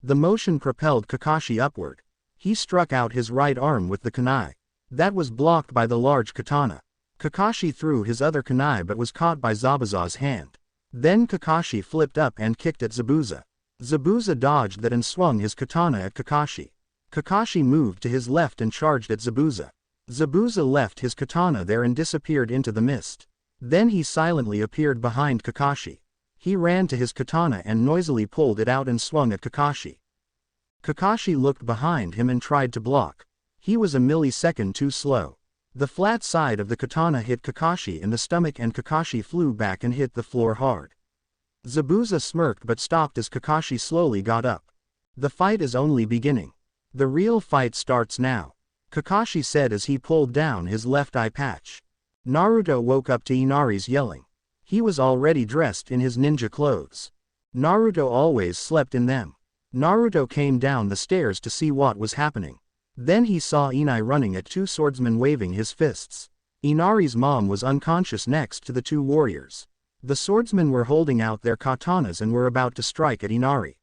The motion propelled Kakashi upward. He struck out his right arm with the kunai. That was blocked by the large katana. Kakashi threw his other kunai but was caught by Zabuza's hand. Then Kakashi flipped up and kicked at Zabuza. Zabuza dodged that and swung his katana at Kakashi. Kakashi moved to his left and charged at Zabuza. Zabuza left his katana there and disappeared into the mist. Then he silently appeared behind Kakashi. He ran to his katana and noisily pulled it out and swung at Kakashi. Kakashi looked behind him and tried to block. He was a millisecond too slow. The flat side of the katana hit Kakashi in the stomach and Kakashi flew back and hit the floor hard. Zabuza smirked but stopped as Kakashi slowly got up. The fight is only beginning. The real fight starts now, Kakashi said as he pulled down his left eye patch. Naruto woke up to Inari's yelling. He was already dressed in his ninja clothes. Naruto always slept in them. Naruto came down the stairs to see what was happening. Then he saw Inai running at 2 swordsmen waving his fists. Inari's mom was unconscious next to the 2 warriors. The swordsmen were holding out their katanas and were about to strike at Inari.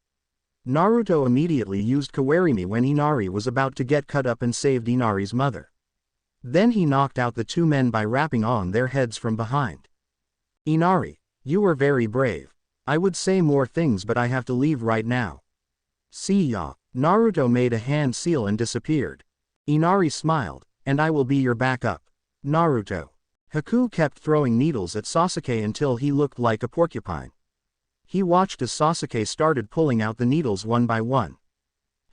Naruto immediately used Kawarimi when Inari was about to get cut up and saved Inari's mother. Then he knocked out the 2 men by rapping on their heads from behind. Inari, you were very brave. I would say more things but I have to leave right now. See ya. Naruto made a hand seal and disappeared. Inari smiled, and I will be your backup. Naruto. Haku kept throwing needles at Sasuke until he looked like a porcupine. He watched as Sasuke started pulling out the needles one by one.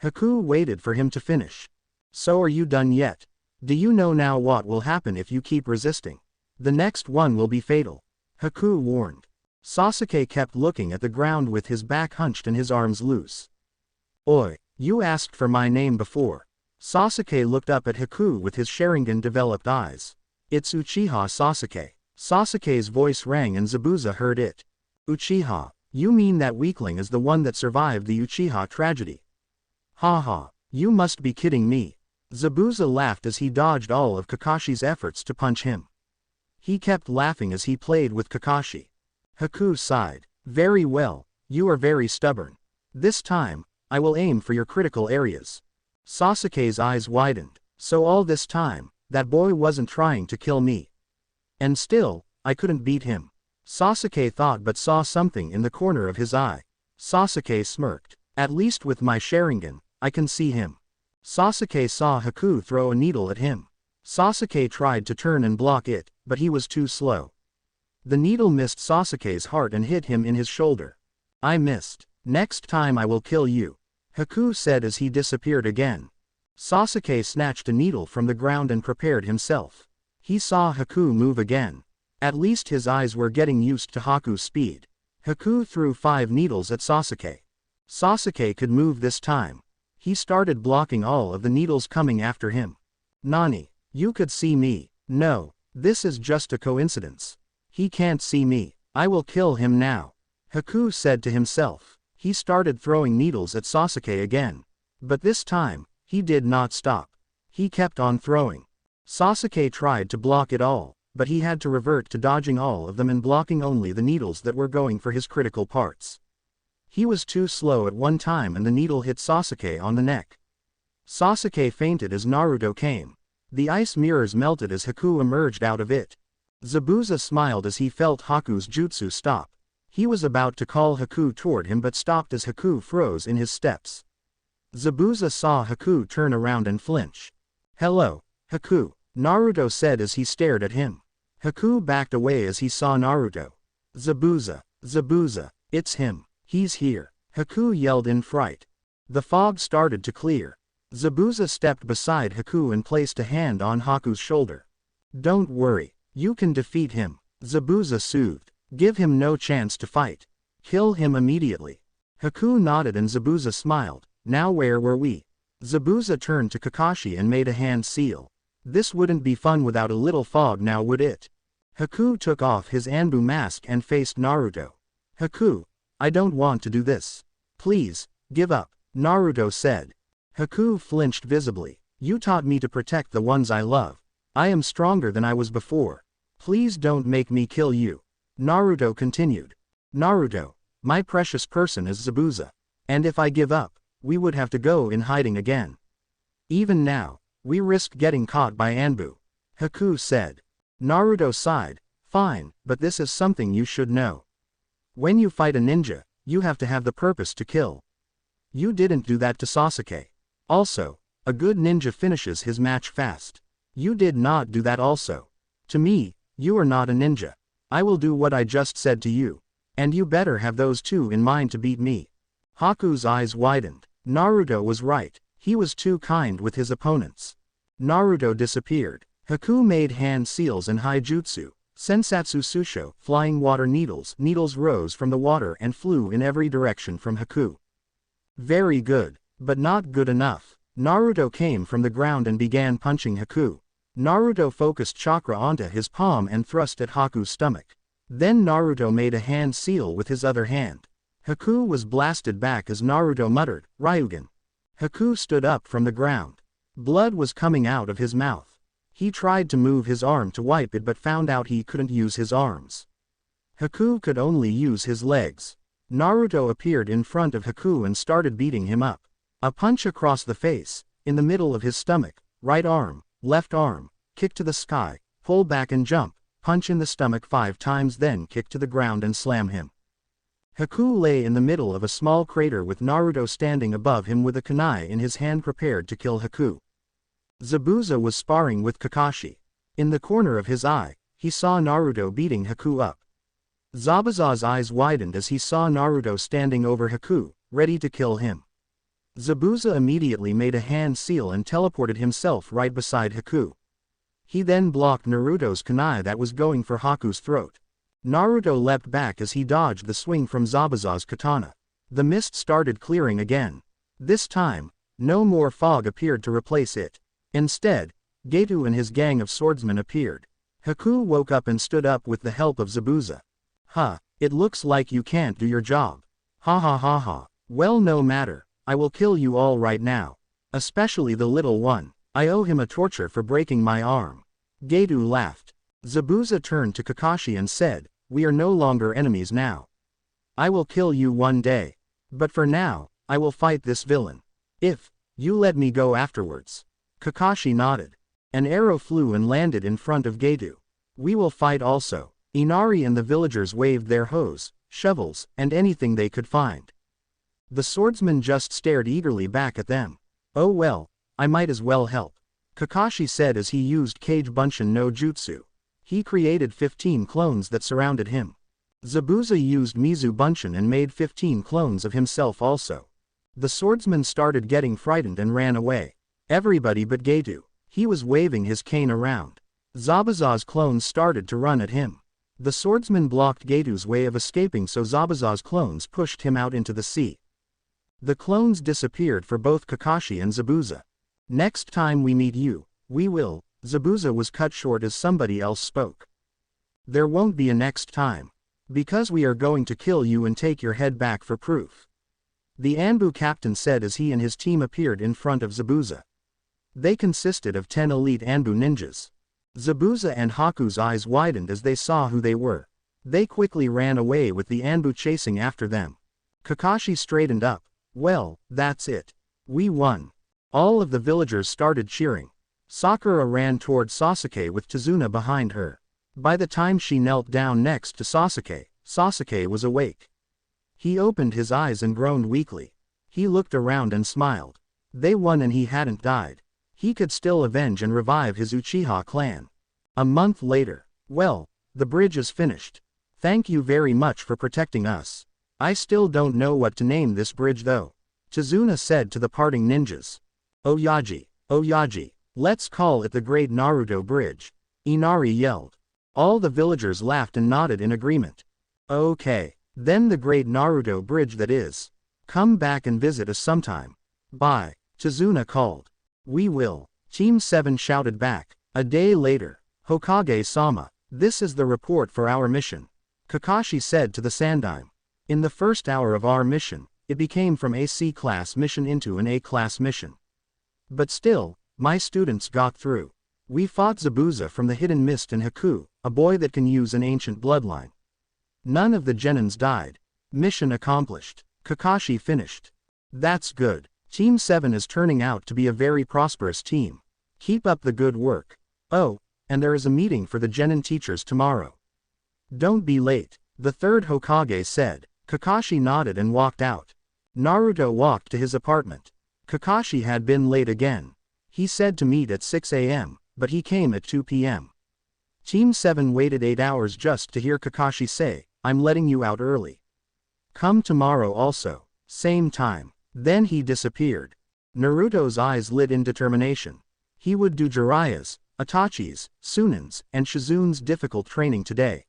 Haku waited for him to finish. So are you done yet? Do you know now what will happen if you keep resisting? The next one will be fatal. Haku warned. Sasuke kept looking at the ground with his back hunched and his arms loose. Oi, you asked for my name before. Sasuke looked up at Haku with his Sharingan-developed eyes. It's Uchiha Sasuke. Sasuke's voice rang and Zabuza heard it. Uchiha, you mean that weakling is the one that survived the Uchiha tragedy? Haha, you must be kidding me. Zabuza laughed as he dodged all of Kakashi's efforts to punch him. He kept laughing as he played with Kakashi. Haku sighed. Very well, you are very stubborn. This time, I will aim for your critical areas. Sasuke's eyes widened. So all this time, that boy wasn't trying to kill me. And still, I couldn't beat him. Sasuke thought but saw something in the corner of his eye. Sasuke smirked. At least with my Sharingan, I can see him. Sasuke saw Haku throw a needle at him. Sasuke tried to turn and block it, but he was too slow. The needle missed Sasuke's heart and hit him in his shoulder. I missed. Next time I will kill you, Haku said as he disappeared again. Sasuke snatched a needle from the ground and prepared himself. He saw Haku move again. At least his eyes were getting used to Haku's speed. Haku threw 5 needles at Sasuke. Sasuke could move this time. He started blocking all of the needles coming after him. Nani, you could see me. No, this is just a coincidence. He can't see me. I will kill him now, Haku said to himself. He started throwing needles at Sasuke again. But this time, he did not stop. He kept on throwing. Sasuke tried to block it all, but he had to revert to dodging all of them and blocking only the needles that were going for his critical parts. He was too slow at one time and the needle hit Sasuke on the neck. Sasuke fainted as Naruto came. The ice mirrors melted as Haku emerged out of it. Zabuza smiled as he felt Haku's jutsu stop. He was about to call Haku toward him but stopped as Haku froze in his steps. Zabuza saw Haku turn around and flinch. Hello, Haku, Naruto said as he stared at him. Haku backed away as he saw Naruto. Zabuza, Zabuza, it's him, he's here, Haku yelled in fright. The fog started to clear. Zabuza stepped beside Haku and placed a hand on Haku's shoulder. Don't worry, you can defeat him, Zabuza soothed. Give him no chance to fight. Kill him immediately. Haku nodded and Zabuza smiled. Now where were we? Zabuza turned to Kakashi and made a hand seal. This wouldn't be fun without a little fog now, would it? Haku took off his Anbu mask and faced Naruto. Haku, I don't want to do this. Please, give up, Naruto said. Haku flinched visibly. You taught me to protect the ones I love. I am stronger than I was before. Please don't make me kill you. Naruto continued. Naruto, my precious person is Zabuza. And if I give up, we would have to go in hiding again. Even now, we risk getting caught by Anbu. Haku said. Naruto sighed. Fine, but this is something you should know. When you fight a ninja, you have to have the purpose to kill. You didn't do that to Sasuke. Also, a good ninja finishes his match fast. You did not do that also. To me, you are not a ninja. I will do what I just said to you. And you better have those two in mind to beat me. Haku's eyes widened. Naruto was right. He was too kind with his opponents. Naruto disappeared. Haku made hand seals and Haijutsu, Sensatsu Susho, flying water needles. Needles rose from the water and flew in every direction from Haku. Very good, but not good enough. Naruto came from the ground and began punching Haku. Naruto focused chakra onto his palm and thrust at Haku's stomach. Then Naruto made a hand seal with his other hand. Haku was blasted back as Naruto muttered, Ryugen. Haku stood up from the ground. Blood was coming out of his mouth. He tried to move his arm to wipe it but found out he couldn't use his arms. Haku could only use his legs. Naruto appeared in front of Haku and started beating him up. A punch across the face, in the middle of his stomach, right arm, left arm, kick to the sky, pull back and jump, punch in the stomach 5 times then kick to the ground and slam him. Haku lay in the middle of a small crater with Naruto standing above him with a kunai in his hand prepared to kill Haku. Zabuza was sparring with Kakashi. In the corner of his eye, he saw Naruto beating Haku up. Zabuza's eyes widened as he saw Naruto standing over Haku, ready to kill him. Zabuza immediately made a hand seal and teleported himself right beside Haku. He then blocked Naruto's kunai that was going for Haku's throat. Naruto leapt back as he dodged the swing from Zabuza's katana. The mist started clearing again. This time, no more fog appeared to replace it. Instead, Geto and his gang of swordsmen appeared. Haku woke up and stood up with the help of Zabuza. It looks like you can't do your job. Ha ha ha ha. Well, no matter, I will kill you all right now. Especially the little one. I owe him a torture for breaking my arm. Geto laughed. Zabuza turned to Kakashi and said, we are no longer enemies now. I will kill you one day. But for now, I will fight this villain. If you let me go afterwards. Kakashi nodded. An arrow flew and landed in front of Geto. We will fight also. Inari and the villagers waved their hoes, shovels, and anything they could find. The swordsman just stared eagerly back at them. Oh well, I might as well help. Kakashi said as he used Kage Bunshin no Jutsu. He created 15 clones that surrounded him. Zabuza used Mizu Bunshin and made 15 clones of himself also. The swordsman started getting frightened and ran away. Everybody but Geto. He was waving his cane around. Zabuza's clones started to run at him. The swordsman blocked Geto's way of escaping so Zabuza's clones pushed him out into the sea. The clones disappeared for both Kakashi and Zabuza. Next time we meet you, we will. Zabuza was cut short as somebody else spoke. There won't be a next time. Because we are going to kill you and take your head back for proof. The Anbu captain said as he and his team appeared in front of Zabuza. They consisted of 10 elite Anbu ninjas. Zabuza and Haku's eyes widened as they saw who they were. They quickly ran away with the Anbu chasing after them. Kakashi straightened up. Well, that's it. We won. All of the villagers started cheering. Sakura ran toward Sasuke with Tazuna behind her. By the time she knelt down next to Sasuke, Sasuke was awake. He opened his eyes and groaned weakly. He looked around and smiled. They won and he hadn't died. He could still avenge and revive his Uchiha clan. A month later. Well, the bridge is finished. Thank you very much for protecting us. I still don't know what to name this bridge though. Tazuna said to the parting ninjas. Oyaji, let's call it the Great Naruto Bridge. Inari yelled. All the villagers laughed and nodded in agreement. Okay, then the Great Naruto Bridge that is. Come back and visit us sometime. Bye. Chizuna called. We will. Team 7 shouted back. A day later. Hokage-sama, this is the report for our mission. Kakashi said to the Sandaime. In the first hour of our mission, it became from a C-class mission into an A-class mission. But still, my students got through. We fought Zabuza from the Hidden Mist and Haku, a boy that can use an ancient bloodline. None of the genins died. Mission accomplished. Kakashi finished. That's good. Team 7 is turning out to be a very prosperous team. Keep up the good work. Oh, and there is a meeting for the genin teachers tomorrow. Don't be late, the third Hokage said. Kakashi nodded and walked out. Naruto walked to his apartment. Kakashi had been late again. He said to meet at 6 a.m., but he came at 2 p.m. Team 7 waited 8 hours just to hear Kakashi say, I'm letting you out early. Come tomorrow also, same time. Then he disappeared. Naruto's eyes lit in determination. He would do Jiraiya's, Itachi's, Sunen's, and Shizun's difficult training today.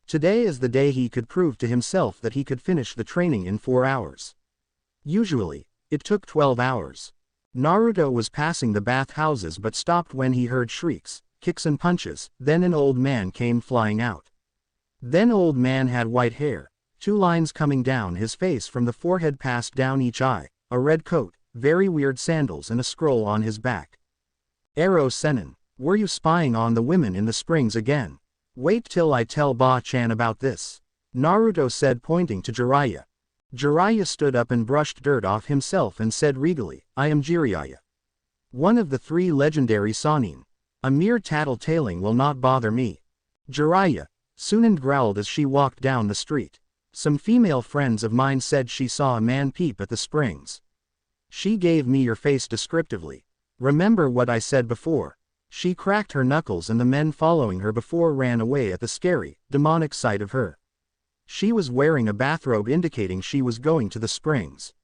Today is the day he could prove to himself that he could finish the training in 4 hours. Usually, it took 12 hours. Naruto was passing the bathhouses but stopped when he heard shrieks, kicks and punches, then an old man came flying out. Then old man had white hair, 2 lines coming down his face from the forehead passed down each eye, a red coat, very weird sandals and a scroll on his back. Ero Sennin, were you spying on the women in the springs again? Wait till I tell Ba-chan about this. Naruto said pointing to Jiraiya. Jiraiya stood up and brushed dirt off himself and said regally, I am Jiraiya. One of the 3 legendary Sannin. A mere tattle-tailing will not bother me. Jiraiya, Sunan growled as she walked down the street. Some female friends of mine said she saw a man peep at the springs. She gave me your face descriptively. Remember what I said before. She cracked her knuckles and the men following her before ran away at the scary, demonic sight of her. She was wearing a bathrobe indicating she was going to the springs.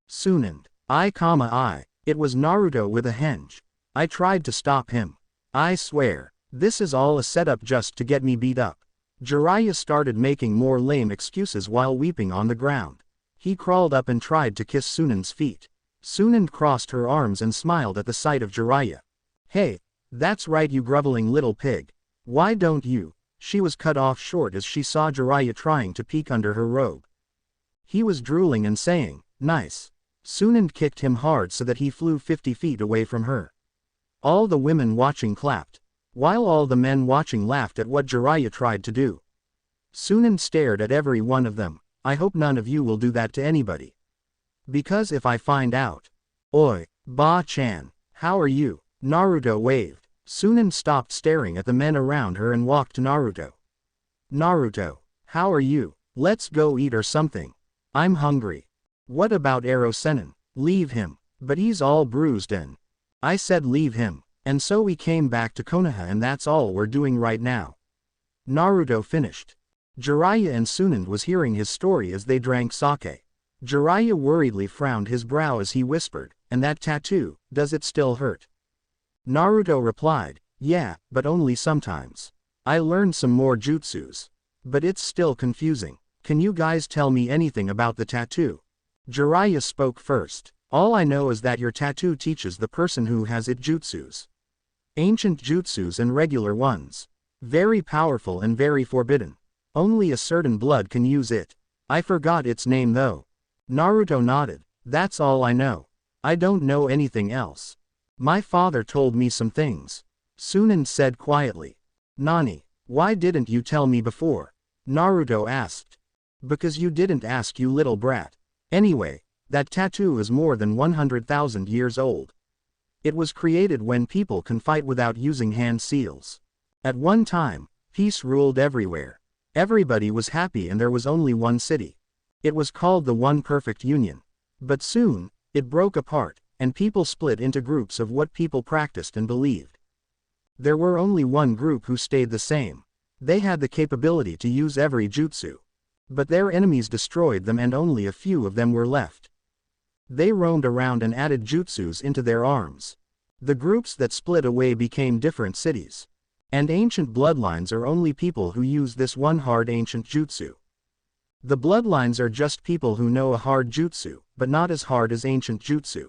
Sunand. I. It was Naruto with a henge. I tried to stop him. I swear, this is all a setup just to get me beat up. Jiraiya started making more lame excuses while weeping on the ground. He crawled up and tried to kiss Sunand's feet. Sunand crossed her arms and smiled at the sight of Jiraiya. Hey, that's right you groveling little pig. Why don't you? She was cut off short as she saw Jiraiya trying to peek under her robe. He was drooling and saying, nice. Sunand kicked him hard so that he flew 50 feet away from her. All the women watching clapped, while all the men watching laughed at what Jiraiya tried to do. Sunand stared at every one of them. I hope none of you will do that to anybody. Because if I find out. Oi, Ba-chan, how are you? Naruto waved. Sunand stopped staring at the men around her and walked to Naruto. Naruto, how are you? Let's go eat or something. I'm hungry. What about Ero Sennin? Leave him. But he's all bruised and. I said leave him. And so we came back to Konoha and that's all we're doing right now. Naruto finished. Jiraiya and Sunand was hearing his story as they drank sake. Jiraiya worriedly frowned his brow as he whispered, and that tattoo, does it still hurt? Naruto replied, yeah, but only sometimes. I learned some more jutsus. But it's still confusing. Can you guys tell me anything about the tattoo? Jiraiya spoke first. All I know is that your tattoo teaches the person who has it jutsus. Ancient jutsus and regular ones. Very powerful and very forbidden. Only a certain blood can use it. I forgot its name though. Naruto nodded. That's all I know. I don't know anything else. My father told me some things. Sunand said quietly. Nani, why didn't you tell me before? Naruto asked. Because you didn't ask, you little brat. Anyway, that tattoo is more than 100,000 years old. It was created when people can fight without using hand seals. At one time, peace ruled everywhere. Everybody was happy and there was only one city. It was called the One Perfect Union. But soon, it broke apart, and people split into groups of what people practiced and believed. There were only one group who stayed the same. They had the capability to use every jutsu. But their enemies destroyed them and only a few of them were left. They roamed around and added jutsus into their arms. The groups that split away became different cities. And ancient bloodlines are only people who use this one hard ancient jutsu. The bloodlines are just people who know a hard jutsu, but not as hard as ancient jutsu.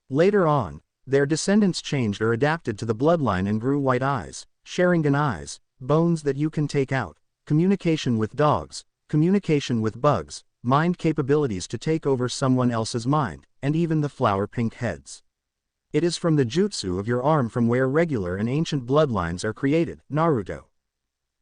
Later on, their descendants changed or adapted to the bloodline and grew white eyes, Sharingan eyes, bones that you can take out, communication with dogs, communication with bugs, mind capabilities to take over someone else's mind, and even the flower pink heads. It is from the jutsu of your arm from where regular and ancient bloodlines are created, Naruto.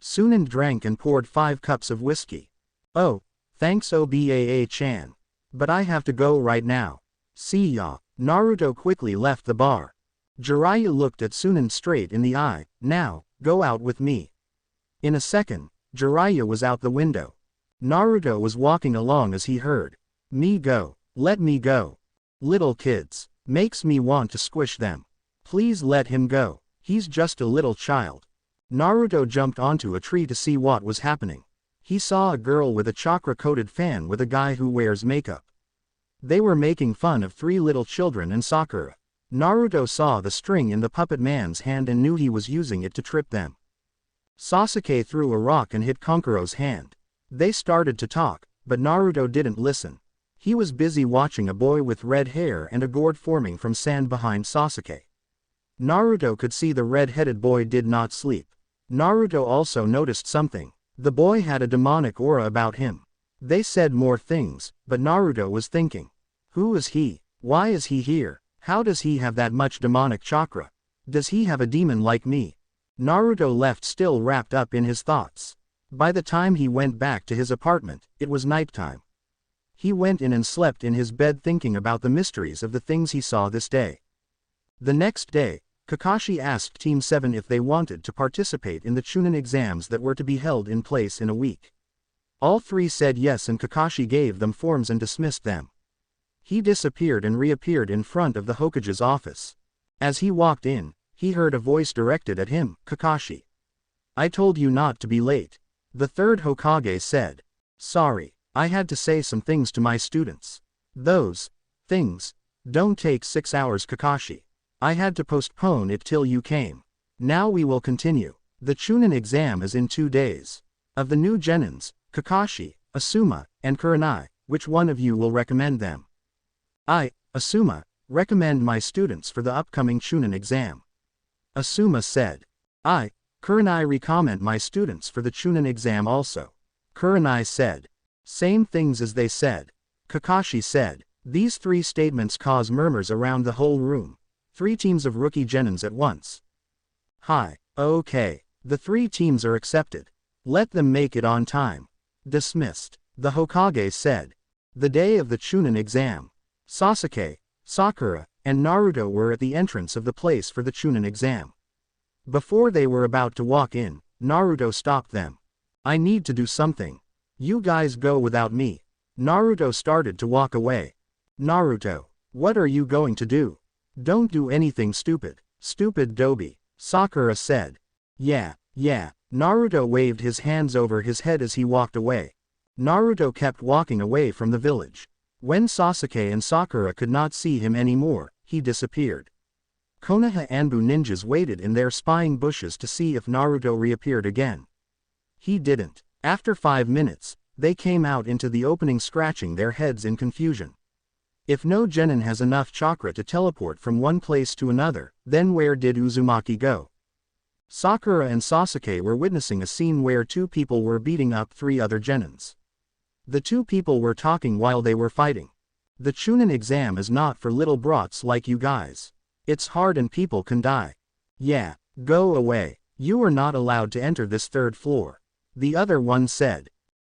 Sunan drank and poured 5 cups of whiskey. Oh, thanks Obaa-chan. But I have to go right now. See ya. Naruto quickly left the bar. Jiraiya looked at Sunan straight in the eye. Now, go out with me. In a second, Jiraiya was out the window. Naruto was walking along as he heard. Me go. Let me go. Little kids. Makes me want to squish them. Please let him go. He's just a little child. Naruto jumped onto a tree to see what was happening. He saw a girl with a chakra-coated fan with a guy who wears makeup. They were making fun of 3 little children and Sakura. Naruto saw the string in the puppet man's hand and knew he was using it to trip them. Sasuke threw a rock and hit Konkuro's hand. They started to talk, but Naruto didn't listen. He was busy watching a boy with red hair and a gourd forming from sand behind Sasuke. Naruto could see the red-headed boy did not sleep. Naruto also noticed something. The boy had a demonic aura about him. They said more things, but Naruto was thinking. Who is he? Why is he here? How does he have that much demonic chakra? Does he have a demon like me? Naruto left still wrapped up in his thoughts. By the time he went back to his apartment, it was nighttime. He went in and slept in his bed thinking about the mysteries of the things he saw this day. The next day, Kakashi asked Team 7 if they wanted to participate in the Chunin exams that were to be held in place in a week. All 3 said yes and Kakashi gave them forms and dismissed them. He disappeared and reappeared in front of the Hokage's office. As he walked in, he heard a voice directed at him, Kakashi. I told you not to be late. The 3rd Hokage said. Sorry, I had to say some things to my students. Those things don't take 6 hours, Kakashi. I had to postpone it till you came. Now we will continue. The Chunin exam is in 2 days. Of the new genins, Kakashi, Asuma, and Kurenai, which one of you will recommend them? I, Asuma, recommend my students for the upcoming Chunin exam. Asuma said. I, Kurenai recommend my students for the Chunin exam also. Kurenai said. Same things as they said. Kakashi said. These 3 statements cause murmurs around the whole room. 3 teams of rookie genins at once. Hi, okay. The 3 teams are accepted. Let them make it on time. Dismissed. The Hokage said. The day of the Chunin exam. Sasuke, Sakura, and Naruto were at the entrance of the place for the Chunin exam. Before they were about to walk in, Naruto stopped them. I need to do something. You guys go without me. Naruto started to walk away. Naruto, what are you going to do? Don't do anything stupid. Stupid Dobi. Sakura said. Yeah. Naruto waved his hands over his head as he walked away. Naruto kept walking away from the village. When Sasuke and Sakura could not see him anymore, he disappeared. Konoha Anbu ninjas waited in their spying bushes to see if Naruto reappeared again. He didn't. After 5 minutes, they came out into the opening scratching their heads in confusion. If no genin has enough chakra to teleport from one place to another, then where did Uzumaki go? Sakura and Sasuke were witnessing a scene where 2 people were beating up 3 other genins. The 2 people were talking while they were fighting. The Chunin exam is not for little brats like you guys. It's hard and people can die. Yeah, go away. You are not allowed to enter this 3rd floor. The other one said.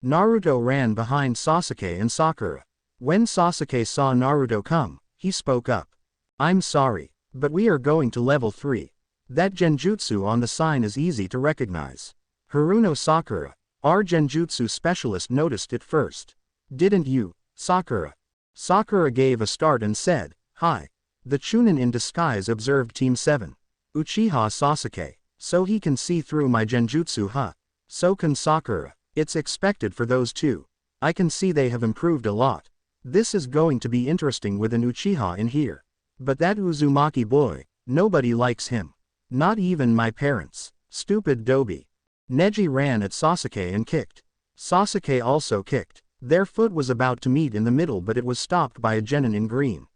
Naruto ran behind Sasuke and Sakura. When Sasuke saw Naruto come, he spoke up. I'm sorry, but we are going to level 3. That genjutsu on the sign is easy to recognize. Haruno Sakura, our genjutsu specialist, noticed it first. Didn't you, Sakura? Sakura gave a start and said, hi. The Chunin in disguise observed Team 7. Uchiha Sasuke. So he can see through my genjutsu, huh? So can Sakura. It's expected for those 2. I can see they have improved a lot. This is going to be interesting with an Uchiha in here. But that Uzumaki boy, nobody likes him. Not even my parents. Stupid Dobi. Neji ran at Sasuke and kicked. Sasuke also kicked. Their foot was about to meet in the middle, but it was stopped by a genin in green.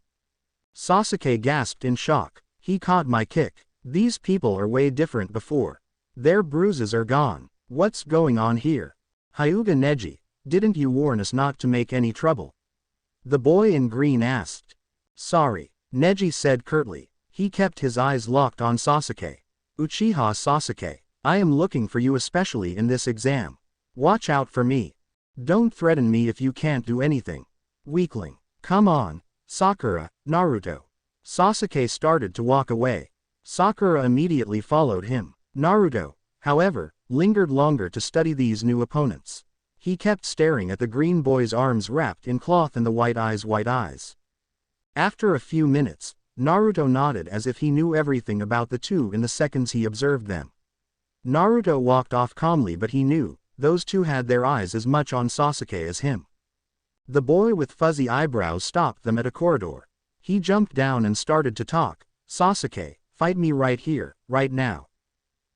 Sasuke gasped in shock. He caught my kick. These people are way different before. Their bruises are gone. What's going on here? Hyuga Neji, didn't you warn us not to make any trouble? The boy in green asked. Sorry, Neji said curtly. He kept his eyes locked on Sasuke. Uchiha Sasuke, I am looking for you especially in this exam. Watch out for me. Don't threaten me if you can't do anything. Weakling. Come on, Sakura, Naruto. Sasuke started to walk away. Sakura immediately followed him. Naruto, however, lingered longer to study these new opponents. He kept staring at the green boy's arms wrapped in cloth and the white eyes. After a few minutes, Naruto nodded as if he knew everything about the two in the seconds he observed them. Naruto walked off calmly, but he knew, those two had their eyes as much on Sasuke as him. The boy with fuzzy eyebrows stopped them at a corridor. He jumped down and started to talk. Sasuke, fight me right here, right now.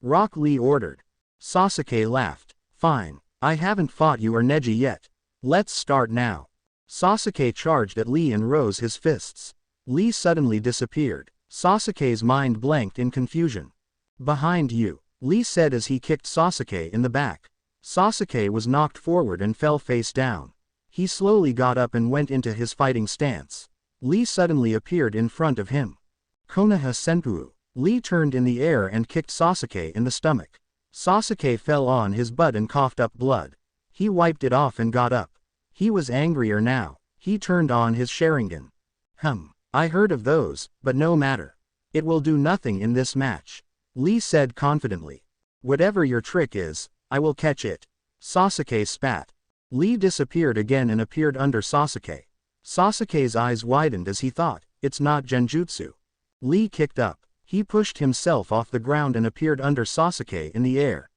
Rock Lee ordered. Sasuke laughed. Fine, I haven't fought you or Neji yet. Let's start now. Sasuke charged at Lee and rose his fists. Lee suddenly disappeared. Sasuke's mind blanked in confusion. Behind you, Lee said as he kicked Sasuke in the back. Sasuke was knocked forward and fell face down. He slowly got up and went into his fighting stance. Lee suddenly appeared in front of him. Konoha Senpu. Lee turned in the air and kicked Sasuke in the stomach. Sasuke fell on his butt and coughed up blood. He wiped it off and got up. He was angrier now. He turned on his Sharingan. I heard of those, but no matter. It will do nothing in this match. Lee said confidently. Whatever your trick is, I will catch it. Sasuke spat. Lee disappeared again and appeared under Sasuke. Sasuke's eyes widened as he thought, it's not Genjutsu. Lee kicked up. He pushed himself off the ground and appeared under Sasuke in the air.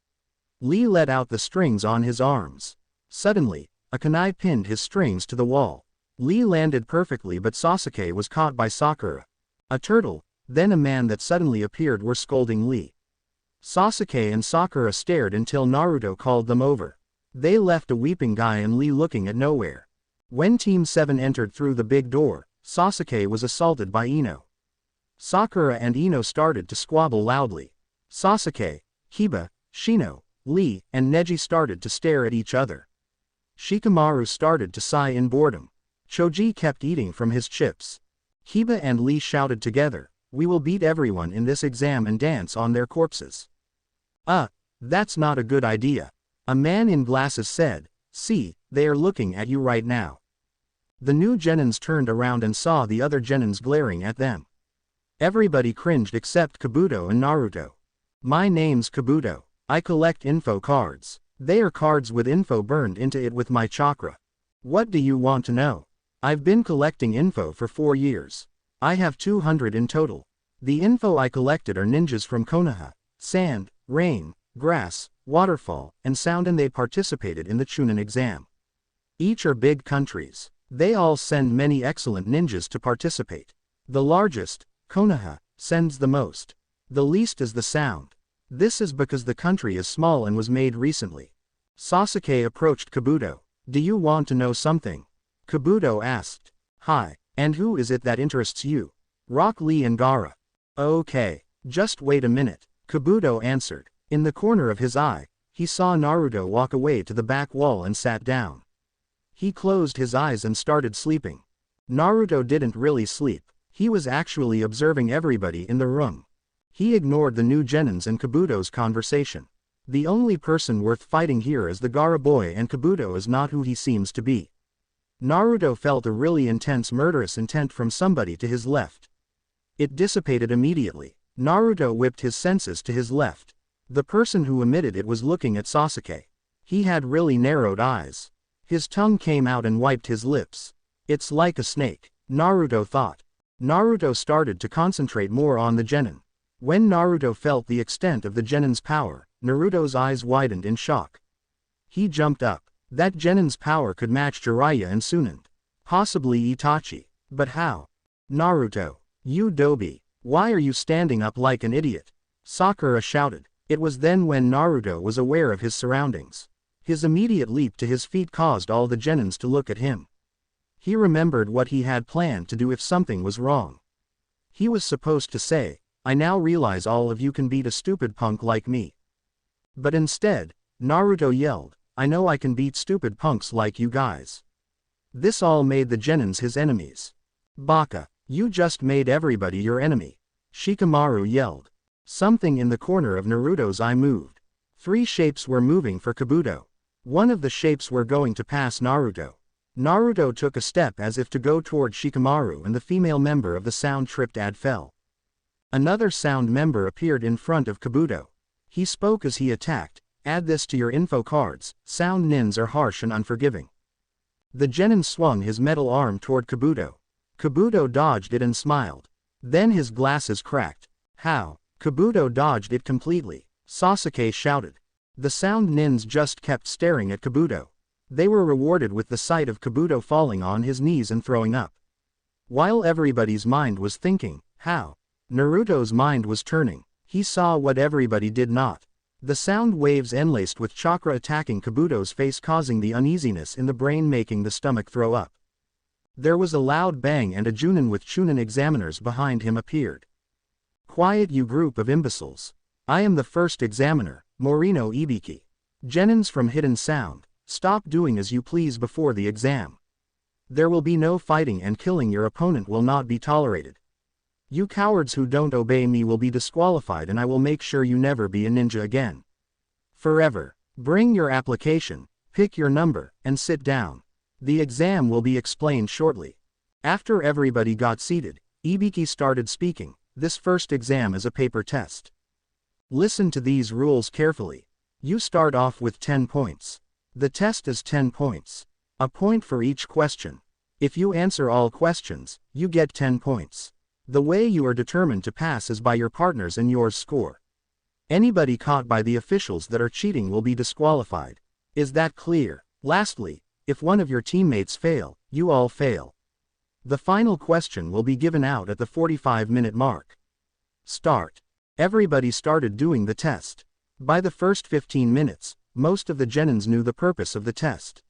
Lee let out the strings on his arms. Suddenly, a kunai pinned his strings to the wall. Lee landed perfectly, but Sasuke was caught by Sakura. A turtle, then a man that suddenly appeared were scolding Lee. Sasuke and Sakura stared until Naruto called them over. They left a weeping guy and Lee looking at nowhere. When Team 7 entered through the big door, Sasuke was assaulted by Ino. Sakura and Ino started to squabble loudly. Sasuke, Kiba, Shino, Lee, and Neji started to stare at each other. Shikamaru started to sigh in boredom. Choji kept eating from his chips. Kiba and Lee shouted together, we will beat everyone in this exam and dance on their corpses. That's not a good idea. A man in glasses said, see, they are looking at you right now. The new genins turned around and saw the other genins glaring at them. Everybody cringed except Kabuto and Naruto. My name's Kabuto. I collect info cards. They are cards with info burned into it with my chakra. What do you want to know? I've been collecting info for 4 years. I have 200 in total. The info I collected are ninjas from Konoha, sand, rain, grass, waterfall, and sound, and they participated in the Chunin exam. Each are big countries. They all send many excellent ninjas to participate. The largest, Konoha, sends the most. The least is the sound. This is because the country is small and was made recently. Sasuke approached Kabuto. Do you want to know something? Kabuto asked. Hi, and who is it that interests you? Rock Lee and Gaara. Okay, just wait a minute, Kabuto answered. In the corner of his eye, he saw Naruto walk away to the back wall and sat down. He closed his eyes and started sleeping. Naruto didn't really sleep. He was actually observing everybody in the room. He ignored the new genins and Kabuto's conversation. The only person worth fighting here is the Gaara boy, and Kabuto is not who he seems to be. Naruto felt a really intense murderous intent from somebody to his left. It dissipated immediately. Naruto whipped his senses to his left. The person who emitted it was looking at Sasuke. He had really narrowed eyes. His tongue came out and wiped his lips. It's like a snake, Naruto thought. Naruto started to concentrate more on the genin. When Naruto felt the extent of the genin's power, Naruto's eyes widened in shock. He jumped up. That genin's power could match Jiraiya and Sunan. Possibly Itachi. But how? Naruto, you dobi, why are you standing up like an idiot? Sakura shouted. It was then when Naruto was aware of his surroundings. His immediate leap to his feet caused all the genins to look at him. He remembered what he had planned to do if something was wrong. He was supposed to say, "I now realize all of you can beat a stupid punk like me." But instead, Naruto yelled, "I know I can beat stupid punks like you guys." This all made the genins his enemies. "Baka, you just made everybody your enemy," Shikamaru yelled. Something in the corner of Naruto's eye moved. 3 shapes were moving for Kabuto. One of the shapes were going to pass Naruto. Naruto took a step as if to go toward Shikamaru, and the female member of the sound tripped and fell. Another sound member appeared in front of Kabuto. He spoke as he attacked, "Add this to your info cards, sound nins are harsh and unforgiving." The genin swung his metal arm toward Kabuto. Kabuto dodged it and smiled. Then his glasses cracked. "How?" Kabuto dodged it completely, Sasuke shouted. The sound nins just kept staring at Kabuto. They were rewarded with the sight of Kabuto falling on his knees and throwing up. While everybody's mind was thinking, "How?" Naruto's mind was turning. He saw what everybody did not. The sound waves enlaced with chakra attacking Kabuto's face, causing the uneasiness in the brain, making the stomach throw up. There was a loud bang and a Junin with Chunin examiners behind him appeared. "Quiet, you group of imbeciles. I am the first examiner, Morino Ibiki. Genins from Hidden Sound, stop doing as you please before the exam. There will be no fighting, and killing your opponent will not be tolerated. You cowards who don't obey me will be disqualified, and I will make sure you never be a ninja again. Forever. Bring your application, pick your number, and sit down. The exam will be explained shortly." After everybody got seated, Ibiki started speaking. "This first exam is a paper test. Listen to these rules carefully. You start off with 10 points. The test is 10 points. A point for each question. If you answer all questions, you get 10 points. The way you are determined to pass is by your partners and yours score. Anybody caught by the officials that are cheating will be disqualified. Is that clear? Lastly, if one of your teammates fail, you all fail. The final question will be given out at the 45-minute mark. Start." Everybody started doing the test. By the first 15 minutes, most of the genins knew the purpose of the test.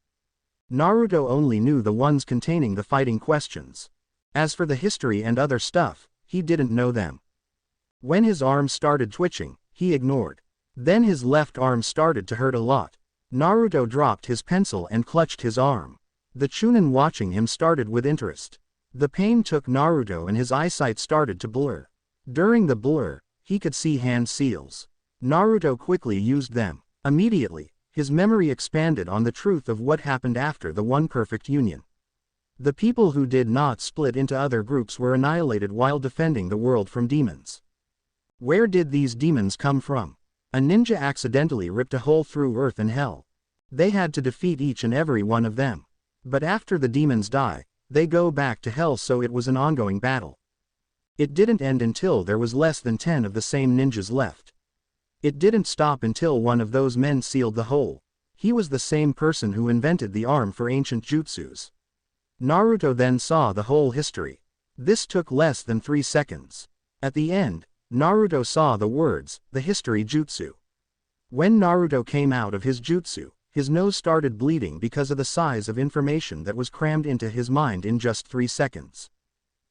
Naruto only knew the ones containing the fighting questions. As for the history and other stuff, he didn't know them. When his arm started twitching, he ignored. Then his left arm started to hurt a lot. Naruto dropped his pencil and clutched his arm. The Chunin watching him started with interest. The pain took Naruto and his eyesight started to blur. During the blur, he could see hand seals. Naruto quickly used them. Immediately, his memory expanded on the truth of what happened after the One Perfect Union. The people who did not split into other groups were annihilated while defending the world from demons. Where did these demons come from? A ninja accidentally ripped a hole through earth and hell. They had to defeat each and every one of them. But after the demons die, they go back to hell, so it was an ongoing battle. It didn't end until there was less than 10 of the same ninjas left. It didn't stop until one of those men sealed the hole. He was the same person who invented the arm for ancient jutsus. Naruto then saw the whole history. This took less than 3 seconds. At the end, Naruto saw the words, "the history jutsu." When Naruto came out of his jutsu, his nose started bleeding because of the size of information that was crammed into his mind in just 3 seconds.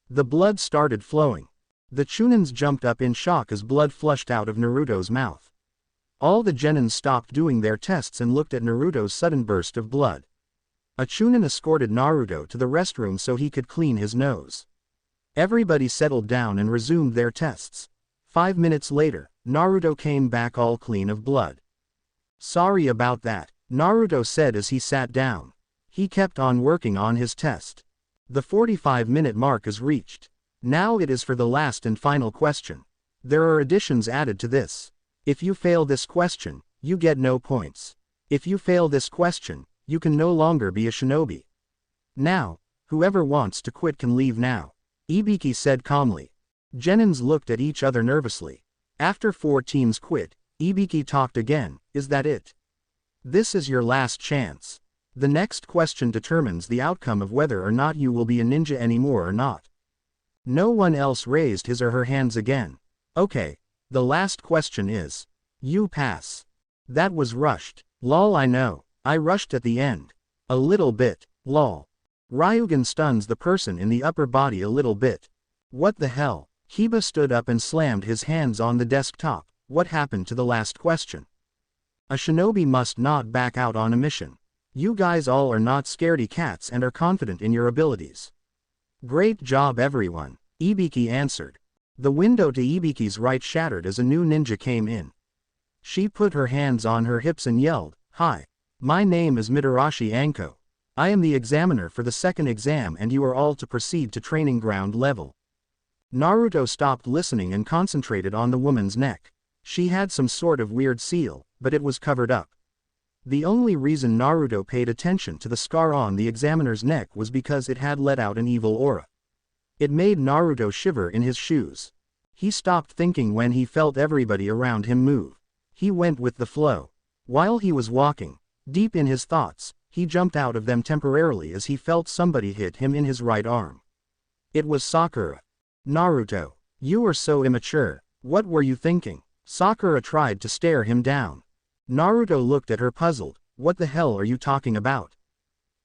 The blood started flowing. The Chunins jumped up in shock as blood flushed out of Naruto's mouth. All the genins stopped doing their tests and looked at Naruto's sudden burst of blood. A Chunin escorted Naruto to the restroom so he could clean his nose. Everybody settled down and resumed their tests. 5 minutes later, Naruto came back all clean of blood. "Sorry about that," Naruto said as he sat down. He kept on working on his test. The 45-minute mark is reached. Now it is for the last and final question. There are additions added to this. If you fail this question, you get no points. If you fail this question, you can no longer be a shinobi. Now, whoever wants to quit can leave now, Ibiki said calmly. Genins looked at each other nervously. After 4 teams quit, Ibiki talked again. "Is that it? This is your last chance. The next question determines the outcome of whether or not you will be a ninja anymore or not." No one else raised his or her hands again. "Okay, the last question is. You pass." That was rushed. Lol, I know. I rushed at the end. A little bit, lol. Ryugen stuns the person in the upper body a little bit. What the hell? Hiba stood up and slammed his hands on the desktop. What happened to the last question? A shinobi must not back out on a mission. You guys all are not scaredy cats and are confident in your abilities. Great job everyone, Ibiki answered. The window to Ibiki's right shattered as a new ninja came in. She put her hands on her hips and yelled, "Hi. My name is Mitarashi Anko. I am the examiner for the second exam and you are all to proceed to training ground level." Naruto stopped listening and concentrated on the woman's neck. She had some sort of weird seal, but it was covered up. The only reason Naruto paid attention to the scar on the examiner's neck was because it had let out an evil aura. It made Naruto shiver in his shoes. He stopped thinking when he felt everybody around him move. He went with the flow. While he was walking, deep in his thoughts, he jumped out of them temporarily as he felt somebody hit him in his right arm. It was Sakura. Naruto, you are so immature. What were you thinking? Sakura tried to stare him down. Naruto looked at her puzzled. What the hell are you talking about?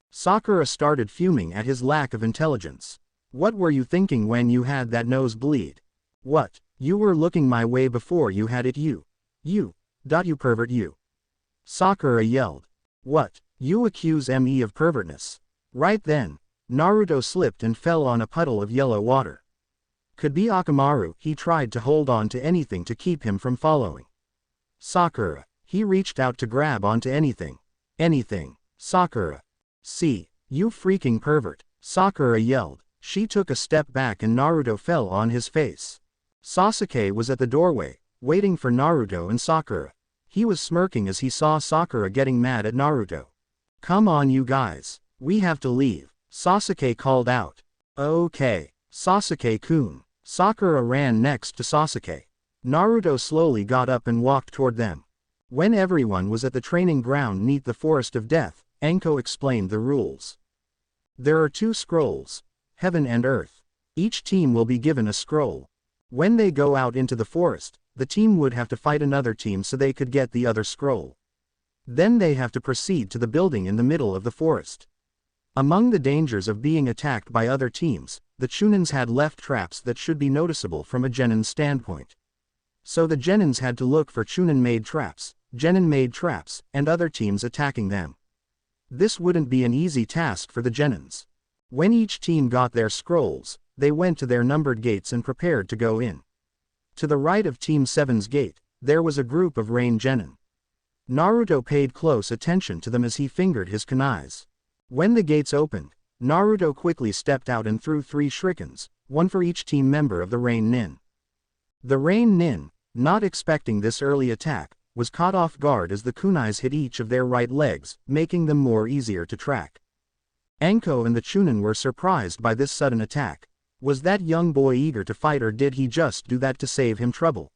Sakura started fuming at his lack of intelligence. What were you thinking when you had that nosebleed? What? You were looking my way before you had it you pervert you. Sakura yelled. What? You accuse me of pervertness. Right then, Naruto slipped and fell on a puddle of yellow water. Could be Akamaru. He tried to hold on to anything to keep him from following Sakura. He reached out to grab onto anything. Anything. Sakura. See, you freaking pervert. Sakura yelled. She took a step back and Naruto fell on his face. Sasuke was at the doorway, waiting for Naruto and Sakura. He was smirking as he saw Sakura getting mad at Naruto. Come on you guys. We have to leave. Sasuke called out. Okay. Sasuke-kun. Sakura ran next to Sasuke. Naruto slowly got up and walked toward them. When everyone was at the training ground neath the Forest of Death, Anko explained the rules. There are 2 scrolls, Heaven and Earth. Each team will be given a scroll. When they go out into the forest, the team would have to fight another team so they could get the other scroll. Then they have to proceed to the building in the middle of the forest. Among the dangers of being attacked by other teams, the Chunins had left traps that should be noticeable from a Genin's standpoint. So the Genins had to look for Chunin-made traps, Genin-made traps, and other teams attacking them. This wouldn't be an easy task for the Genins. When each team got their scrolls, they went to their numbered gates and prepared to go in. To the right of Team 7's gate, there was a group of Rain Genin. Naruto paid close attention to them as he fingered his kunais. When the gates opened, Naruto quickly stepped out and threw 3 shurikens, 1 for each team member of the Rain Nin. The Rain Nin, not expecting this early attack, was caught off guard as the kunais hit each of their right legs, making them more easier to track. Anko and the Chunin were surprised by this sudden attack. Was that young boy eager to fight or did he just do that to save him trouble?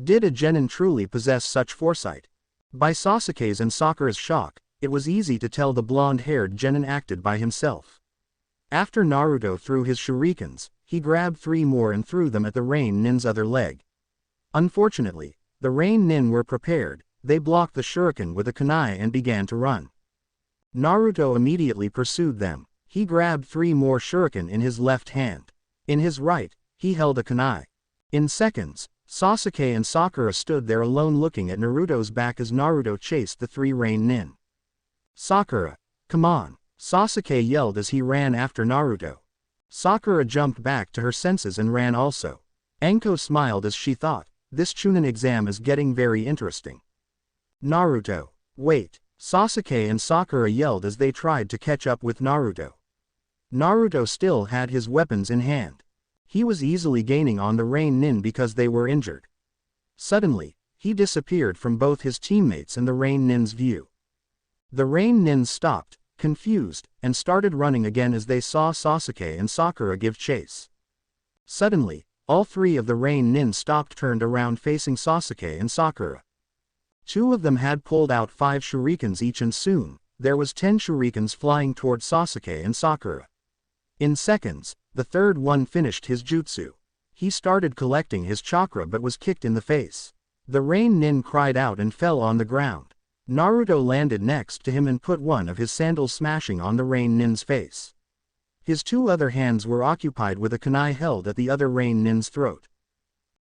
Did a Genin truly possess such foresight? By Sasuke's and Sakura's shock, it was easy to tell the blonde-haired Genin acted by himself. After Naruto threw his shurikens, he grabbed 3 more and threw them at the Rain Nin's other leg. Unfortunately, the Rain Nin were prepared. They blocked the shuriken with a kunai and began to run. Naruto immediately pursued them. He grabbed 3 more shuriken in his left hand. In his right, he held a kunai. In seconds, Sasuke and Sakura stood there alone looking at Naruto's back as Naruto chased the 3 Rain Nin. Sakura, come on, Sasuke yelled as he ran after Naruto. Sakura jumped back to her senses and ran also. Anko smiled as she thought, this Chunin exam is getting very interesting. Naruto, wait, Sasuke and Sakura yelled as they tried to catch up with Naruto. Naruto still had his weapons in hand. He was easily gaining on the Rain Nin because they were injured. Suddenly, he disappeared from both his teammates and the Rain Nin's view. The Rain Nins stopped, confused, and started running again as they saw Sasuke and Sakura give chase. Suddenly, all 3 of the Rain Nin stopped turned around facing Sasuke and Sakura. 2 of them had pulled out 5 shurikens each and soon, there was 10 shurikens flying toward Sasuke and Sakura. In seconds, the third one finished his jutsu. He started collecting his chakra but was kicked in the face. The Rain Nin cried out and fell on the ground. Naruto landed next to him and put one of his sandals smashing on the rain nin's face. His two other hands were occupied with a kunai held at the other rain nin's throat.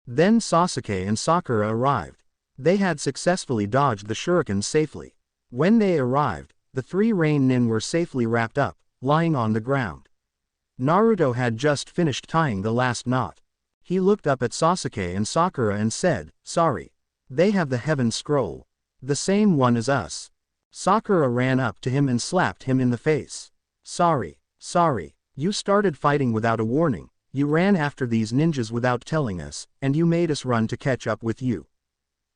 Then Sasuke and Sakura arrived. They had successfully dodged the shurikens safely. When they arrived, the three rain nin were safely wrapped up, lying on the ground. Naruto had just finished tying the last knot. He looked up at Sasuke and Sakura and said, "Sorry. They have the heaven scroll. The same one as us." Sakura ran up to him and slapped him in the face. Sorry. You started fighting without a warning, you ran after these ninjas without telling us, and you made us run to catch up with you.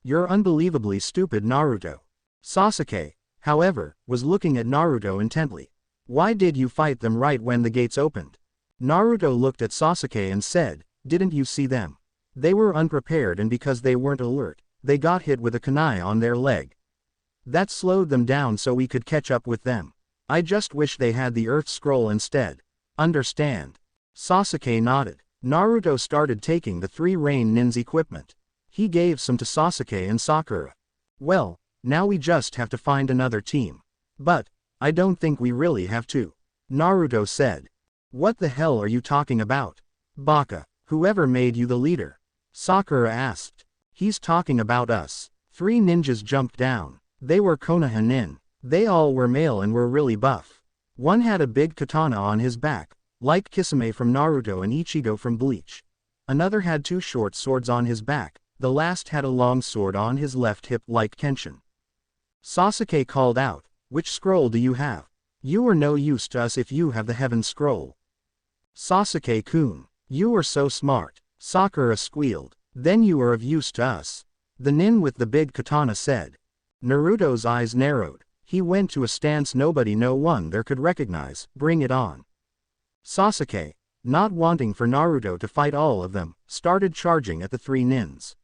You're unbelievably stupid, Naruto." Sasuke, however, was looking at Naruto intently. "Why did you fight them right when the gates opened?" Naruto looked at Sasuke and said, "Didn't you see them? They were unprepared, and because they weren't alert, they got hit with a kunai on their leg. That slowed them down so we could catch up with them. I just wish they had the Earth Scroll instead. Understand?" Sasuke nodded. Naruto started taking the three rain nin's equipment. He gave some to Sasuke and Sakura. "Well, now we just have to find another team. But I don't think we really have to," Naruto said. "What the hell are you talking about? Baka, whoever made you the leader?" Sakura asked. "He's talking about us." Three ninjas jumped down. They were Konoha nin. They all were male and were really buff. One had a big katana on his back, like Kisame from Naruto and Ichigo from Bleach. Another had two short swords on his back, the last had a long sword on his left hip like Kenshin. Sasuke called out, "Which scroll do you have? You are no use to us if you have the heaven scroll." "Sasuke-kun, you are so smart," Sakura squealed. "Then you are of use to us," the nin with the big katana said. Naruto's eyes narrowed. He went to a stance no one there could recognize. "Bring it on." Sasuke, not wanting for Naruto to fight all of them, started charging at the three nins.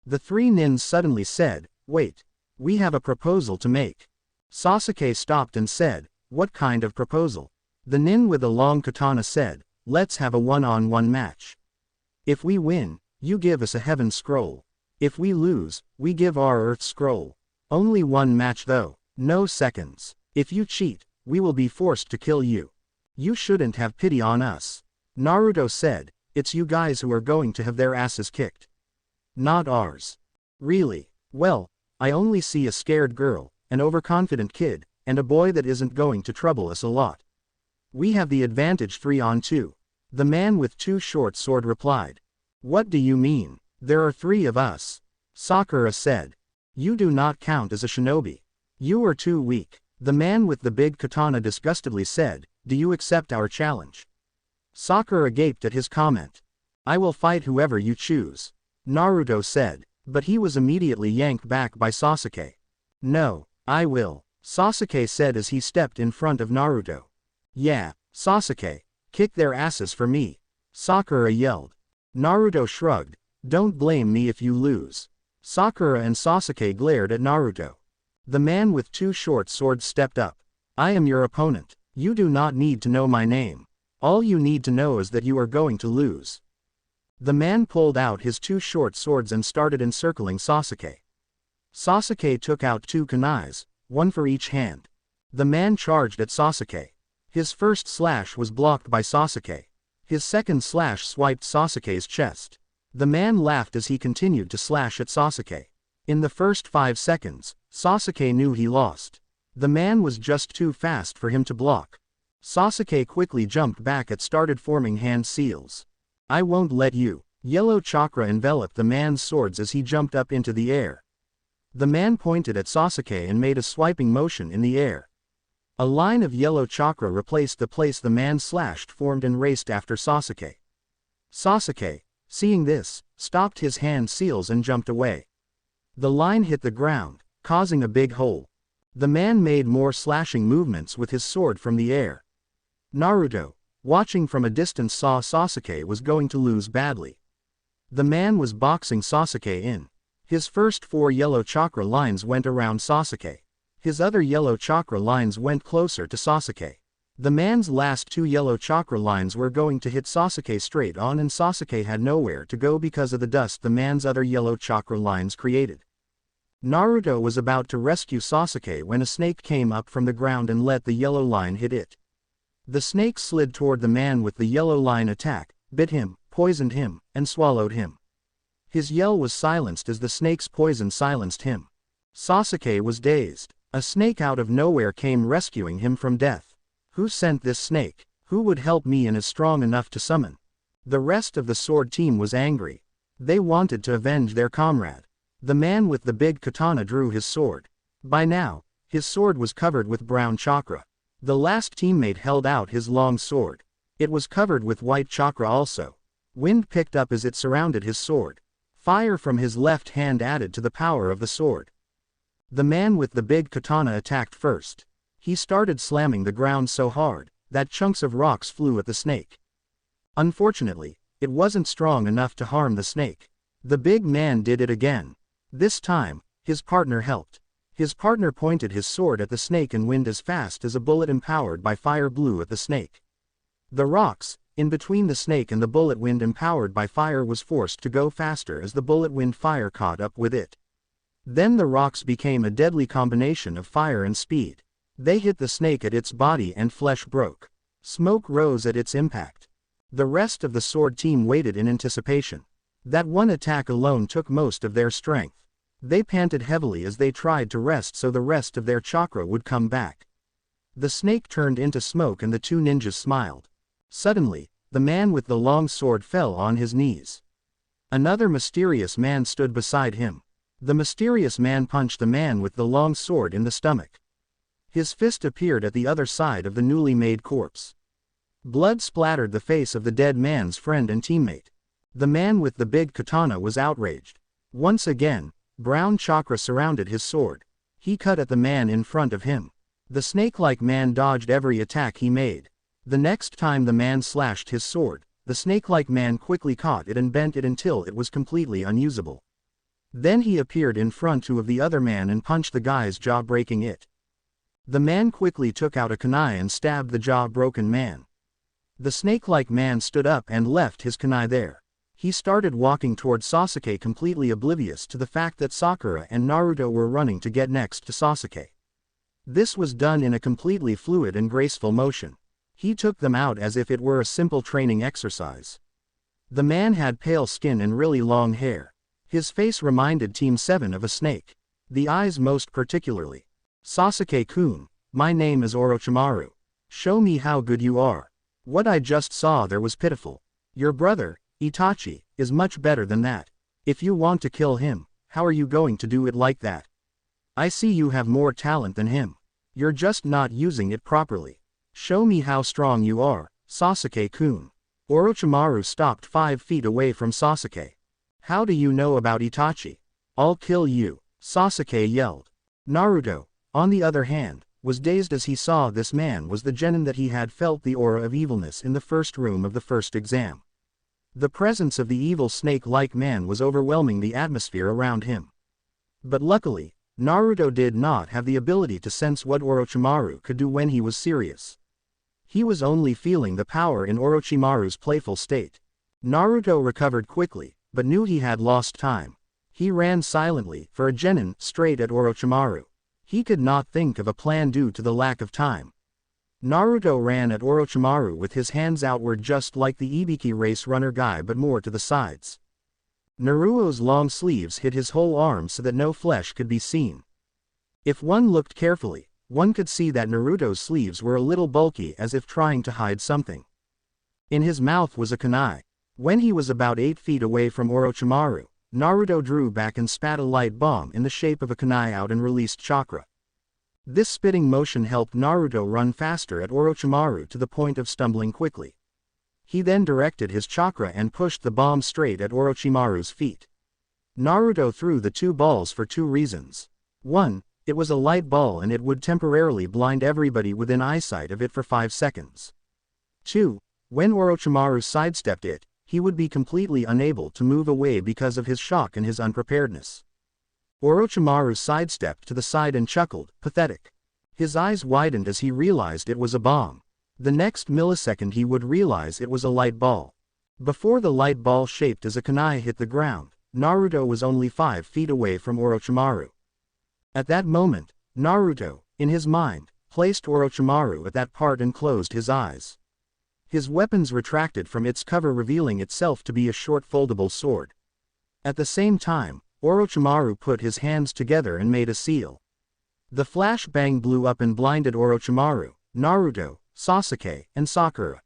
The three nins suddenly said, "Wait. We have a proposal to make." Sasuke stopped and said, "What kind of proposal?" The nin with the long katana said, "Let's have a one-on-one match. If we win, you give us a heaven scroll. If we lose, we give our earth scroll. Only one match though, no seconds. If you cheat, we will be forced to kill you. You shouldn't have pity on us." Naruto said, "It's you guys who are going to have their asses kicked. Not ours." "Really? Well, I only see a scared girl, an overconfident kid, and a boy that isn't going to trouble us a lot. We have the advantage 3-on-2. The man with two short sword replied. "What do you mean? There are three of us," Sakura said. "You do not count as a shinobi. You are too weak." The man with the big katana disgustedly said, "Do you accept our challenge?" Sakura gaped at his comment. "I will fight whoever you choose," Naruto said, but he was immediately yanked back by Sasuke. "No, I will," Sasuke said as he stepped in front of Naruto. "Yeah, Sasuke, kick their asses for me," Sakura yelled. Naruto shrugged. "Don't blame me if you lose." Sakura and Sasuke glared at Naruto. The man with two short swords stepped up. "I am your opponent. You do not need to know my name. All you need to know is that you are going to lose." The man pulled out his two short swords and started encircling Sasuke. Sasuke took out two kunais, one for each hand. The man charged at Sasuke. His first slash was blocked by Sasuke. His second slash swiped Sasuke's chest. The man laughed as he continued to slash at Sasuke. In the first 5 seconds, Sasuke knew he lost. The man was just too fast for him to block. Sasuke quickly jumped back and started forming hand seals. "I won't let you." Yellow chakra enveloped the man's swords as he jumped up into the air. The man pointed at Sasuke and made a swiping motion in the air. A line of yellow chakra replaced the place the man slashed formed and raced after Sasuke. Sasuke, seeing this, stopped his hand seals and jumped away. The line hit the ground, causing a big hole. The man made more slashing movements with his sword from the air. Naruto, watching from a distance, saw Sasuke was going to lose badly. The man was boxing Sasuke in. His first 4 yellow chakra lines went around Sasuke. His other yellow chakra lines went closer to Sasuke. The man's last 2 yellow chakra lines were going to hit Sasuke straight on, and Sasuke had nowhere to go because of the dust the man's other yellow chakra lines created. Naruto was about to rescue Sasuke when a snake came up from the ground and let the yellow line hit it. The snake slid toward the man with the yellow line attack, bit him, poisoned him, and swallowed him. His yell was silenced as the snake's poison silenced him. Sasuke was dazed. A snake out of nowhere came rescuing him from death. Who sent this snake? Who would help me and is strong enough to summon? The rest of the sword team was angry. They wanted to avenge their comrade. The man with the big katana drew his sword. By now, his sword was covered with brown chakra. The last teammate held out his long sword. It was covered with white chakra also. Wind picked up as it surrounded his sword. Fire from his left hand added to the power of the sword. The man with the big katana attacked first. He started slamming the ground so hard that chunks of rocks flew at the snake. Unfortunately, it wasn't strong enough to harm the snake. The big man did it again. This time, his partner helped. His partner pointed his sword at the snake and wind as fast as a bullet empowered by fire blew at the snake. The rocks, in between the snake and the bullet wind empowered by fire was forced to go faster as the bullet wind fire caught up with it. Then the rocks became a deadly combination of fire and speed. They hit the snake at its body and flesh broke. Smoke rose at its impact. The rest of the sword team waited in anticipation. That one attack alone took most of their strength. They panted heavily as they tried to rest so the rest of their chakra would come back. The snake turned into smoke and the two ninjas smiled. Suddenly, the man with the long sword fell on his knees. Another mysterious man stood beside him. The mysterious man punched the man with the long sword in the stomach. His fist appeared at the other side of the newly made corpse. Blood splattered the face of the dead man's friend and teammate. The man with the big katana was outraged. Once again, brown chakra surrounded his sword. He cut at the man in front of him. The snake-like man dodged every attack he made. The next time the man slashed his sword, the snake-like man quickly caught it and bent it until it was completely unusable. Then he appeared in front of the other man and punched the guy's jaw, breaking it. The man quickly took out a kunai and stabbed the jaw-broken man. The snake-like man stood up and left his kunai there. He started walking toward Sasuke, completely oblivious to the fact that Sakura and Naruto were running to get next to Sasuke. This was done in a completely fluid and graceful motion. He took them out as if it were a simple training exercise. The man had pale skin and really long hair. His face reminded Team 7 of a snake. The eyes most particularly. Sasuke-kun, my name is Orochimaru. Show me how good you are. What I just saw there was pitiful. Your brother, Itachi, is much better than that. If you want to kill him, how are you going to do it like that? I see you have more talent than him. You're just not using it properly. Show me how strong you are, Sasuke-kun. Orochimaru stopped 5 feet away from Sasuke. How do you know about Itachi? I'll kill you, Sasuke yelled. Naruto, on the other hand, was dazed as he saw this man was the genin that he had felt the aura of evilness in the first room of the first exam. The presence of the evil snake-like man was overwhelming the atmosphere around him. But luckily, Naruto did not have the ability to sense what Orochimaru could do when he was serious. He was only feeling the power in Orochimaru's playful state. Naruto recovered quickly, but knew he had lost time. He ran silently, for a genin, straight at Orochimaru. He could not think of a plan due to the lack of time. Naruto ran at Orochimaru with his hands outward just like the Ibiki race runner guy but more to the sides. Naruto's long sleeves hid his whole arm so that no flesh could be seen. If one looked carefully, one could see that Naruto's sleeves were a little bulky as if trying to hide something. In his mouth was a kunai. When he was about 8 feet away from Orochimaru, Naruto drew back and spat a light bomb in the shape of a kunai out and released chakra. This spitting motion helped Naruto run faster at Orochimaru to the point of stumbling quickly. He then directed his chakra and pushed the bomb straight at Orochimaru's feet. Naruto threw the 2 balls for 2 reasons. 1, it was a light ball and it would temporarily blind everybody within eyesight of it for 5 seconds. 2, when Orochimaru sidestepped it, he would be completely unable to move away because of his shock and his unpreparedness. Orochimaru sidestepped to the side and chuckled, pathetic. His eyes widened as he realized it was a bomb. The next millisecond he would realize it was a light ball. Before the light ball shaped as a kunai hit the ground, Naruto was only 5 feet away from Orochimaru. At that moment, Naruto, in his mind, placed Orochimaru at that part and closed his eyes. His weapons retracted from its cover, revealing itself to be a short foldable sword. At the same time, Orochimaru put his hands together and made a seal. The flash bang blew up and blinded Orochimaru, Naruto, Sasuke, and Sakura.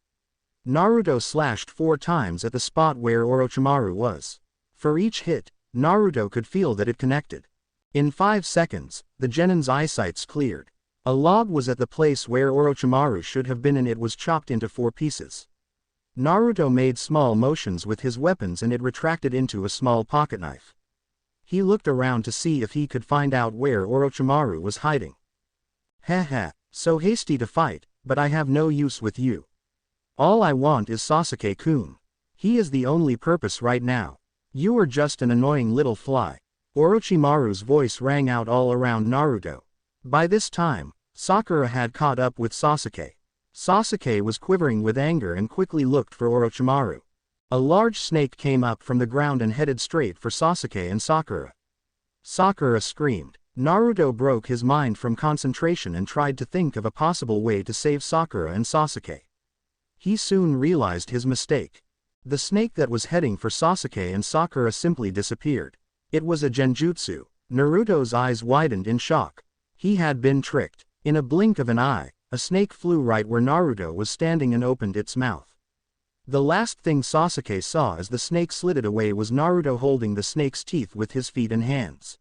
Naruto slashed 4 times at the spot where Orochimaru was. For each hit, Naruto could feel that it connected. In 5 seconds, the genin's eyesights cleared. A log was at the place where Orochimaru should have been and it was chopped into 4 pieces. Naruto made small motions with his weapons and it retracted into a small pocketknife. He looked around to see if he could find out where Orochimaru was hiding. Haha, so hasty to fight, but I have no use with you. All I want is Sasuke-kun. He is the only purpose right now. You are just an annoying little fly. Orochimaru's voice rang out all around Naruto. By this time, Sakura had caught up with Sasuke. Sasuke was quivering with anger and quickly looked for Orochimaru. A large snake came up from the ground and headed straight for Sasuke and Sakura. Sakura screamed. Naruto broke his mind from concentration and tried to think of a possible way to save Sakura and Sasuke. He soon realized his mistake. The snake that was heading for Sasuke and Sakura simply disappeared. It was a genjutsu. Naruto's eyes widened in shock. He had been tricked. In a blink of an eye, a snake flew right where Naruto was standing and opened its mouth. The last thing Sasuke saw as the snake slitted away was Naruto holding the snake's teeth with his feet and hands.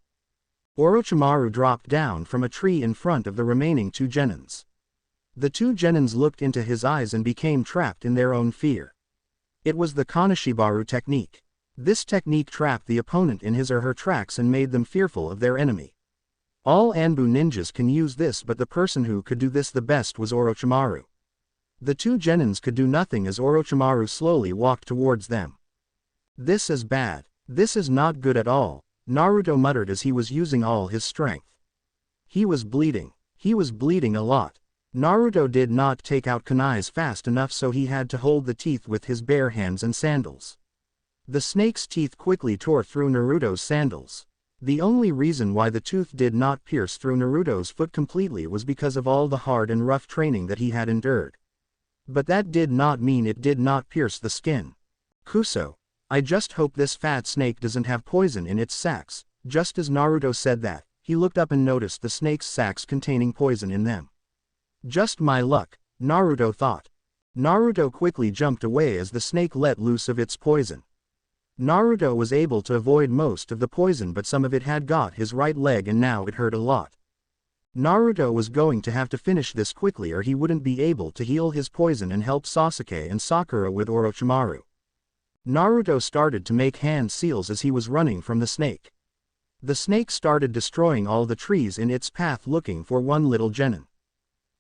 Orochimaru dropped down from a tree in front of the remaining 2 genins. The 2 genins looked into his eyes and became trapped in their own fear. It was the Kaneshibaru technique. This technique trapped the opponent in his or her tracks and made them fearful of their enemy. All Anbu ninjas can use this, but the person who could do this the best was Orochimaru. The 2 genins could do nothing as Orochimaru slowly walked towards them. This is bad. This is not good at all, Naruto muttered as he was using all his strength. He was bleeding. He was bleeding a lot. Naruto did not take out kunais fast enough, so he had to hold the teeth with his bare hands and sandals. The snake's teeth quickly tore through Naruto's sandals. The only reason why the tooth did not pierce through Naruto's foot completely was because of all the hard and rough training that he had endured. But that did not mean it did not pierce the skin. Kuso, I just hope this fat snake doesn't have poison in its sacs. Just as Naruto said that, he looked up and noticed the snake's sacs containing poison in them. Just my luck, Naruto thought. Naruto quickly jumped away as the snake let loose of its poison. Naruto was able to avoid most of the poison, but some of it had got his right leg and now it hurt a lot. Naruto was going to have to finish this quickly or he wouldn't be able to heal his poison and help Sasuke and Sakura with Orochimaru. Naruto started to make hand seals as he was running from the snake. The snake started destroying all the trees in its path looking for one little genin.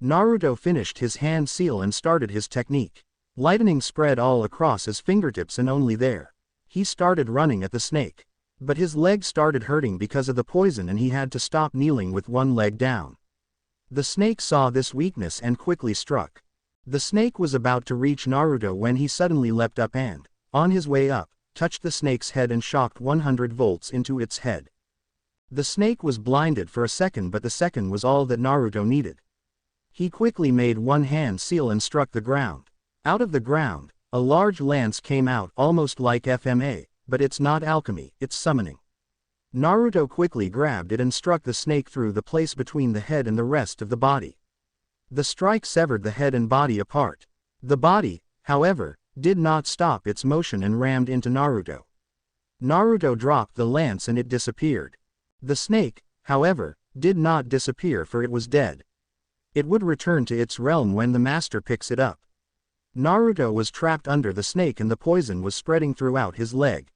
Naruto finished his hand seal and started his technique. Lightning spread all across his fingertips and only there. He started running at the snake. But his leg started hurting because of the poison and he had to stop kneeling with one leg down. The snake saw this weakness and quickly struck. The snake was about to reach Naruto when he suddenly leapt up and, on his way up, touched the snake's head and shocked 100 volts into its head. The snake was blinded for a second, but the second was all that Naruto needed. He quickly made one hand seal and struck the ground. Out of the ground, a large lance came out almost like FMA, but it's not alchemy, it's summoning. Naruto quickly grabbed it and struck the snake through the place between the head and the rest of the body. The strike severed the head and body apart. The body, however, did not stop its motion and rammed into Naruto. Naruto dropped the lance and it disappeared. The snake, however, did not disappear, for it was dead. It would return to its realm when the master picks it up. Naruto was trapped under the snake and the poison was spreading throughout his leg.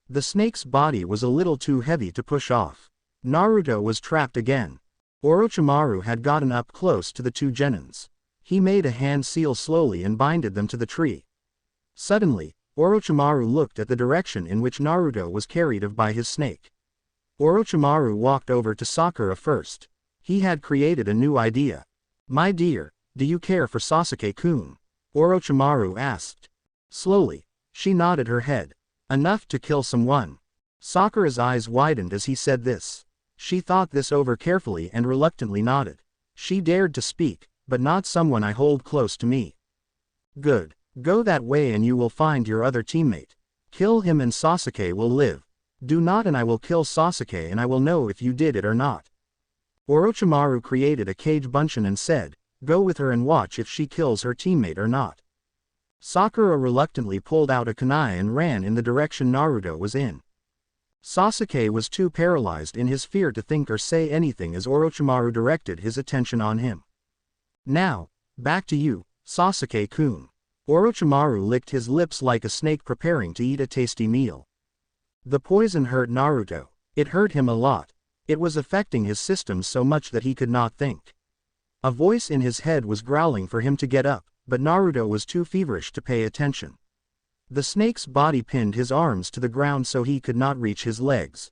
The snake's body was a little too heavy to push off. Naruto was trapped again. Orochimaru had gotten up close to the 2 genins. He made a hand seal slowly and binded them to the tree. Suddenly, Orochimaru looked at the direction in which Naruto was carried off by his snake. Orochimaru walked over to Sakura first. He had created a new idea. My dear, do you care for Sasuke-kun? Orochimaru asked. Slowly, she nodded her head. Enough to kill someone. Sakura's eyes widened as he said this. She thought this over carefully and reluctantly nodded. She dared to speak, but not someone I hold close to me. Good. Go that way and you will find your other teammate. Kill him and Sasuke will live. Do not and I will kill Sasuke and I will know if you did it or not. Orochimaru created a kage bunshin and said, go with her and watch if she kills her teammate or not. Sakura reluctantly pulled out a kunai and ran in the direction Naruto was in. Sasuke was too paralyzed in his fear to think or say anything as Orochimaru directed his attention on him. Now, back to you, Sasuke-kun. Orochimaru licked his lips like a snake preparing to eat a tasty meal. The poison hurt Naruto. It hurt him a lot. It was affecting his system so much that he could not think. A voice in his head was growling for him to get up, but Naruto was too feverish to pay attention. The snake's body pinned his arms to the ground so he could not reach his legs.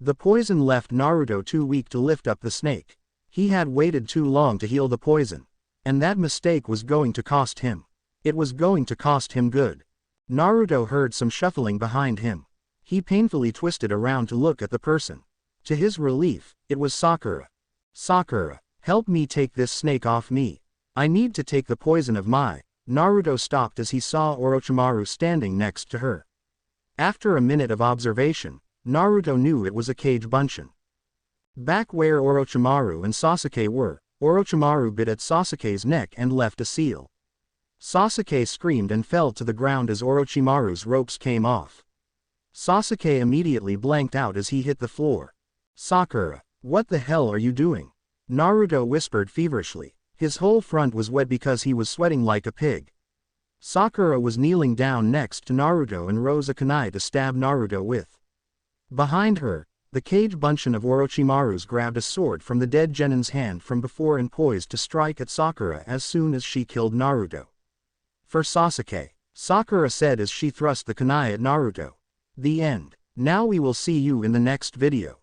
The poison left Naruto too weak to lift up the snake. He had waited too long to heal the poison. And that mistake was going to cost him. It was going to cost him good. Naruto heard some shuffling behind him. He painfully twisted around to look at the person. To his relief, it was Sakura. Sakura, help me take this snake off me. I need to take the poison of my... Naruto stopped as he saw Orochimaru standing next to her. After a minute of observation, Naruto knew it was a kage bunshin. Back where Orochimaru and Sasuke were, Orochimaru bit at Sasuke's neck and left a seal. Sasuke screamed and fell to the ground as Orochimaru's ropes came off. Sasuke immediately blanked out as he hit the floor. Sakura, what the hell are you doing? Naruto whispered feverishly. His whole front was wet because he was sweating like a pig. Sakura was kneeling down next to Naruto and rose a kunai to stab Naruto with. Behind her, the kage bunshin of Orochimaru's grabbed a sword from the dead genin's hand from before and poised to strike at Sakura as soon as she killed Naruto. For Sasuke, Sakura said as she thrust the kunai at Naruto. The end. Now we will see you in the next video.